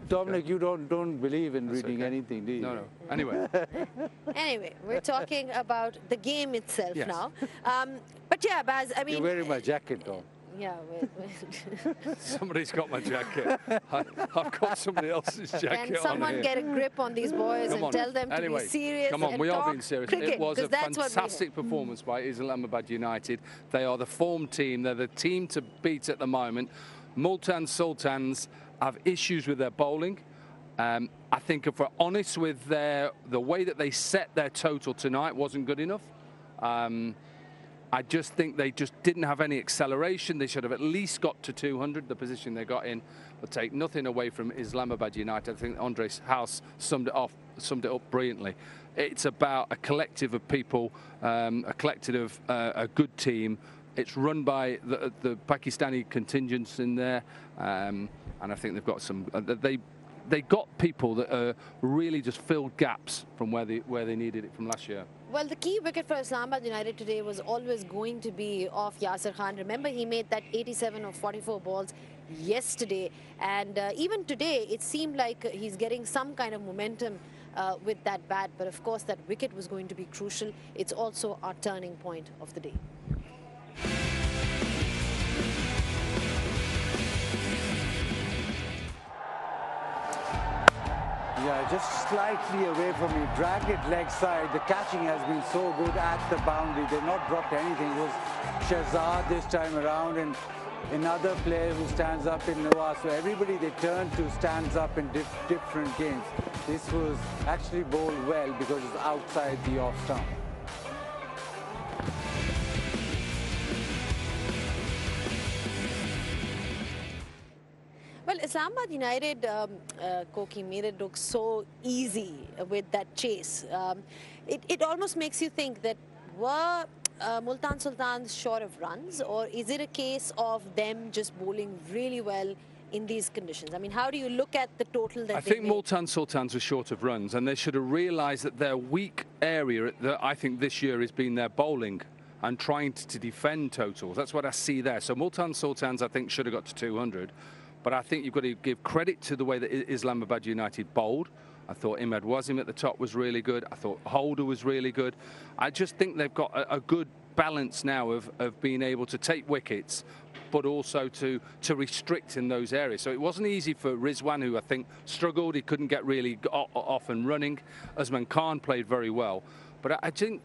Dominic, you don't believe in reading anything, do you? No. Anyway. Anyway, we're talking about the game itself Yes. now. But yeah, Baz, I mean... You're wearing my jacket, Tom. Yeah, wait. Somebody's got my jacket. I've got somebody else's jacket on. Can someone get a grip on these boys and tell them to be serious? Come on, and we are talk being serious. cricket, It was a 'cause that's what we fantastic performance by Islamabad United. They are the form team. They're the team to beat at the moment. Multan Sultans have issues with their bowling. I think if we're honest with the way that they set their total tonight wasn't good enough. I just think they just didn't have any acceleration. They should have at least got to 200, the position they got in. But take nothing away from Islamabad United. I think Andres House summed it up brilliantly. It's about a collective of people, a collective of a good team. It's run by the Pakistani contingents in there, and I think they've got some. They got people that really just filled gaps from where they needed it from last year. Well, the key wicket for Islamabad United today was always going to be off Yasir Khan. Remember, he made that 87 of 44 balls yesterday. And even today, it seemed like he's getting some kind of momentum with that bat. But of course, that wicket was going to be crucial. It's also our turning point of the day. Yeah, just slightly away from me. Drag it leg side. The catching has been so good at the boundary. They've not dropped anything. It was Shahzad this time around and another player who stands up in Nawaz. So everybody they turn to stands up in different games. This was actually bowled well because it's outside the off stump. Well, Islamabad United, 𝐄𝐍𝐆, made it look so easy with that chase. It almost makes you think that were Multan Sultans short of runs, or is it a case of them just bowling really well in these conditions? I mean, how do you look at the total that I think Multan Sultans were short of runs, and they should have realised that their weak area, that I think this year, has been their bowling and trying to defend totals. That's what I see there. So Multan Sultans, I think, should have got to 200. But I think you've got to give credit to the way that Islamabad United bowled. I thought Imad Wasim at the top was really good. I thought Holder was really good. I just think they've got a good balance now of being able to take wickets, but also to restrict in those areas. So it wasn't easy for Rizwan, who I think struggled. He couldn't get really off and running. Usman Khan played very well. But I think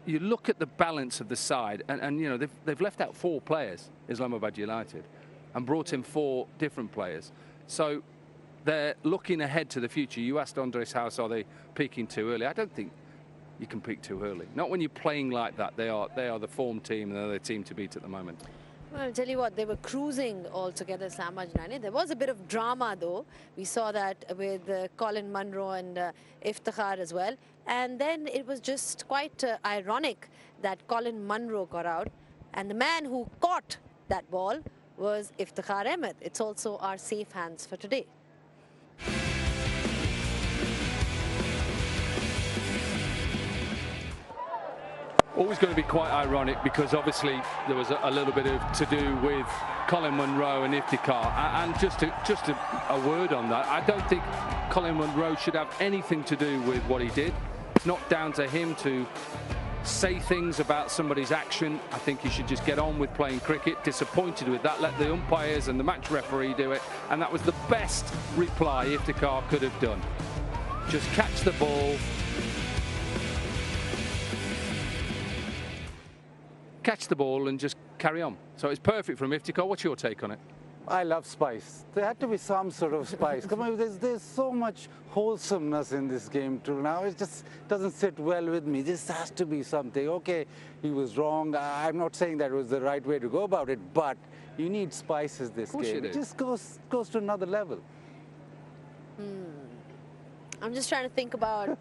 you look at the balance of the side, and you know, they've left out 4 players, Islamabad United, and brought in 4 different players. So they're looking ahead to the future. You asked Andres House, are they peaking too early? I don't think you can peak too early. Not when you're playing like that. They are the form team, and they're the team to beat at the moment. Well, I'll tell you what, they were cruising altogether, Islamabad United. There was a bit of drama, though. We saw that with Colin Munro and Iftikhar as well. And then it was just quite ironic that Colin Munro got out. And the man who caught that ball was Iftikhar Ahmed. It's also our safe hands for today. Always going to be quite ironic, because obviously there was a little bit of to do with Colin Munro and Iftikhar. And just a word on that, I don't think Colin Munro should have anything to do with what he did. It's not down to him to say things about somebody's action. I think he should just get on with playing cricket. Disappointed with that. Let the umpires and the match referee do it. And that was the best reply Iftikhar could have done. Just catch the ball. Catch the ball and just carry on. So it's perfect from Iftikhar. What's your take on it? I love spice. There had to be some sort of spice. Come on, there's so much wholesomeness in this game till now. It just doesn't sit well with me. This has to be something. Okay, he was wrong. I'm not saying that was the right way to go about it, but you need spices this game. It just goes to another level. I'm just trying to think about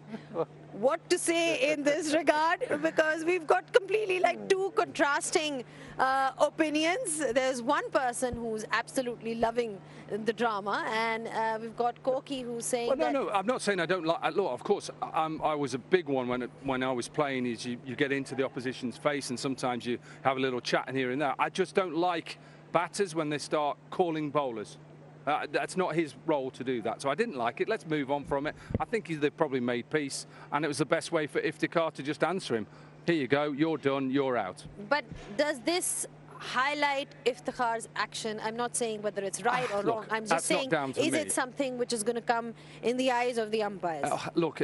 what to say in this regard, because we've got completely like 2 contrasting opinions. There's one person who's absolutely loving the drama, and we've got 𝐄𝐍𝐆 who's saying well, no, I'm not saying I don't like. Look, of course, I was a big one when I was playing. Is you get into the opposition's face, and sometimes you have a little chat in here and there. I just don't like batters when they start calling bowlers. That's not his role to do that. So I didn't like it. Let's move on from it. I think they've probably made peace, and it was the best way for Iftikhar to just answer him. Here you go, you're done, you're out. But does this highlight Iftikhar's action? I'm not saying whether it's right or wrong. I'm just saying, is it something which is going to come in the eyes of the umpires? Look,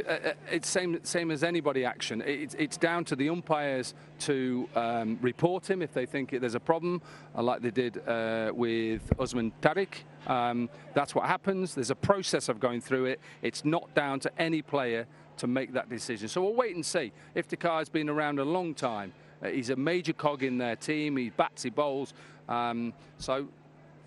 it's same as anybody action. It's down to the umpires to report him if they think there's a problem, like they did with Usman Tariq. That's what happens. There's a process of going through it. It's not down to any player to make that decision. So we'll wait and see. Iftikhar's been around a long time. He's a major cog in their team. He bats, he bowls. So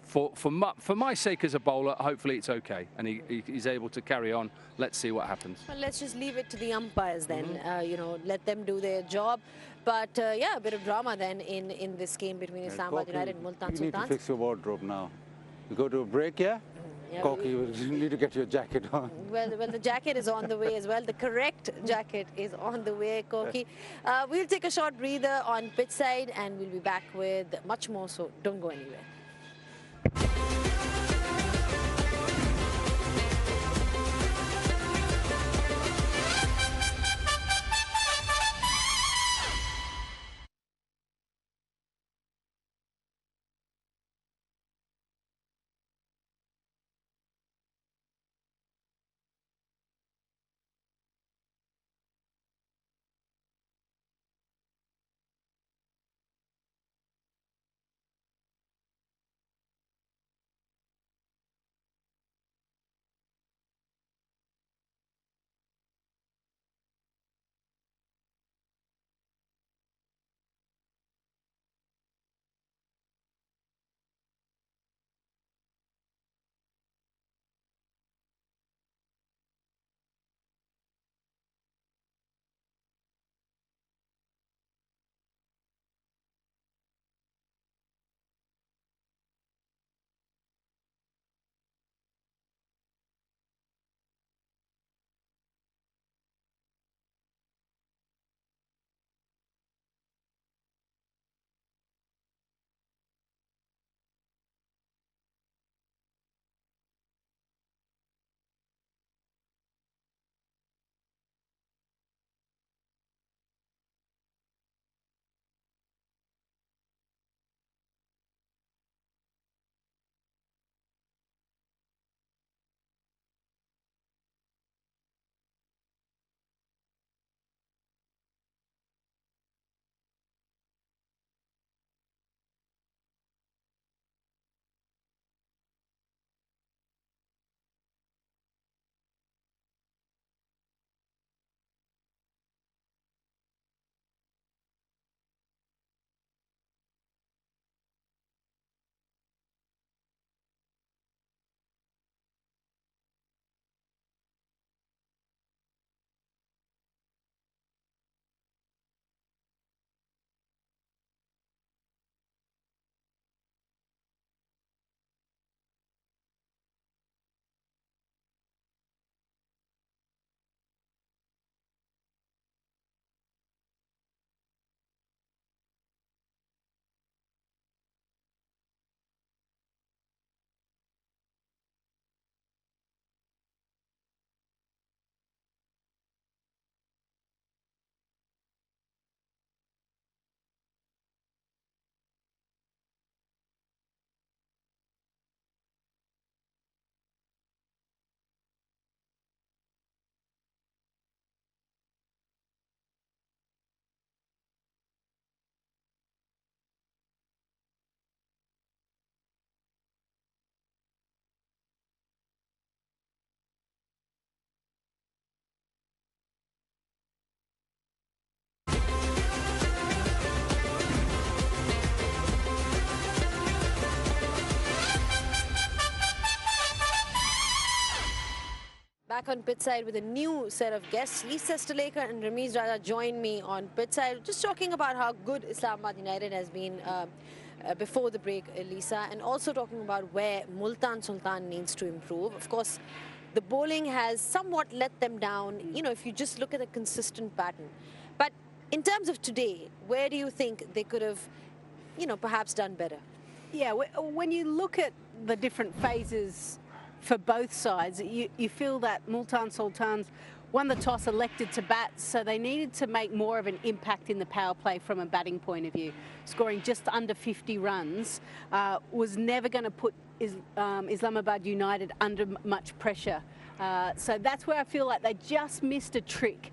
for my sake as a bowler, hopefully it's okay, and he's able to carry on. Let's see what happens. Well, let's just leave it to the umpires then. You know, let them do their job. But yeah, a bit of drama then in this game between Islamabad United and Multan Sultans. You need to fix your wardrobe now. You go to a break, yeah? Koki, you need to get your jacket on. Well, the jacket is on the way as well. The correct jacket is on the way, Koki. We'll take a short breather on pitch side, and we'll be back with much more, so don't go anywhere. Back on pitch side with a new set of guests. Lisa Sthalekar and Ramiz Raja join me on pitch side, just talking about how good Islamabad United has been before the break, Lisa, and also talking about where Multan Sultan needs to improve. Of course, the bowling has somewhat let them down, you know, if you just look at a consistent pattern. But in terms of today, where do you think they could have, you know, perhaps done better? Yeah, when you look at the different phases for both sides, you feel that Multan Sultans won the toss, elected to bat, so they needed to make more of an impact in the power play from a batting point of view. Scoring just under 50 runs was never going to put Islamabad United under much pressure. So that's where I feel like they just missed a trick.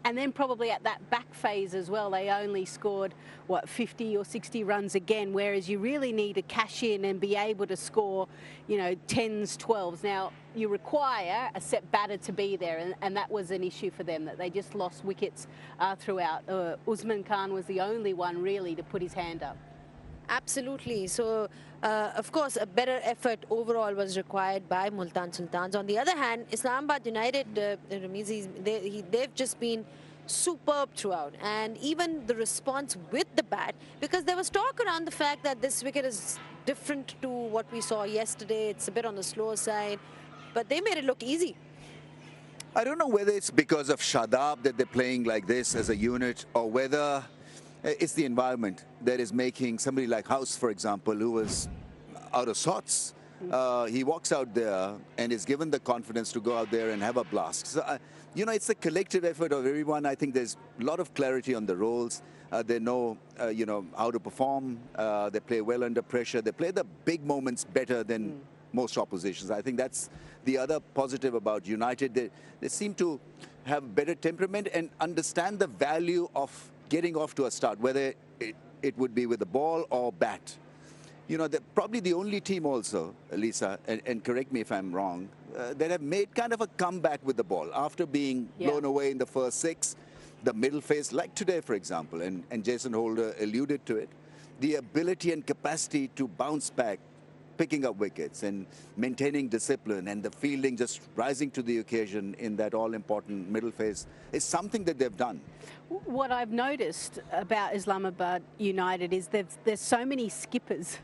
And then probably at that back phase as well, they only scored, what, 50 or 60 runs again, whereas you really need to cash in and be able to score, you know, 10s, 12s. Now, you require a set batter to be there, and that was an issue for them, that they just lost wickets throughout. Usman Khan was the only one really to put his hand up. Absolutely. So, of course, a better effort overall was required by Multan Sultans. On the other hand, Islamabad United, they've just been superb throughout. And even the response with the bat, because there was talk around the fact that this wicket is different to what we saw yesterday. It's a bit on the slower side, but they made it look easy. I don't know whether it's because of Shadab that they're playing like this as a unit, or whether it's the environment that is making somebody like House, for example, who was out of sorts. He walks out there and is given the confidence to go out there and have a blast. So, you know, it's a collective effort of everyone. I think there's a lot of clarity on the roles. They know, you know, how to perform. They play well under pressure. They play the big moments better than most oppositions. I think that's the other positive about United. They seem to have better temperament and understand the value of getting off to a start, whether it would be with the ball or bat. You know, they're probably the only team also, Lisa, and correct me if I'm wrong, that have made kind of a comeback with the ball after being blown away in the first 6. The middle phase, like today, for example, and Jason Holder alluded to it, the ability and capacity to bounce back, picking up wickets and maintaining discipline, and the fielding just rising to the occasion in that all-important middle phase is something that they've done. What I've noticed about Islamabad United is there's so many skippers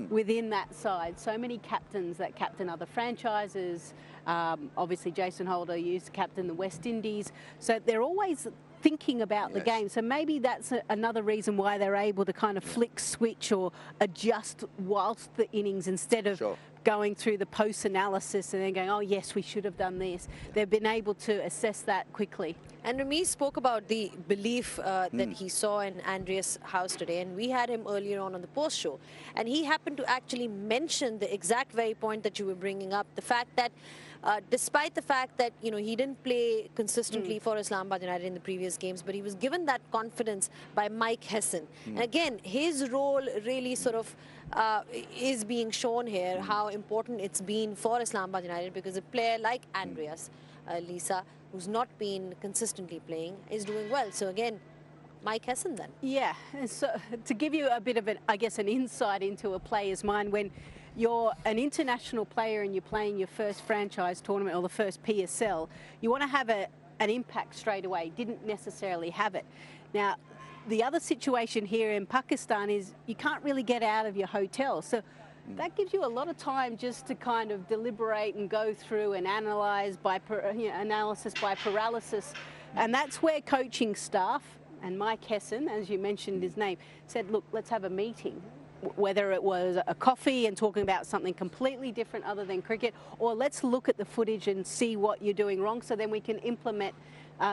within that side, so many captains that captain other franchises. Obviously, Jason Holder used to captain the West Indies, so they're always thinking about the game. So maybe that's another reason why they're able to kind of flick switch or adjust whilst the innings, instead of going through the post-analysis and then going, oh, yes, we should have done this. They've been able to assess that quickly. And Ramiz spoke about the belief that he saw in Andreas House today, and we had him earlier on the post show, and he happened to actually mention the exact very point that you were bringing up, the fact that despite the fact that, you know, he didn't play consistently for Islamabad United in the previous games, but he was given that confidence by Mike Hesson. And again, his role really sort of is being shown here, how important it's been for Islamabad United, because a player like Andreas, Lisa, who's not been consistently playing, is doing well. So again, Mike Hesson then. Yeah, and so to give you a bit of an, I guess, an insight into a player's mind, when you're an international player and you're playing your first franchise tournament or the first PSL, you want to have an impact straight away. Didn't necessarily have it. Now, the other situation here in Pakistan is you can't really get out of your hotel. So that gives you a lot of time just to kind of deliberate and go through and analyse by analysis by paralysis. And that's where coaching staff and Mike Hesson, as you mentioned his name, said, look, let's have a meeting. Whether it was a coffee and talking about something completely different other than cricket, or let's look at the footage and see what you're doing wrong, so then we can implement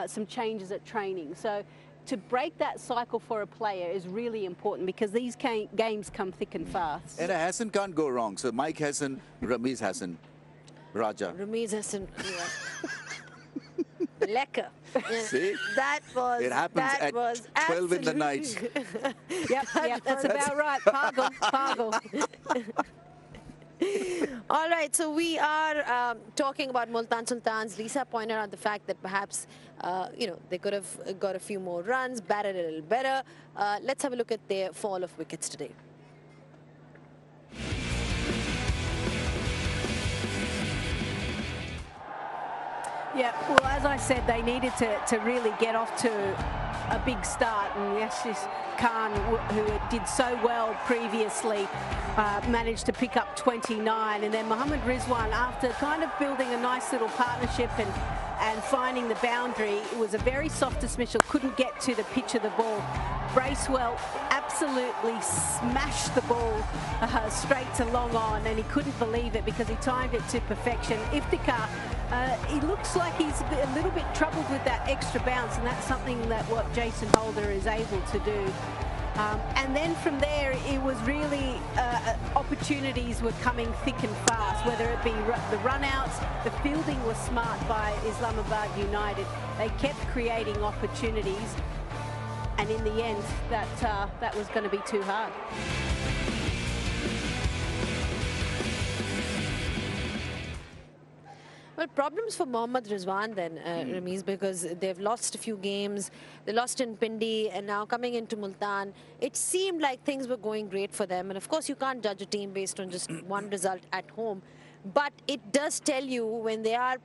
some changes at training. So to break that cycle for a player is really important, because these games come thick and fast. And a Hassan can't go wrong. So Mike Hesson, Ramiz Hassan, Raja. Ramiz Hassan, Lekker. See? That was, it happens at 12 in the night. Yep, that's about right. Pargle. All right, so we are talking about Multan Sultans. Lisa pointed out the fact that perhaps, you know, they could have got a few more runs, batted a little better. Let's have a look at their fall of wickets today. Yeah, well, as I said, they needed to really get off to a big start, and Yasir Khan, who did so well previously, managed to pick up 29, and then Mohammad Rizwan, after kind of building a nice little partnership and finding the boundary, it was a very soft dismissal, couldn't get to the pitch of the ball. Bracewell absolutely smashed the ball straight to long on, and he couldn't believe it because he timed it to perfection. Iftikhar, he looks like he's a little bit troubled with that extra bounce, and that's something that what Jason Holder is able to do. And then from there, it was really opportunities were coming thick and fast, whether it be the run-outs, the fielding was smart by Islamabad United. They kept creating opportunities, and in the end, that was going to be too hard. Well, problems for Mohammad Rizwan then, Ramiz, because they've lost a few games. They lost in Pindi, and now coming into Multan, it seemed like things were going great for them. And of course, you can't judge a team based on just one result at home. But it does tell you when they are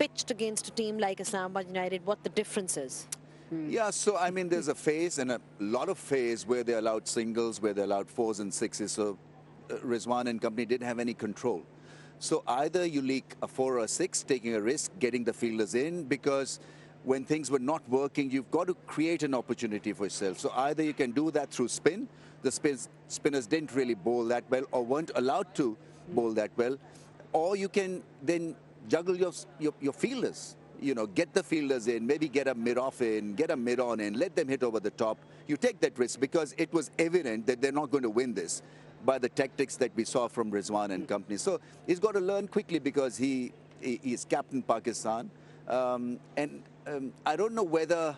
pitched against a team like Islamabad United what the difference is. Yeah, so I mean, there's a phase and a lot of phase where they allowed singles, where they allowed 4s and 6s. So Rizwan and company didn't have any control. So either you leak a 4 or a 6, taking a risk, getting the fielders in, because when things were not working, you've got to create an opportunity for yourself. So either you can do that through spin. The spinners didn't really bowl that well or weren't allowed to bowl that well. Or you can then juggle your fielders. You know, get the fielders in, maybe get a mid-off in, get a mid-on in, let them hit over the top. You take that risk because it was evident that they're not going to win this by the tactics that we saw from Rizwan and company. So he's got to learn quickly because he is captain Pakistan. I don't know whether,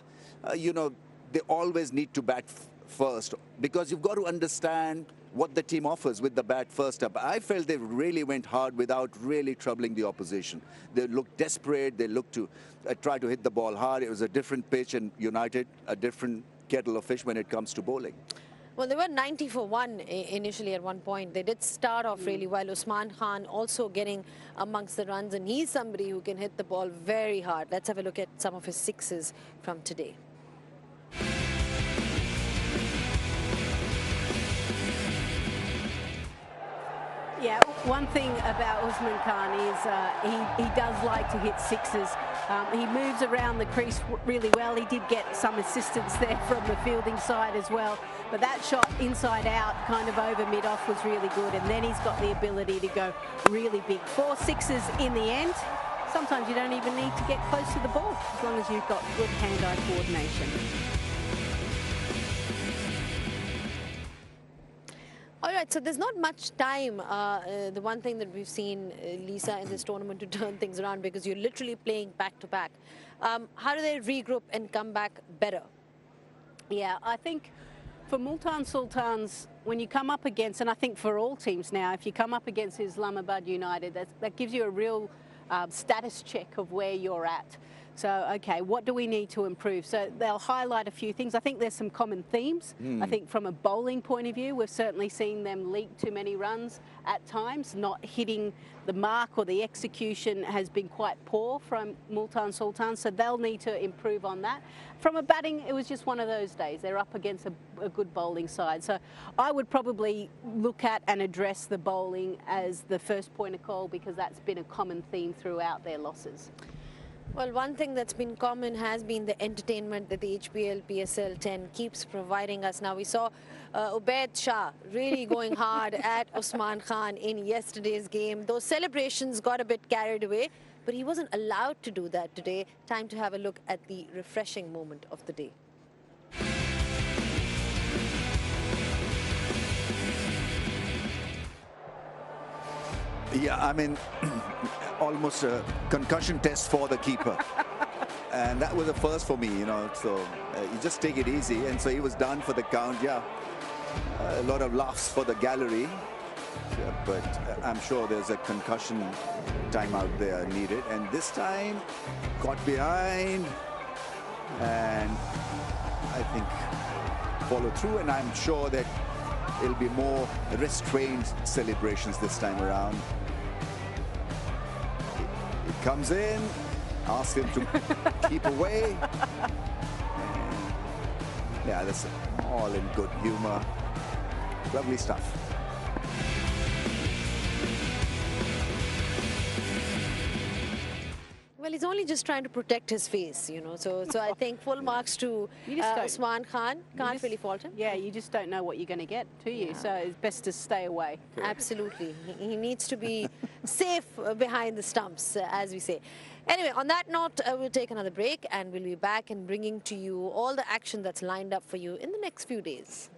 you know, they always need to bat first because you've got to understand what the team offers with the bat first up. I felt they really went hard without really troubling the opposition. They looked desperate. They looked to try to hit the ball hard. It was a different pitch, and United, a different kettle of fish when it comes to bowling. Well, they were 90 for 1 initially at one point. They did start off really well. Usman Khan also getting amongst the runs, and he's somebody who can hit the ball very hard. Let's have a look at some of his 6s from today. Yeah, one thing about Usman Khan is he does like to hit 6s. He moves around the crease really well. He did get some assistance there from the fielding side as well. But that shot inside out, kind of over mid-off, was really good. And then he's got the ability to go really big. 4 6s in the end. Sometimes you don't even need to get close to the ball, as long as you've got good hand-eye coordination. All right, so there's not much time. The one thing that we've seen, Lisa, in this tournament to turn things around, because you're literally playing back-to-back. How do they regroup and come back better? Yeah, I think for Multan Sultans, when you come up against, and I think for all teams now, if you come up against Islamabad United, that gives you a real status check of where you're at. So, okay, what do we need to improve? So they'll highlight a few things. I think there's some common themes. I think from a bowling point of view, we've certainly seen them leak too many runs at times, not hitting the mark, or the execution has been quite poor from Multan Sultans, so they'll need to improve on that. From a batting, it was just one of those days. They're up against a good bowling side. So I would probably look at and address the bowling as the first point of call, because that's been a common theme throughout their losses. Well, one thing that's been common has been the entertainment that the HBL PSL 10 keeps providing us. Now, we saw Ubaid Shah really going hard at Usman Khan in yesterday's game. Those celebrations got a bit carried away, but he wasn't allowed to do that today. Time to have a look at the refreshing moment of the day. Yeah, I mean, almost a concussion test for the keeper. And that was a first for me, you know, so you just take it easy. And so he was done for the count, yeah. A lot of laughs for the gallery, yeah, but I'm sure there's a concussion timeout there needed. And this time, got behind, and I think follow through, and I'm sure that it'll be more restrained celebrations this time around. It comes in, asks him to keep away. Yeah, that's all in good humor. Lovely stuff. Well, he's only just trying to protect his face, you know. So I think full marks to Usman Khan. Can't really fault him. Yeah, you just don't know what you're going to get, do you? So it's best to stay away. Absolutely. He needs to be safe behind the stumps, as we say. Anyway, on that note, we'll take another break and we'll be back and bringing to you all the action that's lined up for you in the next few days.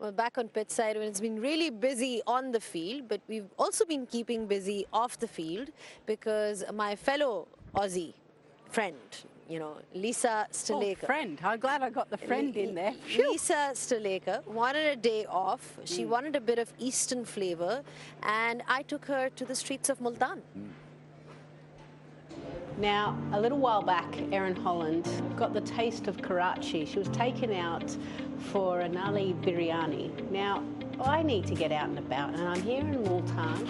Well, back on pitch side, when it's been really busy on the field, but we've also been keeping busy off the field because my fellow Aussie friend, you know, Lisa Sthalekar. Oh, friend. I'm glad I got the friend in there. Lisa Sthalekar wanted a day off. She wanted a bit of Eastern flavor, and I took her to the streets of Multan. Now, a little while back, Erin Holland got the taste of Karachi. She was taken out for a nali biryani. Now, I need to get out and about, and I'm here in Multan,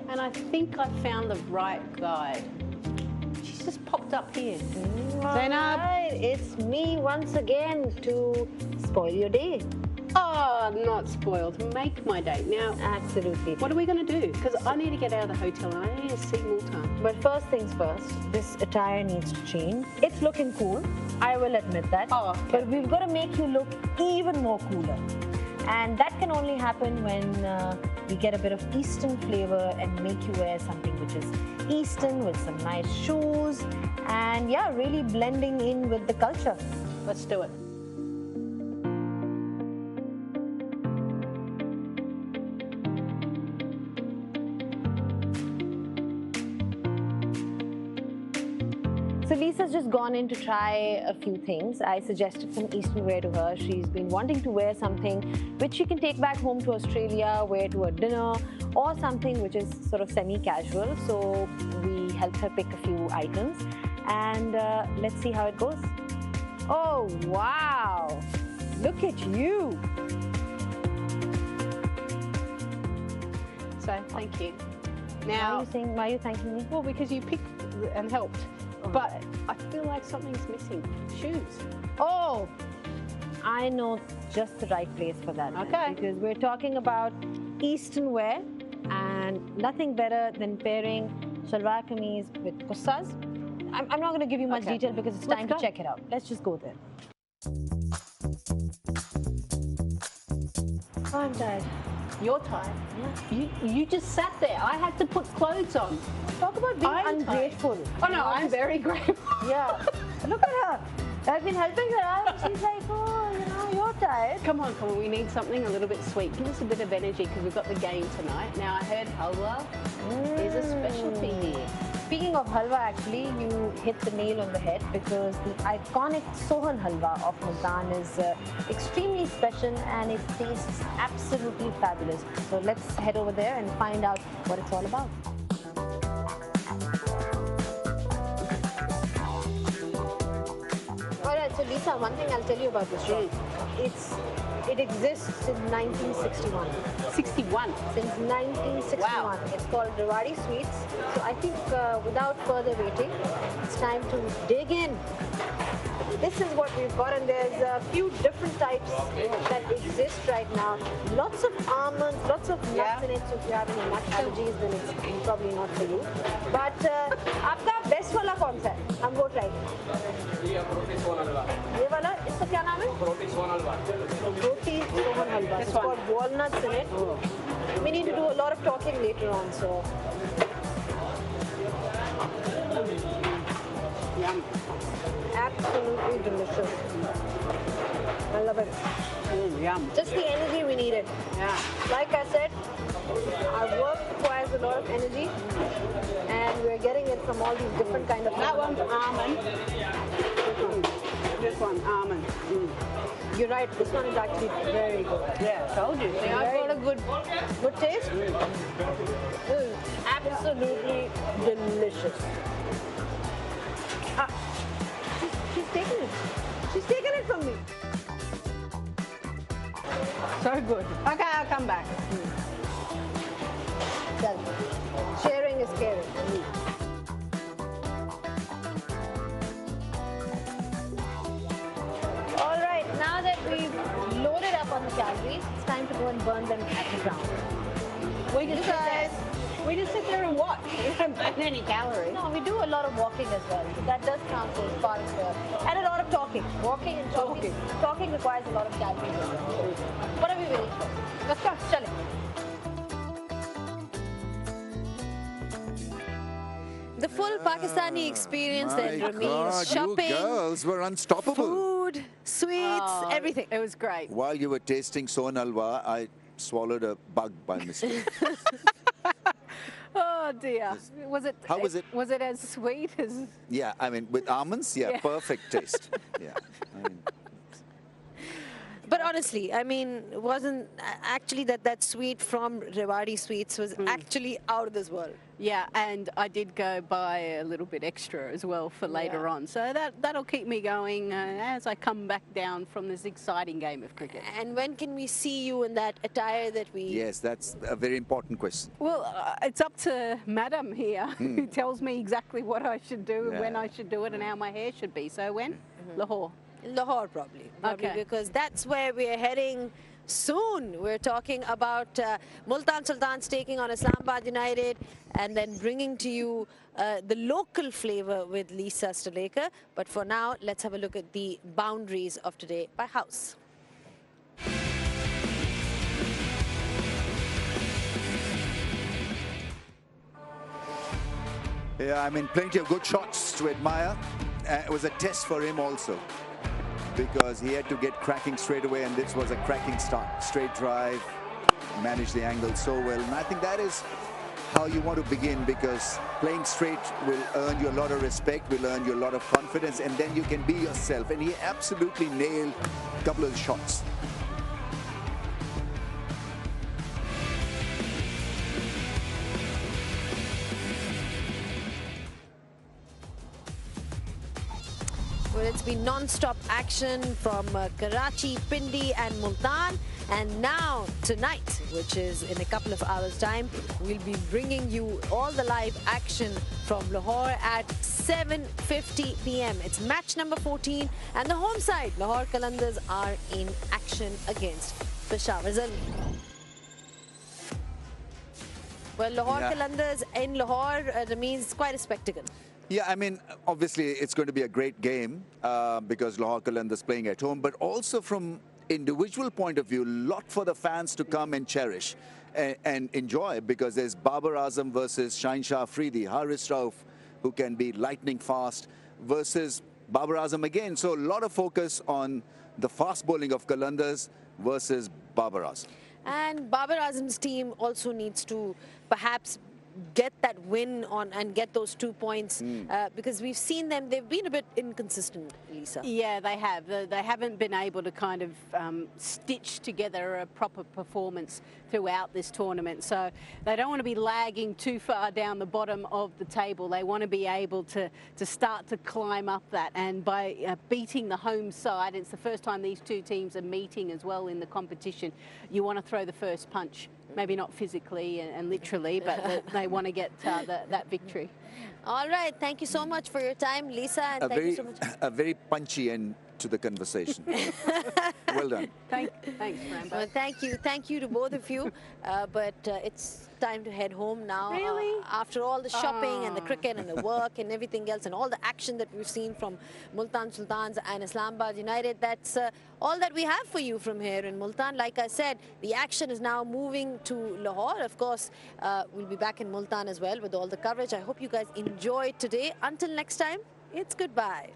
and I think I found the right guide. She's just popped up here. Zainab. Right, it's me once again to spoil your day. Oh, not spoiled. Make my day. Now, absolutely. What are we going to do? Because I need to get out of the hotel and I need to see Multan. But first things first, this attire needs to change. It's looking cool, I will admit that. Oh, okay. But we've got to make you look even more cooler. And that can only happen when we get a bit of Eastern flavor and make you wear something which is Eastern with some nice shoes and yeah, really blending in with the culture. Let's do it. So Lisa's just gone in to try a few things. I suggested some Eastern wear to her. She's been wanting to wear something which she can take back home to Australia, wear to a dinner, or something which is sort of semi-casual. So we helped her pick a few items and let's see how it goes. Oh, wow! Look at you! So, thank you. Now, why are you thanking me? Well, because you picked and helped. But I feel like something's missing. Shoes. Oh, I know just the right place for that. Okay. Because we're talking about Eastern wear and nothing better than pairing shalwar kameez with kussas. I'm not going to give you much detail because it's time to check it out. Let's just go there. Oh, I'm tired. You're tired. Yeah. You just sat there. I had to put clothes on. Talk about being ungrateful. Oh no, I'm very grateful. Yeah. Look at her. I've been helping her out. She's like, oh, you know, you're tired. Come on. We need something a little bit sweet. Give us a bit of energy because we've got the game tonight. Now, I heard halwa is a specialty here. Speaking of halwa, actually, you hit the nail on the head because the iconic Sohan halwa of Multan is extremely special and it tastes absolutely fabulous. So let's head over there and find out what it's all about. Alright, so Lisa, one thing I'll tell you about this shop. It exists since 1961. 61? Since 1961. Wow. It's called Rewari Sweets. So I think without further waiting, it's time to dig in. This is what we've got, and there's a few different types that exist right now. Lots of almonds, lots of nuts in it, so if you have any nut allergies, then it's probably not for you. But आपका best वाला कौन सा है? हम वो try करें. ये वाला, इसका क्या नाम है? Roti Sohan halwa. It's got walnuts in it. We need to do a lot of talking later on, so. Yum. Absolutely delicious. I love it. Yum. Just the energy we needed. Yeah. Like I said, our work requires a lot of energy, and we're getting it from all these different kind of. That one's almond. This one, almond. You're right. This one is actually very good. Yeah, I told you. See, I've got a good taste. Absolutely delicious. She's taking it. She's taking it from me. So good. Okay, I'll come back. Well, sharing is caring. All right, now that we've loaded up on the calories, it's time to go and burn them at the ground. We just sit there and watch. We don't burn any calories. No, we do a lot of walking as well. That does count as part of the... And a lot of talking. Walking and talking. Talking requires a lot of calories as well. What are we waiting for? Let's go. Chale. The full Pakistani experience then remains shopping. You girls were unstoppable. Food, sweets, everything. It was great. While you were tasting Sohan halwa, I swallowed a bug by mistake. Oh dear. How was it? Was it as sweet as? Yeah, I mean, with almonds, yeah. Perfect taste. Yeah. I mean, But honestly, I mean, wasn't actually that sweet from Rewari Sweets was actually out of this world. Yeah, and I did go buy a little bit extra as well for later on. So that'll keep me going as I come back down from this exciting game of cricket. And when can we see you in that attire that we... yes, that's a very important question. Well, it's up to Madam here who tells me exactly what I should do and when I should do it and how my hair should be. So when? Lahore. Lahore probably because that's where we're heading soon. We're talking about Multan Sultans taking on Islamabad United and then bringing to you the local flavor with Lisa Sthalekar. But for now, let's have a look at the boundaries of today by house. Yeah, I mean, plenty of good shots to admire. It was a test for him also, because he had to get cracking straight away, and this was a cracking start. Straight drive, managed the angle so well. And I think that is how you want to begin, because playing straight will earn you a lot of respect, will earn you a lot of confidence, and then you can be yourself. And he absolutely nailed a couple of shots. Well, it's been non-stop action from Karachi, Pindi and Multan. And now, tonight, which is in a couple of hours' time, we'll be bringing you all the live action from Lahore at 7:50 p.m. It's match number 14, and the home side, Lahore Qalandars, are in action against Peshawar Zalmi. Well, Lahore Qalandars in Lahore means quite a spectacle. Yeah, I mean, obviously it's going to be a great game because Lahore Qalandars playing at home, but also from individual point of view, lot for the fans to come and cherish and enjoy, because there's Babar Azam versus Shaheen Shah Afridi, Haris Rauf, who can be lightning fast, versus Babar Azam again. So a lot of focus on the fast bowling of Qalandars versus Babar Azam. And Babar Azam's team also needs to perhaps get that win on and get those 2 points because we've seen them, they've been a bit inconsistent, Lisa. Yeah, they have. They haven't been able to kind of stitch together a proper performance throughout this tournament. So they don't want to be lagging too far down the bottom of the table. They want to be able to start to climb up that. And by beating the home side, it's the first time these two teams are meeting as well in the competition, you want to throw the first punch. Maybe not physically and literally, but they want to get that victory. All right. Thank you so much for your time, Lisa. And thank you so much. A very punchy end to the conversation. Well done. Thanks, Rambo. Well, thank you to both of you. But it's time to head home now. Really? After all the shopping and the cricket and the work and everything else and all the action that we've seen from Multan Sultans and Islamabad United, that's all that we have for you from here in Multan. Like I said, the action is now moving to Lahore. Of course, we'll be back in Multan as well with all the coverage. I hope you guys enjoyed today. Until next time, it's goodbye.